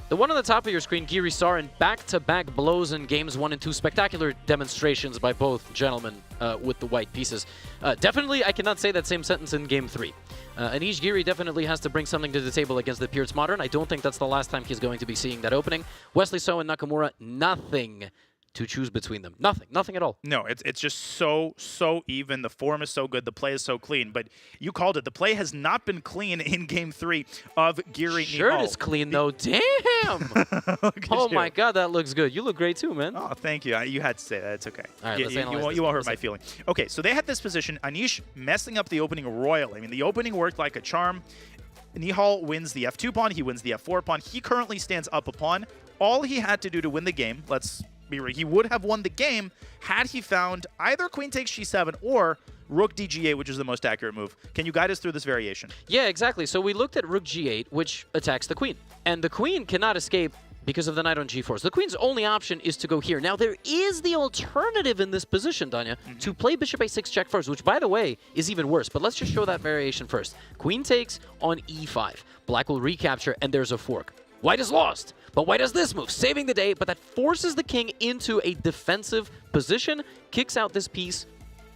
The one on the top of your screen, Giri Sarin, back-to-back blows in games 1 and 2. Spectacular demonstrations by both gentlemen with the white pieces. Definitely, I cannot say that same sentence in game 3. Anish Giri definitely has to bring something to the table against the Pierce Modern. I don't think that's the last time he's going to be seeing that opening. Wesley So and Nakamura, nothing to choose between them. Nothing at all. No, it's just so even. The form is so good. The play is so clean. But you called it. The play has not been clean in game 3 of Giri Shirt Nihal. is clean, though. Damn! Oh, my God, that looks good. You look great, too, man. Oh, thank you. You had to say that. It's okay. All right, let's analyze this. You won't hurt my feeling. Okay, so they had this position. Anish messing up the opening royally. I mean, the opening worked like a charm. Nihal wins the f2 pawn. He wins the f4 pawn. He currently stands up a pawn. All he had to do to win the game, he would have won the game had he found either queen takes g7 or rook dg8, which is the most accurate move. Can you guide us through this variation? Yeah, exactly. So we looked at rook g8, which attacks the queen. And the queen cannot escape because of the knight on g4. So the queen's only option is to go here. Now, there is the alternative in this position, Danya, to play bishop a6 check first, which, by the way, is even worse. But let's just show that variation first. Queen takes on e5. Black will recapture, and there's a fork. White is lost. But White does this move, saving the day, but that forces the king into a defensive position, kicks out this piece.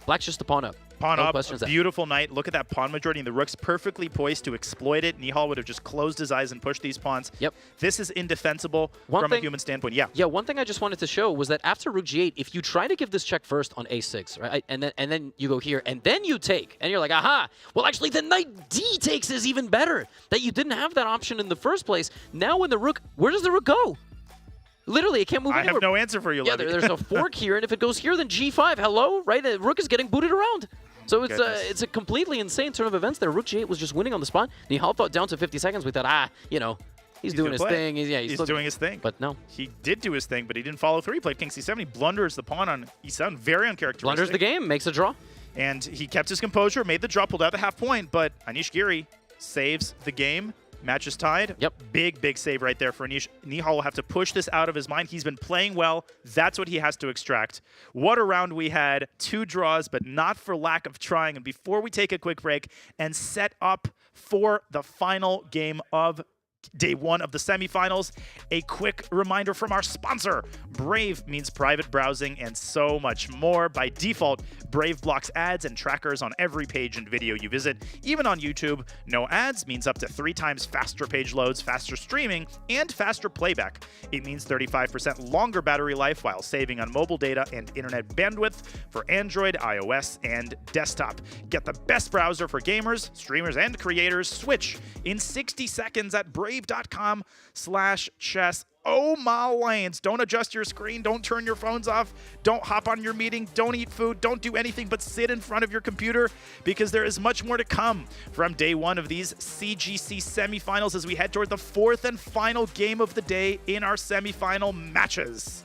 Black's just the pawn up. Pawn up, questions beautiful knight. Look at that pawn majority, and the rook's perfectly poised to exploit it. Nihal would have just closed his eyes and pushed these pawns. Yep. This is indefensible from a human standpoint. Yeah. Yeah, one thing I just wanted to show was that after rook g8, if you try to give this check first on a6, right, and then you go here, and then you take, and you're like, aha, well, actually, the knight d takes is even better, that you didn't have that option in the first place. Now when the rook, where does the rook go? Literally, it can't move anywhere. I have no answer for you, Yeah, Levy. there's a fork here, and if it goes here, then g5, hello, right? The rook is getting booted around. So it's a completely insane turn of events there. Rook g8 was just winning on the spot. Nihal thought down to 50 seconds. We thought, he's doing his thing. He's doing his thing. But no. He did do his thing, but he didn't follow through. He played king c7. He blunders the pawn on e7. Very uncharacteristic. Blunders the game, makes a draw. And he kept his composure, made the draw, pulled out the half point, but Anish Giri saves the game. Match is tied. Yep. Big save right there for Anish. Nihal will have to push this out of his mind. He's been playing well. That's what he has to extract. What a round we had. 2 draws, but not for lack of trying. And before we take a quick break and set up for the final game of Day 1 of the semifinals, a quick reminder from our sponsor. Brave means private browsing and so much more. By default, Brave blocks ads and trackers on every page and video you visit, even on YouTube. No ads means up to 3 times faster page loads, faster streaming, and faster playback. It means 35% longer battery life while saving on mobile data and internet bandwidth for Android, iOS, and desktop. Get the best browser for gamers, streamers, and creators. Switch in 60 seconds at brave.com/chess. Oh my lands, don't adjust your screen, don't turn your phones off, don't hop on your meeting, don't eat food, don't do anything but sit in front of your computer, because there is much more to come from Day 1 of these CGC semifinals as we head toward the 4th and final game of the day in our semifinal matches.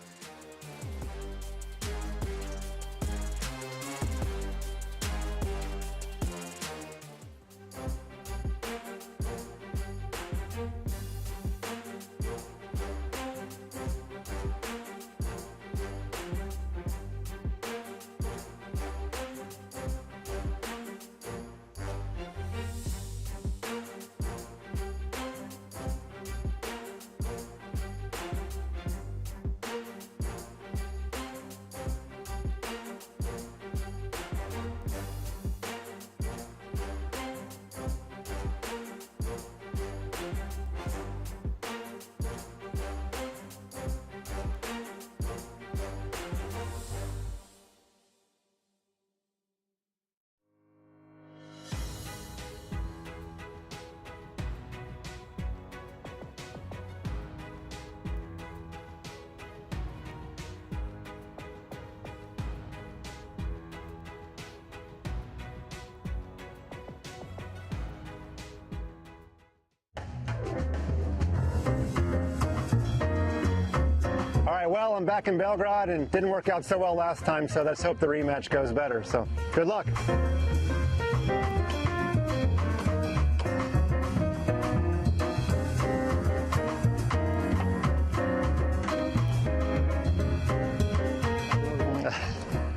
All right, well, I'm back in Belgrade and didn't work out so well last time, so let's hope the rematch goes better. So good luck.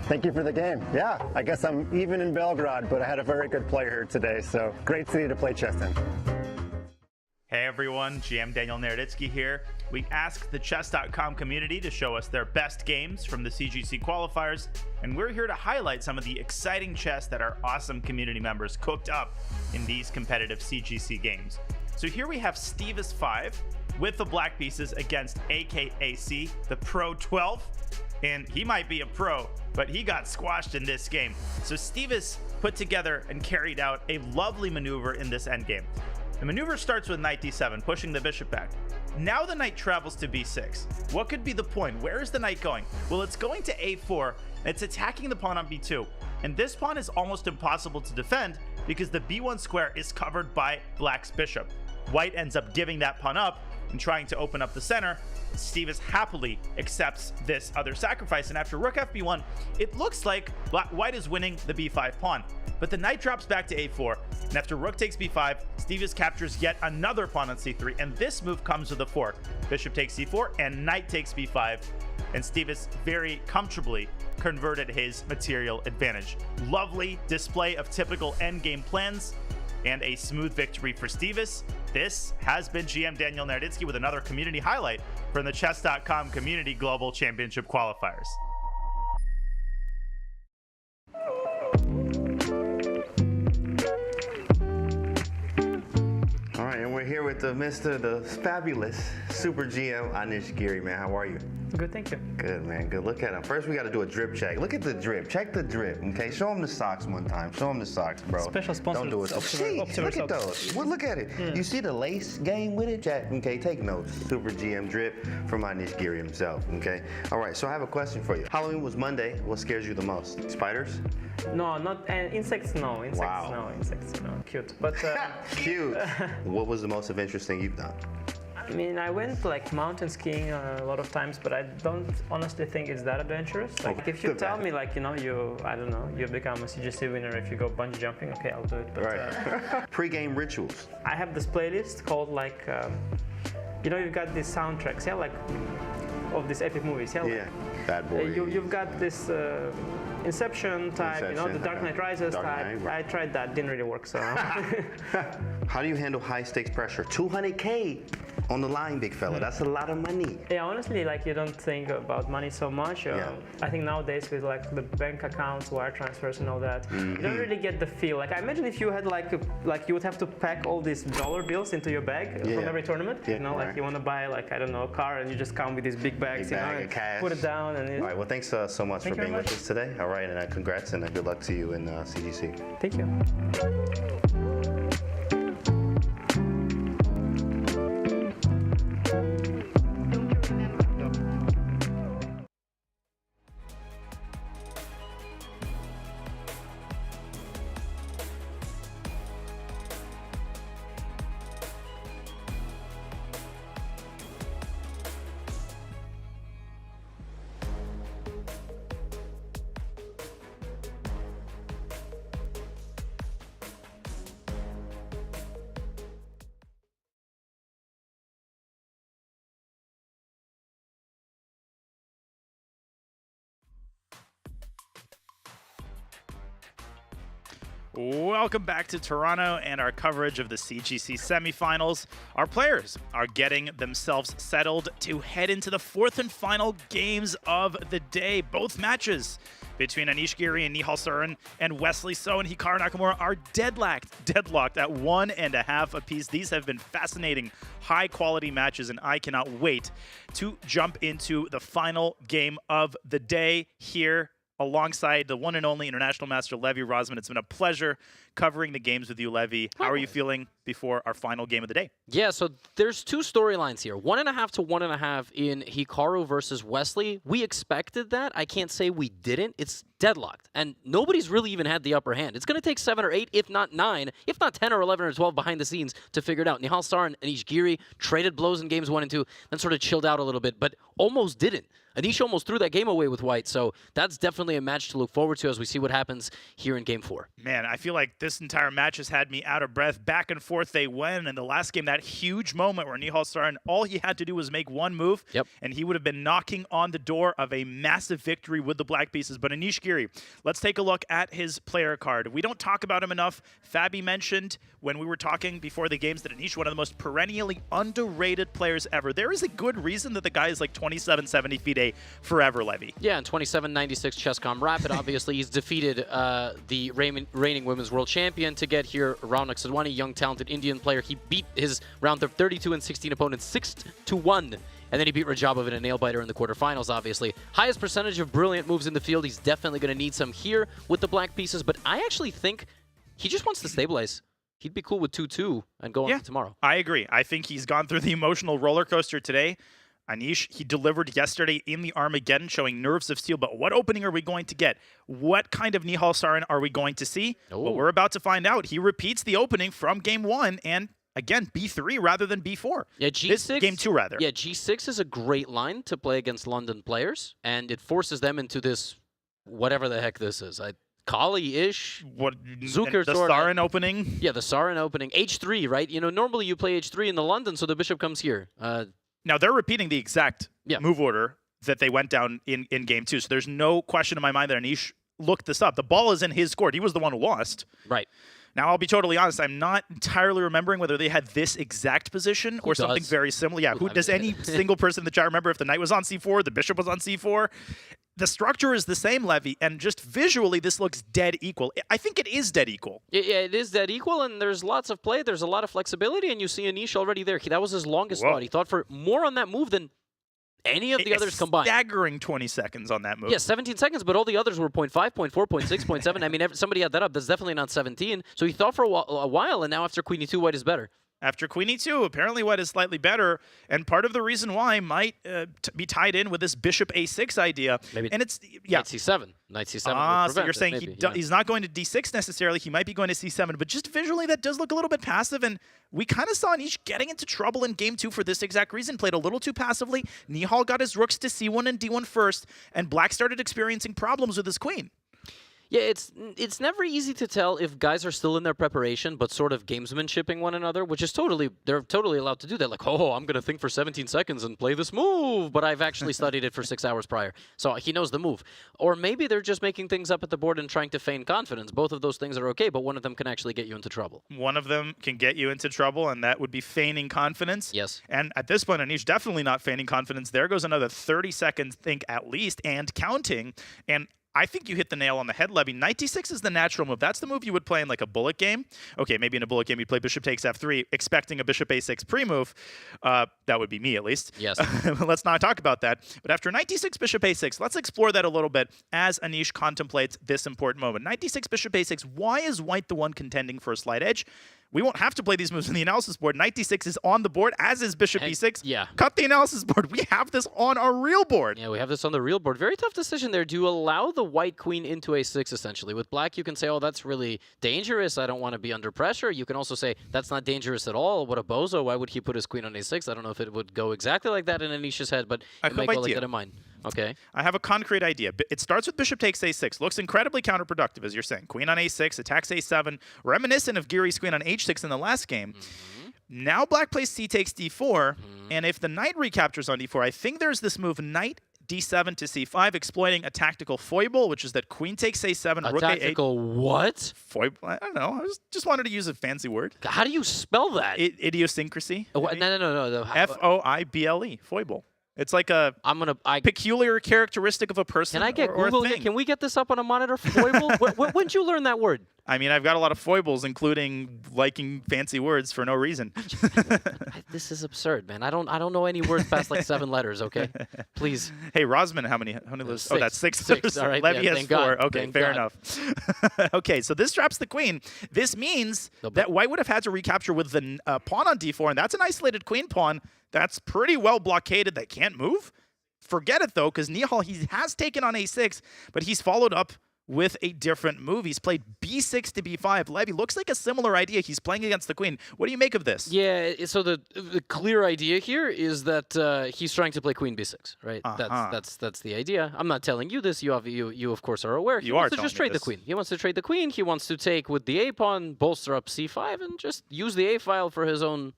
Thank you for the game. Yeah, I guess I'm even in Belgrade, but I had a very good player here today, so great city to play chess in. Hey everyone, GM Daniel Naroditsky here. We asked the Chess.com community to show us their best games from the CGC qualifiers, and we're here to highlight some of the exciting chess that our awesome community members cooked up in these competitive CGC games. So here we have Stevis 5 with the black pieces against AKAC, the Pro 12, and he might be a pro, but he got squashed in this game. So Stevis put together and carried out a lovely maneuver in this endgame. The maneuver starts with knight d7, pushing the bishop back. Now the knight travels to b6. What could be the point? Where is the knight going? Well, it's going to a4. It's attacking the pawn on b2. And this pawn is almost impossible to defend because the b1 square is covered by black's bishop. White ends up giving that pawn up and trying to open up the center. Stevis happily accepts this other sacrifice, and after rook fb1, it looks like white is winning the b5 pawn. But the knight drops back to a4, and after rook takes b5, Stevis captures yet another pawn on c3, and this move comes with a fork. Bishop takes c4, and knight takes b5, and Stevis very comfortably converted his material advantage. Lovely display of typical endgame plans, and a smooth victory for Stevis. This has been GM Daniel Naroditsky with another community highlight from the Chess.com Community Global Championship Qualifiers. All right, and we're here with the fabulous Super GM Anish Giri, man. How are you? Good, thank you. Good, man. Good. Look at him. First, we got to do a drip check. Look at the drip. Check the drip, okay? Show him the socks one time. Show him the socks, bro. Special sponsor. Don't do it. Oh, shit. Look at those. Well, look at it. You see the lace game with it? Chat, okay? Take notes. Super GM drip from Anish Giri himself, okay? All right, so I have a question for you. Halloween was Monday. What scares you the most? Spiders? No, not insects. No, insects. Wow. No, insects. No, cute. But cute. What was the most adventurous thing you've done? I mean, I went like mountain skiing a lot of times, but I don't honestly think it's that adventurous. Like, if you tell me, like, you know, I don't know, you become a CGC winner if you go bungee jumping, okay, I'll do it. But, right. Pre-game rituals. I have this playlist called like, you know, you've got these soundtracks, yeah, like of these epic movies, yeah. Yeah. Bad Boy. You've got this Inception type, you know, the Dark Knight Rises Dark type. Knight, right. I tried that, didn't really work, so. How do you handle high stakes pressure? 200K on the line, big fella. That's a lot of money. Yeah, honestly, like you don't think about money so much. I think nowadays with like the bank accounts, wire transfers and all that, you don't really get the feel. Like I imagine if you had like you would have to pack all these dollar bills into your bag from every tournament. You know, like you want to buy like, I don't know, a car and you just come with these big bags, you know, and cash. put it down. And all right, well, thanks so much for being with us today. All right, and congrats and good luck to you in CGC. Thank you. Welcome back to Toronto and our coverage of the CGC semifinals. Our players are getting themselves settled to head into the fourth and final games of the day. Both matches between Anish Giri and Nihal Sarin and Wesley So and Hikaru Nakamura are deadlocked at 1.5 apiece. These have been fascinating, high-quality matches, and I cannot wait to jump into the final game of the day here alongside the one and only international master, Levi Rosman. It's been a pleasure covering the games with you, Levi. How are you feeling before our final game of the day? Yeah, so there's two storylines here. 1.5 to 1.5 in Hikaru versus Wesley. We expected that. I can't say we didn't. It's deadlocked, and nobody's really even had the upper hand. It's going to take 7 or 8, if not 9, if not 10 or 11 or 12 behind the scenes to figure it out. Nihal Sarin and Anish Giri traded blows in games 1 and 2, then sort of chilled out a little bit, but almost didn't. Anish almost threw that game away with White, so that's definitely a match to look forward to as we see what happens here in Game 4. Man, I feel like this entire match has had me out of breath. Back and forth they went, and the last game, that huge moment where Nihal Sarin, all he had to do was make one move, and he would have been knocking on the door of a massive victory with the black pieces. But Anish Giri, let's take a look at his player card. We don't talk about him enough. Fabi mentioned when we were talking before the games that Anish, one of the most perennially underrated players ever. There is a good reason that the guy is like 2770 FIDE forever, Levy. Yeah, in 2796 Chess.com Rapid, obviously he's defeated the reigning women's world champion to get here, Raunak Sadhwani, young talented Indian player. He beat his round of 32 and 16 opponent 6-1. And then he beat Rajabov in a nail-biter in the quarterfinals, obviously. Highest percentage of brilliant moves in the field. He's definitely going to need some here with the black pieces, but I actually think he just wants to stabilize. He'd be cool with 2-2 and go on to tomorrow. I agree. I think he's gone through the emotional roller coaster today. Anish, he delivered yesterday in the Armageddon, showing nerves of steel. But what opening are we going to get? What kind of Nihal Sarin are we going to see? Well, we're about to find out. He repeats the opening from Game 1 and again, B3 rather than B4. Yeah, G6. Game 2, rather. Yeah, G6 is a great line to play against London players, and it forces them into this, whatever the heck this is. Kali-ish. What? Zucker the Sarin opening? Yeah, the Sarin opening. H3, right? You know, normally you play H3 in the London, so the bishop comes here. Now, they're repeating the exact move order that they went down in Game 2, so there's no question in my mind that Anish looked this up. The ball is in his court. He was the one who lost. Right. Now, I'll be totally honest. I'm not entirely remembering whether they had this exact position or something very similar. Yeah, who does any single person in the chat remember if the knight was on C4, the bishop was on C4? The structure is the same, Levy, and just visually, this looks dead equal. I think it is dead equal. Yeah, it is dead equal, and there's lots of play. There's a lot of flexibility, and you see Anish already there. That was his longest thought. He thought for more on that move than any of the others combined. Staggering 20 seconds on that move. Yeah, 17 seconds, but all the others were 0.5, 0.4, 0.6, 0.7. I mean, somebody had that up. That's definitely not 17. So he thought for a while, and now after Queen E2, White is better. after queen e2. Apparently white is slightly better, and part of the reason why might be tied in with this bishop a6 idea. Maybe and it's knight c7. Knight c7 Ah, would so you're prevent saying it, maybe, he's not going to d6 necessarily. He might be going to c7, but just visually that does look a little bit passive, and we kind of saw Anish getting into trouble in game 2 for this exact reason. Played a little too passively. Nihal got his rooks to c1 and d1 first, and black started experiencing problems with his queen. Yeah, it's never easy to tell if guys are still in their preparation, but sort of gamesmanshipping one another, which is they're totally allowed to do that. Like, oh, I'm going to think for 17 seconds and play this move, but I've actually studied it for 6 hours prior. So he knows the move. Or maybe they're just making things up at the board and trying to feign confidence. Both of those things are okay, but one of them can actually get you into trouble. One of them can get you into trouble, and that would be feigning confidence. Yes. And at this point, Anish definitely not feigning confidence. There goes another 30-second think at least, and counting. And I think you hit the nail on the head, Levy. Knight d6 is the natural move. That's the move you would play in like a bullet game. Okay, maybe in a bullet game you'd play bishop takes f3, expecting a bishop a6 pre-move. That would be me, at least. Yes. Let's not talk about that. But after knight d6, bishop a6, let's explore that a little bit as Anish contemplates this important moment. Knight d6, bishop a6, why is white the one contending for a slight edge? We won't have to play these moves in the analysis board. Knight d6 is on the board, as is bishop e6. Yeah. Cut the analysis board. We have this on our real board. Yeah, we have this on the real board. Very tough decision there. Do you allow the white queen into a6, essentially? With black, you can say, oh, that's really dangerous. I don't want to be under pressure. You can also say, that's not dangerous at all. What a bozo. Why would he put his queen on a6? I don't know if it would go exactly like that in Anish's head, but it might go like that in mine. Okay. I have a concrete idea. It starts with bishop takes a6. Looks incredibly counterproductive, as you're saying. Queen on a6, attacks a7, reminiscent of Giri's queen on h6 in the last game. Now black plays c takes d4, and if the knight recaptures on d4, I think there's this move knight d7 to c5, exploiting a tactical foible, which is that queen takes a7, rook a8. Tactical what? Foible? I don't know. I just wanted to use a fancy word. How do you spell that? Idiosyncrasy. No. F-O-I-B-L-E. Foible. It's like a peculiar characteristic of a person. Can I get or Google a here? thing. Can we get this up on a monitor? Foible? when did you learn that word? I mean, I've got a lot of foibles, including liking fancy words for no reason. This is absurd, man. I don't know any words past like 7 letters. Okay, please. Hey, Rosman, how many lives? Oh, that's 6. All right. Levy has 4. God. Okay, Thank fair God. enough. Okay, so this traps the queen. This means that white would have had to recapture with the pawn on d4, and that's an isolated queen pawn that's pretty well blockaded. That can't move. Forget it, though, because Nihal, he has taken on a6, but he's followed up with a different move. He's played b6 to b5. Levy, looks like a similar idea. He's playing against the queen. What do you make of this? Yeah, so the clear idea here is that he's trying to play queen b6, right? That's the idea. I'm not telling you this. You of course are aware. He wants to just trade the queen. He wants to trade the queen. He wants to take with the a pawn, bolster up c5, and just use the a file for his own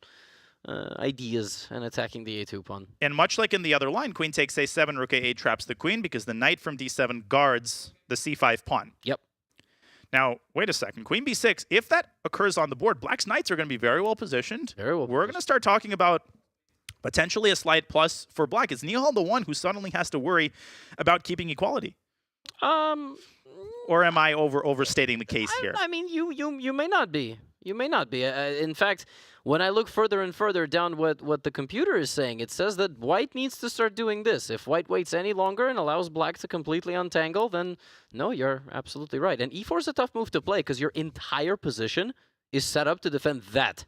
ideas and attacking the a2 pawn. And much like in the other line, queen takes a7, rook a8 traps the queen because the knight from d7 guards the c5 pawn. Yep. Now, wait a second. Queen b6, if that occurs on the board, black's knights are going to be very well positioned. Very well. We're going to start talking about potentially a slight plus for black. Is Nihal the one who suddenly has to worry about keeping equality? Or am I overstating the case here? I mean, you may not be. You may not be. In fact, when I look further and further down what the computer is saying, it says that white needs to start doing this. If white waits any longer and allows black to completely untangle, then no, you're absolutely right. And e4 is a tough move to play because your entire position is set up to defend that.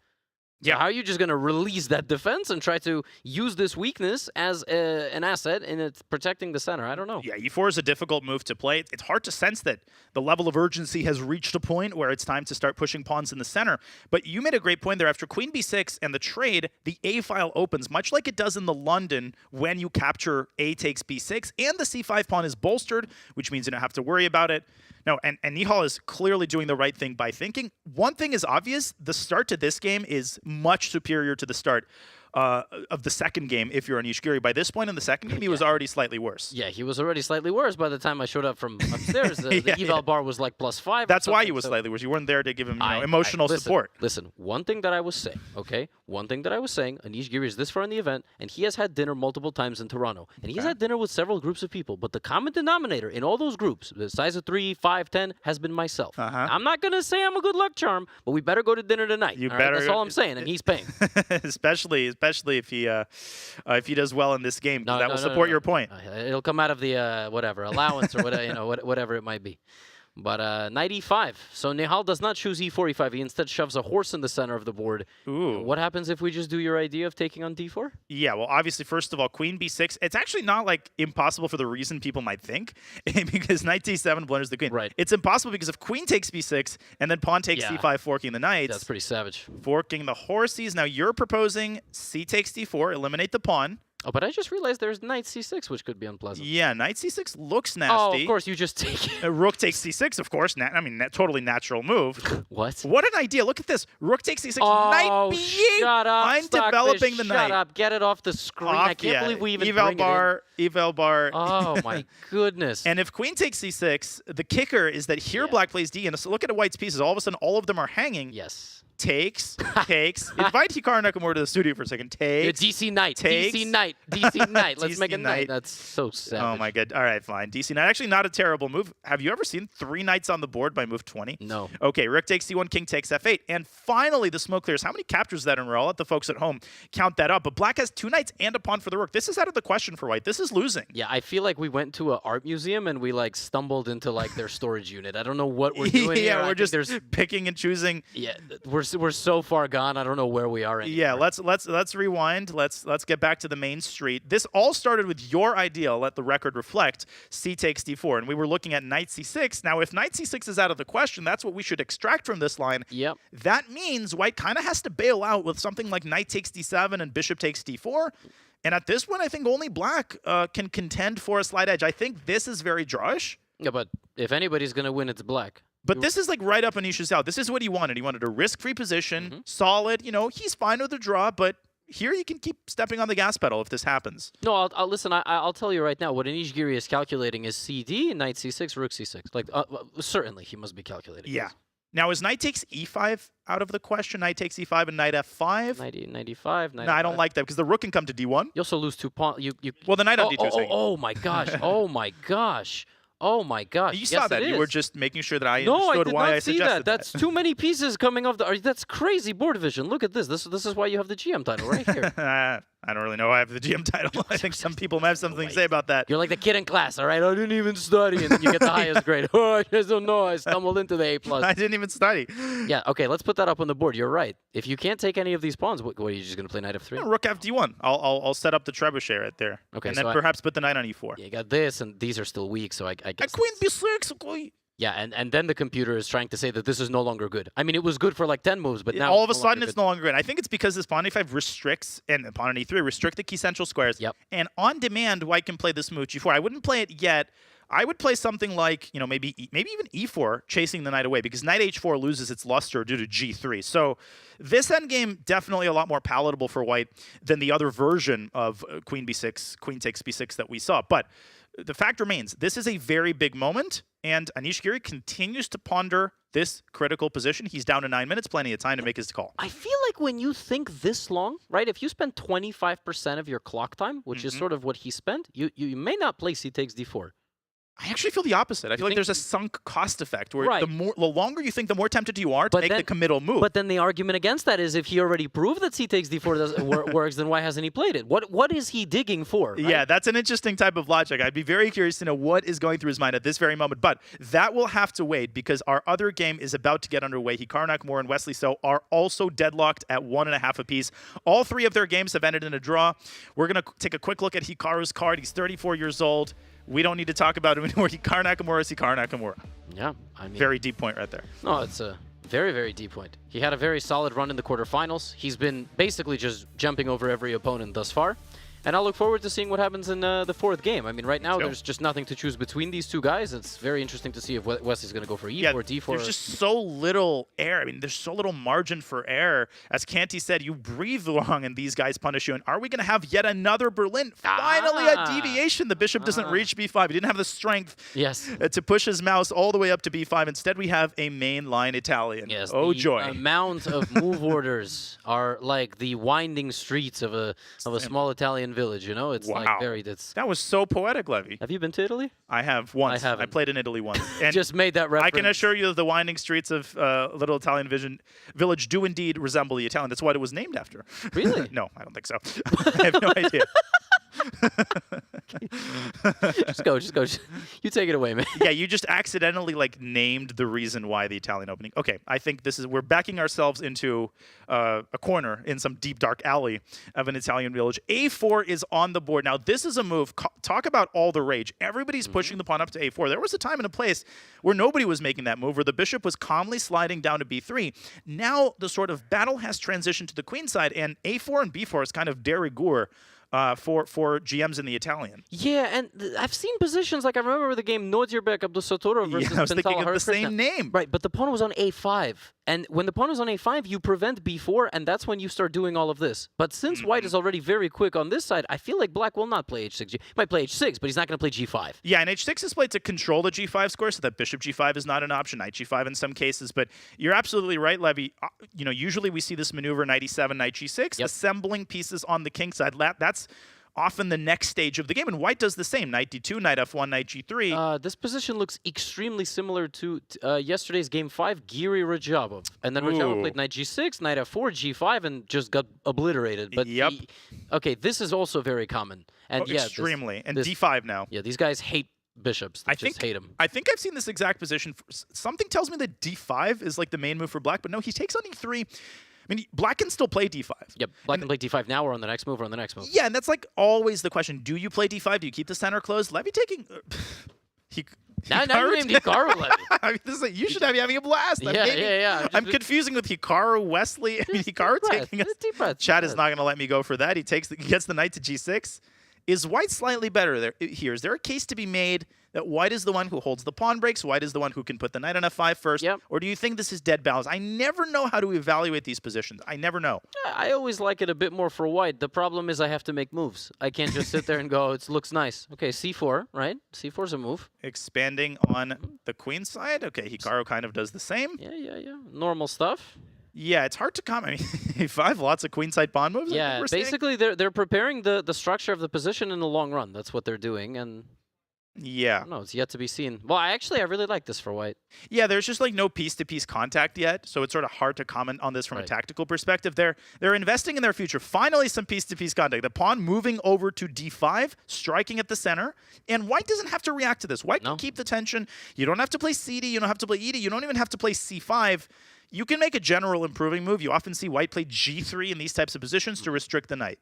So how are you just going to release that defense and try to use this weakness as an asset in protecting the center? I don't know. Yeah, e4 is a difficult move to play. It's hard to sense that the level of urgency has reached a point where it's time to start pushing pawns in the center. But you made a great point there. After queen b6 and the trade, the a file opens, much like it does in the London when you capture a takes b6, and the c5 pawn is bolstered, which means you don't have to worry about it. No, and Nihal is clearly doing the right thing by thinking. One thing is obvious. The start to this game is much superior to the start of the second game if you're Anish Giri. By this point in the second game, he was already slightly worse. Yeah, he was already slightly worse by the time I showed up from upstairs. The eval bar was like +5. That's why he was slightly worse. You weren't there to give him emotional support. Listen, one thing that I was saying, okay? One thing that I was saying, Anish Giri is this far in the event, and he has had dinner multiple times in Toronto. And he's had dinner with several groups of people, but the common denominator in all those groups, the size of 3, 5, 10, has been myself. I'm not going to say I'm a good luck charm, but we better go to dinner tonight. You all better. Right? That's all I'm saying, and he's paying. especially if he does well in this game. That will support your point. It'll come out of the whatever allowance or whatever, whatever it might be. But knight e5. So Nihal does not choose e4, e5. He instead shoves a horse in the center of the board. Ooh. What happens if we just do your idea of taking on d4? Yeah, well, obviously, first of all, queen b6. It's actually not, like, impossible for the reason people might think, because knight d7 blunders the queen. Right. It's impossible because if queen takes b6 and then pawn takes c5, forking the knights. That's pretty savage. Forking the horses. Now, you're proposing c takes d4, eliminate the pawn. Oh, but I just realized there's knight c6, which could be unpleasant. Yeah, knight c6 looks nasty. Oh, of course, you just take it. Rook takes c6, of course. I mean, totally natural move. What? What an idea. Look at this. Rook takes c6, Oh, knight b8. shut up, I'm Stockfish, developing the knight. Shut up. Get it off the screen. I can't believe we even bring bar, eval bar. Oh, my goodness. And if queen takes c6, the kicker is that here black plays d, and so look at white's pieces. All of a sudden, all of them are hanging. Yes. Takes. Invite Hikaru Nakamura to the studio for a second. Takes. DC knight. Takes. DC knight. DC knight. Let's DC make a knight. That's so savage. Oh my god. All right, fine. DC knight. Actually, not a terrible move. Have you ever seen 3 knights on the board by move 20? No. Okay, rook takes c1, king takes f8. And finally, the smoke clears. How many captures is that in a row? I'll let the folks at home count that up. But black has 2 knights and a pawn for the rook. This is out of the question for white. This is losing. Yeah, I feel like we went to an art museum and we like stumbled into like their storage unit. I don't know what we're doing here. We're just picking and choosing. Yeah, we're so far gone. I don't know where we are anymore. Yeah, let's rewind. Let's get back to the main street. This all started with your idea. Let the record reflect. C takes d4, and we were looking at knight c6. Now, if knight c6 is out of the question, that's what we should extract from this line. Yep. That means white kind of has to bail out with something like knight takes d7 and bishop takes d4. And at this point, I think only black can contend for a slight edge. I think this is very drawish. Yeah, but if anybody's gonna win, it's black. But this is like right up Anish's alley. This is what he wanted. He wanted a risk-free position, solid. You know, he's fine with the draw, but here you can keep stepping on the gas pedal if this happens. No, I'll listen. I'll tell you right now. What Anish Giri is calculating is CD, knight c6, rook c6. Like certainly he must be calculating. Yeah. Now is knight takes e5 out of the question? Knight takes e5 and knight f5. Knight e5. No, I don't like that because the rook can come to d1. You also lose 2 pawns. Well, the knight on d2 is hanging. Oh my gosh! Oh my gosh! Oh my gosh! You saw that. You were just making sure that I No, understood I did why not I see suggested that. That's too many pieces coming off the. That's crazy board vision. Look at this. This is why you have the GM title right here. I don't really know why I have the GM title. I think some people might have something to say about that. You're like the kid in class, all right? I didn't even study, and then you get the highest grade. Oh, I just don't know. I stumbled into the A+. I didn't even study. Yeah, okay, let's put that up on the board. You're right. If you can't take any of these pawns, what are you just going to play knight f3? No, rook fd1. I'll set up the trebuchet right there. Okay, and so then perhaps put the knight on e4. Yeah, you got this, and these are still weak, so I guess. Queen b6. Yeah, and then the computer is trying to say that this is no longer good. I mean, it was good for like 10 moves, but now all of a sudden it's no longer good. I think it's because this pawn e5 restricts, and pawn on e3 restrict the key central squares. Yep. And on demand, white can play this move g4. I wouldn't play it yet. I would play something like, you know, maybe even e4, chasing the knight away, because knight h4 loses its luster due to g3. So this endgame definitely a lot more palatable for white than the other version of queen b6, queen takes b6 that we saw. But the fact remains, this is a very big moment, and Anish Giri continues to ponder this critical position. He's down to 9 minutes, plenty of time to make his call. I feel like when you think this long, right, if you spend 25% of your clock time, which is sort of what he spent, you may not play c takes d4. I actually feel the opposite. I feel like there's a sunk cost effect where the longer you think, the more tempted you are to make the committal move. But then the argument against that is if he already proved that c takes d4 works, then why hasn't he played it? What is he digging for? Right? Yeah, that's an interesting type of logic. I'd be very curious to know what is going through his mind at this very moment. But that will have to wait because our other game is about to get underway. Hikaru Nakamura and Wesley So are also deadlocked at 1.5 apiece. All 3 of their games have ended in a draw. We're going to take a quick look at Hikaru's card. He's 34 years old. We don't need to talk about him anymore. Hikaru Nakamura is Hikaru Nakamura. Yeah, I mean... Very deep point right there. No, it's a very, very deep point. He had a very solid run in the quarterfinals. He's been basically just jumping over every opponent thus far. And I look forward to seeing what happens in the 4th game. I mean, right now, there's just nothing to choose between these 2 guys. It's very interesting to see if Wesley's going to go for E4, D4. There's just so little air. I mean, there's so little margin for error. As Canty said, you breathe long and these guys punish you. And are we going to have yet another Berlin? Finally, a deviation. The bishop doesn't reach b5. He didn't have the strength to push his mouse all the way up to b5. Instead, we have a mainline Italian. Yes, oh, the joy. amount of move orders are like the winding streets of a small Italian village, you know? It's like very... That was so poetic, Levy. Have you been to Italy? I have once. I haven't. I played in Italy once. And just made that reference. I can assure you that the winding streets of Little Italian Village do indeed resemble the Italian. That's what it was named after. Really? No, I don't think so. I have no idea. Just go. You take it away, man. Yeah, you just accidentally like named the reason why the Italian opening. Okay, I think we're backing ourselves into a corner in some deep dark alley of an Italian village. A4 is on the board. Now, this is a move. Talk about all the rage. Everybody's pushing the pawn up to A4. There was a time and a place where nobody was making that move, where the bishop was calmly sliding down to B3. Now, the sort of battle has transitioned to the queen side, and A4 and B4 is kind of de rigueur for GMs in the Italian. Yeah, and I've seen positions like I remember the game Nordirbek Abdusatoro versus I was thinking Pintala of the same Harikrishna. name. Right, but the pawn was on A5. And when the pawn is on A5, you prevent B4, and that's when you start doing all of this. But since white is already very quick on this side, I feel like black will not play H6. He might play H6, but he's not going to play G5. Yeah, and H6 is played to control the G5 score, so that bishop G5 is not an option, knight G5 in some cases. But you're absolutely right, Levy. Usually we see this maneuver, knight E7, knight G6, assembling pieces on the king side. That's often the next stage of the game, and white does the same. Knight D2, knight F1, knight G3. This position looks extremely similar to yesterday's game 5, Giri Rajabov. And then Rajabov played knight G6, knight F4, G5, and just got obliterated. But okay, this is also very common. And extremely. And D5 now. Yeah, these guys hate bishops. They just hate them. I think I've seen this exact position. Something tells me that D5 is like the main move for black, but no, he takes on E3. I mean, black can still play D5. Yep, black can play D5 now or on the next move or on the next move. Yeah, and that's like always the question. Do you play D5? Do you keep the center closed? Levy taking... Now you named Hikaru, Levy. I mean, you should be having a blast. Yeah. I'm confusing with Hikaru, Wesley. I mean, Hikaru taking a... Chad is not going to let me go for that. He gets the knight to G6. Is white slightly better here? Is there a case to be made that white is the one who holds the pawn breaks, white is the one who can put the knight on F5 first, or do you think this is dead balance? I never know how to evaluate these positions. I never know. I always like it a bit more for white. The problem is I have to make moves. I can't just sit there and go, it looks nice. Okay, C4, right? C4 is a move. Expanding on the queen side. Okay, Hikaru kind of does the same. Yeah. Normal stuff. Yeah, it's hard to comment. I mean, 5 lots of queenside pawn moves. Yeah, basically they're preparing the structure of the position in the long run. That's what they're doing, and yeah, no, it's yet to be seen. Well, I really like this for white. Yeah, there's just like no piece-to-piece contact yet, so it's sort of hard to comment on this from a tactical perspective. They're investing in their future. Finally, some piece-to-piece contact. The pawn moving over to D5, striking at the center, and white doesn't have to react to this. White can keep the tension. You don't have to play CD. You don't have to play ED. You don't even have to play C5. You can make a general improving move. You often see white play G3 in these types of positions to restrict the knight.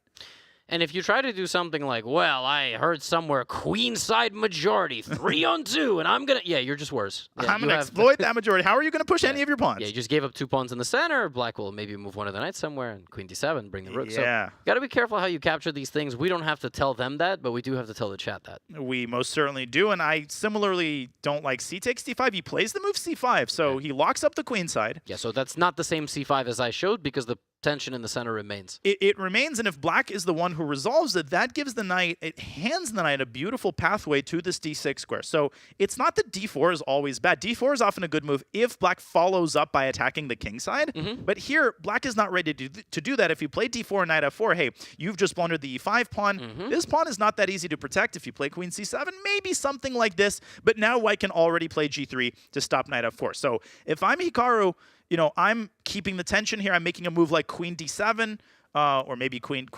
And if you try to do something like, well, I heard somewhere queenside majority, 3-on-2, and I'm going to... Yeah, you're just worse. Yeah, I'm going to exploit that majority. How are you going to push any of your pawns? Yeah, you just gave up 2 pawns in the center. Black will maybe move one of the knights somewhere, and queen D7, bring the rook. Yeah. So got to be careful how you capture these things. We don't have to tell them that, but we do have to tell the chat that. We most certainly do, and I similarly don't like C takes D5. He plays the move C5, so he locks up the queen side. Yeah, so that's not the same C5 as I showed because the tension in the center remains. It remains, and if black is the one who resolves it, that gives the knight, it hands the knight a beautiful pathway to this D6 square. So it's not that D4 is always bad. D4 is often a good move if black follows up by attacking the king side. But here, black is not ready to do that. If you play D4, knight F4, hey, you've just blundered the E5 pawn. This pawn is not that easy to protect. If you play queen C7, maybe something like this. But now white can already play G3 to stop knight F4. So if I'm Hikaru, you know, I'm keeping the tension here. I'm making a move like queen D7 or maybe queen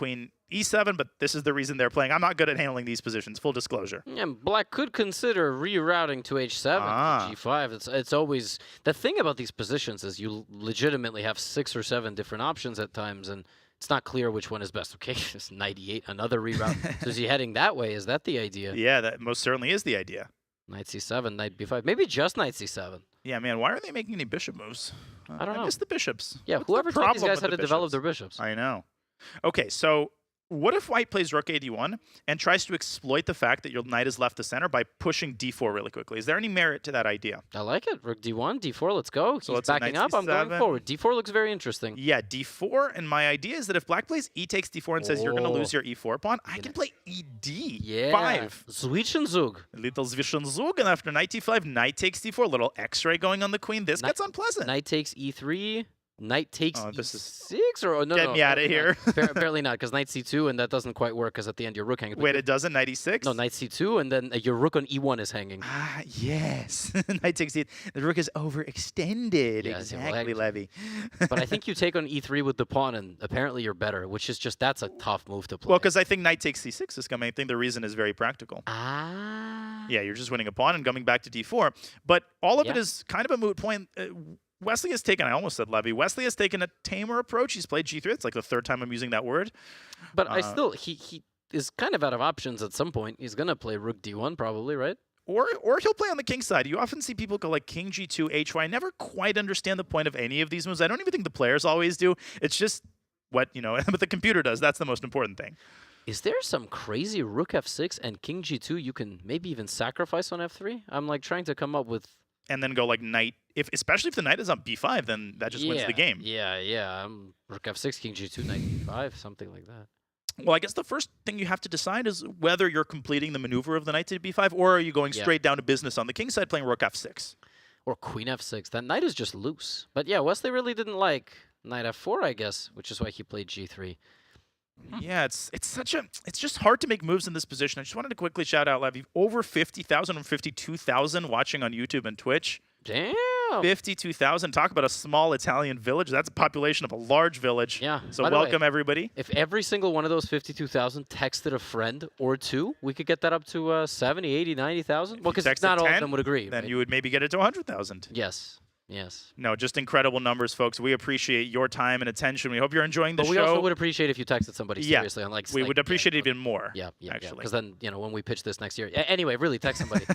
E7, but this is the reason they're playing. I'm not good at handling these positions, full disclosure. Yeah, black could consider rerouting to H7, G5. It's always... The thing about these positions is you legitimately have 6 or 7 different options at times, and it's not clear which one is best. Okay, it's 98, another reroute. So is he heading that way? Is that the idea? Yeah, that most certainly is the idea. Knight C7, Knight B5. Maybe just Knight C7. Yeah, man, why are they making any bishop moves? I don't know. I miss the bishops. Yeah, What's whoever the taught these problem guys how with to the develop bishops? their bishops. I know. Okay, so what if white plays rook AD1 and tries to exploit the fact that your knight has left the center by pushing D4 really quickly? Is there any merit to that idea? I like it. Rook D1, D4, let's go. So He's let's backing up. I'm going forward. D4 looks very interesting. Yeah, D4, and my idea is that if black plays E takes D4 and says you're going to lose your E4 pawn, I can play ED. Yeah. 5. Zwischenzug. Little Zwischenzug, and after knight D5, knight takes D4, little X-ray going on the queen. This gets unpleasant. Knight takes E3. knight takes this is e6 or no? Get me out of here. Apparently not, because knight c2, and that doesn't quite work because at the end your rook hangs. Wait, it doesn't? Knight e6? No, knight c2, and then your rook on e1 is hanging. Ah, yes. Knight takes it. The rook is overextended. Yes, exactly, Levy. But I think you take on e3 with the pawn, and apparently you're better, which is just, that's a tough move to play. Well, because I think knight takes c6 is coming. I think the reason is very practical. Ah. Yeah, you're just winning a pawn and coming back to d4. But all of it is kind of a moot point. Wesley has taken, I almost said Levy, Wesley has taken a tamer approach. He's played g3. It's like the third time I'm using that word. But I still, he is kind of out of options at some point. He's going to play rook d1 probably, right? Or he'll play on the king side. You often see people go like king g2, hy. I never quite understand the point of any of these moves. I don't even think the players always do. It's just what, but the computer does. That's the most important thing. Is there some crazy rook f6 and king g2 you can maybe even sacrifice on f3? I'm like trying to come up with... And then go like knight, especially if the knight is on b5, then that just wins the game. Yeah. Rook f6, king g2, knight b5, something like that. Well, I guess the first thing you have to decide is whether you're completing the maneuver of the knight to b5, or are you going straight down to business on the king side playing rook f6. Or queen f6. That knight is just loose. But yeah, Wesley really didn't like knight f4, I guess, which is why he played g3. Yeah, it's just hard to make moves in this position. I just wanted to quickly shout out, Levy, over 50,000 or 52,000 watching on YouTube and Twitch. Damn. 52,000. Talk about a small Italian village. That's a population of a large village. Yeah. So welcome, everybody. If every single one of those 52,000 texted a friend or two, we could get that up to 70, 80, 90,000. Well, because not all of them would agree. Then you would maybe get it to 100,000. Yes. Yes. No, just incredible numbers, folks. We appreciate your time and attention. We hope you're enjoying the show. But we also would appreciate if you texted somebody seriously. On we would appreciate it even more. Yeah, actually. Because then, when we pitch this next year. Anyway, really, text somebody.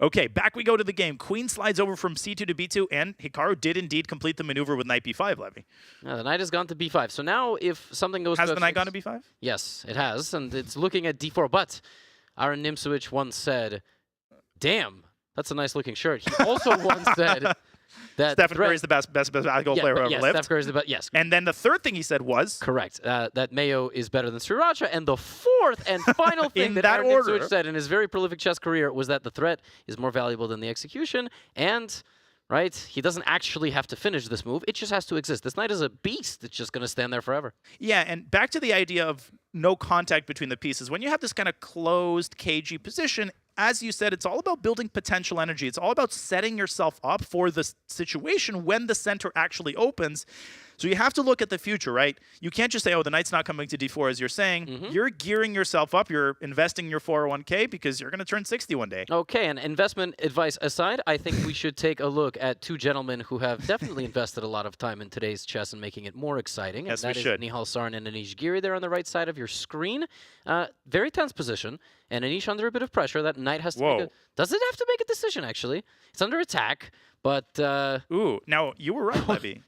Okay, back we go to the game. Queen slides over from c2 to b2, and Hikaru did indeed complete the maneuver with knight b5, Levy. The knight has gone to b5. So now if something goes Has to the knight gone to b5? Yes, it has, and it's looking at d4. But Aaron Nimsewicz once said, damn, that's a nice-looking shirt. He also once said... Stephen Curry is the best basketball player ever lived. Steph Curry is the best. Yes. And then the third thing he said was correct. That Mayo is better than Sriracha. And the fourth and final thing that Aaron Nimsewicz said in his very prolific chess career was that the threat is more valuable than the execution. And he doesn't actually have to finish this move. It just has to exist. This knight is a beast. It's just going to stand there forever. Yeah, and back to the idea of no contact between the pieces. When you have this kind of closed, cagey position, as you said, it's all about building potential energy. It's all about setting yourself up for the situation when the center actually opens. So you have to look at the future, right? You can't just say, oh, the knight's not coming to d4, as you're saying. You're gearing yourself up. You're investing your 401k because you're going to turn 60 one day. Okay, and investment advice aside, I think we should take a look at two gentlemen who have definitely invested a lot of time in today's chess and making it more exciting. Yes, and that we is should. Nihal Sarin and Anish Giri. They're on the right side of your screen. Very tense position. And Anish under a bit of pressure. That knight has to make a... Does it have to make a decision, actually? It's under attack. But ooh, now you were right, Levy.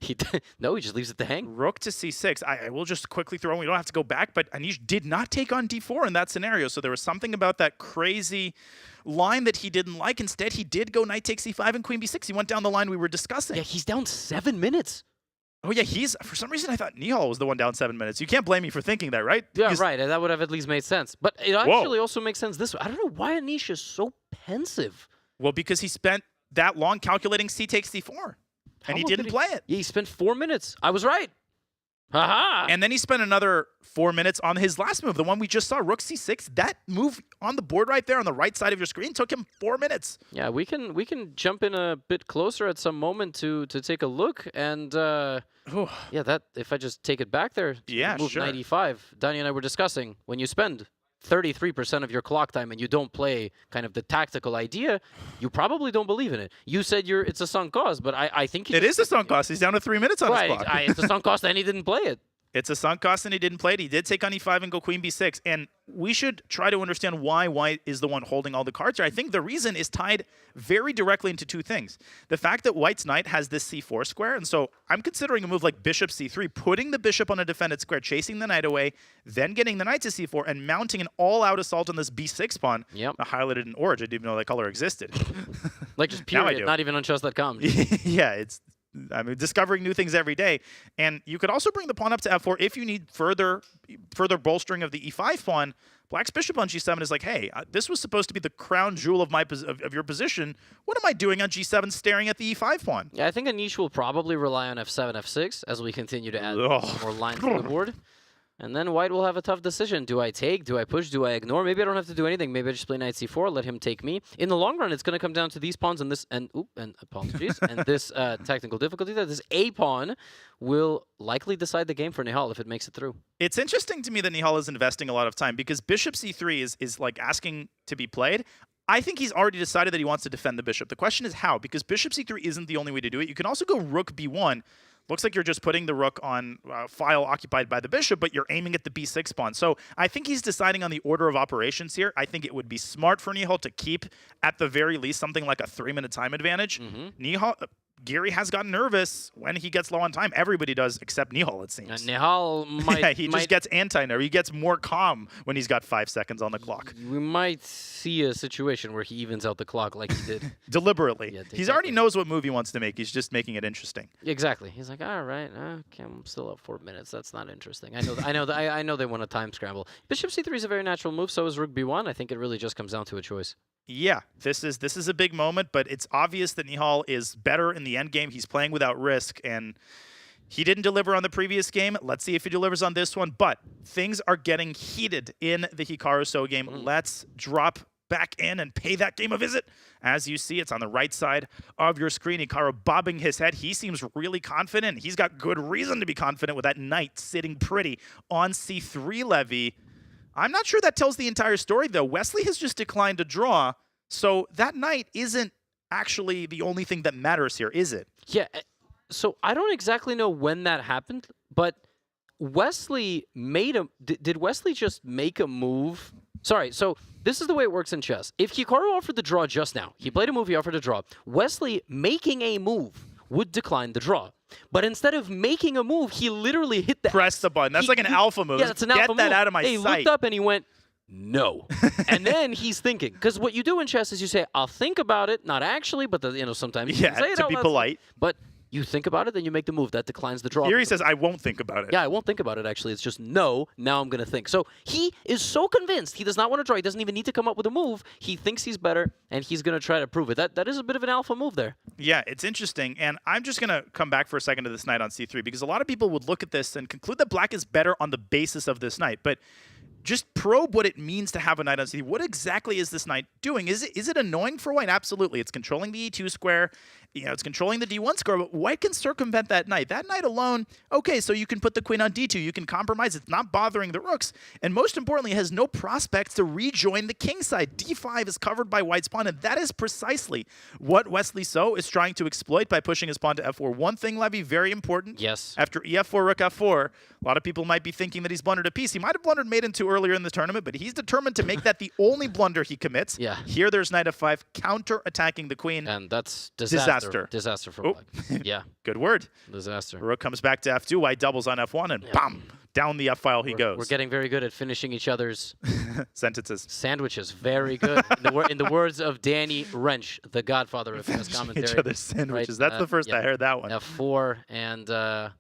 No, he just leaves it to hang. Rook to c6. I will just quickly throw in. We don't have to go back, but Anish did not take on d4 in that scenario. So there was something about that crazy line that he didn't like. Instead, he did go knight takes c5 and queen b6. He went down the line we were discussing. Yeah, he's down 7 minutes. Oh, yeah, for some reason, I thought Nihal was the one down 7 minutes. You can't blame me for thinking that, right? Yeah, right. That would have at least made sense. But it actually also makes sense this way. I don't know why Anish is so pensive. Well, because he spent that long calculating c takes c4, and he didn't play it. Yeah, he spent 4 minutes. I was right. Haha. And then he spent another 4 minutes on his last move, the one we just saw, rook c6. That move on the board right there on the right side of your screen took him 4 minutes. Yeah, we can jump in a bit closer at some moment to take a look. And yeah, that if I just take it back there, move sure. 95. Danny and I were discussing when you spend 33% of your clock time and you don't play kind of the tactical idea, you probably don't believe in it. You said it's a sunk cost, but I think it is a sunk cost. He's down to 3 minutes on his clock. It's a sunk cost and he didn't play it. It's a sunk cost and he didn't play it. He did take on e5 and go queen b6. And we should try to understand why White is the one holding all the cards here. I think the reason is tied very directly into two things. The fact that White's knight has this c4 square. And so I'm considering a move like bishop c3, putting the bishop on a defended square, chasing the knight away, then getting the knight to c4 and mounting an all-out assault on this b6 pawn. Yep. I highlighted in orange. I didn't even know that color existed. Like just period, not even on chess.com. Yeah, it's discovering new things every day. And you could also bring the pawn up to f4 if you need further bolstering of the e5 pawn. Black's bishop on g7 is like, hey, this was supposed to be the crown jewel of of your position. What am I doing on g7 staring at the e5 pawn? Yeah, I think Anish will probably rely on f7, f6 as we continue to add more lines to the board. And then white will have a tough decision. Do I take? Do I push? Do I ignore? Maybe I don't have to do anything. Maybe I just play knight c4, let him take me. In the long run, it's going to come down to these pawns and this, and apologies, and this technical difficulty. That this a pawn will likely decide the game for Nihal if it makes it through. It's interesting to me that Nihal is investing a lot of time because bishop c3 is like asking to be played. I think he's already decided that he wants to defend the bishop. The question is how, because bishop c3 isn't the only way to do it. You can also go rook b1. Looks like you're just putting the rook on file occupied by the bishop, but you're aiming at the b6 pawn. So I think he's deciding on the order of operations here. I think it would be smart for Nihal to keep, at the very least, something like a 3-minute time advantage. Giri has gotten nervous when he gets low on time. Everybody does, except Nihal, it seems. Nihal might... yeah, he just gets anti-nerve. He gets more calm when he's got 5 seconds on the clock. We might see a situation where he evens out the clock like he did. Deliberately. Yeah, He already knows what move he wants to make. He's just making it interesting. Exactly. He's like, all right, okay, I'm still up 4 minutes. That's not interesting. I know they want a time scramble. Bishop c3 is a very natural move. So is rook b1. I think it really just comes down to a choice. Yeah, this is a big moment, but it's obvious that Nihal is better in the end game. He's playing without risk, and he didn't deliver on the previous game. Let's see if he delivers on this one. But things are getting heated in the Hikaru So game. Let's drop back in and pay that game a visit. As you see, it's on the right side of your screen. Hikaru bobbing his head. He seems really confident. He's got good reason to be confident with that knight sitting pretty on c3 levy. I'm not sure that tells the entire story, though. Wesley has just declined to draw, so that knight isn't actually the only thing that matters here, is it? Yeah, so I don't exactly know when that happened, but Wesley made a... Did Wesley just make a move? Sorry, so this is the way it works in chess. If Hikaru offered the draw just now, he played a move, he offered a draw. Wesley making a move would decline the draw. But instead of making a move, he literally hit the... Press the button. That's like an alpha move. Yeah, that's an alpha move. Get that out of my sight. He looked up and he went, no. And then he's thinking. Because what you do in chess is you say, I'll think about it. Not actually, but sometimes you can say it to be polite. But you think about it, then you make the move. That declines the draw. Here he says, I won't think about it. Yeah, I won't think about it, actually. It's just, no, now I'm going to think. So he is so convinced. He does not want to draw. He doesn't even need to come up with a move. He thinks he's better, and he's going to try to prove it. That is a bit of an alpha move there. Yeah, it's interesting. And I'm just going to come back for a second to this knight on c3, because a lot of people would look at this and conclude that black is better on the basis of this knight. But just probe what it means to have a knight on c3. What exactly is this knight doing? Is it annoying for white? Absolutely. It's controlling the e2 square. It's controlling the d1 square, but white can circumvent that knight. That knight alone, okay, so you can put the queen on d2. You can compromise. It's not bothering the rooks. And most importantly, it has no prospects to rejoin the king side. d5 is covered by white's pawn, and that is precisely what Wesley So is trying to exploit by pushing his pawn to f4. One thing, Levy, very important. Yes. After ef4, rook f4, a lot of people might be thinking that he's blundered a piece. He might have blundered mate in 2 earlier in the tournament, but he's determined to make that the only blunder he commits. Yeah. Here there's knight f5, counter-attacking the queen. And that's disaster. Disaster for black. Yeah. Good word. Disaster. Rook comes back to f2, white doubles on f1, and bam! Down the f-file he goes. We're getting very good at finishing each other's sentences. Sandwiches. Very good. In the words of Danny Wrench, the godfather of chess commentary. Each other's sandwiches. Right? That's the first I heard that one. f4, and,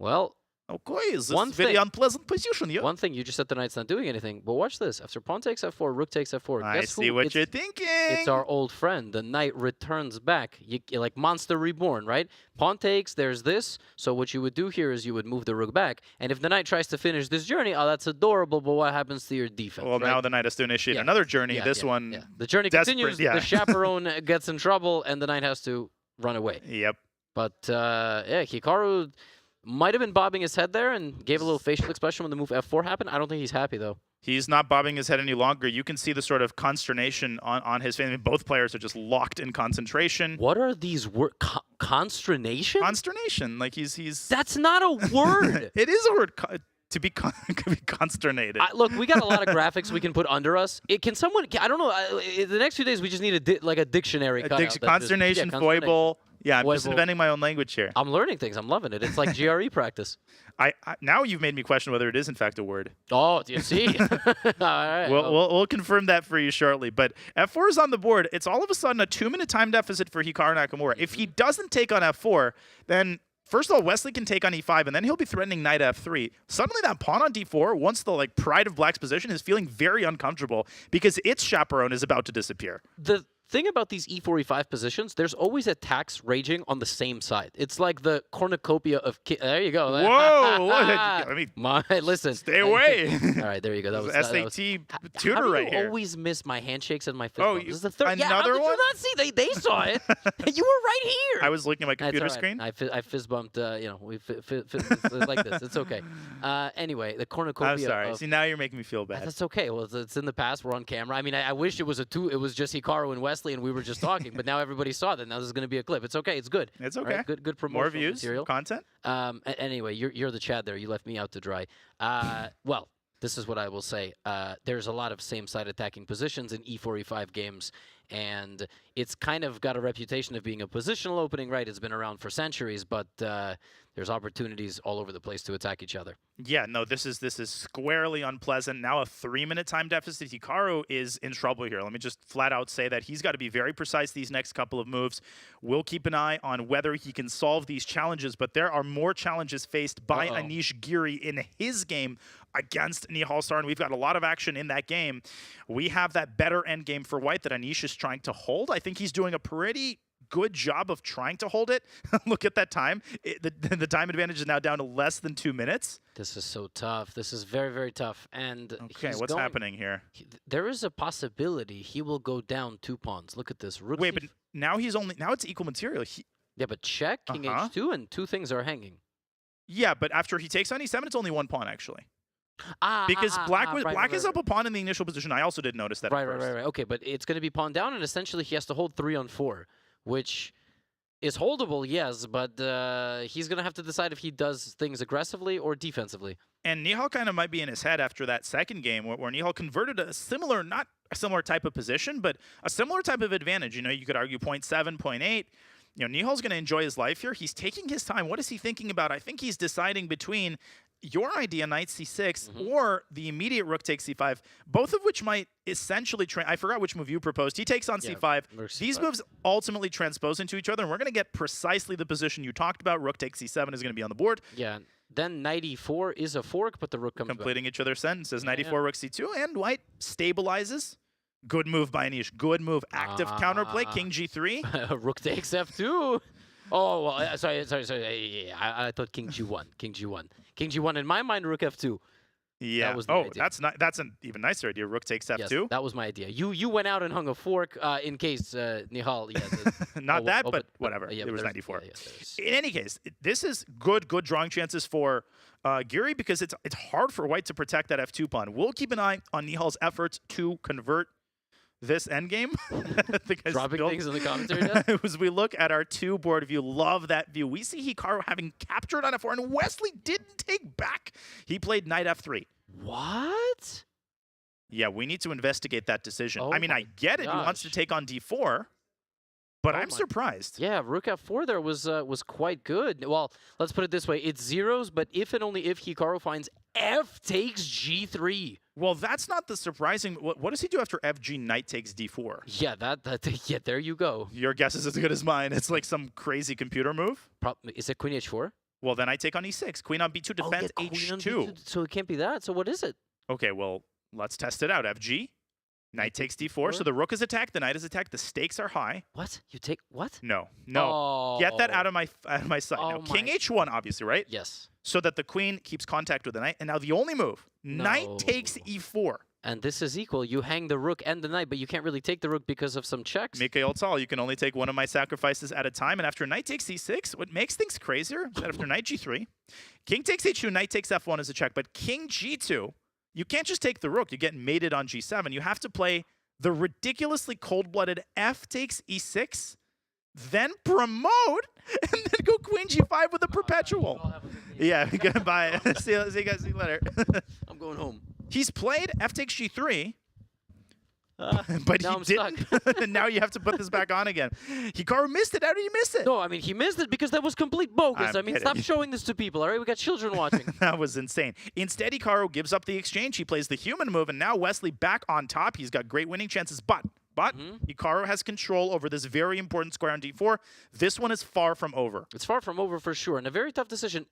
well... Okay, this is very unpleasant position, yeah? One thing, you just said the knight's not doing anything, but watch this. After pawn takes f4, rook takes f4. I see what you're thinking. It's our old friend. The knight returns back. You're like Monster Reborn, right? Pawn takes, there's this. So what you would do here is you would move the rook back. And if the knight tries to finish this journey, oh, that's adorable, but what happens to your defense? Well, now the knight has to initiate another journey. This one... The journey continues, the chaperone gets in trouble, and the knight has to run away. Yep. But, yeah, Hikaru... might have been bobbing his head there and gave a little facial expression when the move f4 happened. I don't think he's happy, though. He's not bobbing his head any longer. You can see the sort of consternation on his face. I mean, both players are just locked in concentration. What are these words? Consternation? Consternation. Like he's... That's not a word. It is a word. To be consternated. Look, we got a lot of graphics we can put under us. Can someone... I don't know. The next few days, we just need a dictionary. Consternation, foible. Yeah, I'm just inventing my own language here. I'm learning things. I'm loving it. It's like GRE practice. Now you've made me question whether it is in fact a word. Oh, do you see? All right. We'll confirm that for you shortly. But F4 is on the board. It's all of a sudden a 2-minute time deficit for Hikaru Nakamura. If he doesn't take on F4, then first of all, Wesley can take on E5, and then he'll be threatening knight F3. Suddenly that pawn on D4, once the pride of Black's position, is feeling very uncomfortable because its chaperone is about to disappear. The thing about these E4, E5 positions, there's always attacks raging on the same side. It's like the cornucopia of... There you go. Whoa! I mean, listen. Stay away. All right, there you go. That was SAT tutor right here. How do you always miss my handshakes and my fist bump? This is the third. Another how did one? you not see? They saw it. You were right here. I was looking at my computer That's all right. screen. I fist bumped. We it's like this. It's okay. Anyway, the cornucopia. I'm sorry. See, now you're making me feel bad. That's okay. Well, it's in the past. We're on camera. I mean, I wish it was it was just Hikaru and Wesley, and we were just talking. But now everybody saw that. Now this is going to be a clip. It's okay. It's good. It's okay. Right? Good promotion. More views, material. content. Anyway, you're the Chad there. You left me out to dry. Well, this is what I will say. There's a lot of same-side attacking positions in E4, E5 games, and it's kind of got a reputation of being a positional opening, right? It's been around for centuries, but there's opportunities all over the place to attack each other. Yeah, no, this is squarely unpleasant. Now a 3-minute time deficit. Hikaru is in trouble here. Let me just flat out say that he's got to be very precise these next couple of moves. We'll keep an eye on whether he can solve these challenges, but there are more challenges faced by Anish Giri in his game against Nihal Sarin. We've got a lot of action in that game. We have that better endgame for White that Anish is trying to hold. I think he's doing a pretty good job of trying to hold it. Look at that time. The time advantage is now down to less than 2 minutes. This is so tough. This is very, very tough. And okay, what's happening here? There is a possibility he will go down 2 pawns. Look at this. Rook Wait, but now it's equal material. Yeah, but check, king h2, and 2 things are hanging. Yeah, but after he takes on e7, it's only 1 pawn, actually. Because Black is up a pawn in the initial position. I also did notice that. Right. Okay, but it's going to be pawn down, and essentially he has to hold 3 on 4. Which is holdable, yes, but he's going to have to decide if he does things aggressively or defensively. And Nihal kind of might be in his head after that second game where Nihal converted a similar, not a similar type of position, but a similar type of advantage. You know, you could argue 0.7, 0.8. You know, Nihal's going to enjoy his life here. He's taking his time. What is he thinking about? I think he's deciding between your idea, knight c6, or the immediate rook takes c5, both of which might essentially... I forgot which move you proposed. He takes on c5. These moves ultimately transpose into each other, and we're going to get precisely the position you talked about. Rook takes c7 is going to be on the board. Yeah. Then knight e4 is a fork, but the rook comes completing back. each other's sentences. Knight e4, rook c2, and White stabilizes. Good move by Anish. Good move. Active counterplay. King g3. Rook takes f2. Oh, well, sorry. Yeah, I thought king g1. King g1. In my mind, rook f2. Yeah. That was my idea. That's an even nicer idea. Rook takes f2. Yes, that was my idea. You went out and hung a fork in case Nihal. Yeah, but whatever. Yeah, it was 94. Yeah, in any case, this is good drawing chances for Giri because it's hard for White to protect that f2 pawn. We'll keep an eye on Nihal's efforts to convert this endgame. Dropping things in the commentary. As we look at our 2 board view, love that view. We see Hikaru having captured on f4, and Wesley didn't take back. He played knight f3. What? Yeah, we need to investigate that decision. I mean, I get it. He wants to take on d4, but I'm surprised. Yeah, rook f4 there was quite good. Well, let's put it this way. It's zeros, but if and only if Hikaru finds f takes g3. Well, that's not the surprising. What does he do after FG knight takes d4? Yeah, yeah, there you go. Your guess is as good as mine. It's like some crazy computer move. Is it queen h4? Well, then I take on e6. Queen on b2 defends h2. So it can't be that. So what is it? Okay, well, let's test it out. FG. Knight takes d4. So the rook is attacked. The knight is attacked. The stakes are high. What? You take what? No. Oh. Get that out of my sight. Now, king h1, obviously, right? Yes. So that the queen keeps contact with the knight. And now the only move, knight takes e4. And this is equal. You hang the rook and the knight, but you can't really take the rook because of some checks. Mikhail Tal, you can only take one of my sacrifices at a time. And after knight takes e6, what makes things crazier is that after knight g3, king takes h2, knight takes f1 as a check. But king g2, you can't just take the rook. You get mated on g7. You have to play the ridiculously cold-blooded f takes e6, then promote, and then go queen g5 with a perpetual. Yeah, goodbye. See you guys later. I'm going home. He's played f takes g3, but now he I'm didn't. And now you have to put this back on again. Hikaru missed it. How did he miss it? No, I mean, he missed it because that was complete bogus. I'm I mean, kidding. stop showing this to people, all right? We got children watching. That was insane. Instead, Hikaru gives up the exchange. He plays the human move, and now Wesley back on top. He's got great winning chances, but Hikaru has control over this very important square on d4. This one is far from over. It's far from over for sure, and a very tough decision.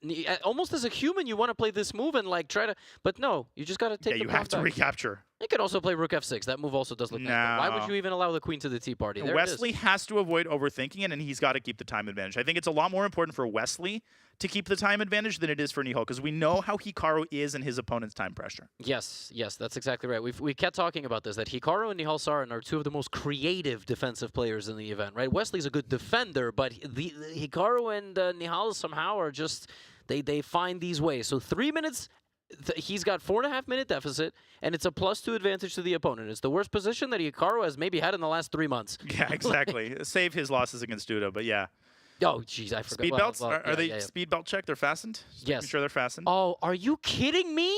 Almost as a human, you want to play this move and like try to, but no, you just got to take the Yeah, you have to back. recapture. You could also play rook f6. That move also does look nice. But why would you even allow the queen to the tea party? There Wesley has to avoid overthinking it, and he's got to keep the time advantage. I think it's a lot more important for Wesley to keep the time advantage than it is for Nihal, because we know how Hikaru is in his opponent's time pressure. Yes, that's exactly right. We kept talking about this, that Hikaru and Nihal Sarin are two of the most creative defensive players in the event, right? Wesley's a good defender, but the Hikaru and Nihal somehow are just, they find these ways. So 3 minutes, he's got 4.5 minute deficit, and it's a +2 advantage to the opponent. It's the worst position that Hikaru has maybe had in the last 3 months. Yeah, exactly. Save his losses against Duda, but yeah. Oh, jeez, I forgot. Speed belts? Are they speed belt check? They're fastened? Just yes. making sure they're fastened. Oh, are you kidding me?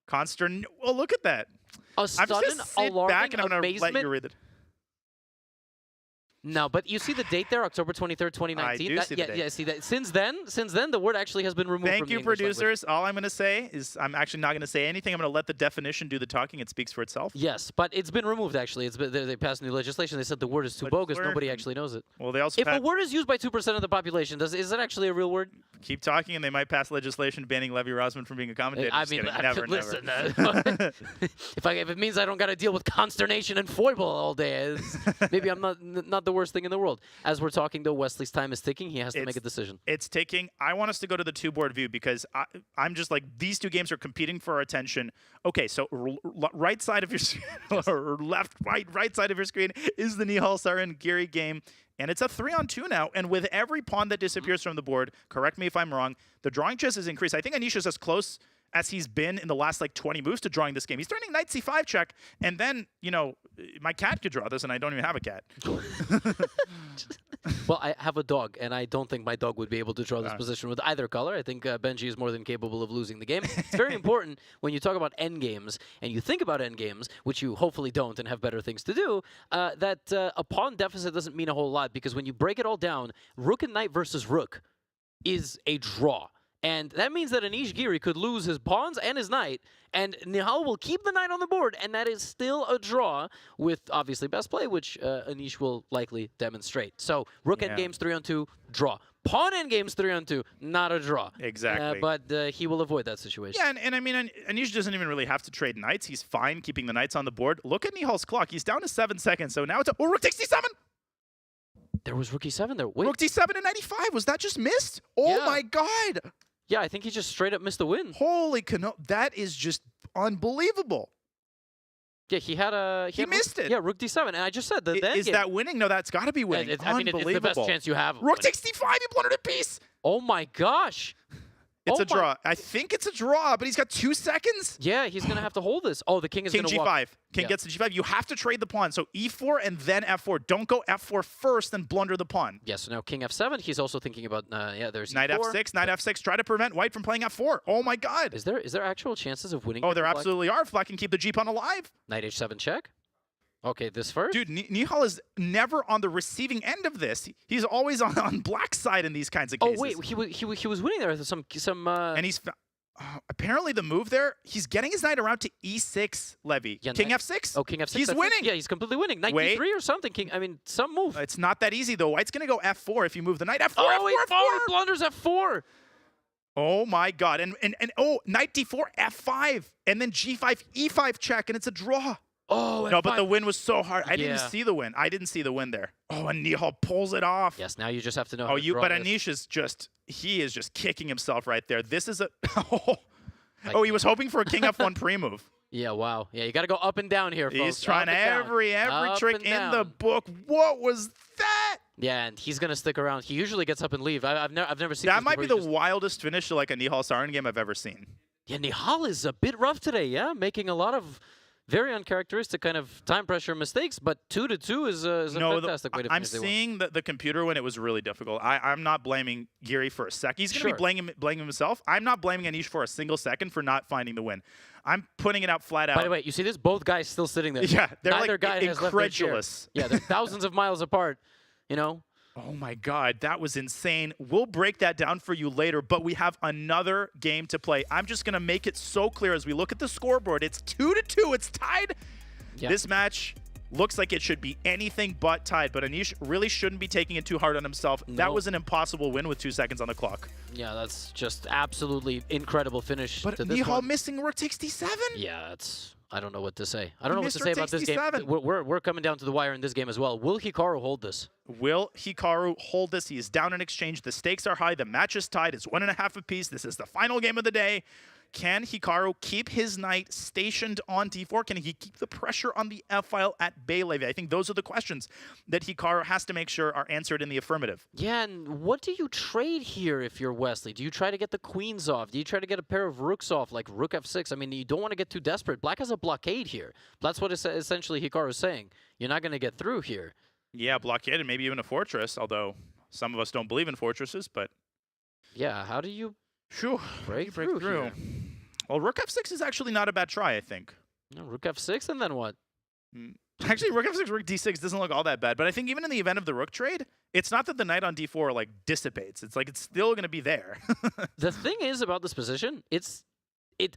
Constern. Well, look at that. A sudden, I'm just gonna sit alarming back and I'm going to let amazement? you read it. No, but you see the date there, October 23rd, 2019. I do see the date. Yeah, see that. Since then, the word actually has been removed Thank from you, the English producers. All I'm going to say is I'm actually not going to say anything. I'm going to let the definition do the talking. It speaks for itself. Yes, but it's been removed, actually. They passed new legislation. They said the word is too bogus. Nobody actually knows it. Well, they also If a word is used by 2% of the population, is that actually a real word? Keep talking, and they might pass legislation banning Levy Rosman from being a commentator. I Just mean, kidding. Never. listen, if it means I don't got to deal with consternation and foible all day, maybe I'm not the worst thing in the world. As we're talking, though, Wesley's time is ticking. He has to make a decision. It's ticking. I want us to go to the two-board view because I'm just like, these two games are competing for our attention. Okay, so right side of your screen, or left, right side of your screen is the Nihal Sarin Giri game. And it's a 3-on-2 now. And with every pawn that disappears from the board, correct me if I'm wrong, the drawing chance has increased. I think Anish is as close as he's been in the last like 20 moves to drawing this game. He's turning knight c5 check, and then, you know, my cat could draw this, and I don't even have a cat. Well, I have a dog, and I don't think my dog would be able to draw this position with either color. I think Benji is more than capable of losing the game. It's very important when you talk about endgames, and you think about endgames, which you hopefully don't and have better things to do, that a pawn deficit doesn't mean a whole lot, because when you break it all down, rook and knight versus rook is a draw. And that means that Anish Giri could lose his pawns and his knight, and Nihal will keep the knight on the board, and that is still a draw with, obviously, best play, which Anish will likely demonstrate. So, rook endgames 3-on-2, draw. Pawn endgames 3-on-2, not a draw. Exactly. But he will avoid that situation. Yeah, and I mean, Anish doesn't even really have to trade knights. He's fine keeping the knights on the board. Look at Nihal's clock. He's down to 7 seconds, so now it's a... Oh, rook takes d7! There was rook e7 there. Wait. Rook d7 in 95. Was that just missed? Oh, my God. Yeah, I think he just straight up missed the win. Holy cano! That is just unbelievable. Yeah, he had a... He missed it. Yeah, rook d7. And I just said that... Is that winning? No, that's got to be winning. I mean, it's the best chance you have. Rook takes d5. You blundered a piece. Oh, my gosh. It's a draw. I think it's a draw, but he's got 2 seconds. Yeah, he's going to have to hold this. Oh, the king is going to walk. King g5. King gets to g5. You have to trade the pawn. So e4 and then f4. Don't go f4 first and blunder the pawn. Yes, so now king f7. He's also thinking about, there's knight e4. f6. Knight f6. Try to prevent white from playing f4. Oh, my God. Is there actual chances of winning? Oh, there absolutely are. If Black can keep the g-pawn alive. Knight h7 check. Okay, this first. Dude, Nihal is never on the receiving end of this. He's always on Black's side in these kinds of cases. Oh wait, he was winning there with some. And he's apparently the move there. He's getting his knight around to e6. Levy. Yeah, king f6. Oh, king f6. He's winning. Yeah, he's completely winning. Knight d3 or something. King. I mean, some move. It's not that easy though. White's gonna go f4 if you move the knight. F4. Oh, F4. He blunders f4. Oh my God! And oh, knight d4, f5, and then g5, e5 check, and it's a draw. Oh, no, but the win was so hard. I didn't Yeah. see the win. I didn't see the win there. Oh, and Nihal pulls it off. Yes, now you just have to know. Oh, how to draw but this. Anish is he is just kicking himself right there. This is a. Oh, he was hoping for a king f1 pre-move. Yeah, wow. Yeah, you got to go up and down here, folks. He's trying every Up trick and in down. the book. What was that? Yeah, and he's gonna stick around. He usually gets up and leave. I've never seen. That this might be before. the wildest finish to like a Nihal Sarin game I've ever seen. Yeah, Nihal is a bit rough today. Yeah, making a lot of very uncharacteristic kind of time pressure mistakes, but 2-2 is a fantastic way to finish. I'm seeing the computer when it was really difficult. I'm not blaming Giri for a second. He's going to be blaming himself. I'm not blaming Anish for a single second for not finding the win. I'm putting it out flat out. By the way, you see this? Both guys still sitting there. Yeah, they're Neither guy has left their chair. incredulous. Yeah, they're thousands of miles apart, you know? Oh my God, that was insane. We'll break that down for you later, but we have another game to play. I'm just going to make it so clear as we look at the scoreboard. It's 2-2. It's tied. Yeah. This match looks like it should be anything but tied, but Anish really shouldn't be taking it too hard on himself. No. That was an impossible win with 2 seconds on the clock. Yeah, that's just absolutely incredible finish but to this Nihal one. Missing rook takes d7? Yeah, I don't know what to say. I don't know what to say about this game. We're coming down to the wire in this game as well. Will Hikaru hold this? Will Hikaru hold this? He is down in exchange. The stakes are high. The match is tied. It's 1.5 apiece. This is the final game of the day. Can Hikaru keep his knight stationed on d4? Can he keep the pressure on the f-file at bay levy? I think those are the questions that Hikaru has to make sure are answered in the affirmative. Yeah, and what do you trade here if you're Wesley? Do you try to get the queens off? Do you try to get a pair of rooks off, like rook f6? I mean, you don't want to get too desperate. Black has a blockade here. That's what essentially Hikaru is saying. You're not going to get through here. Yeah, blockade and maybe even a fortress, although some of us don't believe in fortresses, but... Yeah, how do you break through here? Well, rook f6 is actually not a bad try, I think. No, rook f6, and then what? Actually, rook f6, rook d6 doesn't look all that bad, but I think even in the event of the rook trade, it's not that the knight on d4 like dissipates. It's like it's still going to be there. The thing is about this position,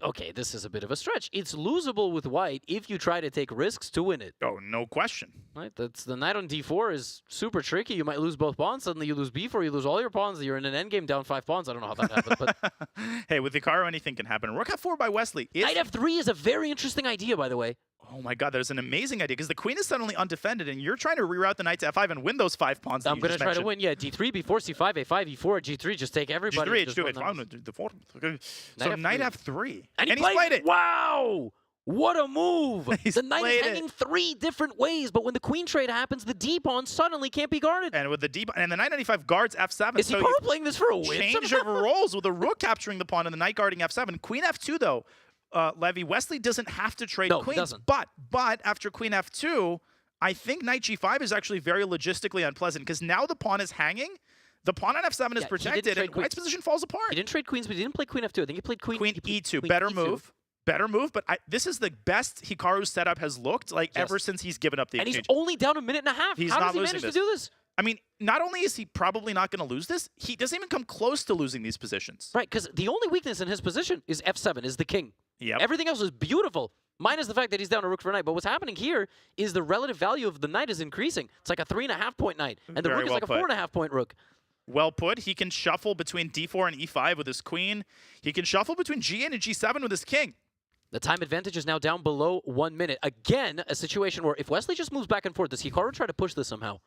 okay, this is a bit of a stretch. It's losable with white if you try to take risks to win it. Oh, no question. Right? That's the knight on d4 is super tricky. You might lose both pawns. Suddenly you lose b4, you lose all your pawns. You're in an endgame down 5 pawns. I don't know how that happened. But hey, with Hikaru, anything can happen. Rook f4 by Wesley. Knight f3 is a very interesting idea, by the way. Oh my God, there's an amazing idea because the queen is suddenly undefended and you're trying to reroute the knight to f5 and win those 5 pawns that I'm going to try to win, yeah. d3, b4, c5, a5, e4, g3, just take everybody. g3, h2, h5, okay. So knight f3. And he played it. Wow! What a move! The knight is hanging 3 different ways, but when the queen trade happens, the d-pawn suddenly can't be guarded. And with the d-pawn, and the knight on e5 guards f7. Is Hikaru playing this for a win? Change of roles with the rook capturing the pawn and the knight guarding f7. Queen f2, though. Levy, Wesley doesn't have to trade queens, he doesn't. but after queen f2, I think knight g5 is actually very logistically unpleasant because now the pawn is hanging, the pawn on f7 is protected, and white's position falls apart. He didn't trade queens, but he didn't play queen f2. I think he played queen e2. Better move. Better move, but this is the best Hikaru's setup has looked like ever since he's given up the exchange. And he's only down a minute and a half. He's How not does he losing manage to do this? I mean, not only is he probably not going to lose this, he doesn't even come close to losing these positions. Right, because the only weakness in his position is f7, is the king. Yep. Everything else is beautiful, minus the fact that he's down a rook for knight. But what's happening here is the relative value of the knight is increasing. It's like a 3.5-point knight, and the rook is like a 4.5-point rook. Well put. He can shuffle between d4 and e5 with his queen. He can shuffle between g8 and g7 with his king. The time advantage is now down below 1 minute. Again, a situation where if Wesley just moves back and forth, does Hikaru try to push this somehow?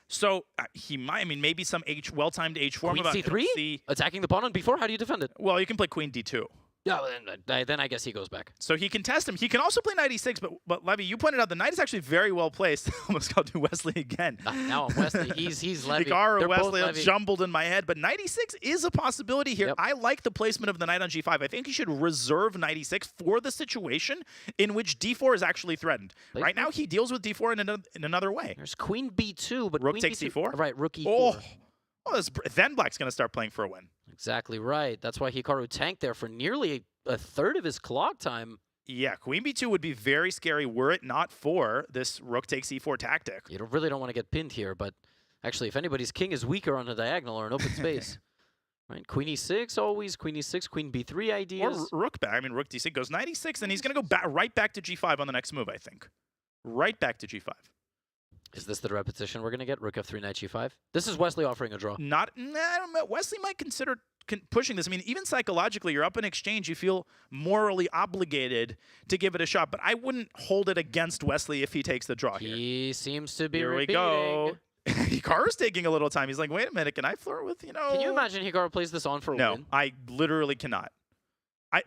So he might. I mean, maybe some well-timed h4. Queen c3? Attacking the pawn on b4? How do you defend it? Well, you can play queen d2. Yeah, then I guess he goes back. So he can test him. He can also play knight e6, but Levy, you pointed out the knight is actually very well placed. Almost got to Wesley again. Now I'm Wesley. He's Levy. Hikaru, Wesley, are jumbled in my head, but knight e6 is a possibility here. Yep. I like the placement of the knight on g5. I think you should reserve knight e6 for the situation in which d4 is actually threatened. Right now, he deals with d4 in another way. There's queen b2, but rook queen takes b2, c4. Right, rook e4. Then Black's going to start playing for a win. Exactly right. That's why Hikaru tanked there for nearly a third of his clock time. Yeah, queen b2 would be very scary were it not for this rook takes e4 tactic. You really don't want to get pinned here, but actually, if anybody's king is weaker on a diagonal or an open space. Right, queen e6 always, queen e6, queen b3 ideas. Or rook back. I mean, rook d6 goes knight e6, and he's going to go right back to g5 on the next move, I think. Right back to g5. Is this the repetition we're going to get? Rook f3, knight g5? This is Wesley offering a draw. I don't know. Wesley might consider pushing this. I mean, even psychologically, you're up in exchange. You feel morally obligated to give it a shot. But I wouldn't hold it against Wesley if he takes the draw here. He seems to be Here repeating. we go. Hikaru's taking a little time. He's like, wait a minute. Can I flirt with, Can you imagine Hikaru plays this on for a win? No, I literally cannot.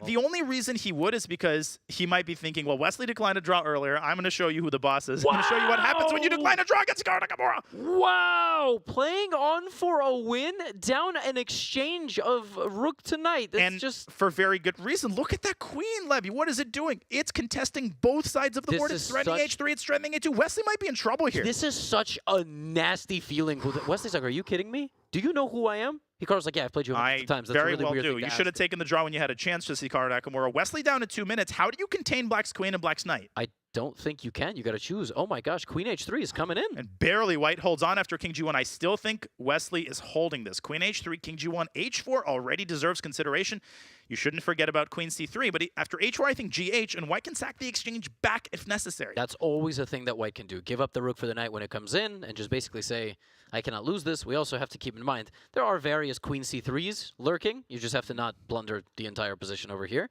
The only reason he would is because he might be thinking, well, Wesley declined a draw earlier. I'm going to show you who the boss is. I'm going to show you what happens when you decline a draw against Hikaru Nakamura. Wow! Playing on for a win, down an exchange of rook to knight. That's and just for very good reason. Look at that queen, Levy. What is it doing? It's contesting both sides of the board. It's threatening H3, it's threatening H2. Wesley might be in trouble here. This is such a nasty feeling. Wesley's like, are you kidding me? Do you know who I am? Hikaru's like, yeah, I've played you hundreds of times. That's very a really well weird do. thing to You should have ask. taken the draw when you had a chance to see Hikaru Nakamura. Wesley down to 2 minutes. How do you contain Black's queen and Black's knight? I don't think you can. You got to choose. Oh my gosh, Queen H3 is coming in. And barely White holds on after King G1. I still think Wesley is holding this. Queen H3, King G1, H4 already deserves consideration. You shouldn't forget about Queen C3, but after H4, I think GH, and White can sack the exchange back if necessary. That's always a thing that White can do. Give up the rook for the knight when it comes in and just basically say, I cannot lose this. We also have to keep in mind, there are various Queen C3s lurking. You just have to not blunder the entire position over here.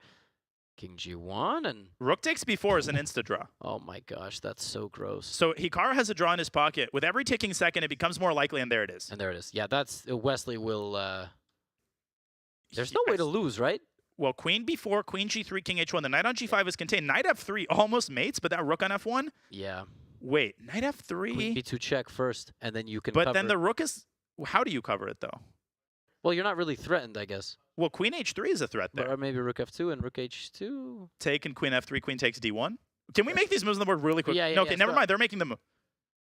King G1 and... Rook takes B4 is an insta-draw. Oh my gosh, that's so gross. So Hikaru has a draw in his pocket. With every ticking second, it becomes more likely, and there it is. And there it is. Yeah, that's... Wesley will... There's no way to lose, right? Well, Queen B4, Queen G3, King H1. The knight on G5 is contained. Knight F3 almost mates, but that rook on F1? Yeah. Wait, knight F3? Queen B2 check first, and then you can But cover then the it. rook is... How do you cover it, though? Well, you're not really threatened, I guess. Well, Queen H3 is a threat there. Or maybe Rook F2 and Rook H2. Take and Queen F3, Queen takes D1. Can we make these moves on the board really quick? Yeah, yeah, no, okay, yeah, never stop. mind. They're making the move.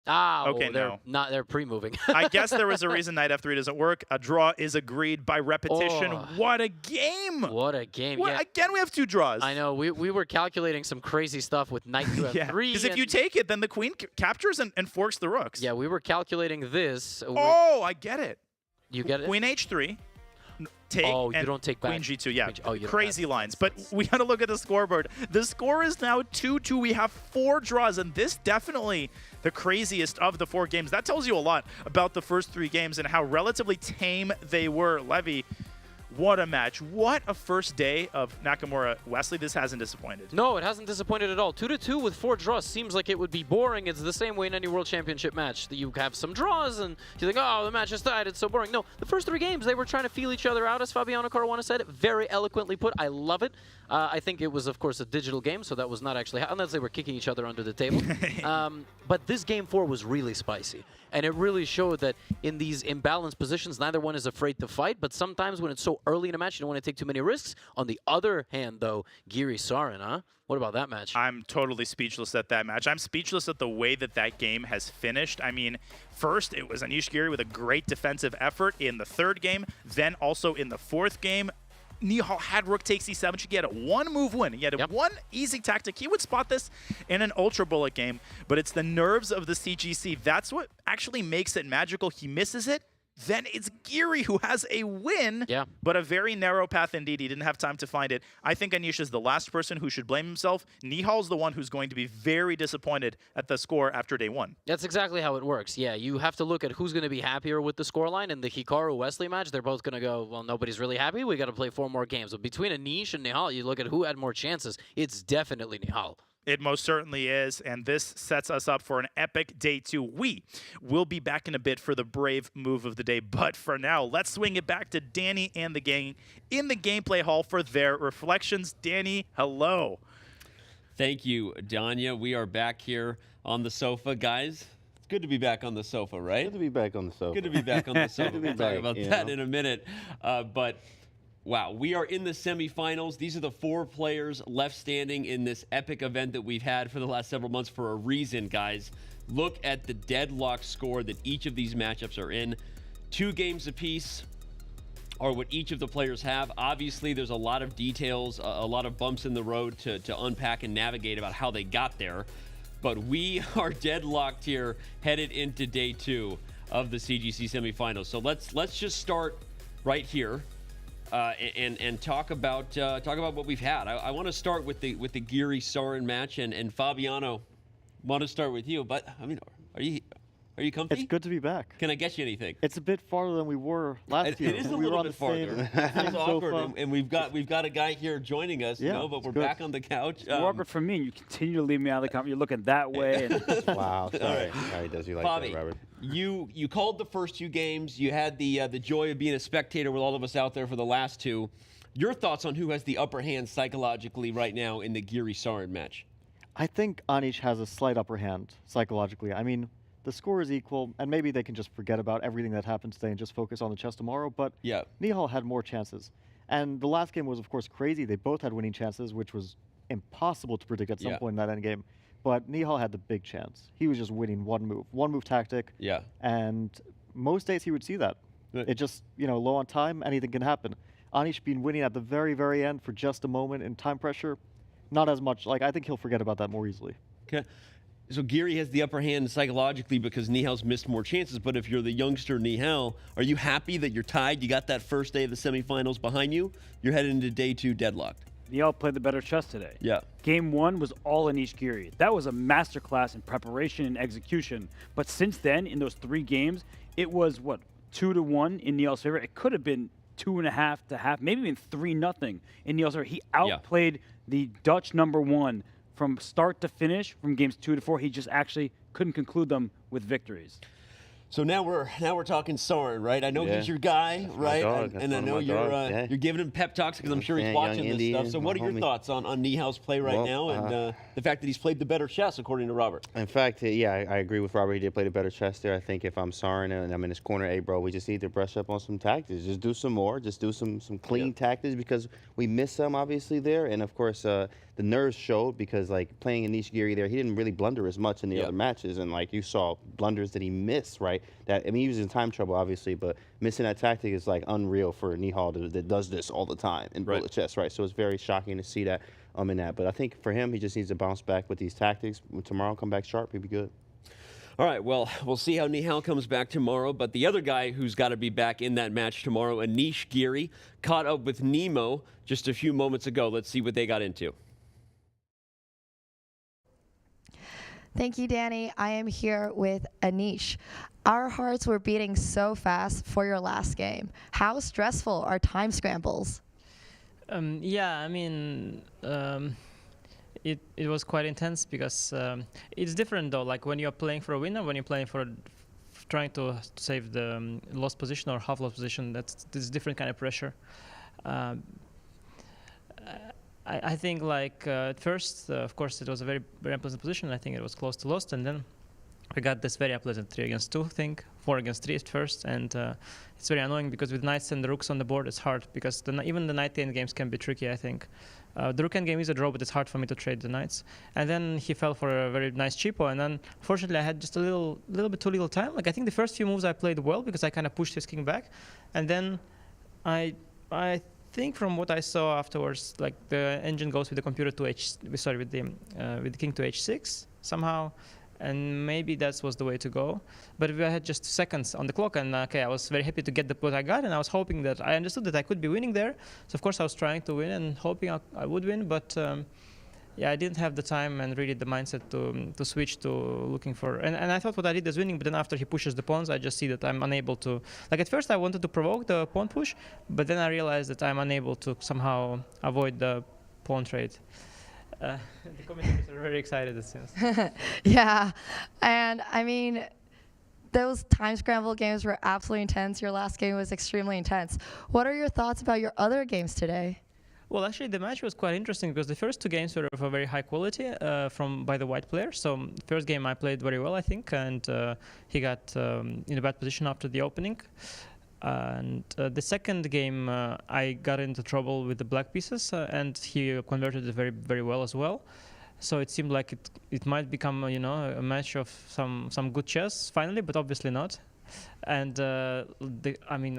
Ah, okay, they're no. not. They're pre-moving. I guess there was a reason Knight F3 doesn't work. A draw is agreed by repetition. Oh. What a game! What a game! What? Yeah. Again, we have 2 draws. I know. We were calculating some crazy stuff with Knight to F3. Yeah, because if you take it, then the Queen captures and forks the rooks. Yeah, we were calculating this. Oh, I get it. You get it? Queen H3. Take Oh, you and don't take back. Queen G2, yeah. Oh, you don't Crazy lines. But we got to look at the scoreboard. The score is now 2-2. We have 4 draws, and this definitely the craziest of the 4 games. That tells you a lot about the first 3 games and how relatively tame they were. Levy, what a match. What a first day of Nakamura. Wesley, this hasn't disappointed. No, it hasn't disappointed at all. 2-2 with 4 draws seems like it would be boring. It's the same way in any World Championship match. You have some draws, and you think, oh, the match is tied. It's so boring. No, the first 3 games, they were trying to feel each other out, as Fabiano Caruana said. Very eloquently put. I love it. I think it was, of course, a digital game, so that was not actually, unless they were kicking each other under the table. But this game 4 was really spicy. And it really showed that in these imbalanced positions, neither one is afraid to fight. But sometimes when it's so early in a match, you don't want to take too many risks. On the other hand, though, Giri Sarin, huh? What about that match? I'm totally speechless at that match. I'm speechless at the way that that game has finished. I mean, first it was Anish Giri with a great defensive effort in the 3rd game, then also in the 4th game. Nihal had rook takes c7. She had a 1-move win. He had a 1 easy tactic. He would spot this in an ultra bullet game, but it's the nerves of the CGC. That's what actually makes it magical. He misses it. Then it's Giri who has a win, but a very narrow path indeed. He didn't have time to find it. I think Anish is the last person who should blame himself. Nihal's the one who's going to be very disappointed at the score after day 1. That's exactly how it works. Yeah, you have to look at who's going to be happier with the scoreline. In the Hikaru-Wesley match, they're both going to go, well, nobody's really happy. We got to play 4 more games. But between Anish and Nihal, you look at who had more chances. It's definitely Nihal. It most certainly is, and this sets us up for an epic day 2. We will be back in a bit for the brave move of the day, but for now, let's swing it back to Danny and the gang in the gameplay hall for their reflections. Danny, hello. Thank you, Danya. We are back here on the sofa, guys. It's good to be back on the sofa, right? Good to be back on the sofa. Good to be back on the sofa. We'll talk back, about that in a minute, but. Wow, we are in the semifinals. These are the 4 players left standing in this epic event that we've had for the last several months for a reason, guys. Look at the deadlock score that each of these matchups are in. 2 games apiece are what each of the players have. Obviously, there's a lot of details, a lot of bumps in the road to unpack and navigate about how they got there. But we are deadlocked here, headed into day 2 of the CGC semifinals. So let's just start right here. And talk about what we've had. I want to start with the Giri Sarin match, and Fabiano, want to start with you. But I mean, are you comfy? It's good to be back. Can I get you anything? It's a bit farther than we were last year. It is a we little were bit farther. It's awkward, and we've got a guy here joining us. Yeah, but we're good. back on the couch. It's awkward for me, and you continue to leave me out of the conversation. You're looking that way. And Wow, sorry. Sorry, does you like Bobby, that, Robert? You called the first 2 games. You had the joy of being a spectator with all of us out there for the last 2. Your thoughts on who has the upper hand psychologically right now in the Giri-Sarin match? I think Anish has a slight upper hand psychologically. I mean, the score is equal, and maybe they can just forget about everything that happened today and just focus on the chess tomorrow, but yeah, Nihal had more chances. And the last game was, of course, crazy. They both had winning chances, which was impossible to predict at some point in that end game. But Nihal had the big chance. He was just winning one move tactic. Yeah. And most days he would see that. It just, low on time, anything can happen. Anish been winning at the very, very end for just a moment in time pressure. Not as much. I think he'll forget about that more easily. Okay. So Giri has the upper hand psychologically because Nihal's missed more chances. But if you're the youngster Nihal, are you happy that you're tied? You got that first day of the semifinals behind you. You're headed into day 2 deadlocked. Nihal played the better chess today. Yeah. Game 1 was all Anish Giri. That was a masterclass in preparation and execution. But since then, in those 3 games, it was, 2-1 in Nihal's favor? It could have been 2.5 to half, maybe even 3-0 in Nihal's favor. He outplayed the Dutch #1 from start to finish, from games 2 to 4. He just actually couldn't conclude them with victories. So now we're talking Sarin, right? I know he's your guy, right? And I know you're giving him pep talks because I'm sure he's watching this stuff. So what are your thoughts on Nihal's play right now and the fact that he's played the better chess, according to Robert? In fact, I agree with Robert. He did play the better chess there. I think if I'm Sarin and I'm in his corner, hey, bro, we just need to brush up on some tactics. Just do some more. Just do some clean tactics because we missed some, obviously, there. And, of course, the nerves showed because, playing Anish Giri there, he didn't really blunder as much in the other matches. And, you saw blunders that he missed, right? He was in time trouble, obviously, but missing that tactic is, unreal for Nihal that does this all the time in bullet chess, right? So it's very shocking to see that in that. But I think for him, he just needs to bounce back with these tactics. Tomorrow, come back sharp, he'll be good. All right, well, we'll see how Nihal comes back tomorrow. But the other guy who's got to be back in that match tomorrow, Anish Giri, caught up with Nemo just a few moments ago. Let's see what they got into. Thank you, Danny. I am here with Anish. Our hearts were beating so fast for your last game. How stressful are time scrambles? Yeah, I mean, it was quite intense because it's different though. Like when you're playing for a win and when you're playing for trying to save the lost position or half lost position, that's different kind of pressure. I think at first, of course, it was a very, very unpleasant position. I think it was close to lost, and then we got this very unpleasant 3 against 2 thing, 4 against 3 at first, and it's very annoying because with knights and the rooks on the board, it's hard because even the knight end games can be tricky, I think. The rook end game is a draw, but it's hard for me to trade the knights. And then he fell for a very nice cheapo, and then fortunately I had just a little bit too little time. I think the first few moves I played well because I kind of pushed his king back, and then I think from what I saw afterwards, the engine goes with the computer to with the king to h6 somehow, and maybe that was the way to go. But we had just seconds on the clock, and I was very happy to get what I got, and I was hoping that I understood that I could be winning there. So of course I was trying to win and hoping I would win, but I didn't have the time and really the mindset to switch to looking for. And I thought what I did is winning, but then after he pushes the pawns, I just see that I'm unable to. At first I wanted to provoke the pawn push, but then I realized that I'm unable to somehow avoid the pawn trade. The commentators are very excited, it seems. Yeah, and I mean, those time scramble games were absolutely intense. Your last game was extremely intense. What are your thoughts about your other games today? Well, actually, the match was quite interesting because the first 2 games were of a very high quality by the white player. So first game I played very well, I think, and he got in a bad position after the opening. And the second game, I got into trouble with the black pieces, and he converted it very, very well as well. So it seemed like it might become, a match of some good chess finally, but obviously not. And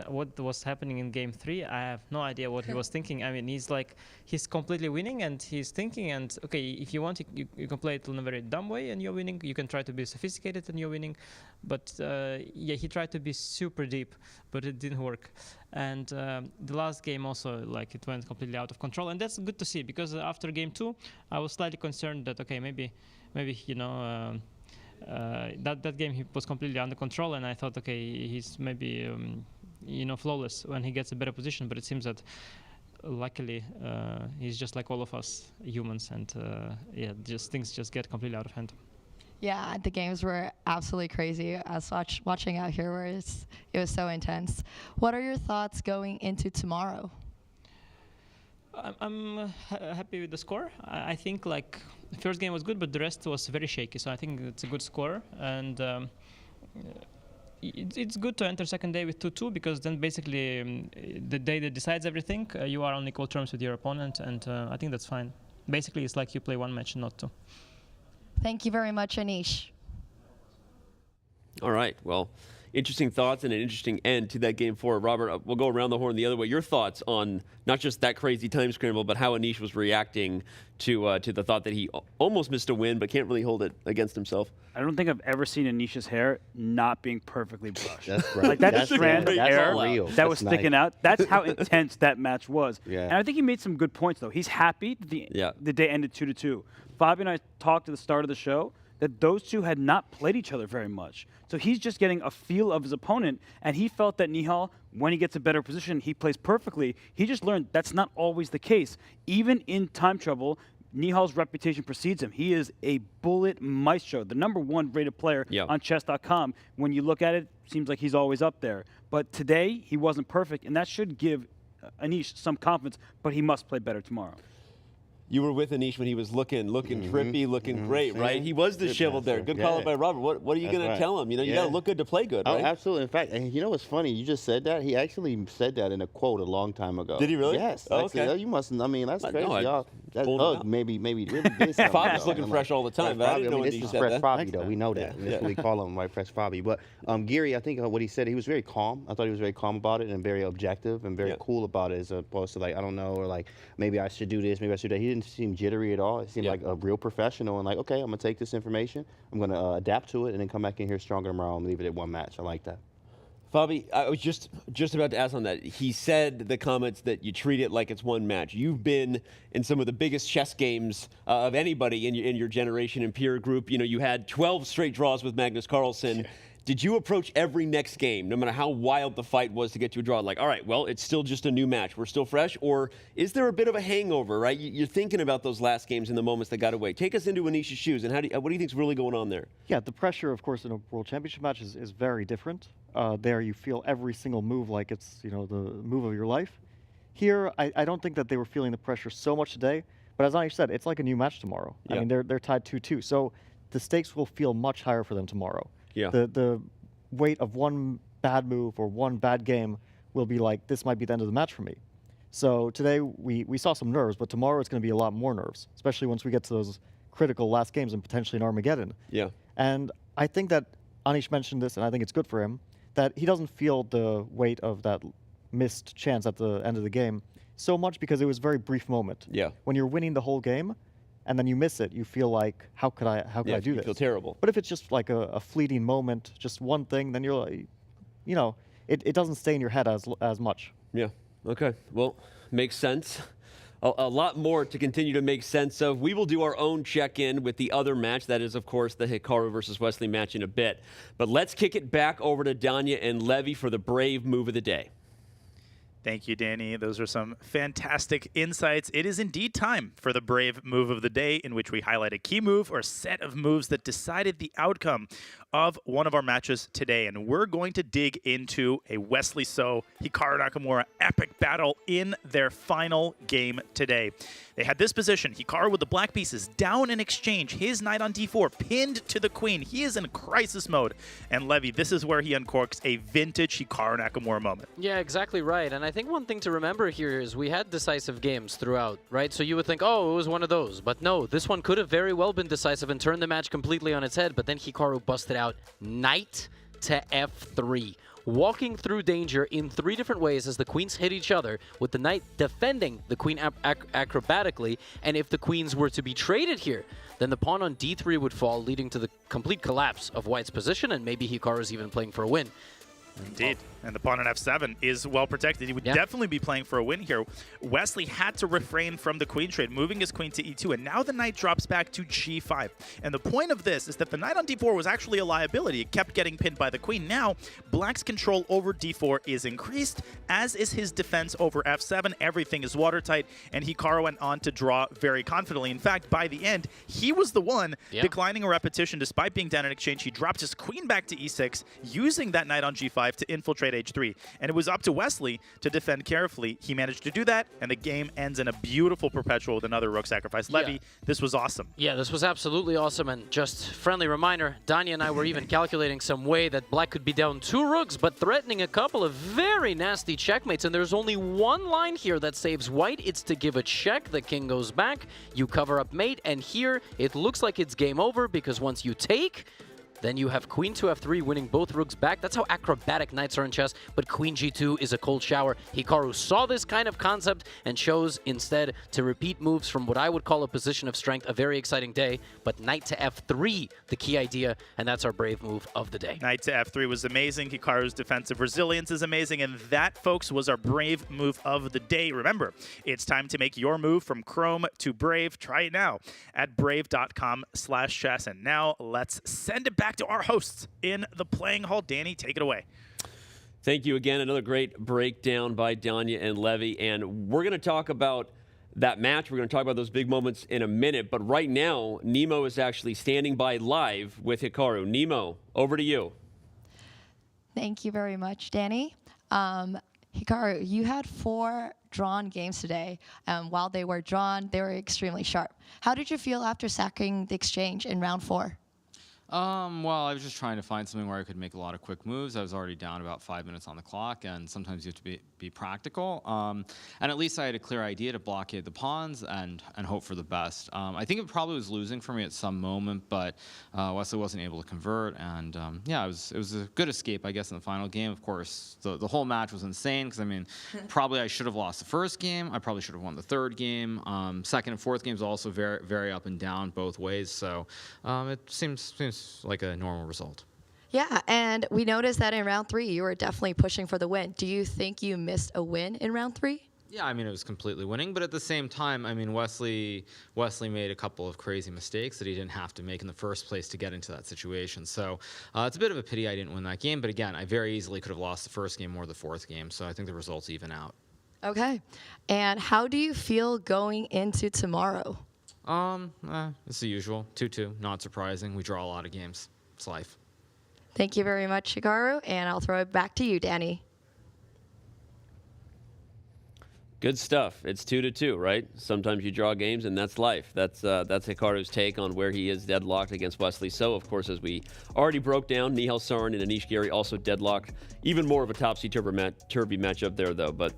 what was happening in game 3, I have no idea what he was thinking. I mean, he's completely winning and he's thinking, and okay, if you want, you can play it in a very dumb way and you're winning. You can try to be sophisticated and you're winning. But he tried to be super deep, but it didn't work. And the last game also, it went completely out of control. And that's good to see because after game 2, I was slightly concerned that, okay, maybe that game he was completely under control, and I thought, okay, he's maybe flawless when he gets a better position. But it seems that luckily he's just like all of us humans, and things just get completely out of hand. Yeah, the games were absolutely crazy. I was watching out here where it was so intense. What are your thoughts going into tomorrow? I'm happy with the score. I think like the first game was good, but the rest was very shaky. So I think it's a good score, and it's good to enter second day with 2-2 because then basically the day that decides everything, you are on equal terms with your opponent, and I think that's fine. Basically, it's like you play one match, not two. Thank you very much, Anish. All right. Well, interesting thoughts and an interesting end to that game 4. Robert, we'll go around the horn the other way. Your thoughts on not just that crazy time scramble, but how Anish was reacting to the thought that he almost missed a win, but can't really hold it against himself. I don't think I've ever seen Anish's hair not being perfectly brushed. That's right. Like that strand of hair that was sticking out. That's how intense that match was. Yeah. And I think he made some good points, though. He's happy the day ended 2-2. Fabi and I talked at the start of the show that those two had not played each other very much. So he's just getting a feel of his opponent, and he felt that Nihal, when he gets a better position, he plays perfectly. He just learned that's not always the case. Even in time trouble, Nihal's reputation precedes him. He is a bullet maestro, the #1 rated player on Chess.com. When you look at it, seems like he's always up there. But today, he wasn't perfect, and that should give Anish some confidence, but he must play better tomorrow. You were with Anish when he was looking trippy, looking great, right? He was disheveled there. Good call by Robert. What are you going to tell him? You know, you got to look good to play good, right? Oh, absolutely. In fact, and you know what's funny? You just said that. He actually said that in a quote a long time ago. Did he really? Yes. Oh, actually, okay. You mustn't. I mean, that's crazy, No, y'all. That Ugg maybe really did something. Fabi's looking fresh all the time, but I didn't know this Anish is said fresh that. Fabi, though. We know that. That's what we call him, right? Fresh Fabi. But Giri, I think what he said, he was very calm. I thought he was very calm about it and very objective and very cool about it, as opposed to like, I don't know, or like maybe I should do this, maybe I should do that. He didn't seem jittery at all. It seemed like a real professional and like, okay, I'm gonna take this information, I'm gonna adapt to it, and then come back in here stronger tomorrow and leave it at one match. I like that. Fabi, I was just about to ask on that. He said the comments that you treat it like it's one match. You've been in some of the biggest chess games of anybody in your generation and peer group. You know, you had 12 straight draws with Magnus Carlsen. Did you approach every next game, no matter how wild the fight was to get to a draw, like, all right, well, it's still just a new match. We're still fresh? Or is there a bit of a hangover, right? You're thinking about those last games and the moments that got away. Take us into Anish's shoes, and what do you think is really going on there? Yeah, the pressure, of course, in a World Championship match is very different. There you feel every single move like it's, you know, the move of your life. Here, I don't think that they were feeling the pressure so much today, but as Anish said, it's like a new match tomorrow. I mean, they're tied 2-2, so the stakes will feel much higher for them tomorrow. Yeah. The weight of one bad move or one bad game will be like, this might be the end of the match for me. So today we saw some nerves, but tomorrow it's going to be a lot more nerves, especially once we get to those critical last games and potentially an Armageddon. Yeah. And I think that Anish mentioned this, and I think it's good for him, that he doesn't feel the weight of that missed chance at the end of the game so much because it was a very brief moment. Yeah. When you're winning the whole game, and then you miss it, you feel like, how could I do this? You feel terrible. But if it's just like a fleeting moment, just one thing, then you're like, you know, it doesn't stay in your head as much. Yeah. Okay. Well, makes sense. A lot more to continue to make sense of. We will do our own check-in with the other match. That is, of course, the Hikaru versus Wesley match in a bit. But let's kick it back over to Danya and Levy for the brave move of the day. Thank you, Danny. Those are some fantastic insights. It is indeed time for the brave move of the day, in which we highlight a key move or set of moves that decided the outcome of one of our matches today. And we're going to dig into a Wesley So, Hikaru Nakamura epic battle in their final game today. They had this position, Hikaru with the black pieces down in exchange, his knight on d4 pinned to the queen. He is in crisis mode. And Levy, this is where he uncorks a vintage Hikaru Nakamura moment. Yeah, exactly right. And I think one thing to remember here is we had decisive games throughout, right? So you would think, oh, it was one of those. But no, this one could have very well been decisive and turned the match completely on its head. But then Hikaru busted out knight to f3. Walking through danger in 3 different ways as the queens hit each other, with the knight defending the queen acrobatically, and if the queens were to be traded here, then the pawn on d3 would fall, leading to the complete collapse of white's position, and maybe Hikaru's even playing for a win. Indeed. And the pawn on f7 is well protected. He would definitely be playing for a win here. Wesley had to refrain from the queen trade, moving his queen to e2, and now the knight drops back to g5. And the point of this is that the knight on d4 was actually a liability. It kept getting pinned by the queen. Now, black's control over d4 is increased, as is his defense over f7. Everything is watertight, and Hikaru went on to draw very confidently. In fact, by the end, he was the one declining a repetition. Despite being down in exchange, he dropped his queen back to e6, using that knight on g5 to infiltrate at age 3. And it was up to Wesley to defend carefully. He managed to do that, and the game ends in a beautiful perpetual with another rook sacrifice. Levy, this was awesome. Yeah, this was absolutely awesome. And just friendly reminder, Danya and I were even calculating some way that black could be down 2 rooks, but threatening a couple of very nasty checkmates. And there's only one line here that saves white. It's to give a check. The king goes back. You cover up mate. And here, it looks like it's game over because once you take, then you have queen to f3 winning both rooks back. That's how acrobatic knights are in chess, but queen g2 is a cold shower. Hikaru saw this kind of concept and chose instead to repeat moves from what I would call a position of strength. A very exciting day, but knight to f3, the key idea, and that's our brave move of the day. Knight to f3 was amazing. Hikaru's defensive resilience is amazing, and that, folks, was our brave move of the day. Remember, it's time to make your move from Chrome to Brave. Try it now at brave.com/chess. And now let's send it back to our hosts in the playing hall. Danny, take it away. Thank you again. Another great breakdown by Danya and Levy. And we're going to talk about that match. We're going to talk about those big moments in a minute. But right now, Nemo is actually standing by live with Hikaru. Nemo, over to you. Thank you very much, Danny. Hikaru, you had 4 drawn games today. While they were drawn, they were extremely sharp. How did you feel after sacking the exchange in round 4? Well, I was just trying to find something where I could make a lot of quick moves. I was already down about 5 minutes on the clock, and sometimes you have to be practical. And at least I had a clear idea to blockade the pawns and hope for the best. I think it probably was losing for me at some moment, but Wesley wasn't able to convert. And yeah, it was a good escape, I guess, in the final game. Of course, the whole match was insane because, I mean, probably I should have lost the first game. I probably should have won the third game. Second and fourth games also very, very up and down both ways. So it seems like a normal result. Yeah, and we noticed that in round 3, you were definitely pushing for the win. Do you think you missed a win in round 3? Yeah, I mean, it was completely winning, but at the same time, I mean, Wesley made a couple of crazy mistakes that he didn't have to make in the first place to get into that situation. So it's a bit of a pity I didn't win that game, but again, I very easily could have lost the first game or the fourth game, so I think the results even out. Okay, and how do you feel going into tomorrow? It's the usual, 2-2, not surprising. We draw a lot of games. It's life. Thank you very much, Hikaru, and I'll throw it back to you, Danny. Good stuff. It's 2-2, right? Sometimes you draw games, and that's life. That's Hikaru's take on where he is deadlocked against Wesley So. Of course, as we already broke down, Nihal Sarin and Anish Giri also deadlocked. Even more of a topsy-turvy matchup there, though. But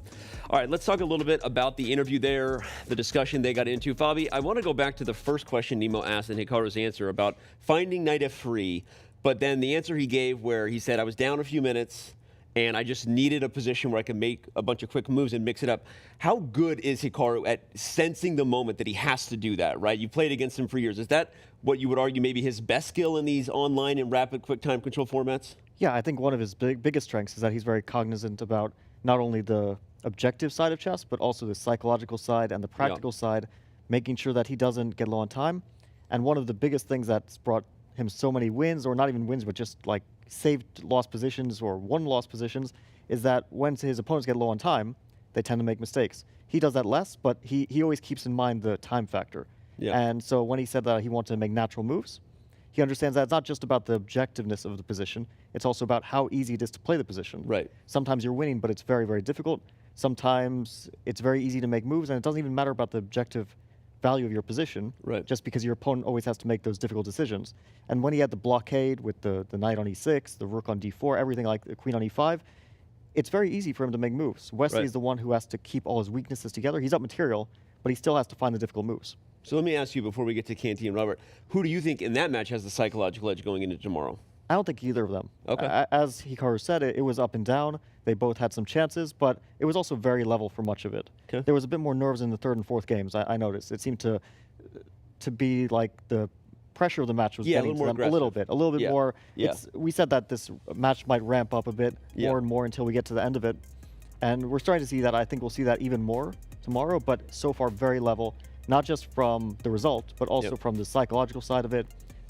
all right, let's talk a little bit about the interview there, the discussion they got into. Fabi, I want to go back to the first question Nemo asked and Hikaru's answer about finding knight f3, but then the answer he gave where he said, I was down a few minutes, and I just needed a position where I could make a bunch of quick moves and mix it up. How good is Hikaru at sensing the moment that he has to do that, right? You played against him for years. Is that what you would argue maybe his best skill in these online and rapid quick time control formats? Yeah, I think one of his biggest strengths is that he's very cognizant about not only the objective side of chess, but also the psychological side and the practical side, making sure that he doesn't get low on time. And one of the biggest things that's brought him so many wins, or not even wins, but just like saved lost positions or won lost positions, is that when his opponents get low on time, they tend to make mistakes. He does that less, but he always keeps in mind the time factor. Yeah. And so when he said that he wanted to make natural moves, he understands that it's not just about the objectiveness of the position, it's also about how easy it is to play the position. Right. Sometimes you're winning, but it's very, very difficult. Sometimes it's very easy to make moves, and it doesn't even matter about the objective value of your position, just because your opponent always has to make those difficult decisions. And when he had the blockade with the knight on e6, the rook on d4, everything like the queen on e5, it's very easy for him to make moves. Wesley is the one who has to keep all his weaknesses together. He's up material, but he still has to find the difficult moves. So let me ask you before we get to Canty and Robert, who do you think in that match has the psychological edge going into tomorrow? I don't think either of them. Okay. As Hikaru said, it was up and down. They both had some chances, but it was also very level for much of it. Okay. There was a bit more nerves in the third and fourth games, I noticed. It seemed to be like the pressure of the match was getting to them a little bit more. We said that this match might ramp up a bit more and more until we get to the end of it. And we're starting to see that. I think we'll see that even more tomorrow, but so far very level, not just from the result, but also from the psychological side of it.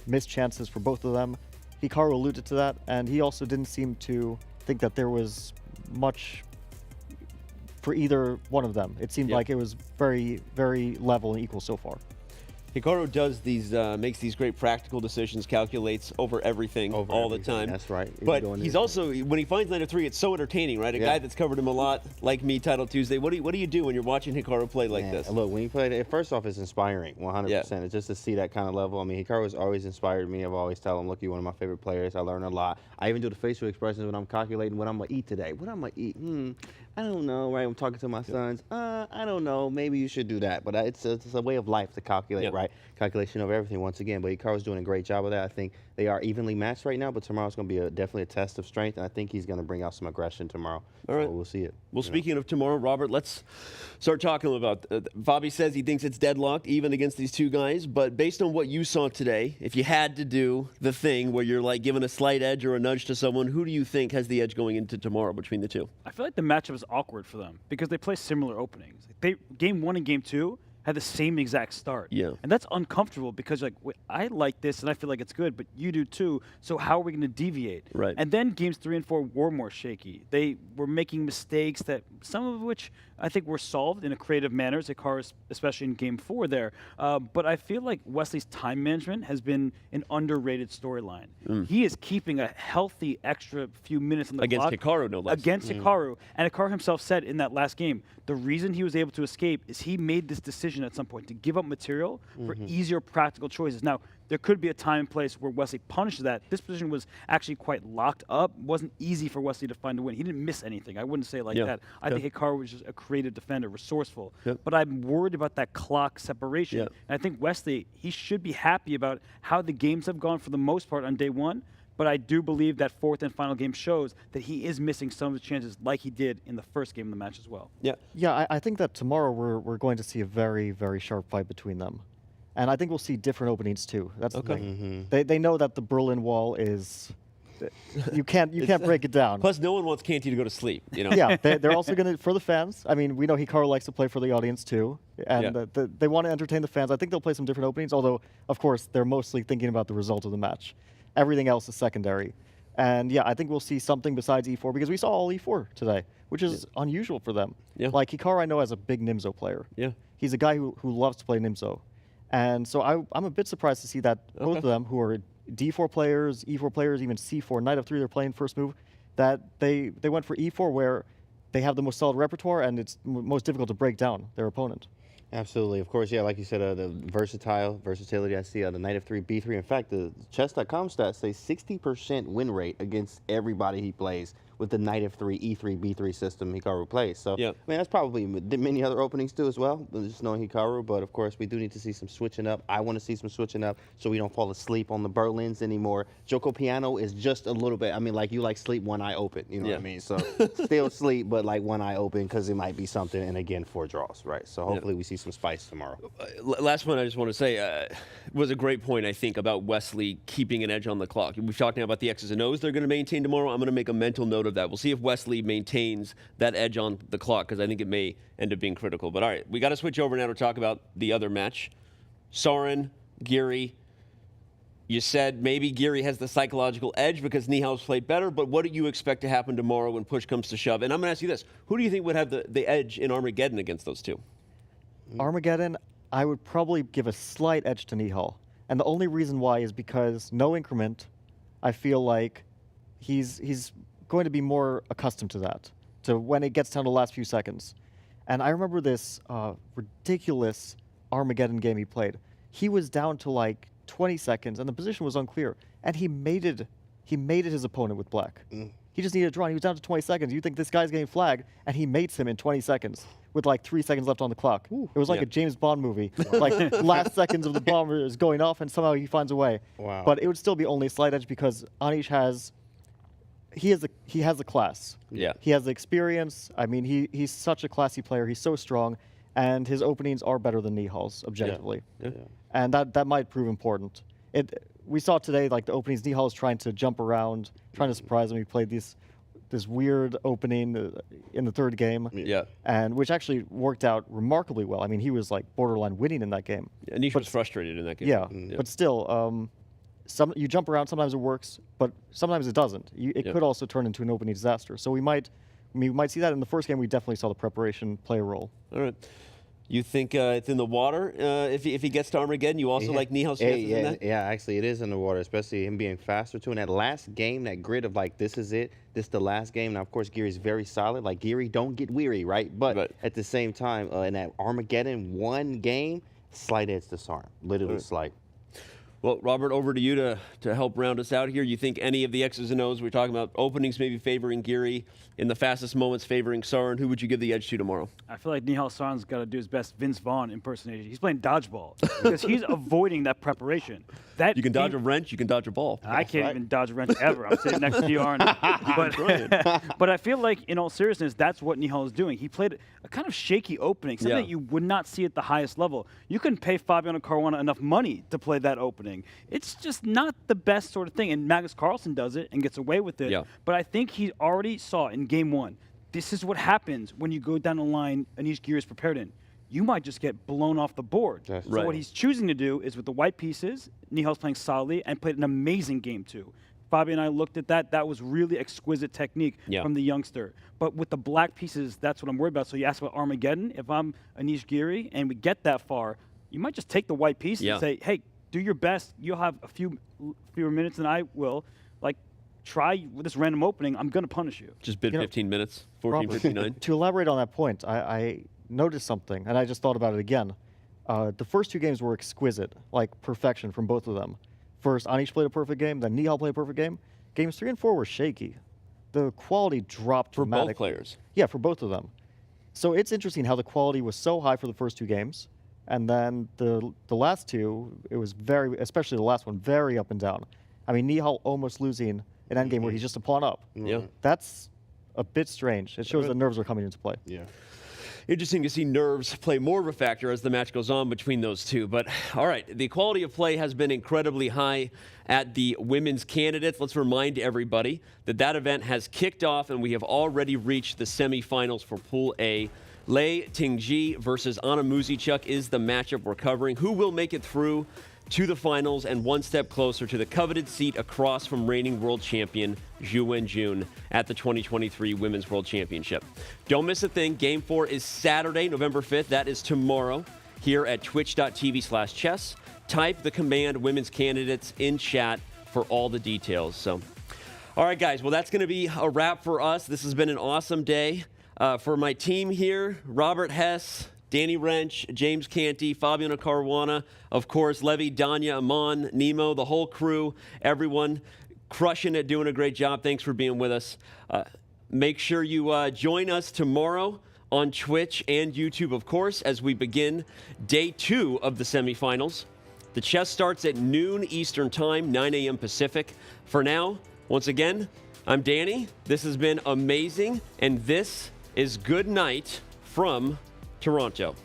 Missed chances for both of them. Hikaru alluded to that, and he also didn't seem to think that there was much for either one of them. It seemed like it was very, very level and equal so far. Hikaru does these, makes these great practical decisions, calculates over everything all the time. That's right. But he's also, when he finds knight of 3, it's so entertaining, right? A guy that's covered him a lot, like me, Title Tuesday. What do you do when you're watching Hikaru play like this? Look, when you play it, first off, it's inspiring, 100%. It's just to see that kind of level. I mean, Hikaru has always inspired me. I've always tell him, look, you're one of my favorite players. I learn a lot. I even do the facial expressions when I'm calculating what I'm going to eat today. What I'm going to eat? I don't know, right? I'm talking to my sons. I don't know. Maybe you should do that. But it's a way of life to calculate, right? Calculation of everything once again. But Hikaru's doing a great job of that. I think they are evenly matched right now, but tomorrow's going to be definitely a test of strength, and I think he's going to bring out some aggression tomorrow. All right. So we'll see it. Well, speaking of tomorrow, Robert, let's start talking about Fabi says he thinks it's deadlocked even against these two guys, but based on what you saw today, if you had to do the thing where you're like giving a slight edge or a nudge to someone, who do you think has the edge going into tomorrow between the two? I feel like the matchup is awkward for them because they play similar openings. Game 1 and Game 2 had the same exact start. Yeah. And that's uncomfortable because, like, wait, I like this and I feel like it's good, but you do too, so how are we going to deviate? Right. And then Games 3 and 4 were more shaky. They were making mistakes that, some of which I think were solved in a creative manner, Hikaru, especially in Game 4 there. But I feel like Wesley's time management has been an underrated storyline. He is keeping a healthy extra few minutes on the clock. Against Hikaru, no less. Against Hikaru. And Hikaru himself said in that last game, the reason he was able to escape is he made this decision at some point to give up material for easier practical choices. Now, there could be a time and place where Wesley punished that. This position was actually quite locked up. It wasn't easy for Wesley to find a win. He didn't miss anything. I wouldn't say it like that. I think Hikaru was just a creative defender, resourceful. But I'm worried about that clock separation. And I think Wesley, he should be happy about how the games have gone for the most part on day 1. But I do believe that 4th and final game shows that he is missing some of the chances like he did in the first game of the match as well. Yeah, I think that tomorrow we're going to see a very, very sharp fight between them. And I think we'll see different openings too. That's the thing. They know that the Berlin Wall is... You can't break it down. Plus, no one wants Canty to go to sleep. You know? Yeah, they're also going to, for the fans, I mean, we know Hikaru likes to play for the audience too. And they want to entertain the fans. I think they'll play some different openings, although, of course, they're mostly thinking about the result of the match. Everything else is secondary. And yeah, I think we'll see something besides E4 because we saw all E4 today, which is unusual for them. Like Hikaru, I know as a big Nimzo player. He's a guy who loves to play Nimzo. And so I'm a bit surprised to see that both of them, who are D4 players, E4 players, even C4, knight of 3 they're playing first move, that they went for E4 where they have the most solid repertoire and it's most difficult to break down their opponent. Absolutely. Of course, yeah, like you said, the versatility I see the knight of 3, B3. In fact, the Chess.com stats say 60% win rate against everybody he plays with the knight of 3, E3, B3 system Hikaru plays. So, I mean, that's probably many other openings too as well, just knowing Hikaru. But, of course, we do need to see some switching up. I want to see some switching up so we don't fall asleep on the Berlins anymore. Joko Piano is just a little bit, I mean, like you like sleep one eye open, you know what I mean? So, still sleep, but like one eye open because it might be something. And, again, 4 draws, right? So, hopefully we see some spice tomorrow. Last one I just want to say was a great point, I think, about Wesley keeping an edge on the clock. We've talked now about the X's and O's they're going to maintain tomorrow. I'm going to make a mental note of that. We'll see if Wesley maintains that edge on the clock because I think it may end up being critical. But all right, we got to switch over now to talk about the other match. Sarin, Giri. You said maybe Giri has the psychological edge because Nihal's played better, but what do you expect to happen tomorrow when push comes to shove? And I'm going to ask you this. Who do you think would have the edge in Armageddon against those two? Armageddon, I would probably give a slight edge to Nihal. And the only reason why is because no increment, I feel like he's going to be more accustomed to that, to when it gets down to the last few seconds. And I remember this ridiculous Armageddon game he played. He was down to like 20 seconds and the position was unclear. And he mated his opponent with black. He just needed a draw and he was down to 20 seconds. You think this guy's getting flagged and he mates him in 20 seconds with like 3 seconds left on the clock. It was like a James Bond movie. Like last seconds of the bomber is going off and somehow he finds a way. Wow. But it would still be only a slight edge because Anish has the class. Yeah. He has the experience. I mean, he's such a classy player. He's so strong, and his openings are better than Nihal's objectively. And that might prove important. We saw today, like the openings, Nihal is trying to jump around, trying to surprise him. He played this weird opening in the third game, and which actually worked out remarkably well. I mean, he was like borderline winning in that game. Anish was frustrated in that game. But still, you jump around. Sometimes it works, but sometimes it doesn't. It could also turn into an opening disaster. So we might see that in the first game. We definitely saw the preparation play a role. All right. You think it's in the water if he gets to Armageddon? You also like Nihal's chances in that? Yeah, actually, it is in the water, especially him being faster, too. And that last game, that grid of, like, this is it, this is the last game. Now, of course, Giri's very solid. Like, Giri, don't get weary, right? But at the same time, in that Armageddon one game, slight edge to Sarin. Literally slight. Well, Robert, over to you to help round us out here. You think any of the X's and O's we're talking about, openings maybe favoring Giri, in the fastest moments favoring Sarin, who would you give the edge to tomorrow? I feel like Nihal Sarin's got to do his best Vince Vaughn impersonation. He's playing dodgeball because he's avoiding that preparation. You can dodge a wrench, you can dodge a ball. I can't even dodge a wrench ever. I'm sitting next to you, Arn. But I feel like, in all seriousness, that's what Nihal is doing. He played a kind of shaky opening, something that you would not see at the highest level. You couldn't pay Fabiano Caruana enough money to play that opening. It's just not the best sort of thing. And Magnus Carlsen does it and gets away with it. But I think he already saw in game one, this is what happens when you go down the line Anish Giri is prepared in. You might just get blown off the board. So what he's choosing to do is with the white pieces, Nihal's playing solidly and played an amazing game too. Fabi and I looked at that. That was really exquisite technique from the youngster. But with the black pieces, that's what I'm worried about. So you ask about Armageddon. If I'm Anish Giri and we get that far, you might just take the white pieces and say, hey, do your best. You'll have a fewer minutes than I will. Like, try with this random opening. I'm going to punish you. Just bid 15 minutes, 14:59. To elaborate on that point, I noticed something, and I just thought about it again. The first two games were exquisite, like perfection from both of them. First, Anish played a perfect game, then Nihal played a perfect game. Games 3 and 4 were shaky. The quality dropped dramatically. For both players? Yeah, for both of them. So it's interesting how the quality was so high for the first two games, and then the last two, it was very, especially the last one, very up and down. I mean, Nihal almost losing an endgame where he's just a pawn up. That's a bit strange. It shows the nerves are coming into play. Interesting to see nerves play more of a factor as the match goes on between those two. But all right, the quality of play has been incredibly high at the women's candidates. Let's remind everybody that event has kicked off and we have already reached the semifinals for Pool A. Lei Tingji versus Anna Muzichuk is the matchup we're covering. Who will make it through to the finals and one step closer to the coveted seat across from reigning world champion Zhu Wenjun at the 2023 Women's World Championship. Don't miss a thing. Game 4 is Saturday, November 5th. That is tomorrow here at twitch.tv/chess. Type the command women's candidates in chat for all the details. So, all right, guys. Well, that's going to be a wrap for us. This has been an awesome day. For my team here, Robert Hess, Danny Wrench, James Canty, Fabiano Caruana, of course, Levy, Danya, Amon, Nemo, the whole crew, everyone crushing it, doing a great job. Thanks for being with us. Make sure you join us tomorrow on Twitch and YouTube, of course, as we begin day 2 of the semifinals. The chess starts at noon Eastern Time, 9 a.m. Pacific. For now, once again, I'm Danny. This has been amazing, and this is good night from Toronto.